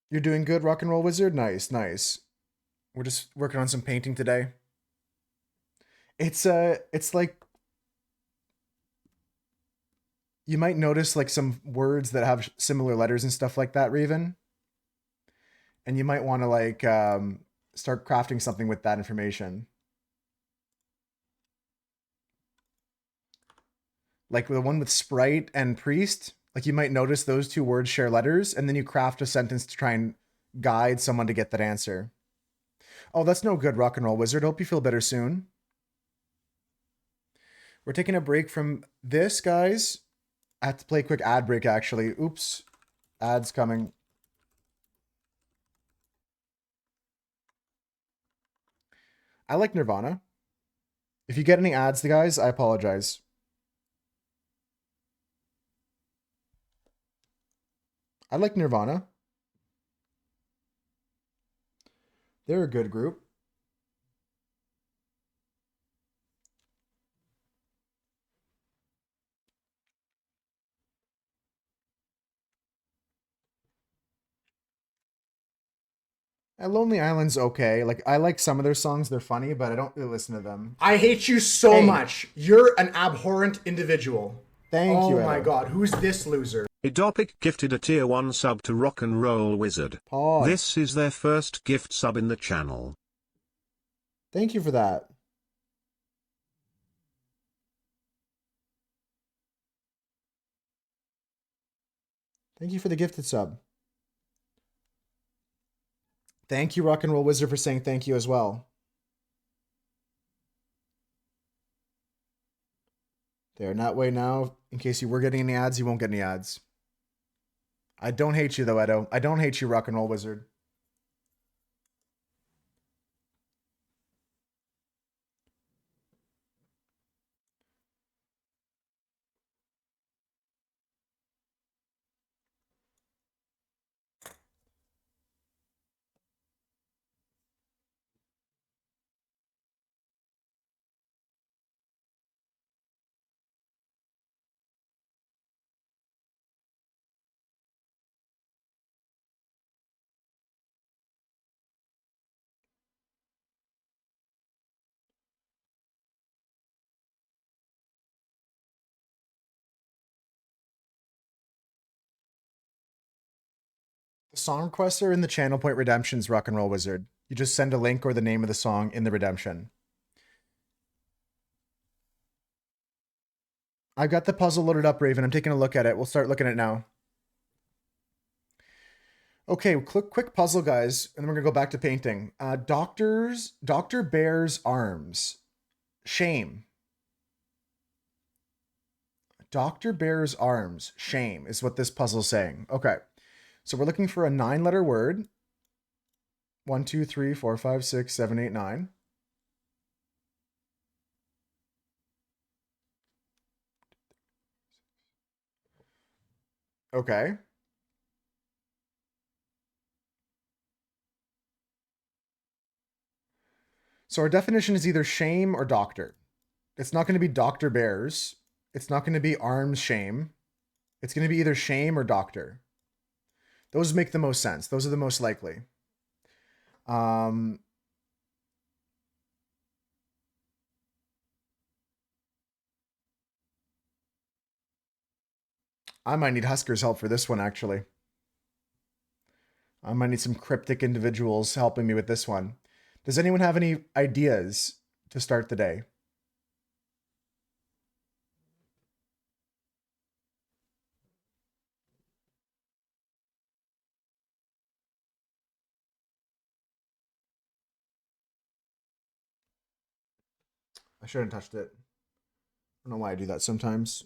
You're doing good, Rock and Roll Wizard? Nice, nice. We're just working on some painting today. It's like you might notice like some words that have similar letters and stuff like that, Raven. And you might want to like start crafting something with that information. Like the one with sprite and priest, like you might notice those two words share letters, and then you craft a sentence to try and guide someone to get that answer. Oh, that's no good, Rock and Roll Wizard. Hope you feel better soon. We're taking a break from this, guys. I have to play a quick ad break, actually. Oops. Ads coming. I like Nirvana. If you get any ads, guys, I apologize. I like Nirvana. They're a good group. And Lonely Island's okay. Like I like some of their songs, they're funny, but I don't really listen to them. I hate you so Hey. much. You're an abhorrent individual. Thank you, Oh my Edo. god, who's this loser? Idopic gifted a tier 1 sub to Rock and Roll Wizard. Pog. This is their first gift sub in the channel. Thank you for that. Thank you for the gifted sub. Thank you, Rock and Roll Wizard, for saying thank you as well. There, and that way now, in case you were getting any ads, you won't get any ads. I don't hate you though, Edo. I don't hate you, Rock and Roll Wizard. The song requests are in the channel point redemptions, Rock and Roll Wizard. You just send a link or the name of the song in the redemption. I've got the puzzle loaded up, Raven. I'm taking a look at it. We'll start looking at it now. Okay, quick puzzle, guys, and then we're gonna go back to painting. Dr. Bear's arms. Shame. Dr. Bear's arms. Shame is what this puzzle's saying. Okay. So we're looking for a 9-letter word. 1, 2, 3, 4, 5, 6, 7, 8, 9. Okay. So our definition is either shame or doctor. It's not going to be Dr. Bears. It's not going to be arms shame. It's going to be either shame or doctor. Those make the most sense. Those are the most likely. I might need Husker's help for this one, actually. I might need some cryptic individuals helping me with this one. Does anyone have any ideas to start the day? I shouldn't have touched it. I don't know why I do that sometimes.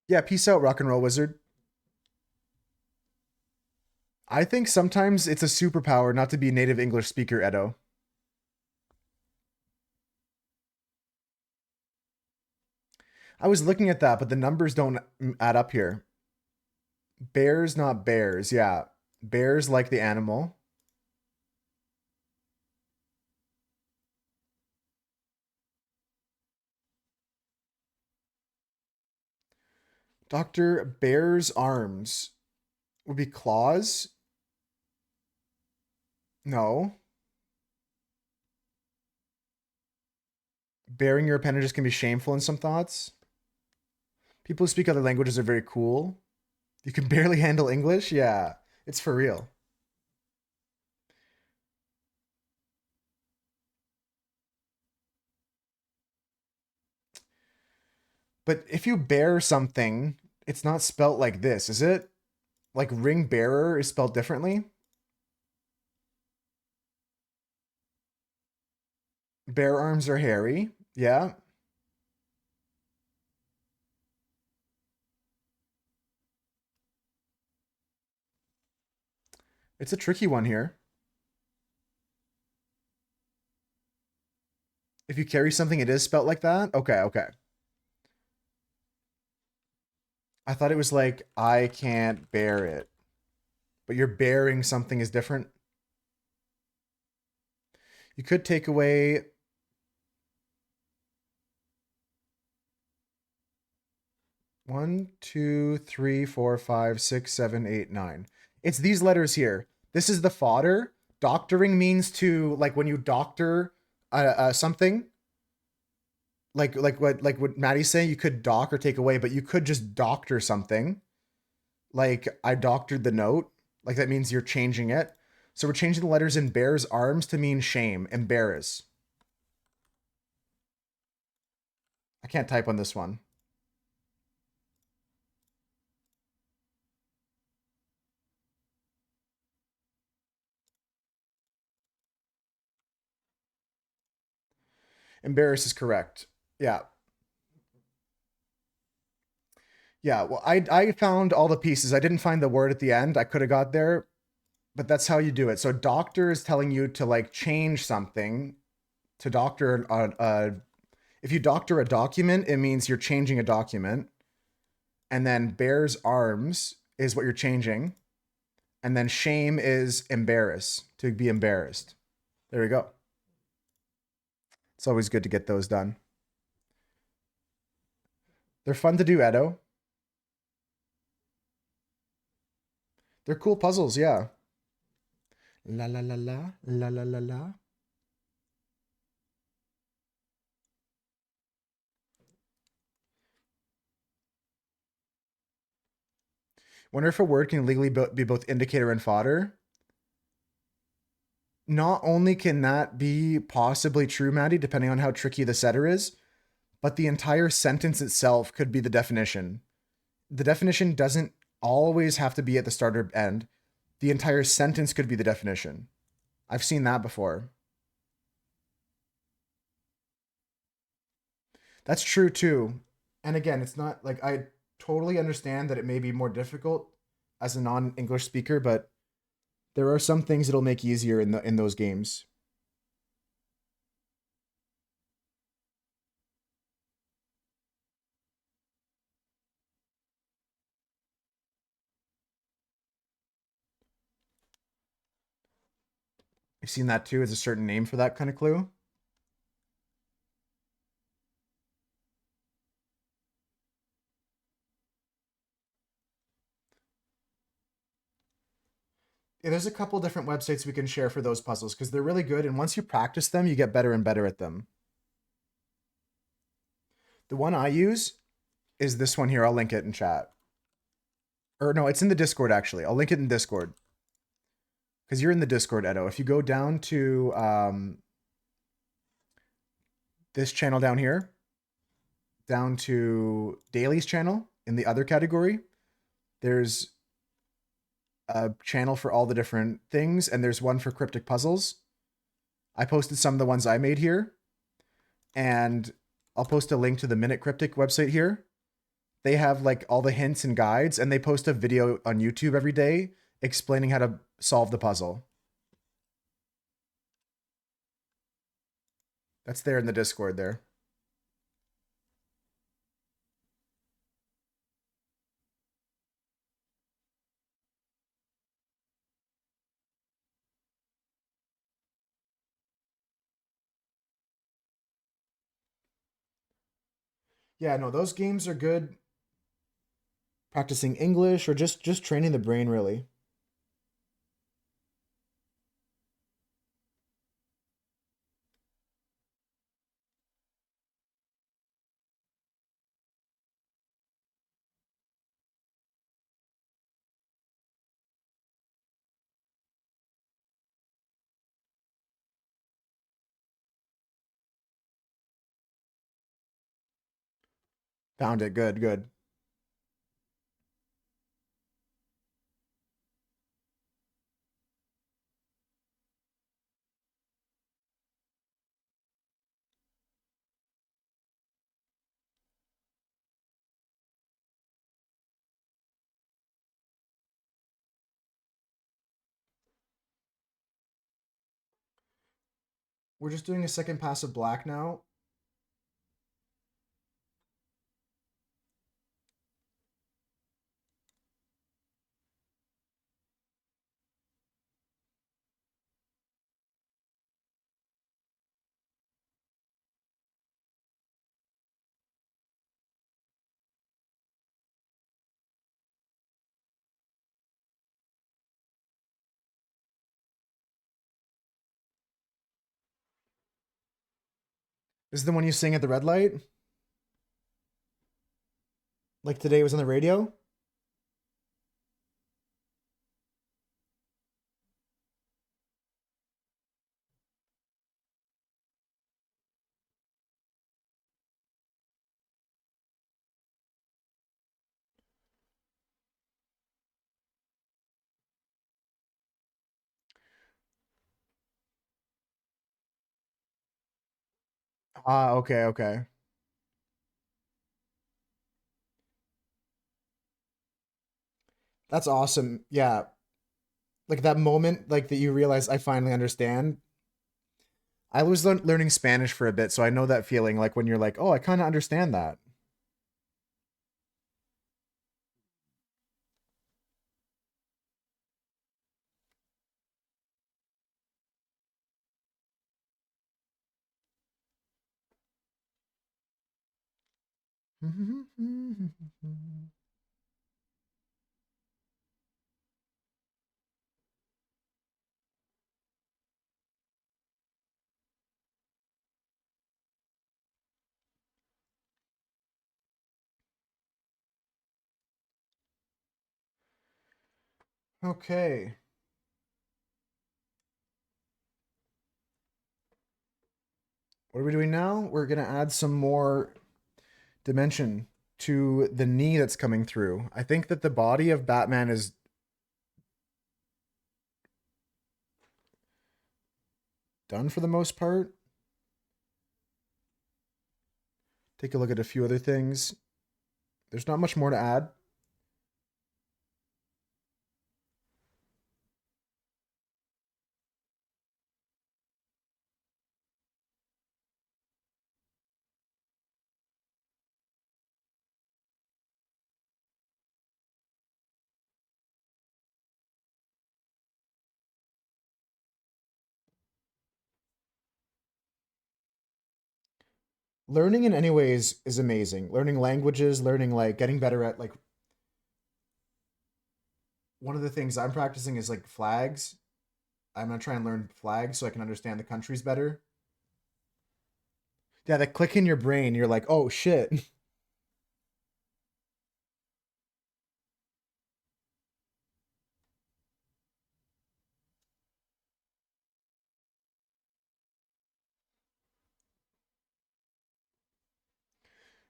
Yeah, peace out, rock and roll wizard. I think sometimes it's a superpower not to be a native English speaker, Edo. I was looking at that, but the numbers don't add up here. Bears, not bears. Yeah. Bears like the animal. Dr. Bear's arms would be claws. No. Bearing your appendages can be shameful in some thoughts. People who speak other languages are very cool. You can barely handle English? Yeah, it's for real. But if you bear something, it's not spelt like this, is it? Like ring bearer is spelled differently? Bear arms are hairy. Yeah. It's a tricky one here. If you carry something, it is spelt like that? Okay, okay. I thought it was like, I can't bear it. But you're bearing something is different. You could take away 1, 2, 3, 4, 5, 6, 7, 8, 9. It's these letters here. This is the fodder. Doctoring means to, like, when you doctor something, like what Maddie's saying, you could dock or take away, but you could just doctor something. Like, I doctored the note. Like, that means you're changing it. So we're changing the letters in Bear's arms to mean shame. Embarrass. I can't type on this one. Embarrass is correct. Yeah. Yeah, well, I found all the pieces. I didn't find the word at the end. I could have got there, but that's how you do it. So doctor is telling you to like change something to doctor if you doctor a document, it means you're changing a document. And then bear's arms is what you're changing. And then shame is embarrass, to be embarrassed. There we go. It's always good to get those done. They're fun to do, Edo. They're cool puzzles, yeah. La la la la, la la la la. Wonder if a word can legally be both indicator and fodder. Not only can that be possibly true, Maddie, depending on how tricky the setter is, but the entire sentence itself could be the definition. the definition doesn't always have to be at the start or end. The entire sentence could be the definition. I've seen that before. That's true too. And again, it's not like I totally understand that it may be more difficult as a non-English speaker, but there are some things it'll make easier in those games. I've seen that too. Is a certain name for that kind of clue. Yeah, there's a couple different websites we can share for those puzzles because they're really good. And once you practice them, you get better and better at them. The one I use is this one here. I'll link it in chat. Or no, it's in the Discord actually. I'll link it in Discord because you're in the Discord, Edo. If you go down to this channel down here, down to Daily's channel in the other category, there's a channel for all the different things, and there's one for cryptic puzzles. I posted some of the ones I made here, and I'll post a link to the Minute Cryptic website here. They have like all the hints and guides, and they post a video on YouTube every day explaining how to solve the puzzle. That's there in the Discord there. Yeah, no, those games are good practicing English or just training the brain really. Found it. Good, good. We're just doing a second pass of black now. This is the one you sing at the red light? Like today was on the radio? Ah, okay, okay. That's awesome. Yeah. Like that moment, like that you realize I finally understand. I was learning Spanish for a bit, so I know that feeling like when you're like, oh, I kind of understand that. Okay. What are we doing now? We're going to add some more dimension to the knee that's coming through. I think that the body of Batman is done for the most part. Take a look at a few other things. There's not much more to add. Learning in any ways is amazing. Learning languages, learning like getting better at like one of the things I'm practicing is like flags. I'm gonna try and learn flags so I can understand the countries better. Yeah, that click in your brain, you're like, oh shit.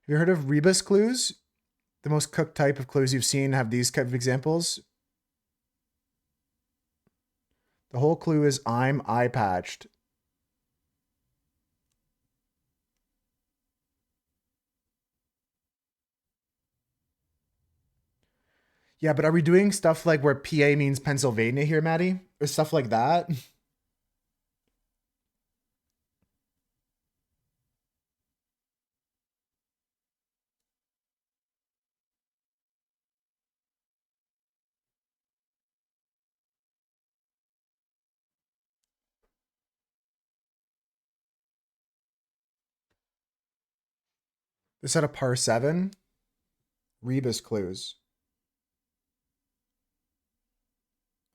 Have you heard of rebus clues? The most cooked type of clues you've seen have these type of examples. The whole clue is I'm eye patched. Yeah, but are we doing stuff like where PA means Pennsylvania here, Maddie? Or stuff like that? This at a par 7? Rebus clues.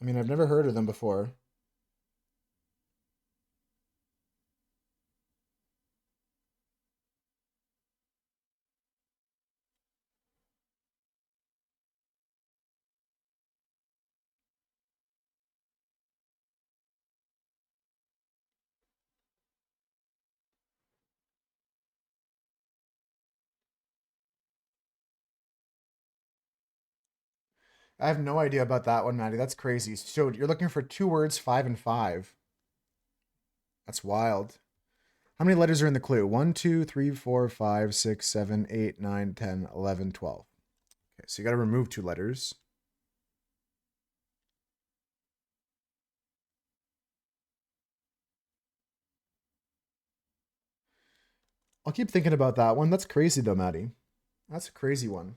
I mean, I've never heard of them before. I have no idea about that one, Maddie. That's crazy. So you're looking for two words, 5 and 5. That's wild. How many letters are in the clue? 1, 2, 3, 4, 5, 6, 7, 8, 9, 10, 11, 12. Okay, so you got to remove 2 letters. I'll keep thinking about that one. That's crazy though, Maddie. That's a crazy one.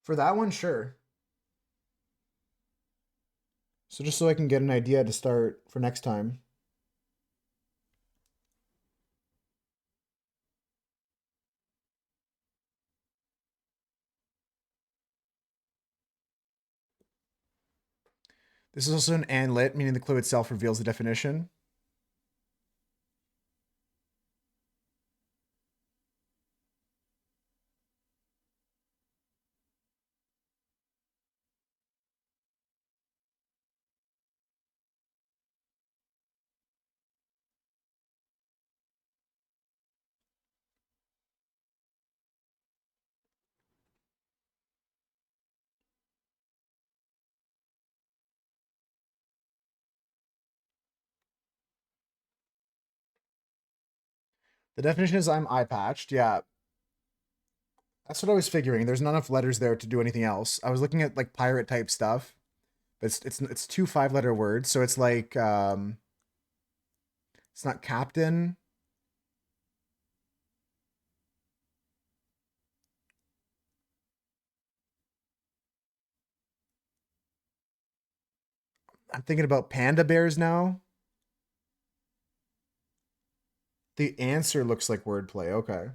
For that one, sure. So just so I can get an idea to start for next time. This is also an and lit, meaning the clue itself reveals the definition. The definition is I'm eye patched. Yeah, that's what I was figuring. There's not enough letters there to do anything else. I was looking at like pirate type stuff, but it's 2 5-letter words, so it's like it's not captain. I'm thinking about panda bears now. The answer looks like wordplay. Okay.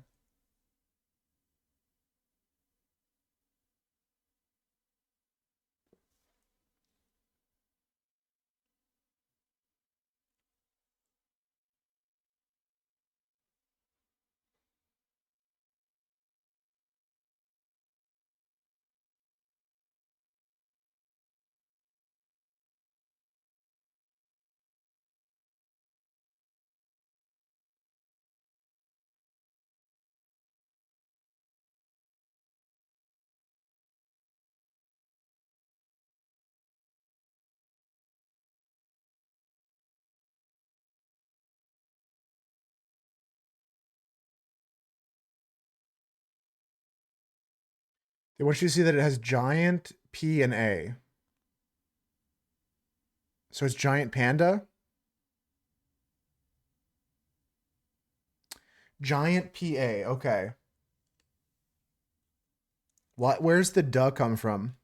They want you to see that it has giant P and A. So it's giant panda. Giant PA. Okay. What? Where's the duh come from?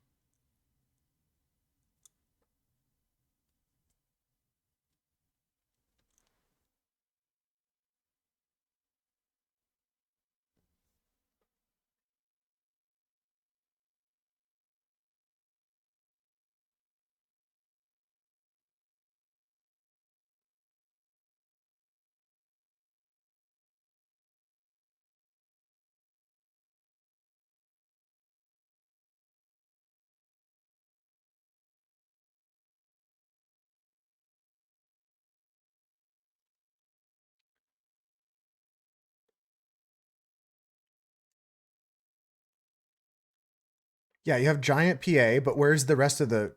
Yeah, you have giant PA, but where's the rest of the?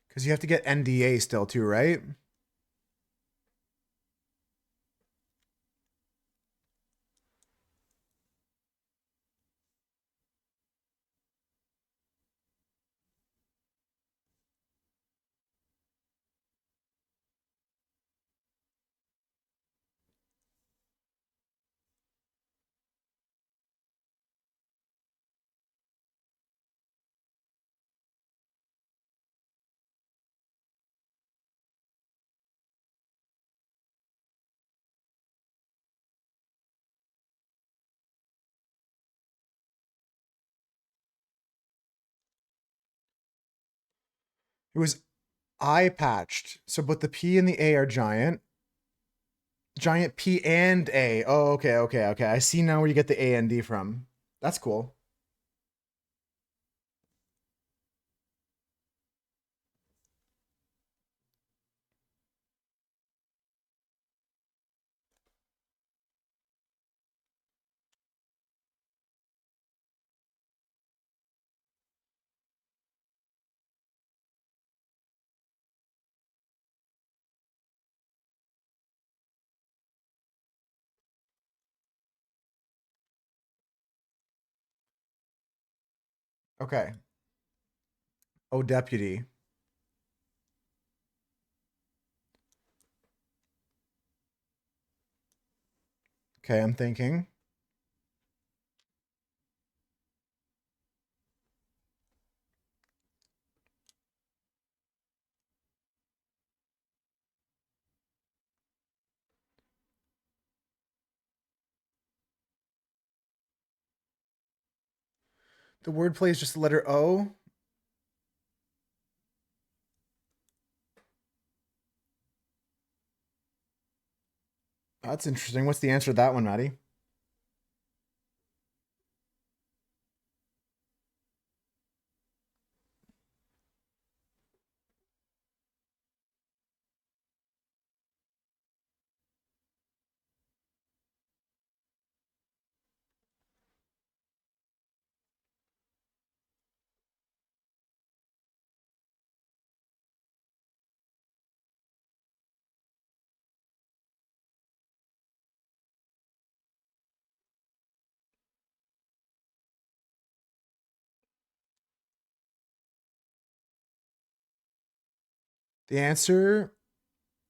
Because you have to get NDA still too, right? It was eye patched. So, but the P and the A are giant. Giant P and A. Oh, okay, okay, okay. I see now where you get the A and D from. That's cool. Okay. Oh, deputy. Okay, I'm thinking. The wordplay is just the letter O. That's interesting. What's the answer to that one, Maddie? The answer,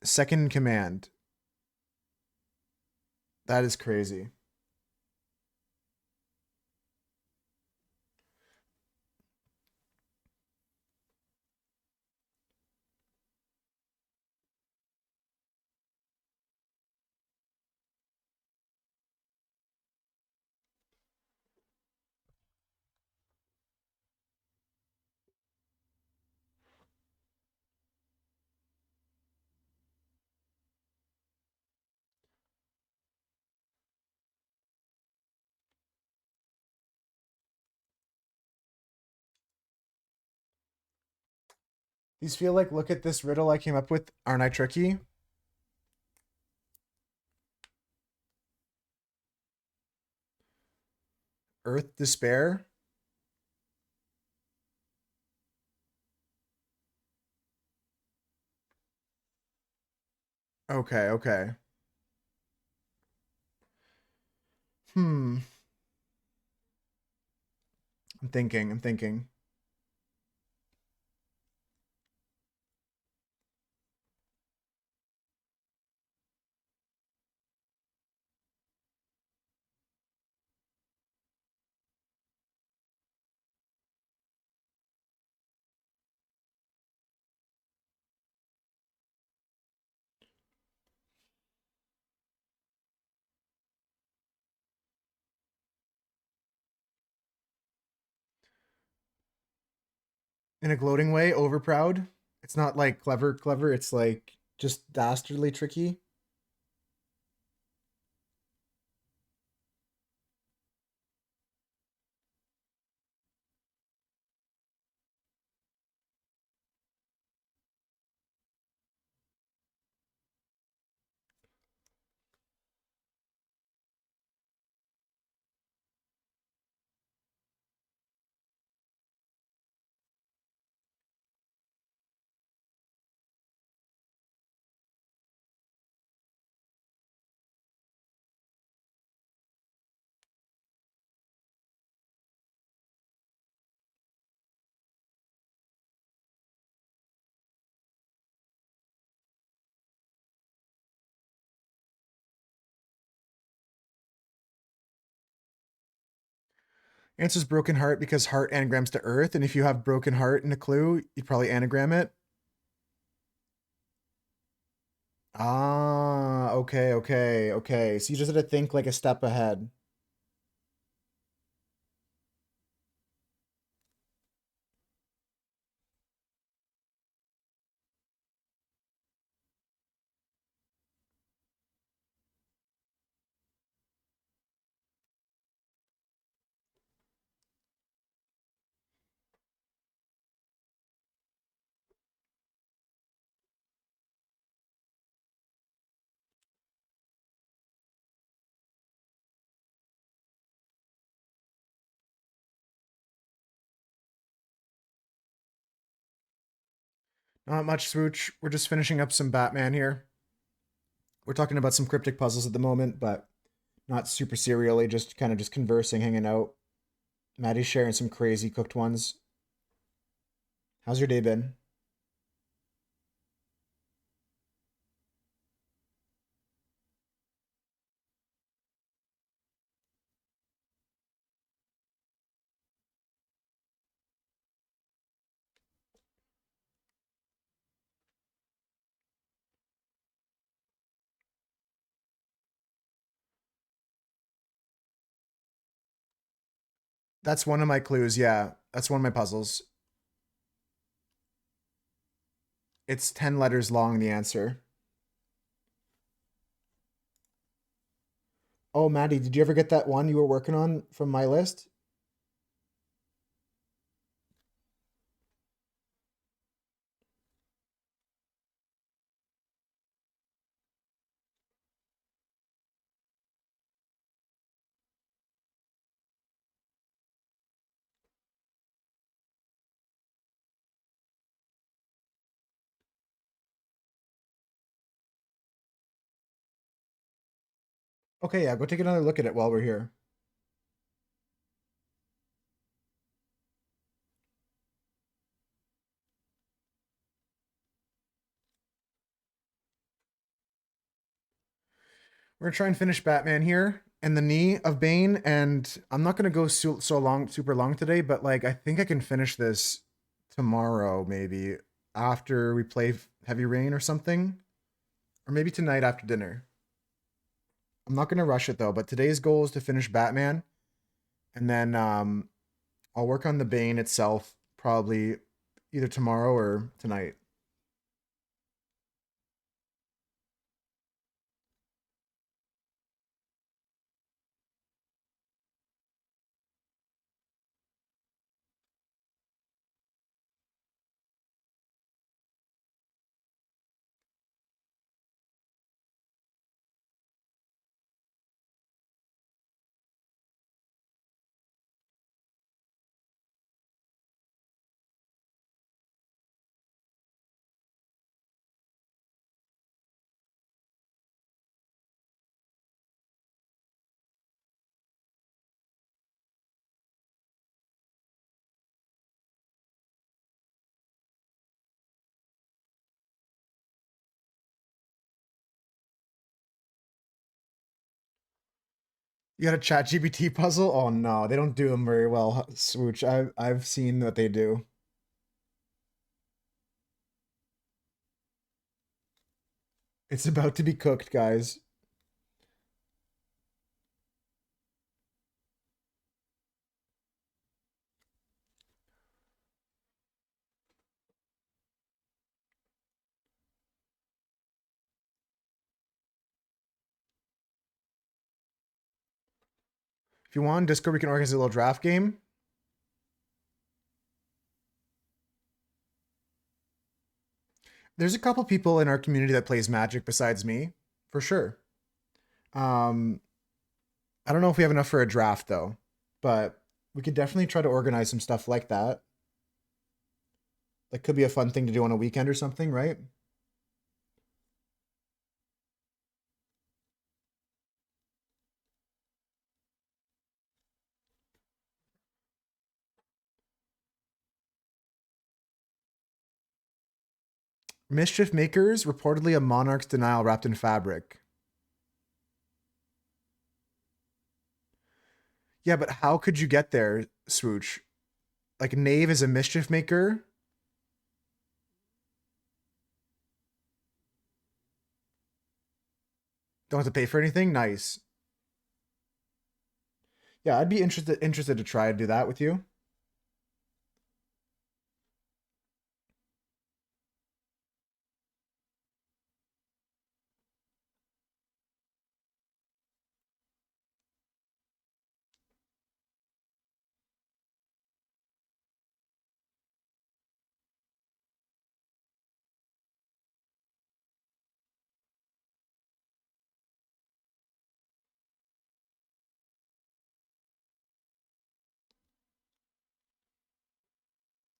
second in command. That is crazy. These feel like, look at this riddle I came up with. Aren't I tricky? Earth despair. Okay, okay. Hmm. I'm thinking. In a gloating way, overproud. It's not like clever, it's like just dastardly tricky. Answer's broken heart because heart anagrams to earth, and if you have broken heart in a clue, you'd probably anagram it. Ah, okay. So you just had to think like a step ahead. Not much, Swooch. We're just finishing up some Batman here. We're talking about some cryptic puzzles at the moment, but not super serially, just kind of just conversing, hanging out. Maddie's sharing some crazy cooked ones. How's your day been? That's one of my clues, yeah. That's one of my puzzles. It's 10 letters long, the answer. Oh, Maddie, did you ever get that one you were working on from my list? Okay, yeah, go take another look at it while we're here. We're gonna try and finish Batman here and the knee of Bane, and I'm not gonna go super long today, but like I think I can finish this tomorrow, maybe after we play Heavy Rain or something, or maybe tonight after dinner. I'm not gonna rush it though, but today's goal is to finish Batman, and then I'll work on the Bane itself probably either tomorrow or tonight. You got a chat GPT puzzle? Oh no, they don't do them very well, Swooch. I've seen what they do. It's about to be cooked, guys. If you want, Discord, we can organize a little draft game. There's a couple people in our community that plays Magic besides me, for sure. Um, I don't know if we have enough for a draft though, but we could definitely try to organize some stuff like that. That could be a fun thing to do on a weekend or something, right? Mischief Makers, reportedly a monarch's denial wrapped in fabric. Yeah, but how could you get there, Swooch? Like Knave is a mischief maker. Don't have to pay for anything. Nice. Yeah, I'd be interested to try to do that with you.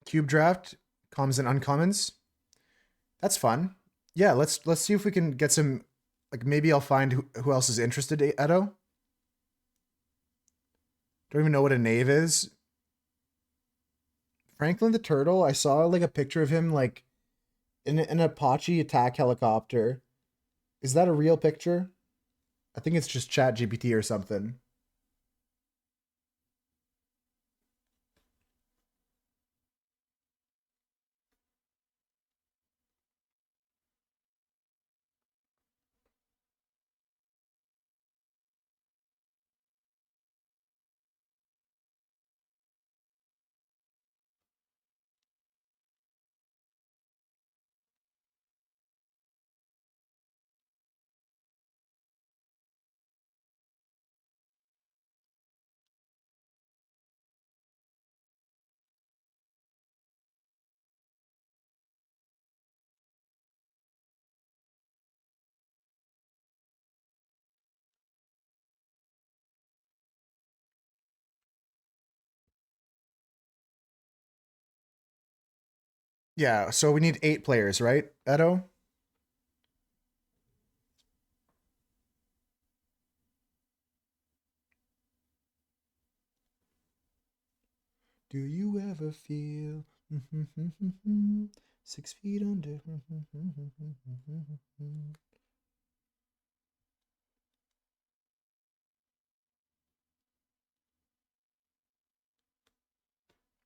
Cube draft, commons and uncommons. That's fun. Yeah, let's see if we can get some. Like maybe I'll find who else is interested. Edo. Don't even know what a knave is. Franklin the Turtle. I saw like a picture of him like in an Apache attack helicopter. Is that a real picture? I think it's just Chat GPT or something. Yeah, so we need 8 players, right, Edo? Do you ever feel 6 feet under?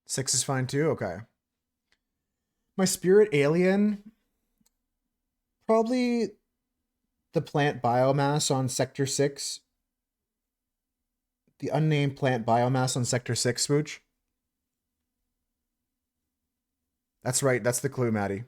6 is fine too. Okay. My spirit alien, probably the plant biomass on Sector 6. The unnamed plant biomass on Sector 6, Smooch. That's right. That's the clue, Maddie.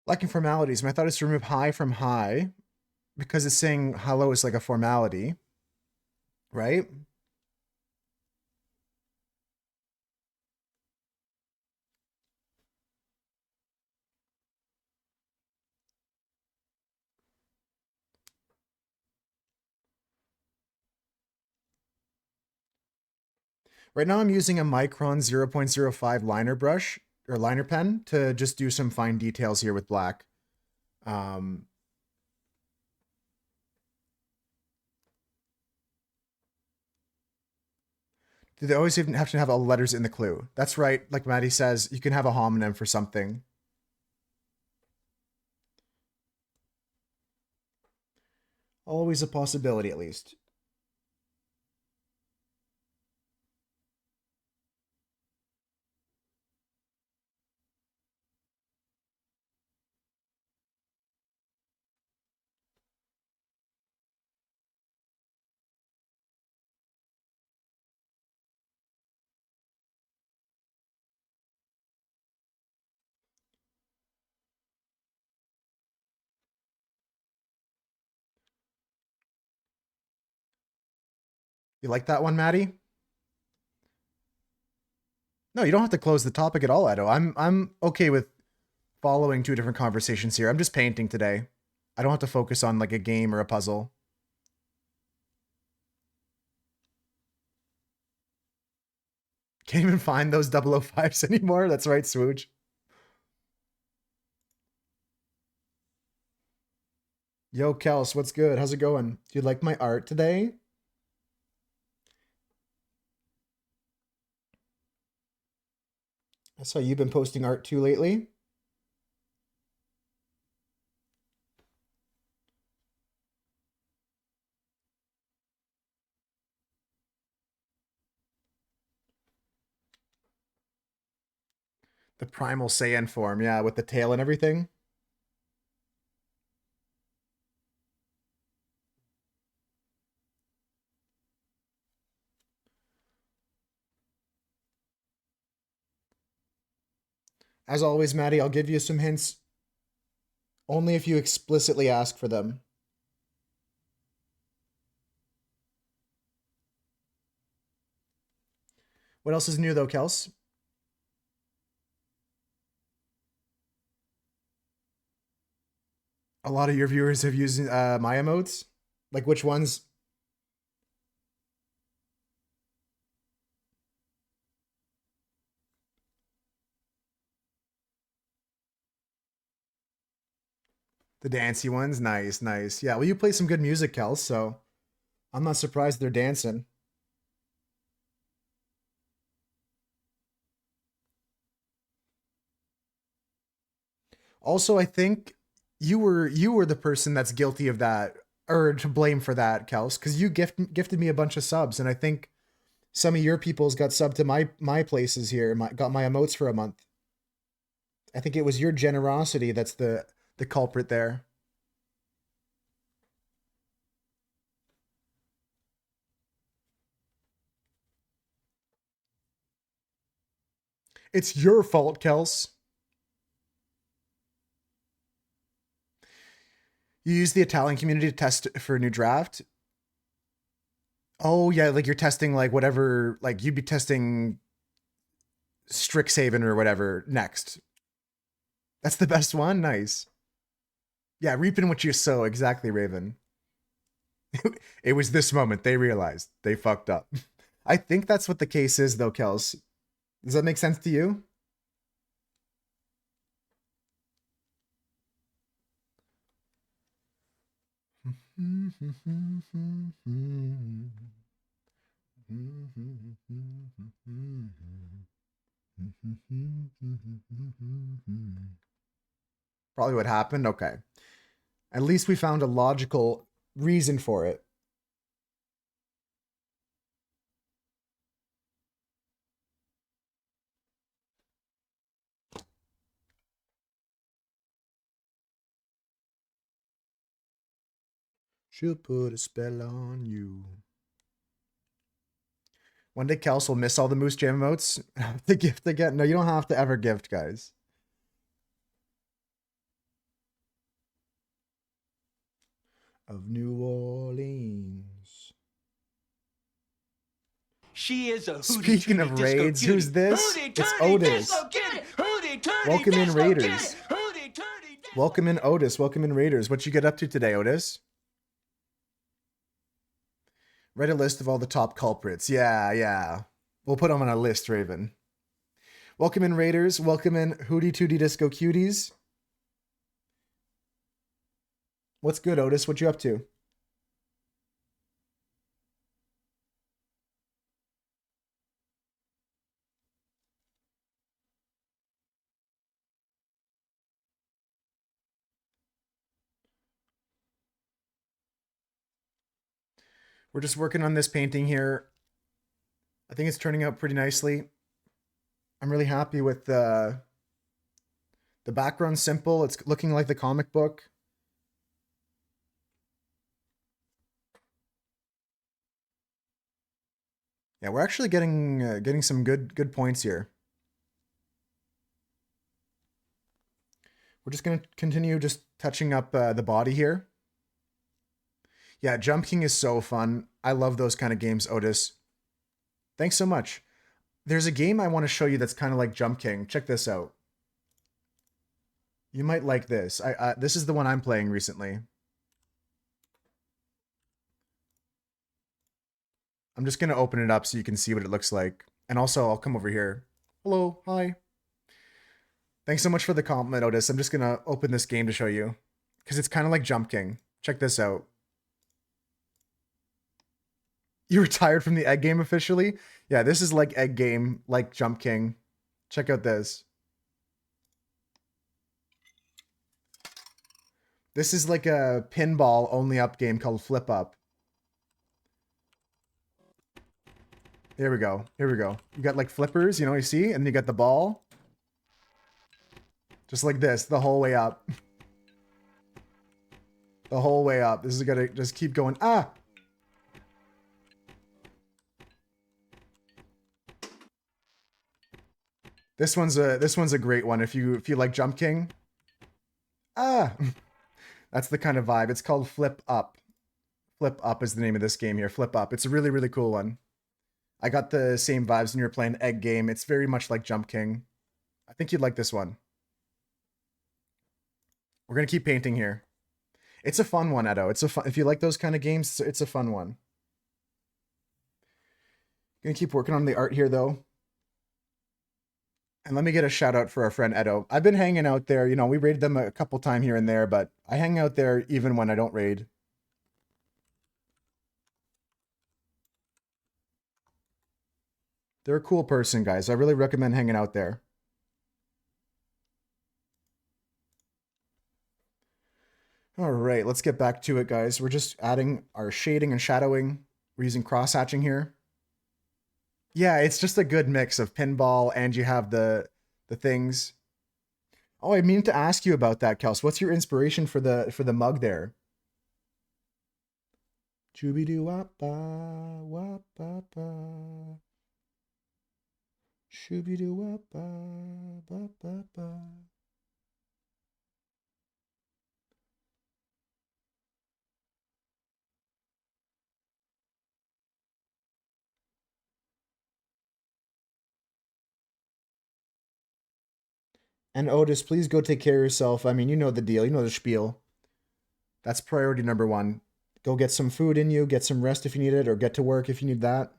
Lacking formalities. My thought is to remove hi from hi because it's saying hello is like a formality, right? Right now I'm using a Micron 0.05 liner brush or liner pen to just do some fine details here with black. Um, do they always even have to have all the letters in the clue? That's right. Like Maddie says, you can have a homonym for something. Always a possibility, at least. You like that one, Maddie? No, you don't have to close the topic at all, Edo. I'm okay with following two different conversations here. I'm just painting today. I don't have to focus on like a game or a puzzle. Can't even find those 005s anymore. That's right, Swooge. Yo, Kels, what's good? How's it going? Do you like my art today? I saw you've been posting art too lately. The primal Saiyan form, yeah, with the tail and everything. As always, Maddie, I'll give you some hints only if you explicitly ask for them. What else is new though, Kels? A lot of your viewers have used my emotes. Like which ones? The dancey ones? Nice, nice. Yeah, well, you play some good music, Kels, so I'm not surprised they're dancing. Also, I think you were the person that's guilty of that or to blame for that, Kels, because you gifted me a bunch of subs, and I think some of your people's got subbed to my places here, got my emotes for a month. I think it was your generosity that's the culprit there. It's your fault, Kels. You use the Italian community to test for a new draft. Oh yeah, like you're testing like whatever, like you'd be testing Strixhaven or whatever next. That's the best one. Nice. Yeah, reaping what you sow. Exactly, Raven. It was this moment they realized they fucked up. I think that's what the case is, though, Kels. Does that make sense to you? Probably what happened. Okay. At least we found a logical reason for it. She'll put a spell on you. One day Kels will miss all the Moose Jam emotes. The gift again. No, you don't have to ever gift, guys. of New Orleans. She is a hootie Speaking tootie of disco raids, cutie. who's this? Hootie It's tootie Otis. disco kitty. Hootie tootie Welcome in, disco Raiders. kitty. Hootie tootie disco. Welcome in, Otis. Welcome in, Raiders. What you get up to today, Otis? Write a list of all the top culprits. Yeah. We'll put them on a list, Raven. Welcome in, Raiders. Welcome in, Hootie Tootie Disco Cuties. What's good, Otis? What you up to? We're just working on this painting here. I think it's turning out pretty nicely. I'm really happy with the background. Simple. It's looking like the comic book. Yeah, we're actually getting some good points here. We're just gonna continue just touching up the body here. Yeah, Jump King is so fun. I love those kind of games, Otis. Thanks so much. There's a game I want to show you that's kind of like Jump King. Check this out. You might like this. This is the one I'm playing recently. I'm just gonna open it up so you can see what it looks like. And also, I'll come over here. Hello, hi. Thanks so much for the compliment, Otis. I'm just gonna open this game to show you. Because it's kind of like Jump King. Check this out. You retired from the egg game officially? Yeah, this is like egg game, like Jump King. Check out this. This is like a pinball only up game called Flip Up. Here we go. Here we go. You got like flippers, you know, you see? And then you got the ball. Just like this, the whole way up. The whole way up. This is gonna just keep going. Ah! This one's a great one if you like Jump King. Ah! That's the kind of vibe. It's called Flip Up. Flip Up is the name of this game here. Flip Up. It's a really, really cool one. I got the same vibes when you were playing Egg Game. It's very much like Jump King. I think you'd like this one. We're gonna keep painting here. It's a fun one, Edo. It's a fun. If you like those kind of games, it's a fun one. Gonna keep working on the art here though. And let me get a shout out for our friend Edo. I've been hanging out there. You know, we raided them a couple times here and there, but I hang out there even when I don't raid. They're a cool person, guys. I really recommend hanging out there. All right, let's get back to it, guys. We're just adding our shading and shadowing. We're using cross-hatching here. Yeah, it's just a good mix of pinball and you have the things. Oh, I mean to ask you about that, Kels. What's your inspiration for the mug there? Chooby-doo wap-ba, wap-ba-ba. Shooby-doo wap-ba, ba-ba-ba. And Otis, please go take care of yourself. I mean, you know the deal. You know the spiel. That's priority number one. Go get some food in you, get some rest if you need it, or get to work if you need that.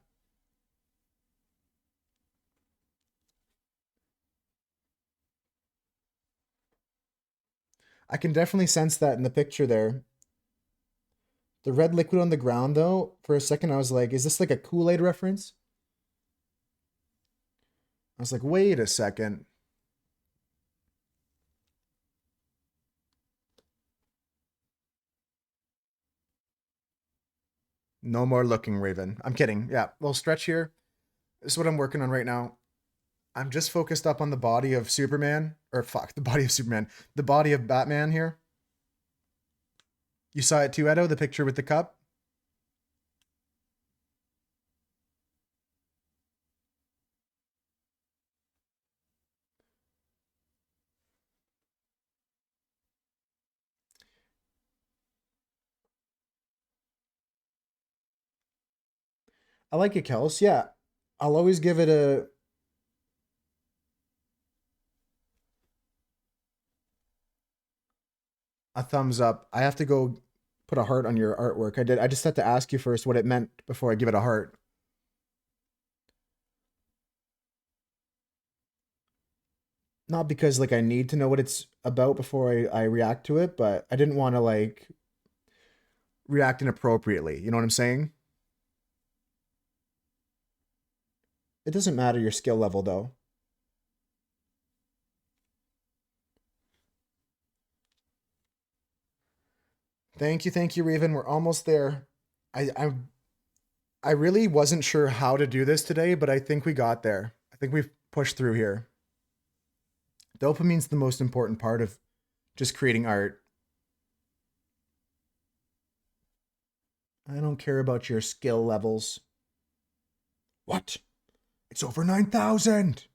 I can definitely sense that in the picture there. The red liquid on the ground, though, for a second I was like, is this like a Kool-Aid reference? I was like, wait a second. No more looking, Raven. I'm kidding. Yeah, little stretch here. This is what I'm working on right now. I'm just focused up on the body of Superman. Or fuck, the body of Superman. The body of Batman here. You saw it too, Edo, the picture with the cup? I like it, Kels. Yeah, I'll always give it a thumbs up. I have to go put a heart on your artwork. I did. I just had to ask you first what it meant before I give it a heart. Not because like I need to know what it's about before I react to it, but I didn't want to like react inappropriately. You know what I'm saying? It doesn't matter your skill level though. Thank you, Raven. We're almost there. I I really wasn't sure how to do this today, but I think we got there. I think we've pushed through here. Dopamine's the most important part of just creating art. I don't care about your skill levels. What? It's over 9,000.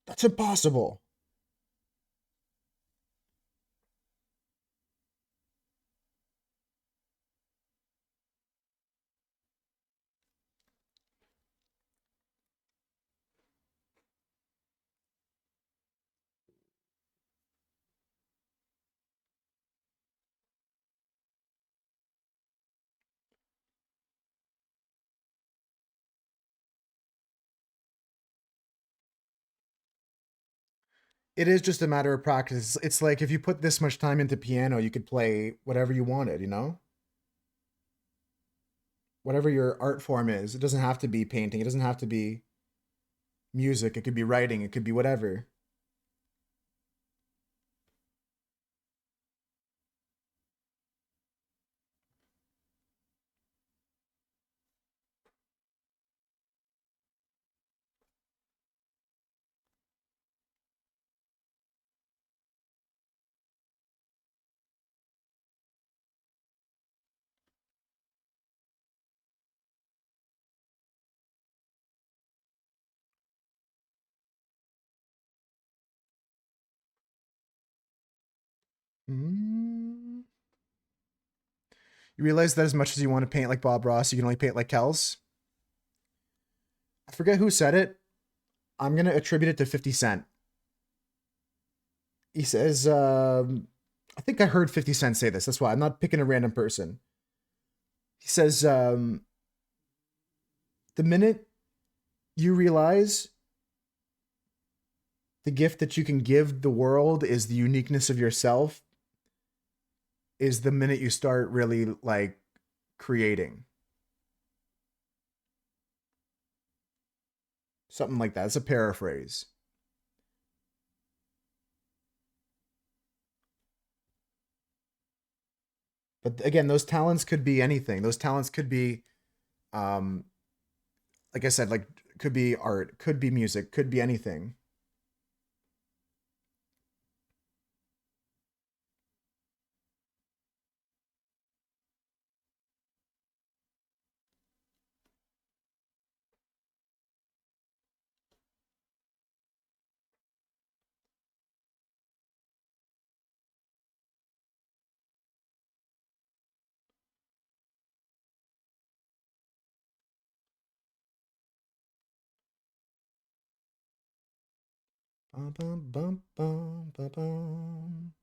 That's impossible. It is just a matter of practice. It's like if you put this much time into piano, you could play whatever you wanted, you know? Whatever your art form is. It doesn't have to be painting. It doesn't have to be music. It could be writing. It could be whatever. Mm. You realize that as much as you want to paint like Bob Ross, you can only paint like Kels? I forget who said it. I'm going to attribute it to 50 Cent. He says, I think I heard 50 Cent say this. That's why I'm not picking a random person. He says, the minute you realize the gift that you can give the world is the uniqueness of yourself, is the minute you start really like creating. Something like that. It's a paraphrase. But again, those talents could be anything. Those talents could be, um, like I said, like could be art, could be music, could be anything. Bum, bum, bum, bum, bum, bum.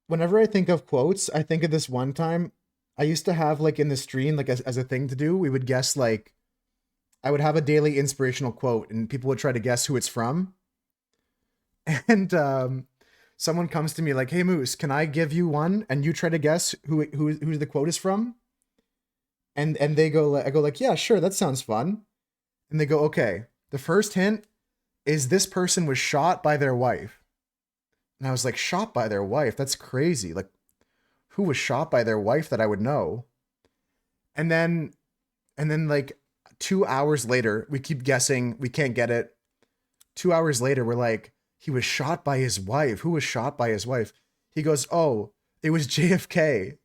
Whenever I think of quotes, I think of this one time I used to have like in the stream, like as a thing to do, we would guess like I would have a daily inspirational quote and people would try to guess who it's from. And someone comes to me like, "Hey Moose, can I give you one?" And you try to guess who the quote is from. And they go, I go like, "Yeah, sure, that sounds fun." And they go, "Okay, the first hint is this person was shot by their wife." And I was like, "Shot by their wife? That's crazy. Like, who was shot by their wife that I would know. And then like 2 hours later, we keep guessing, we can't get it. 2 hours later, we're like, he was shot by his wife. Who was shot by his wife? He goes, oh, it was JFK.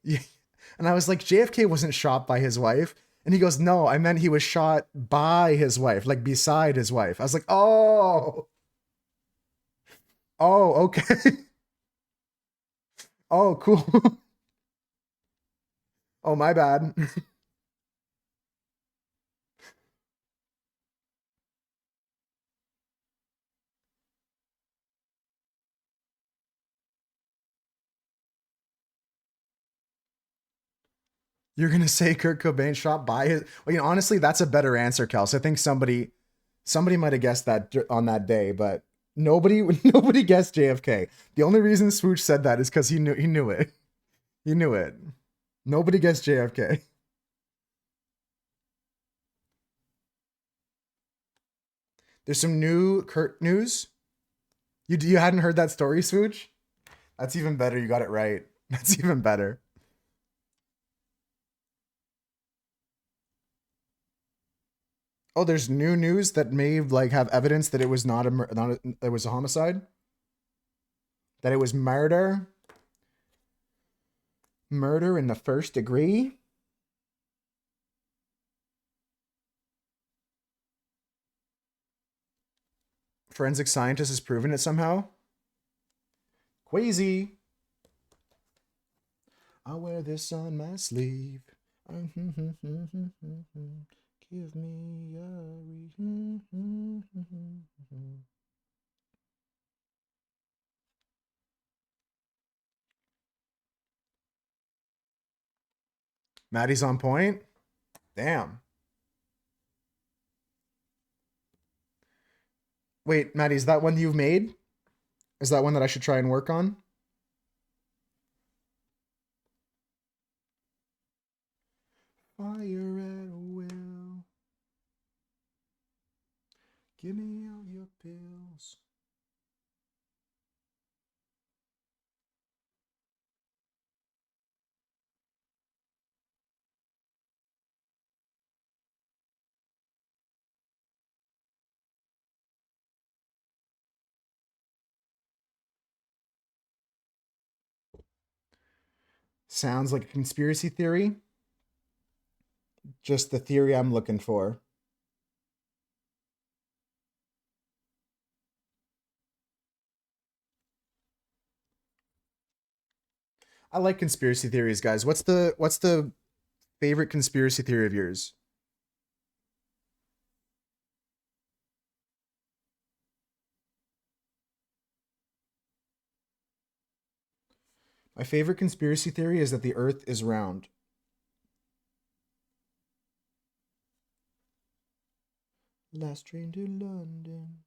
And I was like, JFK wasn't shot by his wife. And he goes, no, I meant he was shot by his wife, like beside his wife. I was like, oh, okay. Oh, cool. Oh, my bad. You're gonna say Kurt Cobain shot by his. Well, honestly, that's a better answer, Kels. I think somebody might have guessed that on that day, but nobody nobody guessed JFK. The only reason Swoosh said that is because he knew it. He knew it. Nobody guessed JFK. There's some new Kurt news. You hadn't heard that story, Swooch? That's even better. You got it right. That's even better. Oh, there's new news that may like have evidence that it was not it was a homicide. That it was murder. Murder in the first degree. Forensic scientist has proven it somehow. Quasi. I'll wear this on my sleeve. Give me a Maddie's on point. Damn. Wait, Maddie, is that one you've made? Is that one that I should try and work on? Fire at will. Give me all your pills. Sounds like a conspiracy theory. Just the theory I'm looking for. I like conspiracy theories, guys. What's the favorite conspiracy theory of yours? My favorite conspiracy theory is that the earth is round. Last train to London.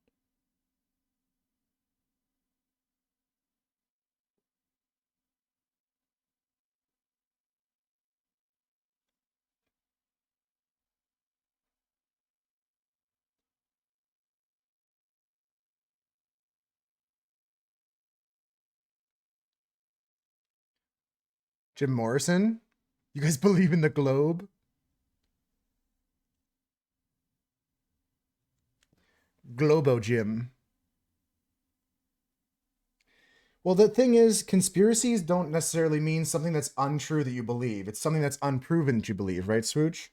Jim Morrison? You guys believe in the globe? Globo Jim. Well, the thing is, conspiracies don't necessarily mean something that's untrue that you believe. It's something that's unproven that you believe, right, Swooch?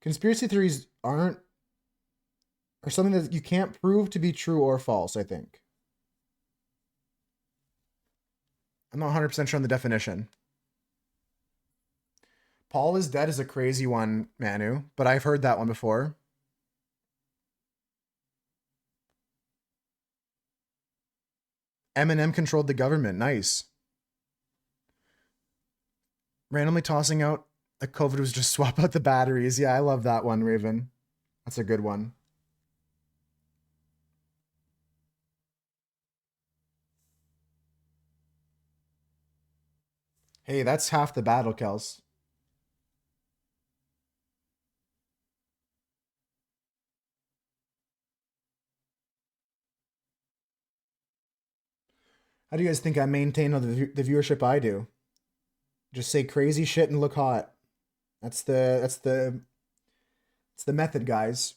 Conspiracy theories are something that you can't prove to be true or false, I think. I'm not 100% sure on the definition. Paul is dead is a crazy one, Manu, but I've heard that one before. Eminem controlled the government. Nice. Randomly tossing out a COVID was just swap out the batteries. Yeah, I love that one, Raven. That's a good one. Hey, that's half the battle, Kels. How do you guys think I maintain the viewership I do? Just say crazy shit and look hot. That's the method, guys.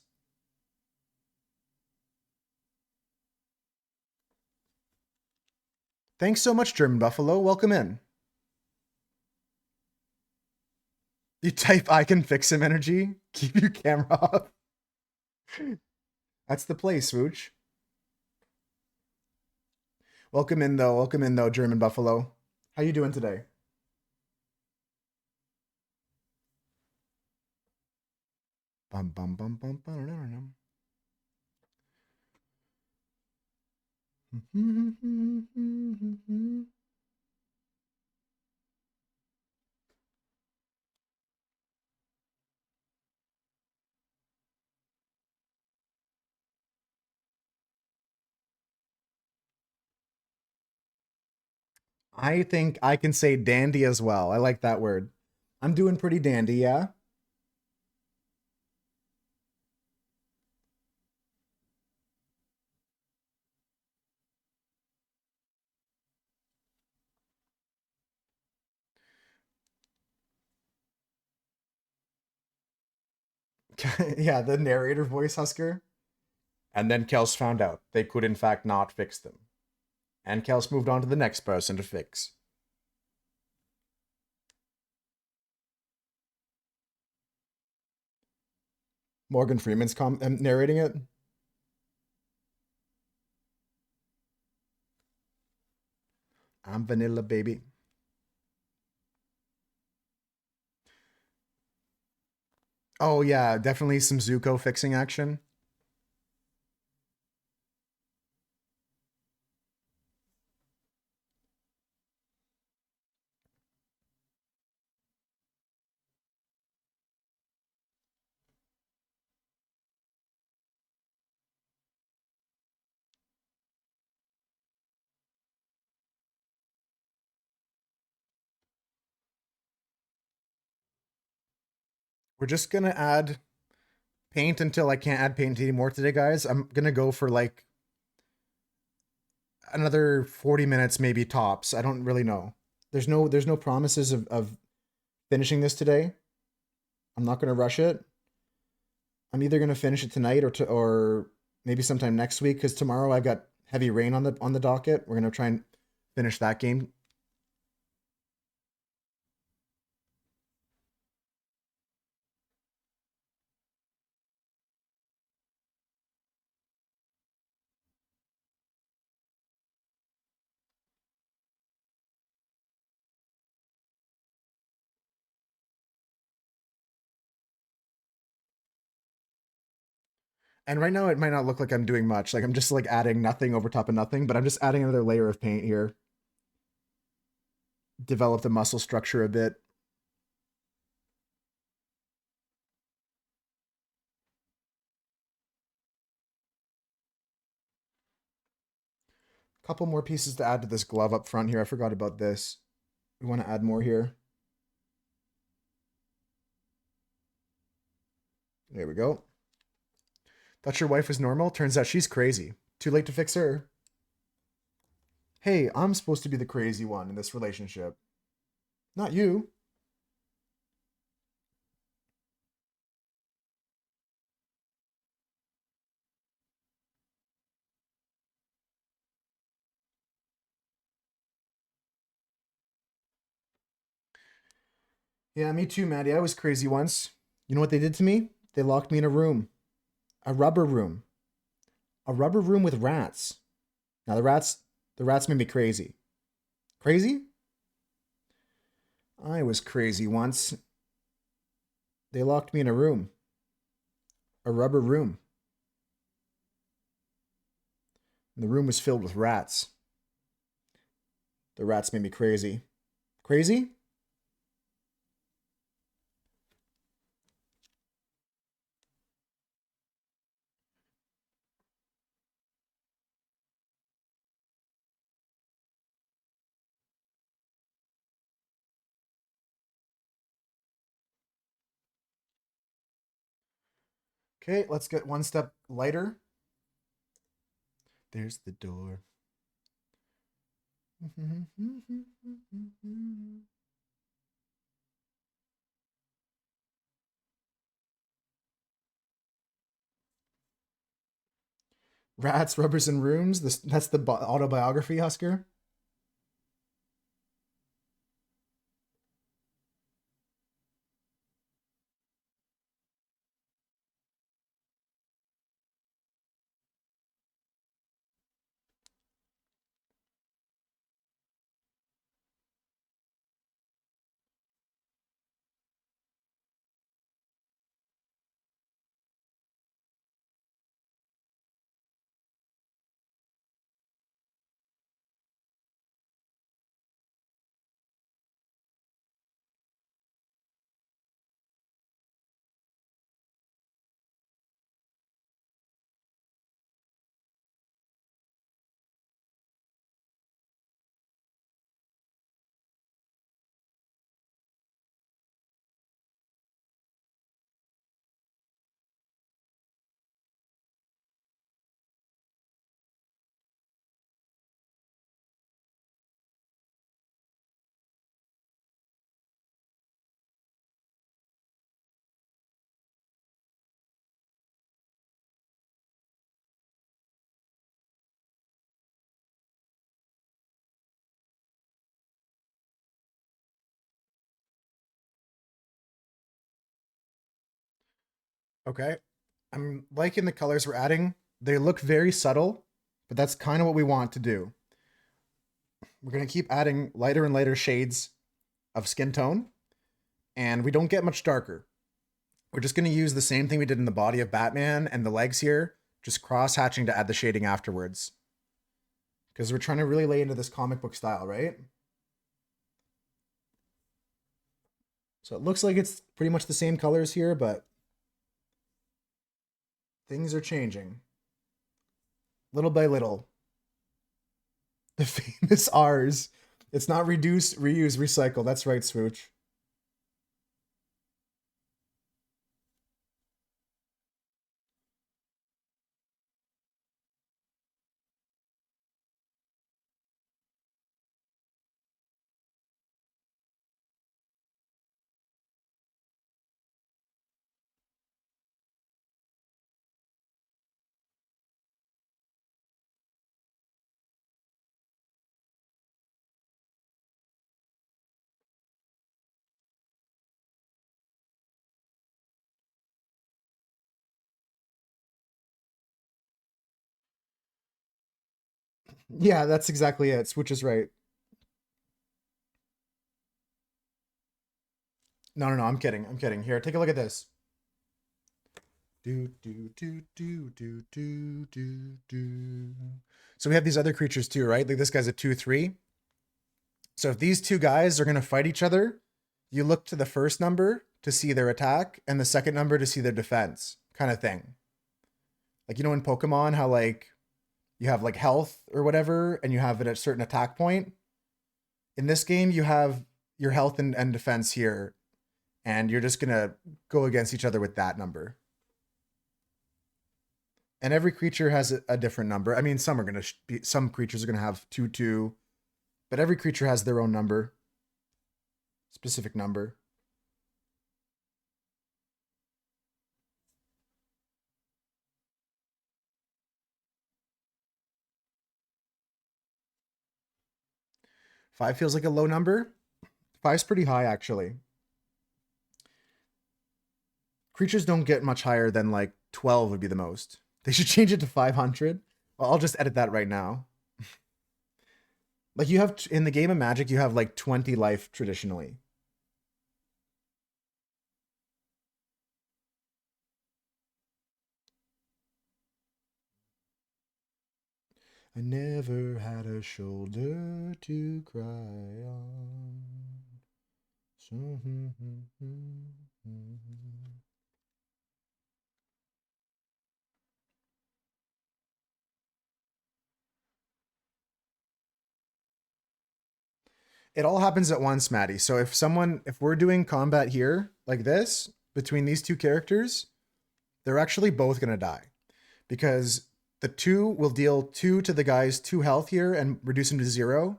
Thanks so much, German Buffalo. Welcome in. You type I can fix him energy. Keep your camera off. That's the play, Swooch. Welcome in though. Welcome in though, German Buffalo. How you doing today? Bum bum bum bum bum. I think I can say dandy as well. I like that word. I'm doing pretty dandy, yeah. Yeah, the narrator voice Husker. And then Kels found out they could in fact not fix them. And Kels moved on to the next person to fix. Morgan Freeman's narrating it. I'm vanilla, baby. Oh yeah, definitely some Zuko fixing action. We're just gonna add paint until I can't add paint anymore today, guys. I'm gonna go for like another 40 minutes, maybe tops. I don't really know. There's no promises of finishing this today. I'm not gonna rush it. I'm either gonna finish it tonight or maybe sometime next week because tomorrow I've got heavy rain on the docket. We're gonna try and finish that game. And right now it might not look like I'm doing much. Like I'm just like adding nothing over top of nothing, but I'm just adding another layer of paint here. Develop the muscle structure a bit. Couple more pieces to add to this glove up front here. I forgot about this. We want to add more here. There we go. Thought your wife was normal. Turns out she's crazy. Too late to fix her. Hey, I'm supposed to be the crazy one in this relationship. Not you. Yeah, me too, Maddie. I was crazy once. You know what they did to me? They locked me in a room. A rubber room. A rubber room with rats. Now the rats made me crazy. Crazy? I was crazy once. They locked me in a room. A rubber room. And the room was filled with rats. The rats made me crazy. Crazy? Okay, let's get one step lighter. There's the door. Rats, rubbers, and rooms. That's the autobiography, Husker. Okay. I'm liking the colors we're adding. They look very subtle, but that's kind of what we want to do. We're going to keep adding lighter and lighter shades of skin tone, and we don't get much darker. We're just going to use the same thing we did in the body of Batman and the legs here, just cross hatching to add the shading afterwards. Because we're trying to really lay into this comic book style, right? So it looks like it's pretty much the same colors here, but things are changing. Little by little. The famous R's. It's not reduce, reuse, recycle. That's right, Swooch. Yeah, that's exactly it. Swooch is right. No, no, no. I'm kidding. I'm kidding. Here, take a look at this. Do do do do do do do do. So we have these other creatures too, right? Like this guy's a 2/3. So if these two guys are gonna fight each other, you look to the first number to see their attack and the second number to see their defense, kind of thing. Like you know in Pokemon, how like you have like health or whatever, and you have it at a certain attack point. In this game, you have your health and defense here, and you're just gonna go against each other with that number. And every creature has a different number. I mean, some are gonna be some creatures are gonna have 2/2, but every creature has their own number, specific number. Five feels like a low number. Five's pretty high actually. Creatures don't get much higher than like 12 would be the most. They should change it to 500. Well, I'll just edit that right now. Like you have in the game of Magic, you have like 20 life traditionally. I never had a shoulder to cry on. It all happens at once, Maddie. So if we're doing combat here like this between these two characters, they're actually both going to die because the 2 will deal 2 to the guy's 2 health here and reduce him to 0.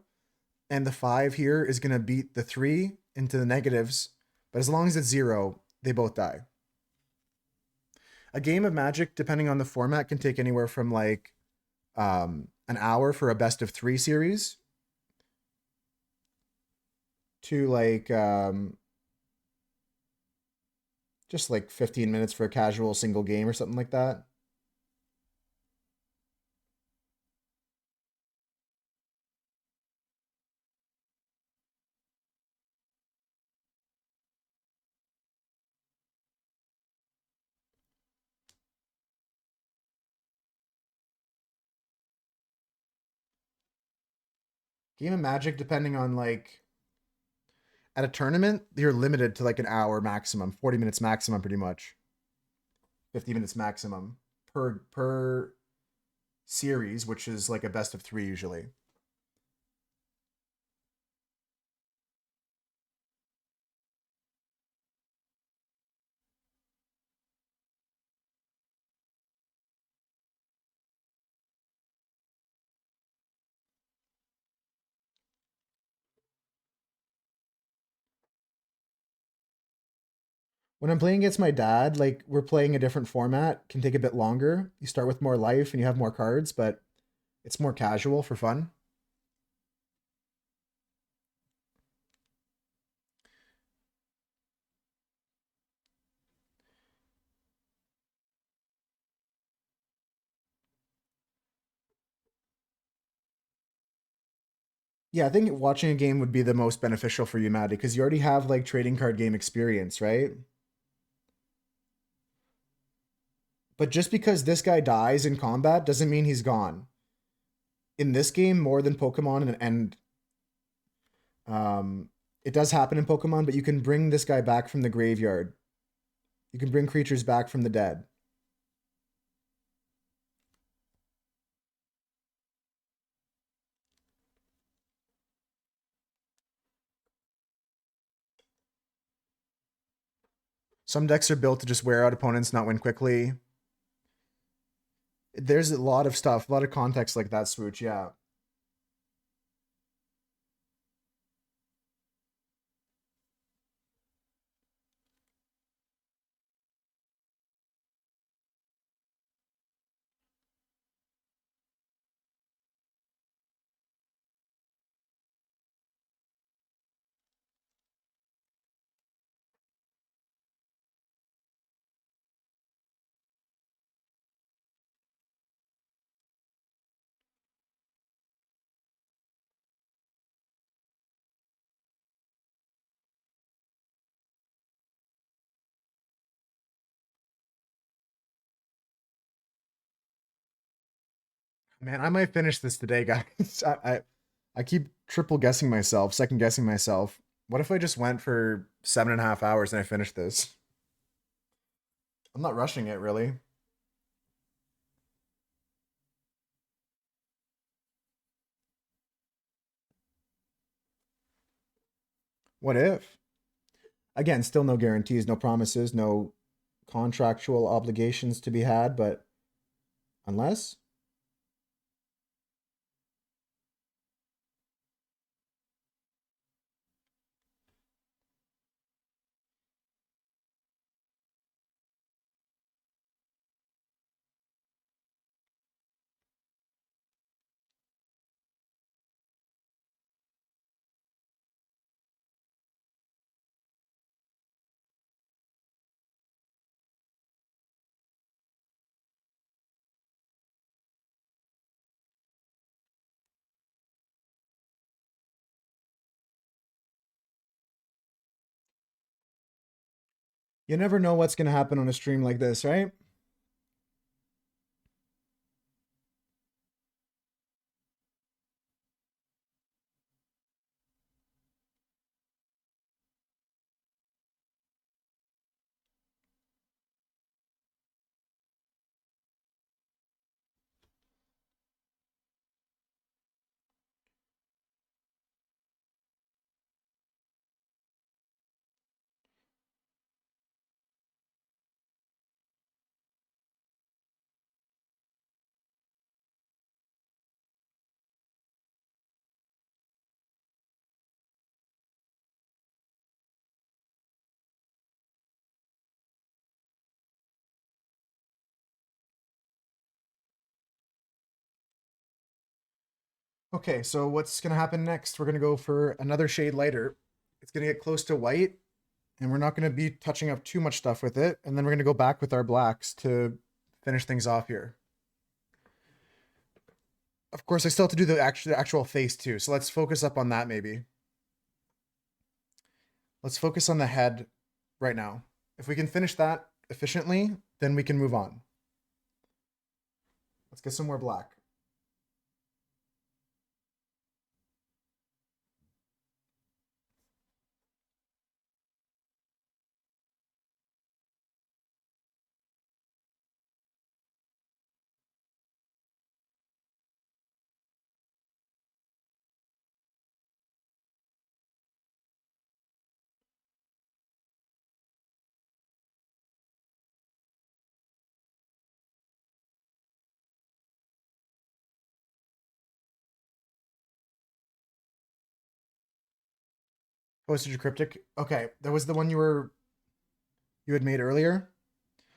And the 5 here is going to beat the 3 into the negatives. But as long as it's 0, they both die. A game of Magic, depending on the format, can take anywhere from like an hour for a best of 3 series to like just like 15 minutes for a casual single game or something like that. Game of Magic, depending on like at a tournament, you're limited to like an hour maximum, 40 minutes maximum, pretty much. 50 minutes maximum per series, which is like a best of 3 usually. When I'm playing against my dad, like we're playing a different format, can take a bit longer. You start with more life and you have more cards, but it's more casual for fun. Yeah, I think watching a game would be the most beneficial for you, Maddie, because you already have like trading card game experience, right? But just because this guy dies in combat doesn't mean he's gone. In this game, more than Pokemon, and it does happen in Pokemon, but you can bring this guy back from the graveyard. You can bring creatures back from the dead. Some decks are built to just wear out opponents, not win quickly. There's a lot of stuff, a lot of context like that, Swooch. Yeah. Man, I might finish this today, guys. I keep triple guessing myself, second guessing myself. What if I just went for 7.5 hours and I finished this? I'm not rushing it, really. What if? Again, still no guarantees, no promises, no contractual obligations to be had, but unless you never know what's going to happen on a stream like this, right? Okay, so what's gonna happen next? We're gonna go for another shade lighter. It's gonna get close to white, and we're not gonna be touching up too much stuff with it. And then we're gonna go back with our blacks to finish things off here. Of course, I still have to do the actual face too. So let's focus up on that maybe. Let's focus on the head right now. If we can finish that efficiently, then we can move on. Let's get some more black. Postage cryptic. Okay, that was the one you had made earlier.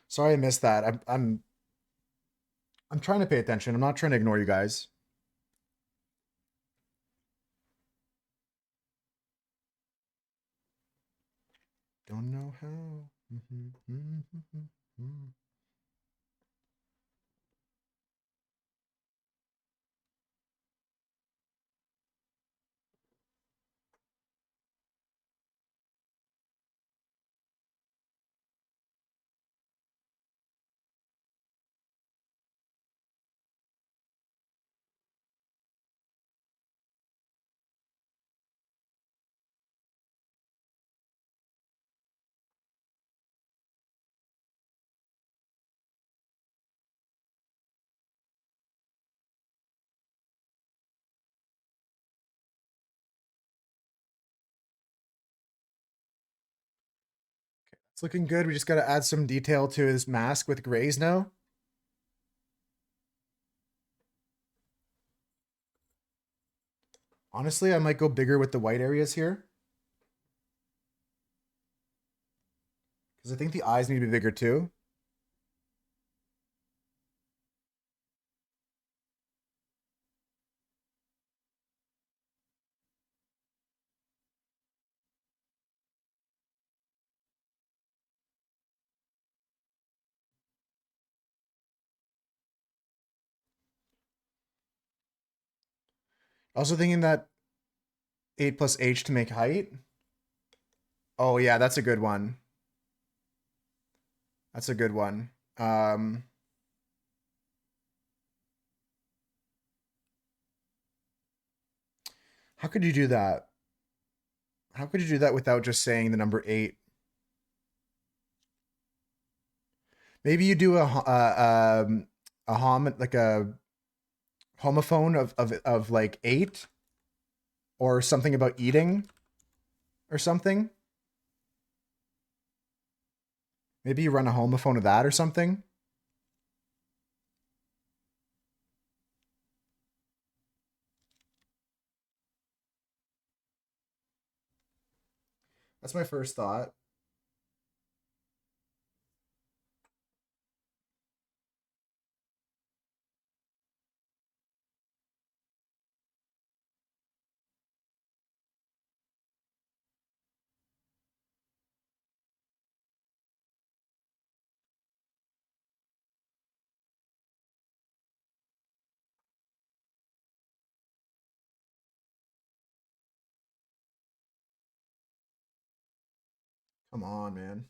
Sorry I missed that. I'm trying to pay attention. I'm not trying to ignore you guys. Don't know how. It's looking good. We just got to add some detail to his mask with grays now. Honestly, I might go bigger with the white areas here. Because I think the eyes need to be bigger too. Also thinking that 8 plus H to make height. Oh yeah, that's a good one. That's a good one. How could you do that? How could you do that without just saying the number 8? Maybe you do a like a homophone of like 8 or something about eating or something. Maybe you run a homophone of that or something. That's my first thought. Come on, man.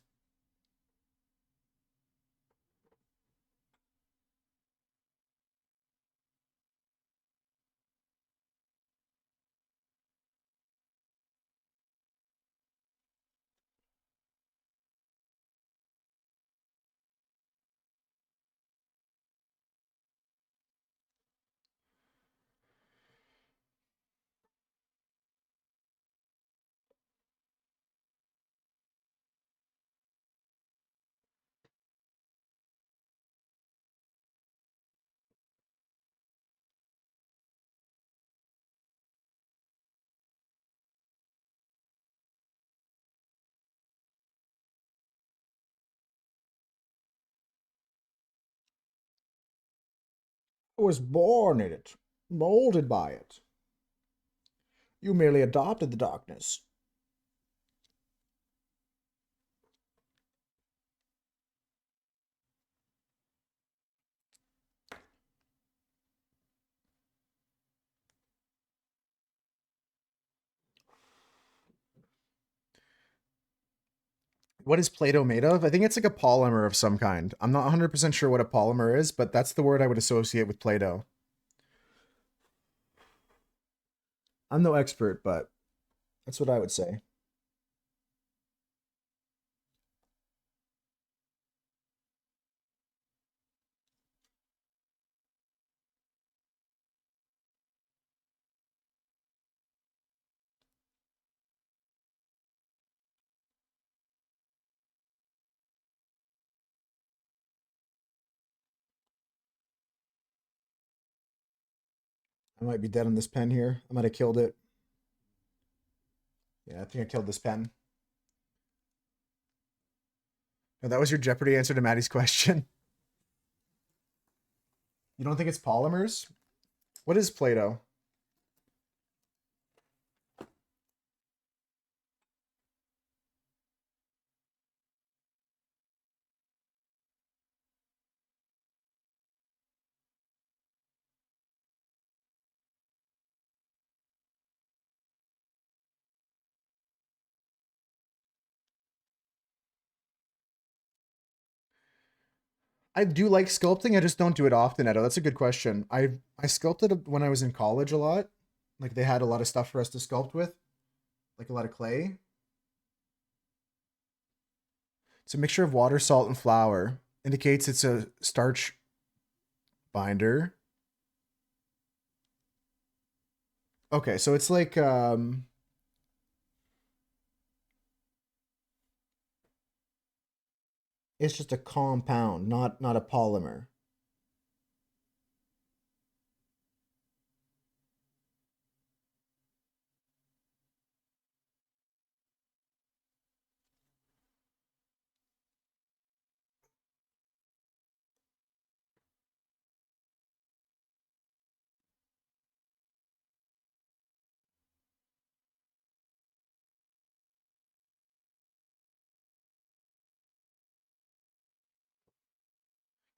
I was born in it, molded by it. You merely adopted the darkness. What is Play-Doh made of? I think it's like a polymer of some kind. I'm not 100% sure what a polymer is, but that's the word I would associate with Play-Doh. I'm no expert, but that's what I would say. I might be dead on this pen here. I might have killed it. Yeah, I think I killed this pen. No, that was your Jeopardy answer to Maddie's question. You don't think it's polymers? What is Play-Doh? I do like sculpting. I just don't do it often, Edo. That's a good question. I sculpted when I was in college a lot. Like they had a lot of stuff for us to sculpt with, like a lot of clay. It's a mixture of water, salt, and flour. Indicates it's a starch binder. Okay, so it's like it's just a compound, not a polymer.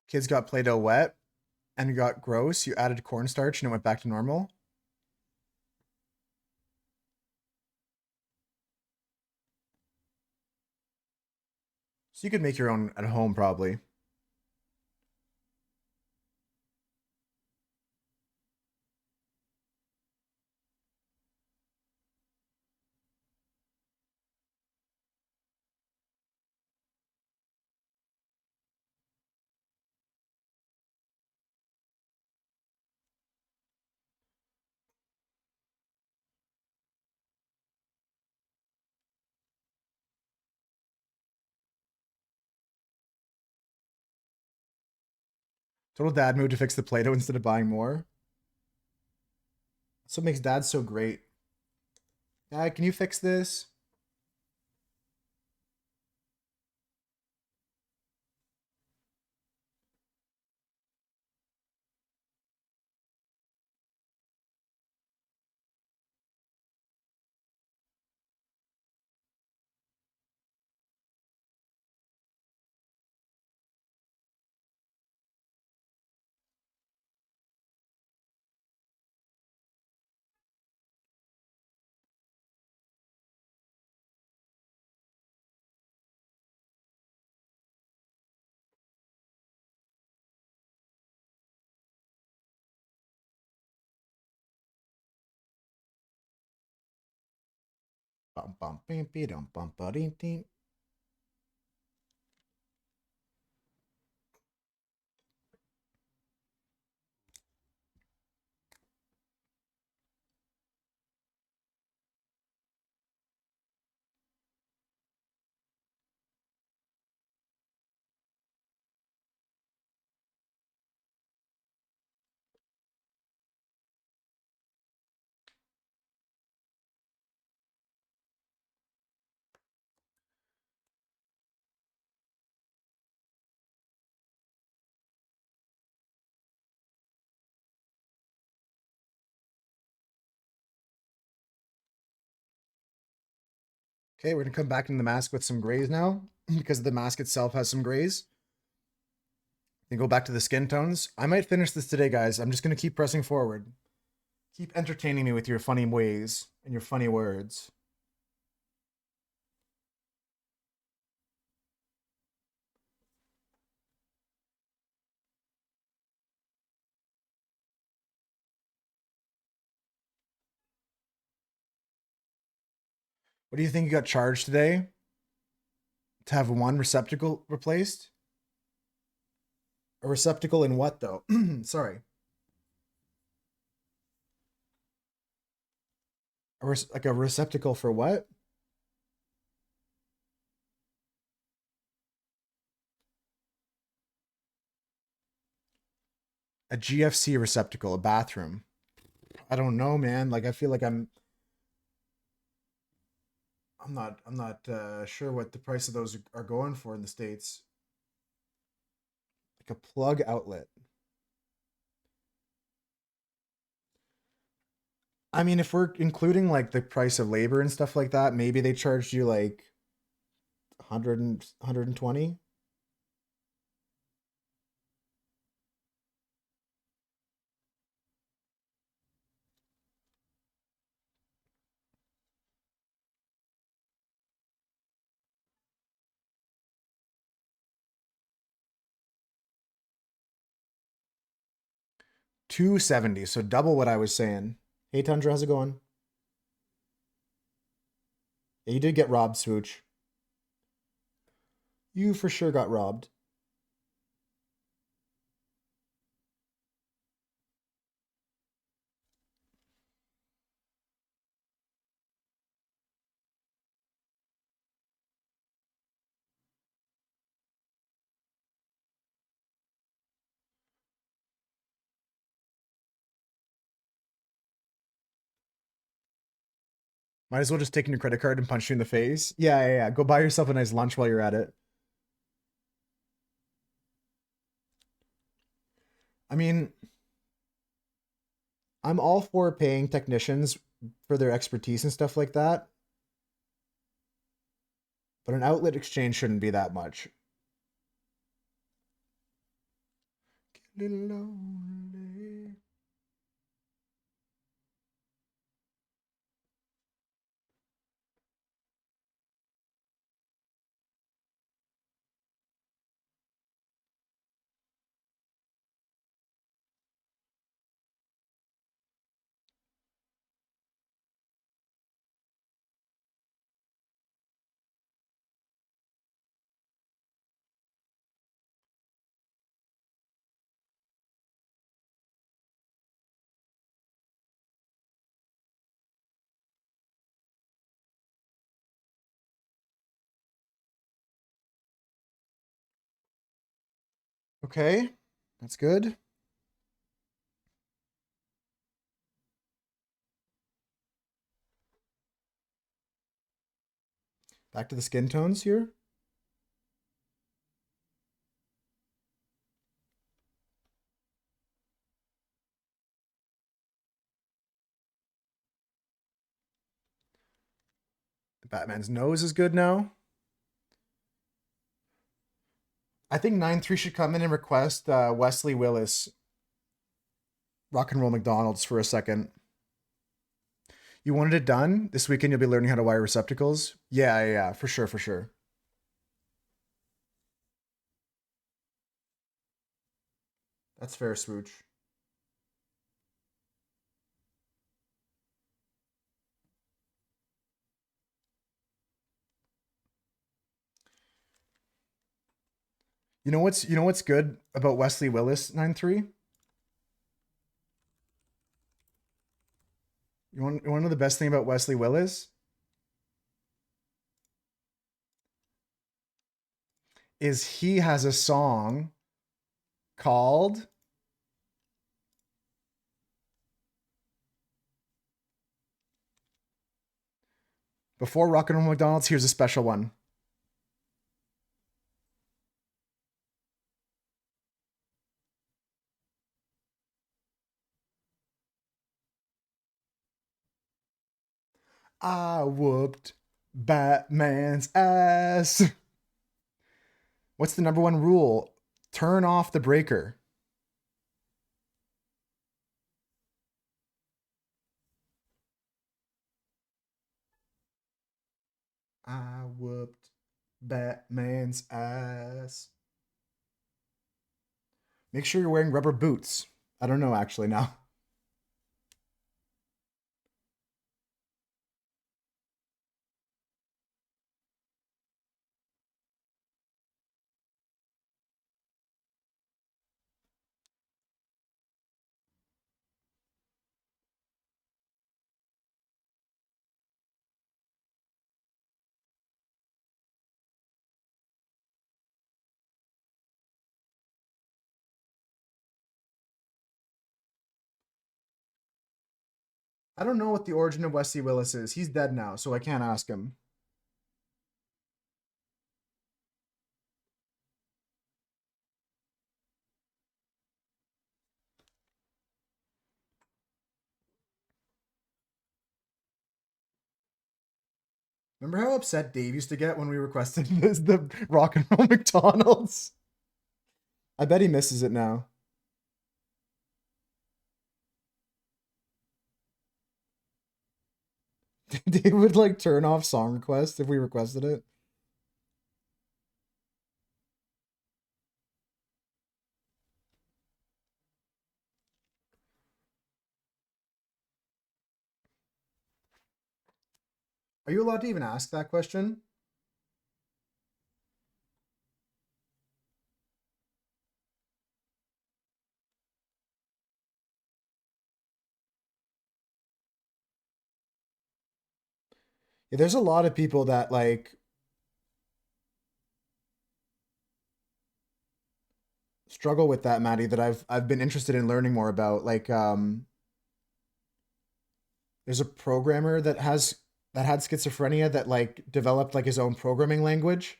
Kids got Play-Doh wet and it got gross. You added cornstarch and it went back to normal. So you could make your own at home probably. Total dad move to fix the Play-Doh instead of buying more. That's what makes dad so great. Dad, can you fix this? Bum bum bim bum bum ba ding ding. Okay, we're gonna come back into the mask with some grays now because the mask itself has some grays. And go back to the skin tones. I might finish this today, guys. I'm just gonna keep pressing forward. Keep entertaining me with your funny ways and your funny words. What do you think you got charged today to have one receptacle replaced? A receptacle in what though? Sorry. Like a receptacle for what? A GFC receptacle, a bathroom. I don't know, man. Like I feel like I'm not sure what the price of those are going for in the States. Like a plug outlet. I mean, if we're including like the price of labor and stuff like that, maybe they charged you like 100 and 120. 270, so double what I was saying. Hey Tundra, how's it going? Yeah, you did get robbed, Swooch. You for sure got robbed. Might as well just take in your credit card and punch you in the face. Yeah. Go buy yourself a nice lunch while you're at it. I mean, I'm all for paying technicians for their expertise and stuff like that, but an outlet exchange shouldn't be that much. Get a little lonely. Okay, that's good. Back to the skin tones here. Batman's nose is good now. I think 9-3 should come in and request Wesley Willis Rock and Roll McDonald's for a second. You wanted it done? This weekend you'll be learning how to wire receptacles? Yeah, for sure, for sure. That's fair, Swooch. You know what's good about Wesley Willis 9-3? You want to know the best thing about Wesley Willis? Is he has a song called Before Rock and Roll McDonald's. Here's a special one. I whooped Batman's ass. What's the number one rule? Turn off the breaker. I whooped Batman's ass. Make sure you're wearing rubber boots. I don't know actually now. I don't know what the origin of Wesley Willis is. He's dead now, so I can't ask him. Remember how upset Dave used to get when we requested the rock and roll McDonald's? I bet he misses it now. Dave would like turn off song requests if we requested it. Are you allowed to even ask that question? Yeah, there's a lot of people that like struggle with that, Maddie, that I've been interested in learning more about. Like there's a programmer that had schizophrenia that like developed like his own programming language.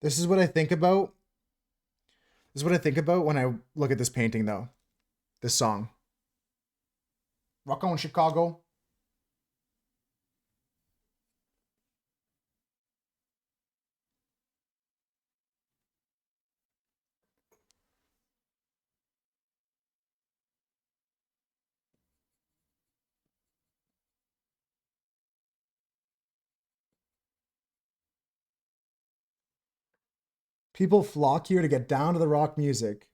This is what I think about. This is what I think about when I look at this painting though. This song. Rock on Chicago. People flock here to get down to the rock music.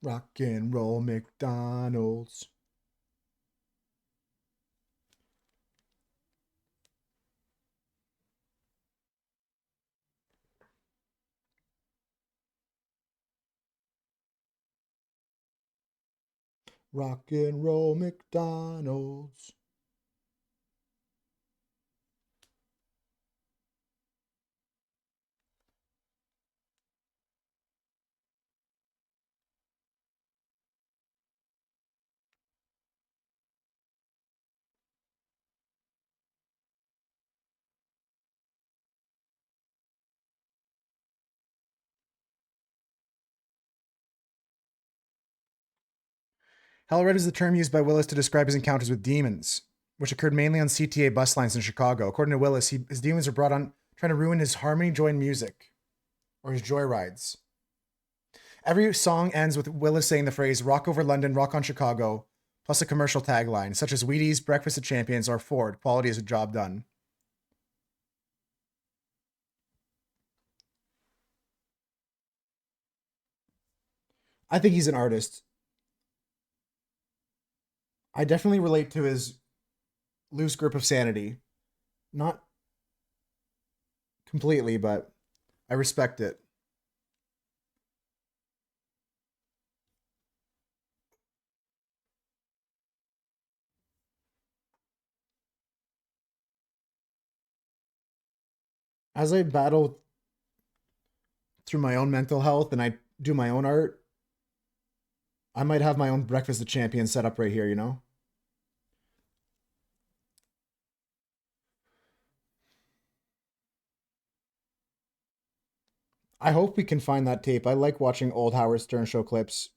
Rock and roll McDonald's. Rock and roll McDonald's. Hellred is the term used by Willis to describe his encounters with demons, which occurred mainly on CTA bus lines in Chicago. According to Willis, his demons were brought on trying to ruin his harmony joy and music, or his joy rides. Every song ends with Willis saying the phrase "Rock over London, rock on Chicago," plus a commercial tagline such as Wheaties, Breakfast at Champions, or Ford. Quality is a job done. I think he's an artist. I definitely relate to his loose grip of sanity. Not completely, but I respect it. as I battle through my own mental health and I do my own art, I might have my own Breakfast of Champions set up right here, you know? I hope we can find that tape. I like watching old Howard Stern show clips.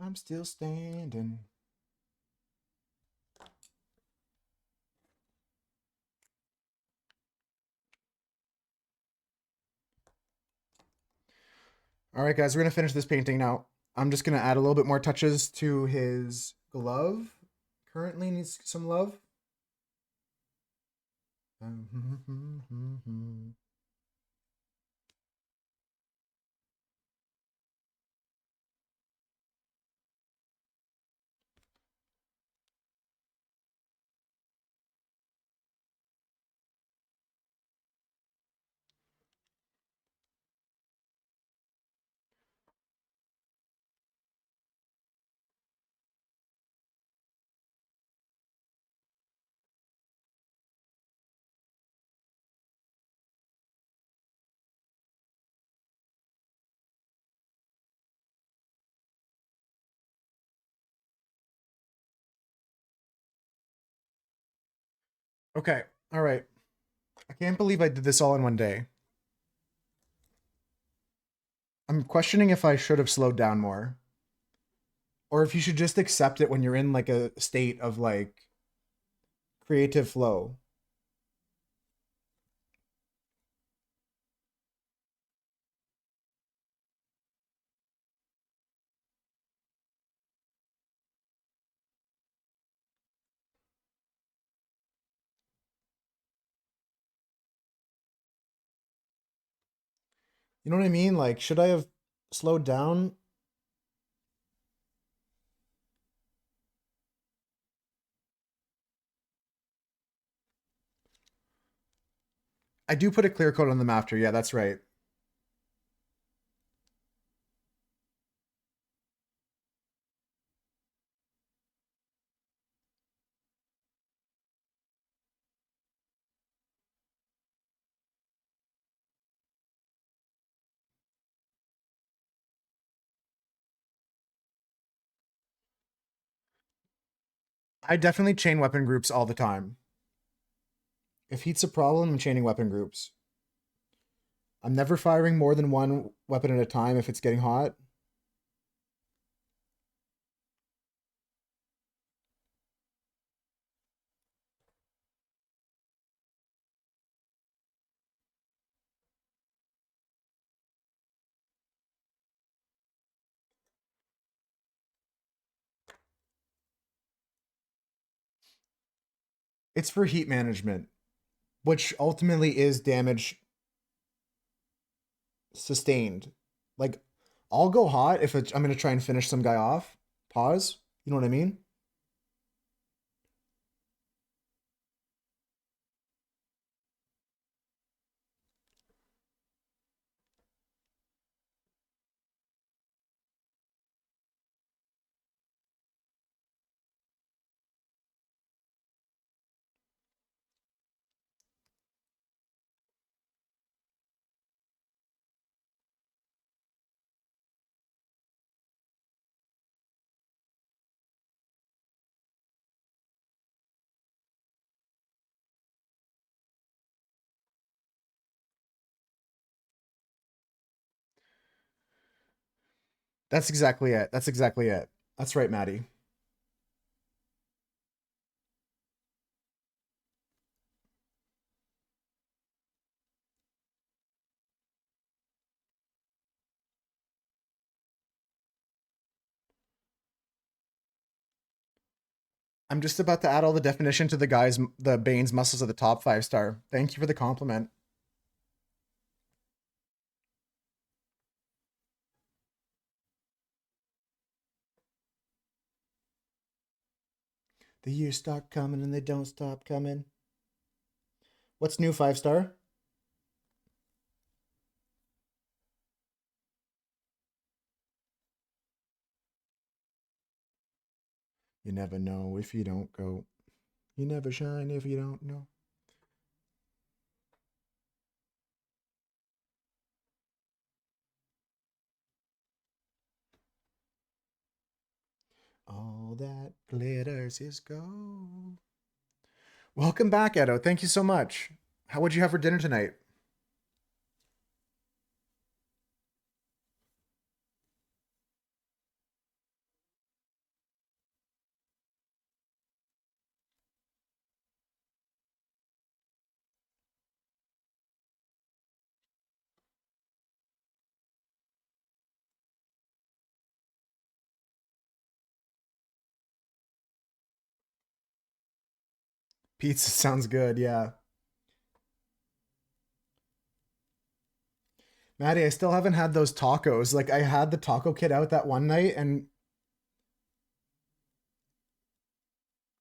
I'm still standing. All right, guys, we're going to finish this painting now. I'm just going to add a little bit more touches to his glove. Currently needs some love. Okay, all right. I can't believe I did this all in one day. I'm questioning if I should have slowed down more. Or if you should just accept it when you're in like a state of like creative flow. You know what I mean? Like, should I have slowed down? I do put a clear coat on them after. Yeah, that's right. I definitely chain weapon groups all the time. If heat's a problem, I'm chaining weapon groups. I'm never firing more than one weapon at a time if it's getting hot. It's for heat management, which ultimately is damage sustained. Like, I'll go hot if I'm going to try and finish some guy off. Pause. You know what I mean? That's exactly it. That's exactly it. That's right, Maddie. I'm just about to add all the definition to the Bane's muscles at the top 5-star. Thank you for the compliment. The years start coming and they don't stop coming. What's new 5-star? You never know if you don't go. You never shine if you don't know. All that glitters is gold. Welcome back, Edo. Thank you so much. How would you have for dinner tonight? Pizza sounds good, yeah. Maddie, I still haven't had those tacos. Like I had the taco kit out that one night and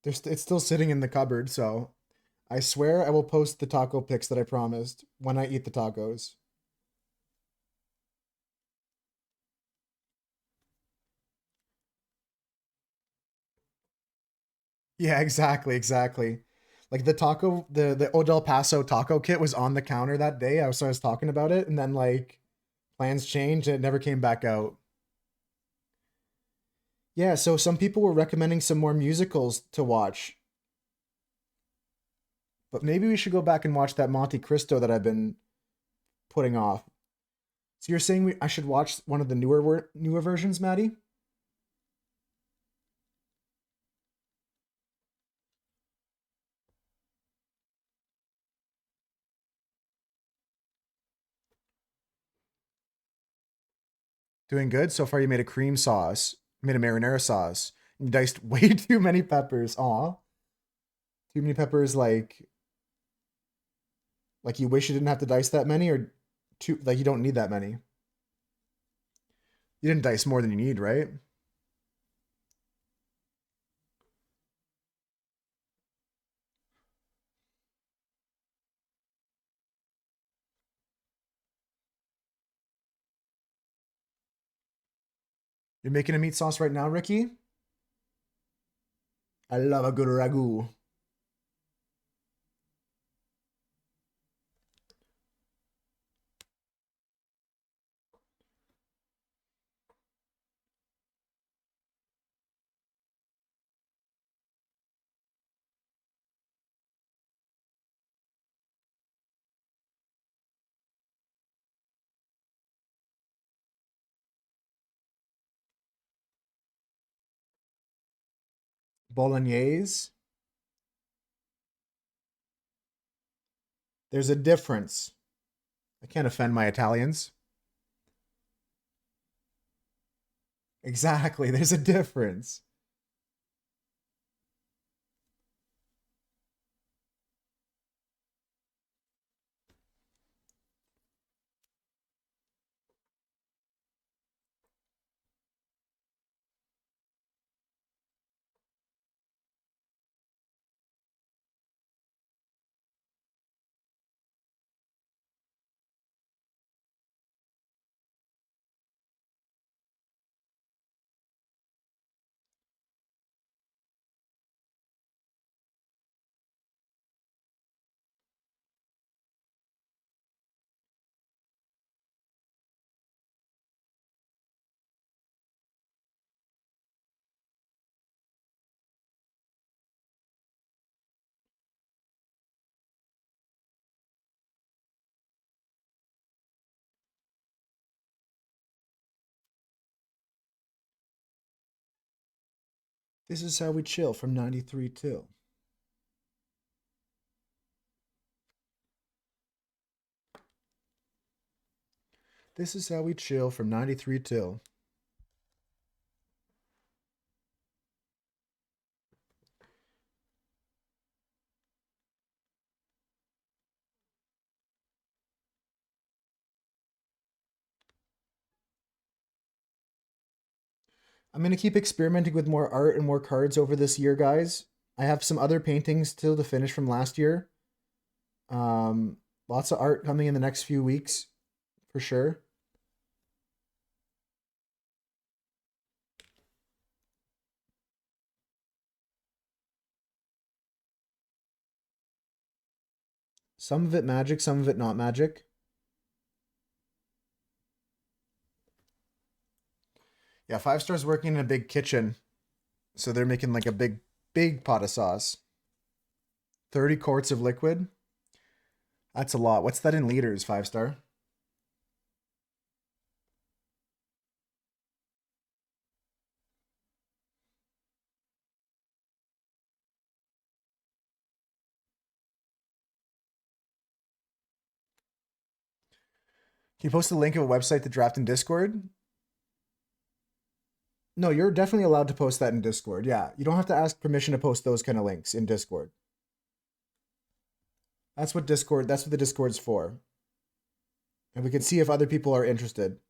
it's still sitting in the cupboard, so I swear I will post the taco pics that I promised when I eat the tacos. Yeah, exactly, exactly. Like the Old El Paso taco kit was on the counter that day. I was talking about it, and then like plans changed and it never came back out. Yeah, so some people were recommending some more musicals to watch, but maybe we should go back and watch that Monte Cristo that I've been putting off. So you're saying I should watch one of the newer versions, Maddie? Doing good so far. You made a cream sauce, you made a marinara sauce. You diced way too many peppers. Aw, too many peppers. Like you wish you didn't have to dice that many, or too like you don't need that many. You didn't dice more than you need, right? You're making a meat sauce right now, Ricky. I love a good ragu. Bolognese. There's a difference. I can't offend my Italians. Exactly. There's a difference. This is how we chill from 93 till. This is how we chill from 93 till. I'm going to keep experimenting with more art and more cards over this year, guys. I have some other paintings still to finish from last year. Lots of art coming in the next few weeks, for sure. Some of it magic, some of it not magic. Yeah, 5 Star's working in a big kitchen. So they're making like a big pot of sauce. 30 quarts of liquid. That's a lot. What's that in liters, 5 Star? Can you post a link of a website to draft in Discord? No, you're definitely allowed to post that in Discord. Yeah, you don't have to ask permission to post those kind of links in Discord. That's what the Discord's for. And we can see if other people are interested.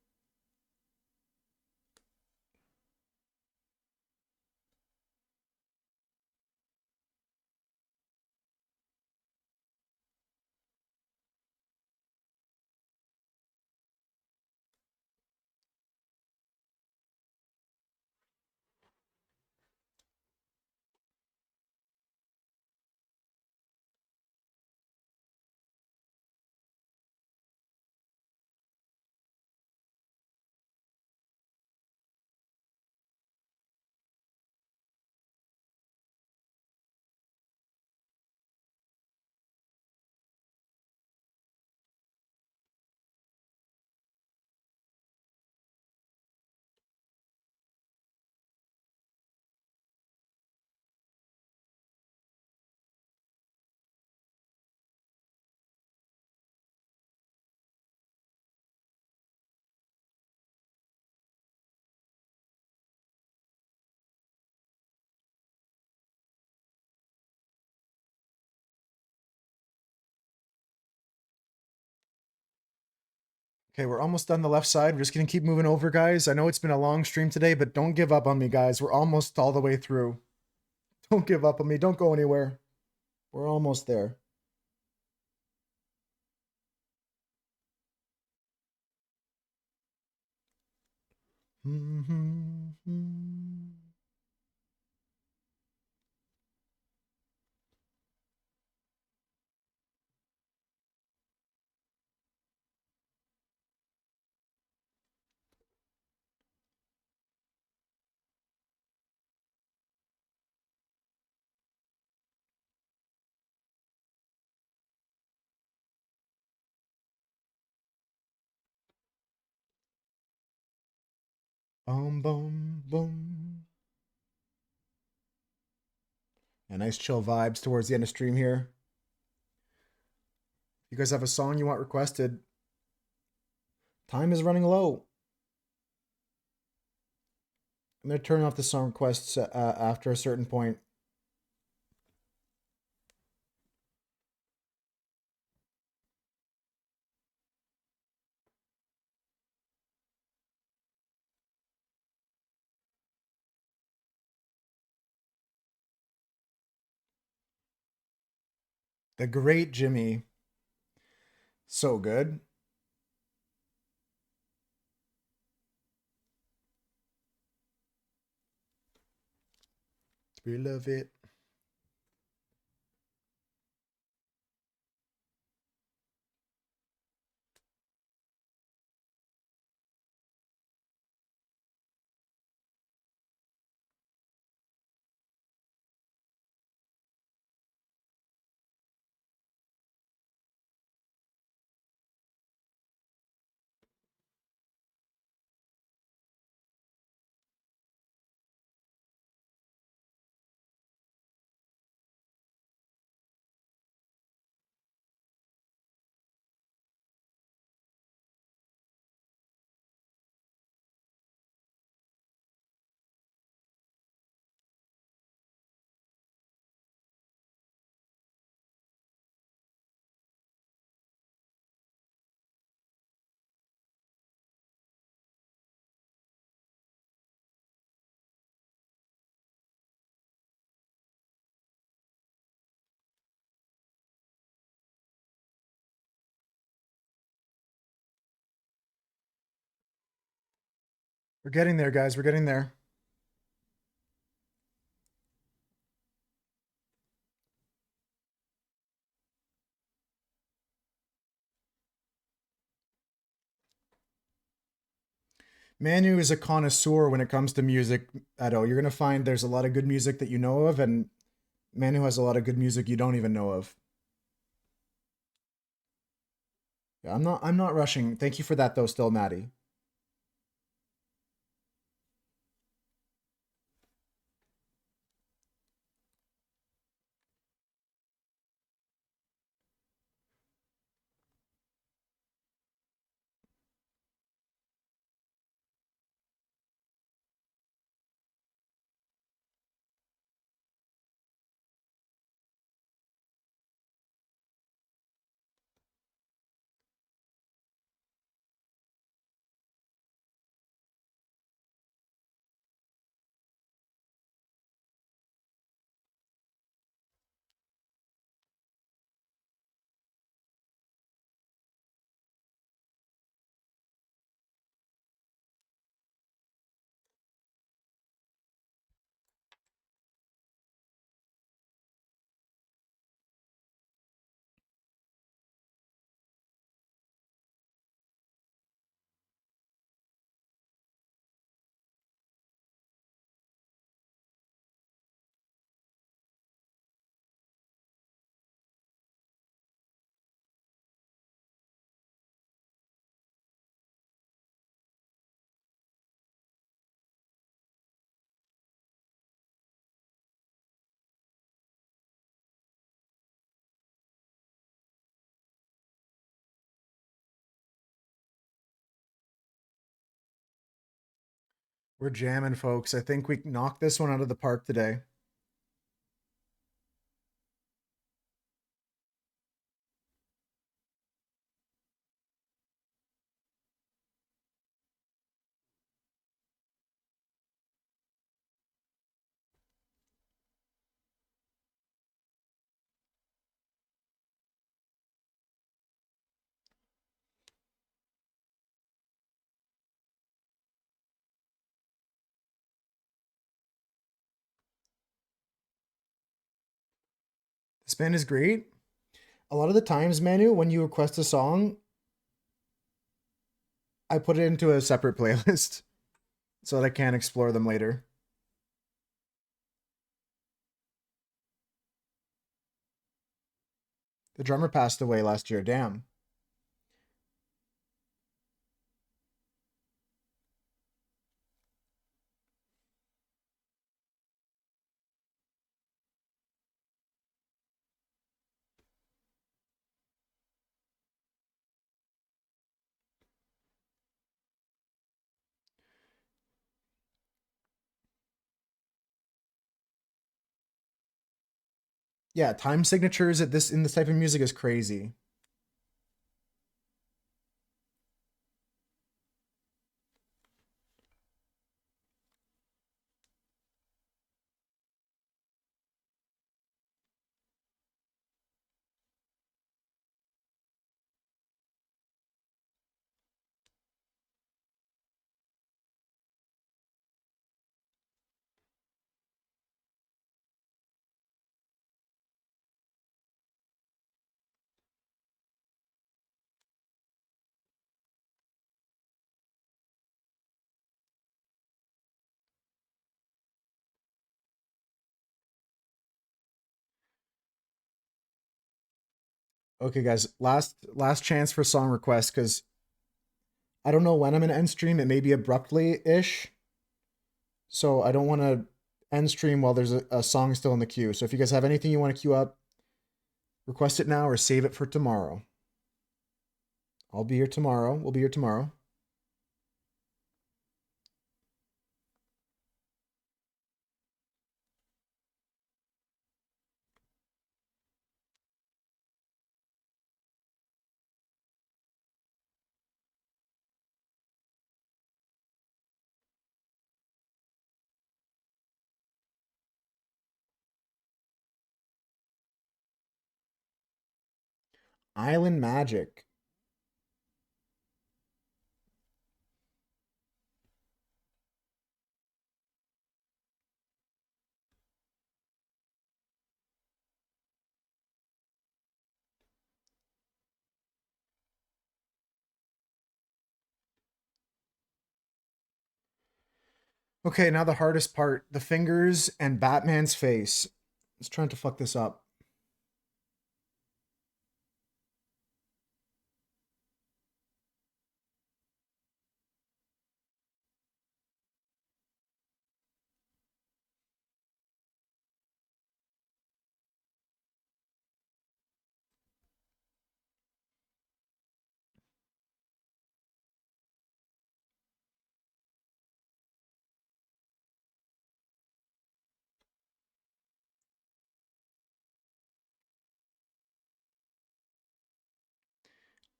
Okay, we're almost done the left side. We're just gonna keep moving over, guys. I know it's been a long stream today, but don't give up on me, guys. We're almost all the way through. Don't give up on me. Don't go anywhere. We're almost there. Boom, boom, boom. Yeah, nice chill vibes towards the end of stream here. If you guys have a song you want requested, time is running low. I'm going to turn off the song requests after a certain point. The great Jimmy. So good. We love it. We're getting there, guys. We're getting there. Manu is a connoisseur when it comes to music. Edo, you're gonna find there's a lot of good music that you know of, and Manu has a lot of good music you don't even know of. Yeah, I'm not rushing. Thank you for that though, still, Maddie. We're jamming, folks. I think we knocked this one out of the park today. This band is great. A lot of the times, Manu, when you request a song, I put it into a separate playlist so that I can explore them later. The drummer passed away last year. Damn. Yeah, time signatures at this in this type of music is crazy. Okay, guys, last chance for song requests because I don't know when I'm gonna end stream. It may be abruptly ish, so I don't want to end stream while there's a song still in the queue. So if you guys have anything you want to queue up, request it now or save it for tomorrow. I'll be here tomorrow. We'll be here tomorrow. Island Magic. Okay, now the hardest part, the fingers and Batman's face. Let's try to fuck this up.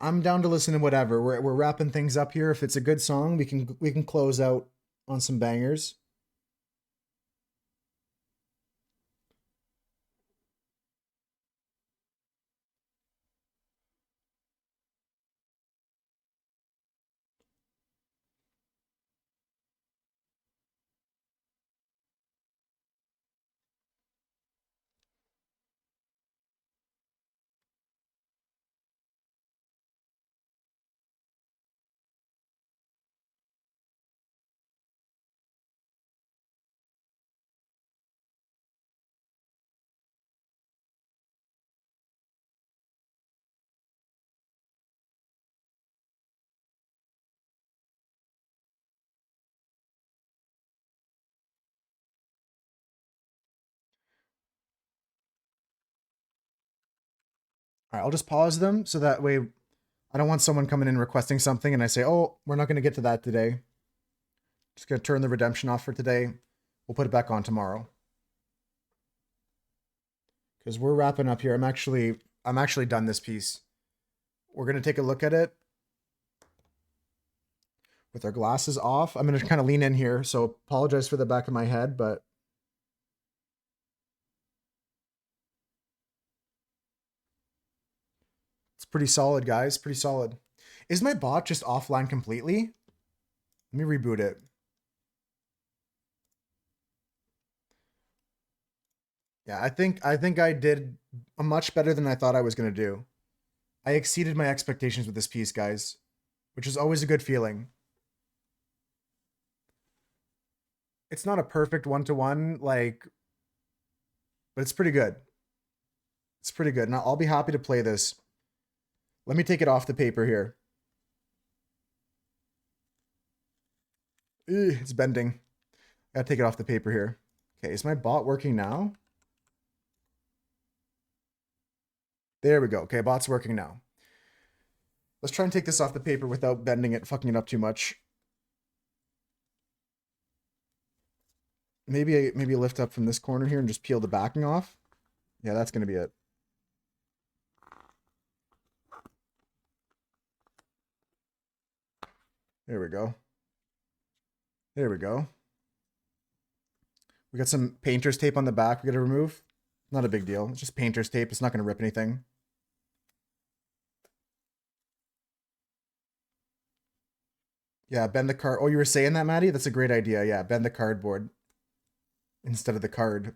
I'm down to listen to whatever. We're wrapping things up here. If it's a good song, we can close out on some bangers. All right, I'll just pause them so that way I don't want someone coming in requesting something and I say, "Oh, we're not going to get to that today." Just going to turn the redemption off for today. We'll put it back on tomorrow. Cuz we're wrapping up here. I'm actually done this piece. We're going to take a look at it with our glasses off. I'm going to kind of lean in here, so apologize for the back of my head, but it's pretty solid, guys. Pretty solid. Is my bot just offline completely? Let me reboot it. Yeah, I think I did much better than I thought I was going to do. I exceeded my expectations with this piece, guys, which is always a good feeling. It's not a perfect one-to-one, like, but it's pretty good. It's pretty good. And I'll be happy to play this. Let me take it off the paper here. It's bending. Gotta take it off the paper here. Okay, is my bot working now? There we go. Okay, bot's working now. Let's try and take this off the paper without bending it, fucking it up too much. Maybe lift up from this corner here and just peel the backing off. Yeah, that's gonna be it. There we go. There we go. We got some painter's tape on the back we gotta remove. Not a big deal. It's just painter's tape. It's not gonna rip anything. Yeah, bend the card. Oh, you were saying that, Maddie? That's a great idea. Yeah, bend the cardboard instead of the card.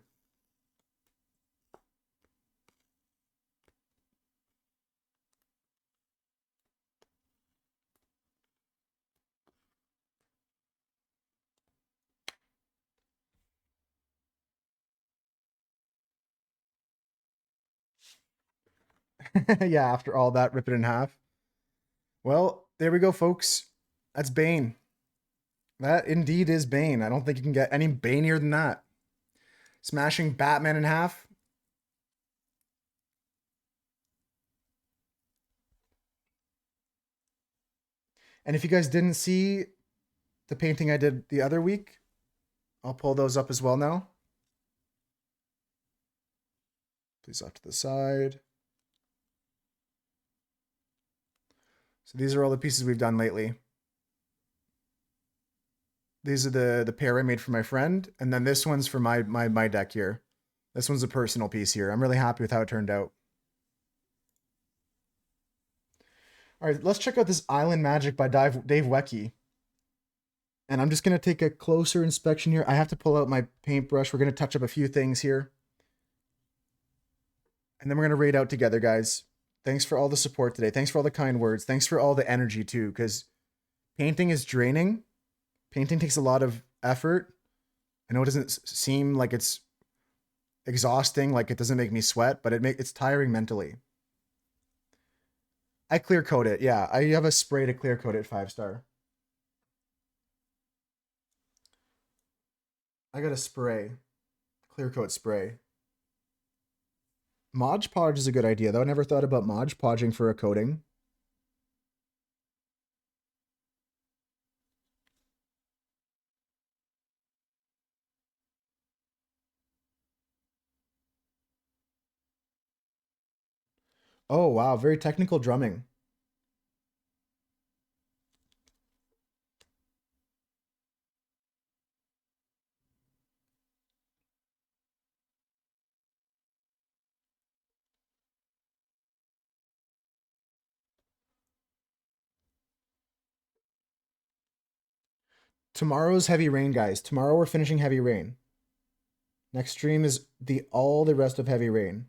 Yeah, after all that, rip it in half. Well, there we go, folks. That's Bane. That indeed is Bane. I don't think you can get any Banier than that. Smashing Batman in half. And if you guys didn't see the painting I did the other week, I'll pull those up as well now. Please off to the side. So these are all the pieces we've done lately. These are the pair I made for my friend, and then this one's for my deck here. This one's a personal piece here. I'm really happy with how it turned out. All right, let's check out this Island Magic by Dave Wecky. And I'm just going to take a closer inspection here. I have to pull out my paintbrush. We're going to touch up a few things here. And then we're going to raid out together, guys. Thanks for all the support today. Thanks for all the kind words. Thanks for all the energy, too, because painting is draining. Painting takes a lot of effort. I know it doesn't seem like it's exhausting, like it doesn't make me sweat, but it's tiring mentally. I clear coat it. Yeah, I have a spray to clear coat it 5-star. I got a spray, clear coat spray. Mod Podge is a good idea, though. I never thought about Mod Podging for a coating. Oh, wow. Very technical drumming. Tomorrow's Heavy Rain, guys. Tomorrow we're finishing Heavy Rain. Next stream is all the rest of Heavy Rain.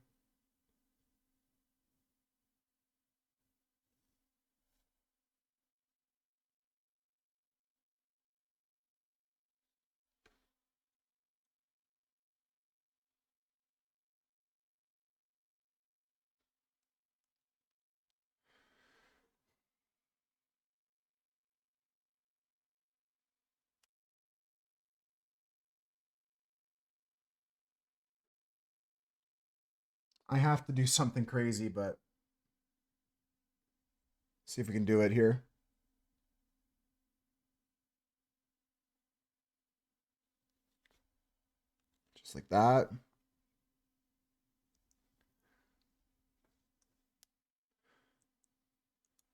I have to do something crazy, but see if we can do it here. Just like that.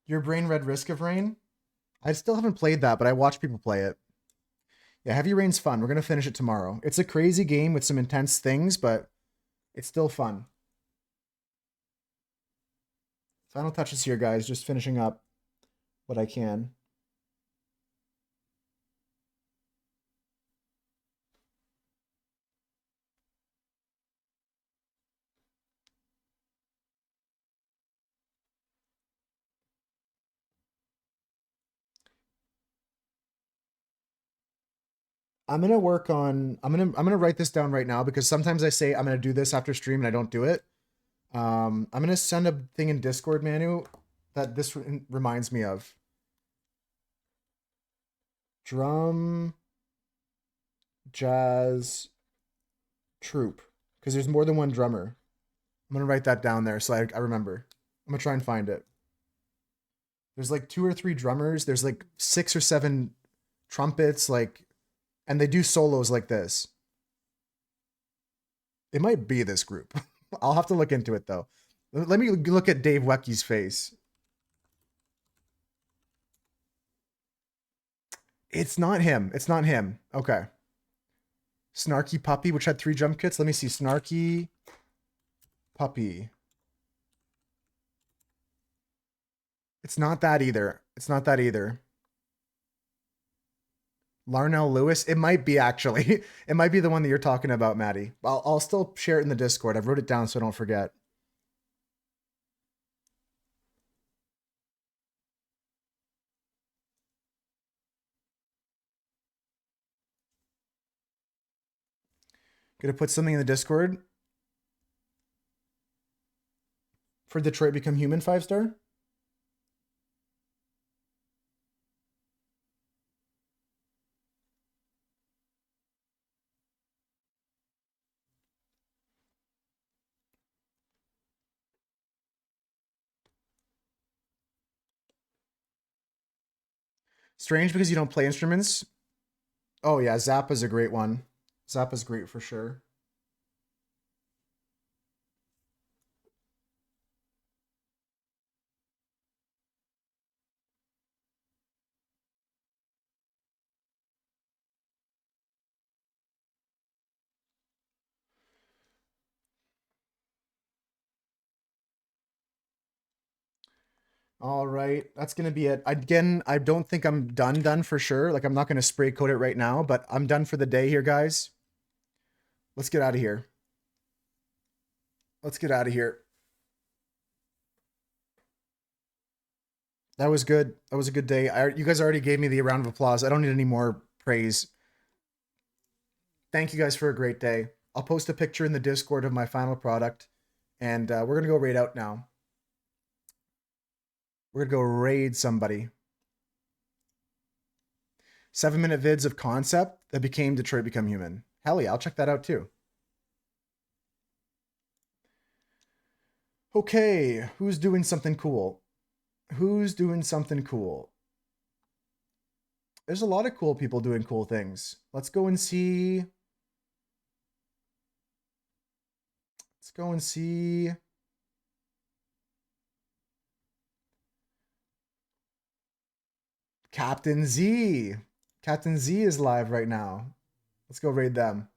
Your Brain Red Risk of Rain? I still haven't played that, but I watch people play it. Yeah, Heavy Rain's fun. We're going to finish it tomorrow. It's a crazy game with some intense things, but it's still fun. Final touches here, guys. Just finishing up what I can. I'm gonna work on. I'm gonna write this down right now because sometimes I say I'm gonna do this after stream and I don't do it. I'm gonna send a thing in Discord, Manu, that this reminds me of. Drum, jazz, troupe, because there's more than one drummer. I'm gonna write that down there so I remember. I'm gonna try and find it. There's like 2 or 3 drummers. There's like 6 or 7 trumpets, like, and they do solos like this. It might be this group. I'll have to look into it though. Let me look at Dave Wecky's face. It's not him. It's not him. Okay. Snarky Puppy, which had 3 drum kits. Let me see. Snarky Puppy. It's not that either. It's not that either. Larnell Lewis. It might be actually. It might be the one that you're talking about, Maddie. I'll still share it in the Discord. I've wrote it down so I don't forget. Gonna put something in the Discord for Detroit Become Human 5-star. Strange because you don't play instruments. Oh yeah, Zappa's a great one. Zappa's great for sure. All right, that's gonna be it. Again, I don't think I'm done for sure. Like I'm not gonna spray coat it right now, but I'm done for the day here, guys. Let's get out of here. Let's get out of here. That was good. That was a good day. You guys already gave me the round of applause. I don't need any more praise. thank you guys for a great day. I'll post a picture in the Discord of my final product, and we're going to go raid out now. We're going to go raid somebody. 7-minute vids of concept that became Detroit Become Human. Hell yeah, I'll check that out too. Okay, who's doing something cool? Who's doing something cool? There's a lot of cool people doing cool things. Let's go and see. Let's go and see. Captain Z. Captain Z is live right now. Let's go raid them.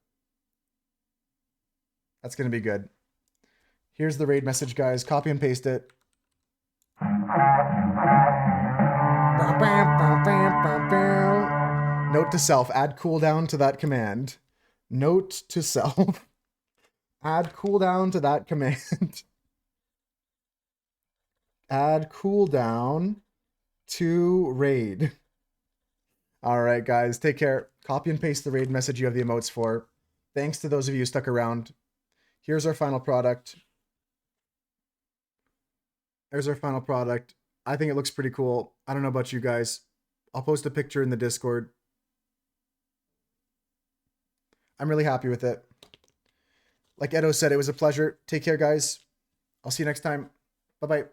That's going to be good. Here's the raid message, guys. Copy and paste it. Note to self, add cooldown to that command. Note to self, add cooldown to that command. Add cooldown to raid. All right, guys, take care. Copy and paste the raid message you have the emotes for. Thanks to those of you who stuck around. Here's our final product. There's our final product. I think it looks pretty cool. I don't know about you guys. I'll post a picture in the Discord. I'm really happy with it. Like Edo said, it was a pleasure. Take care, guys. I'll see you next time. Bye-bye.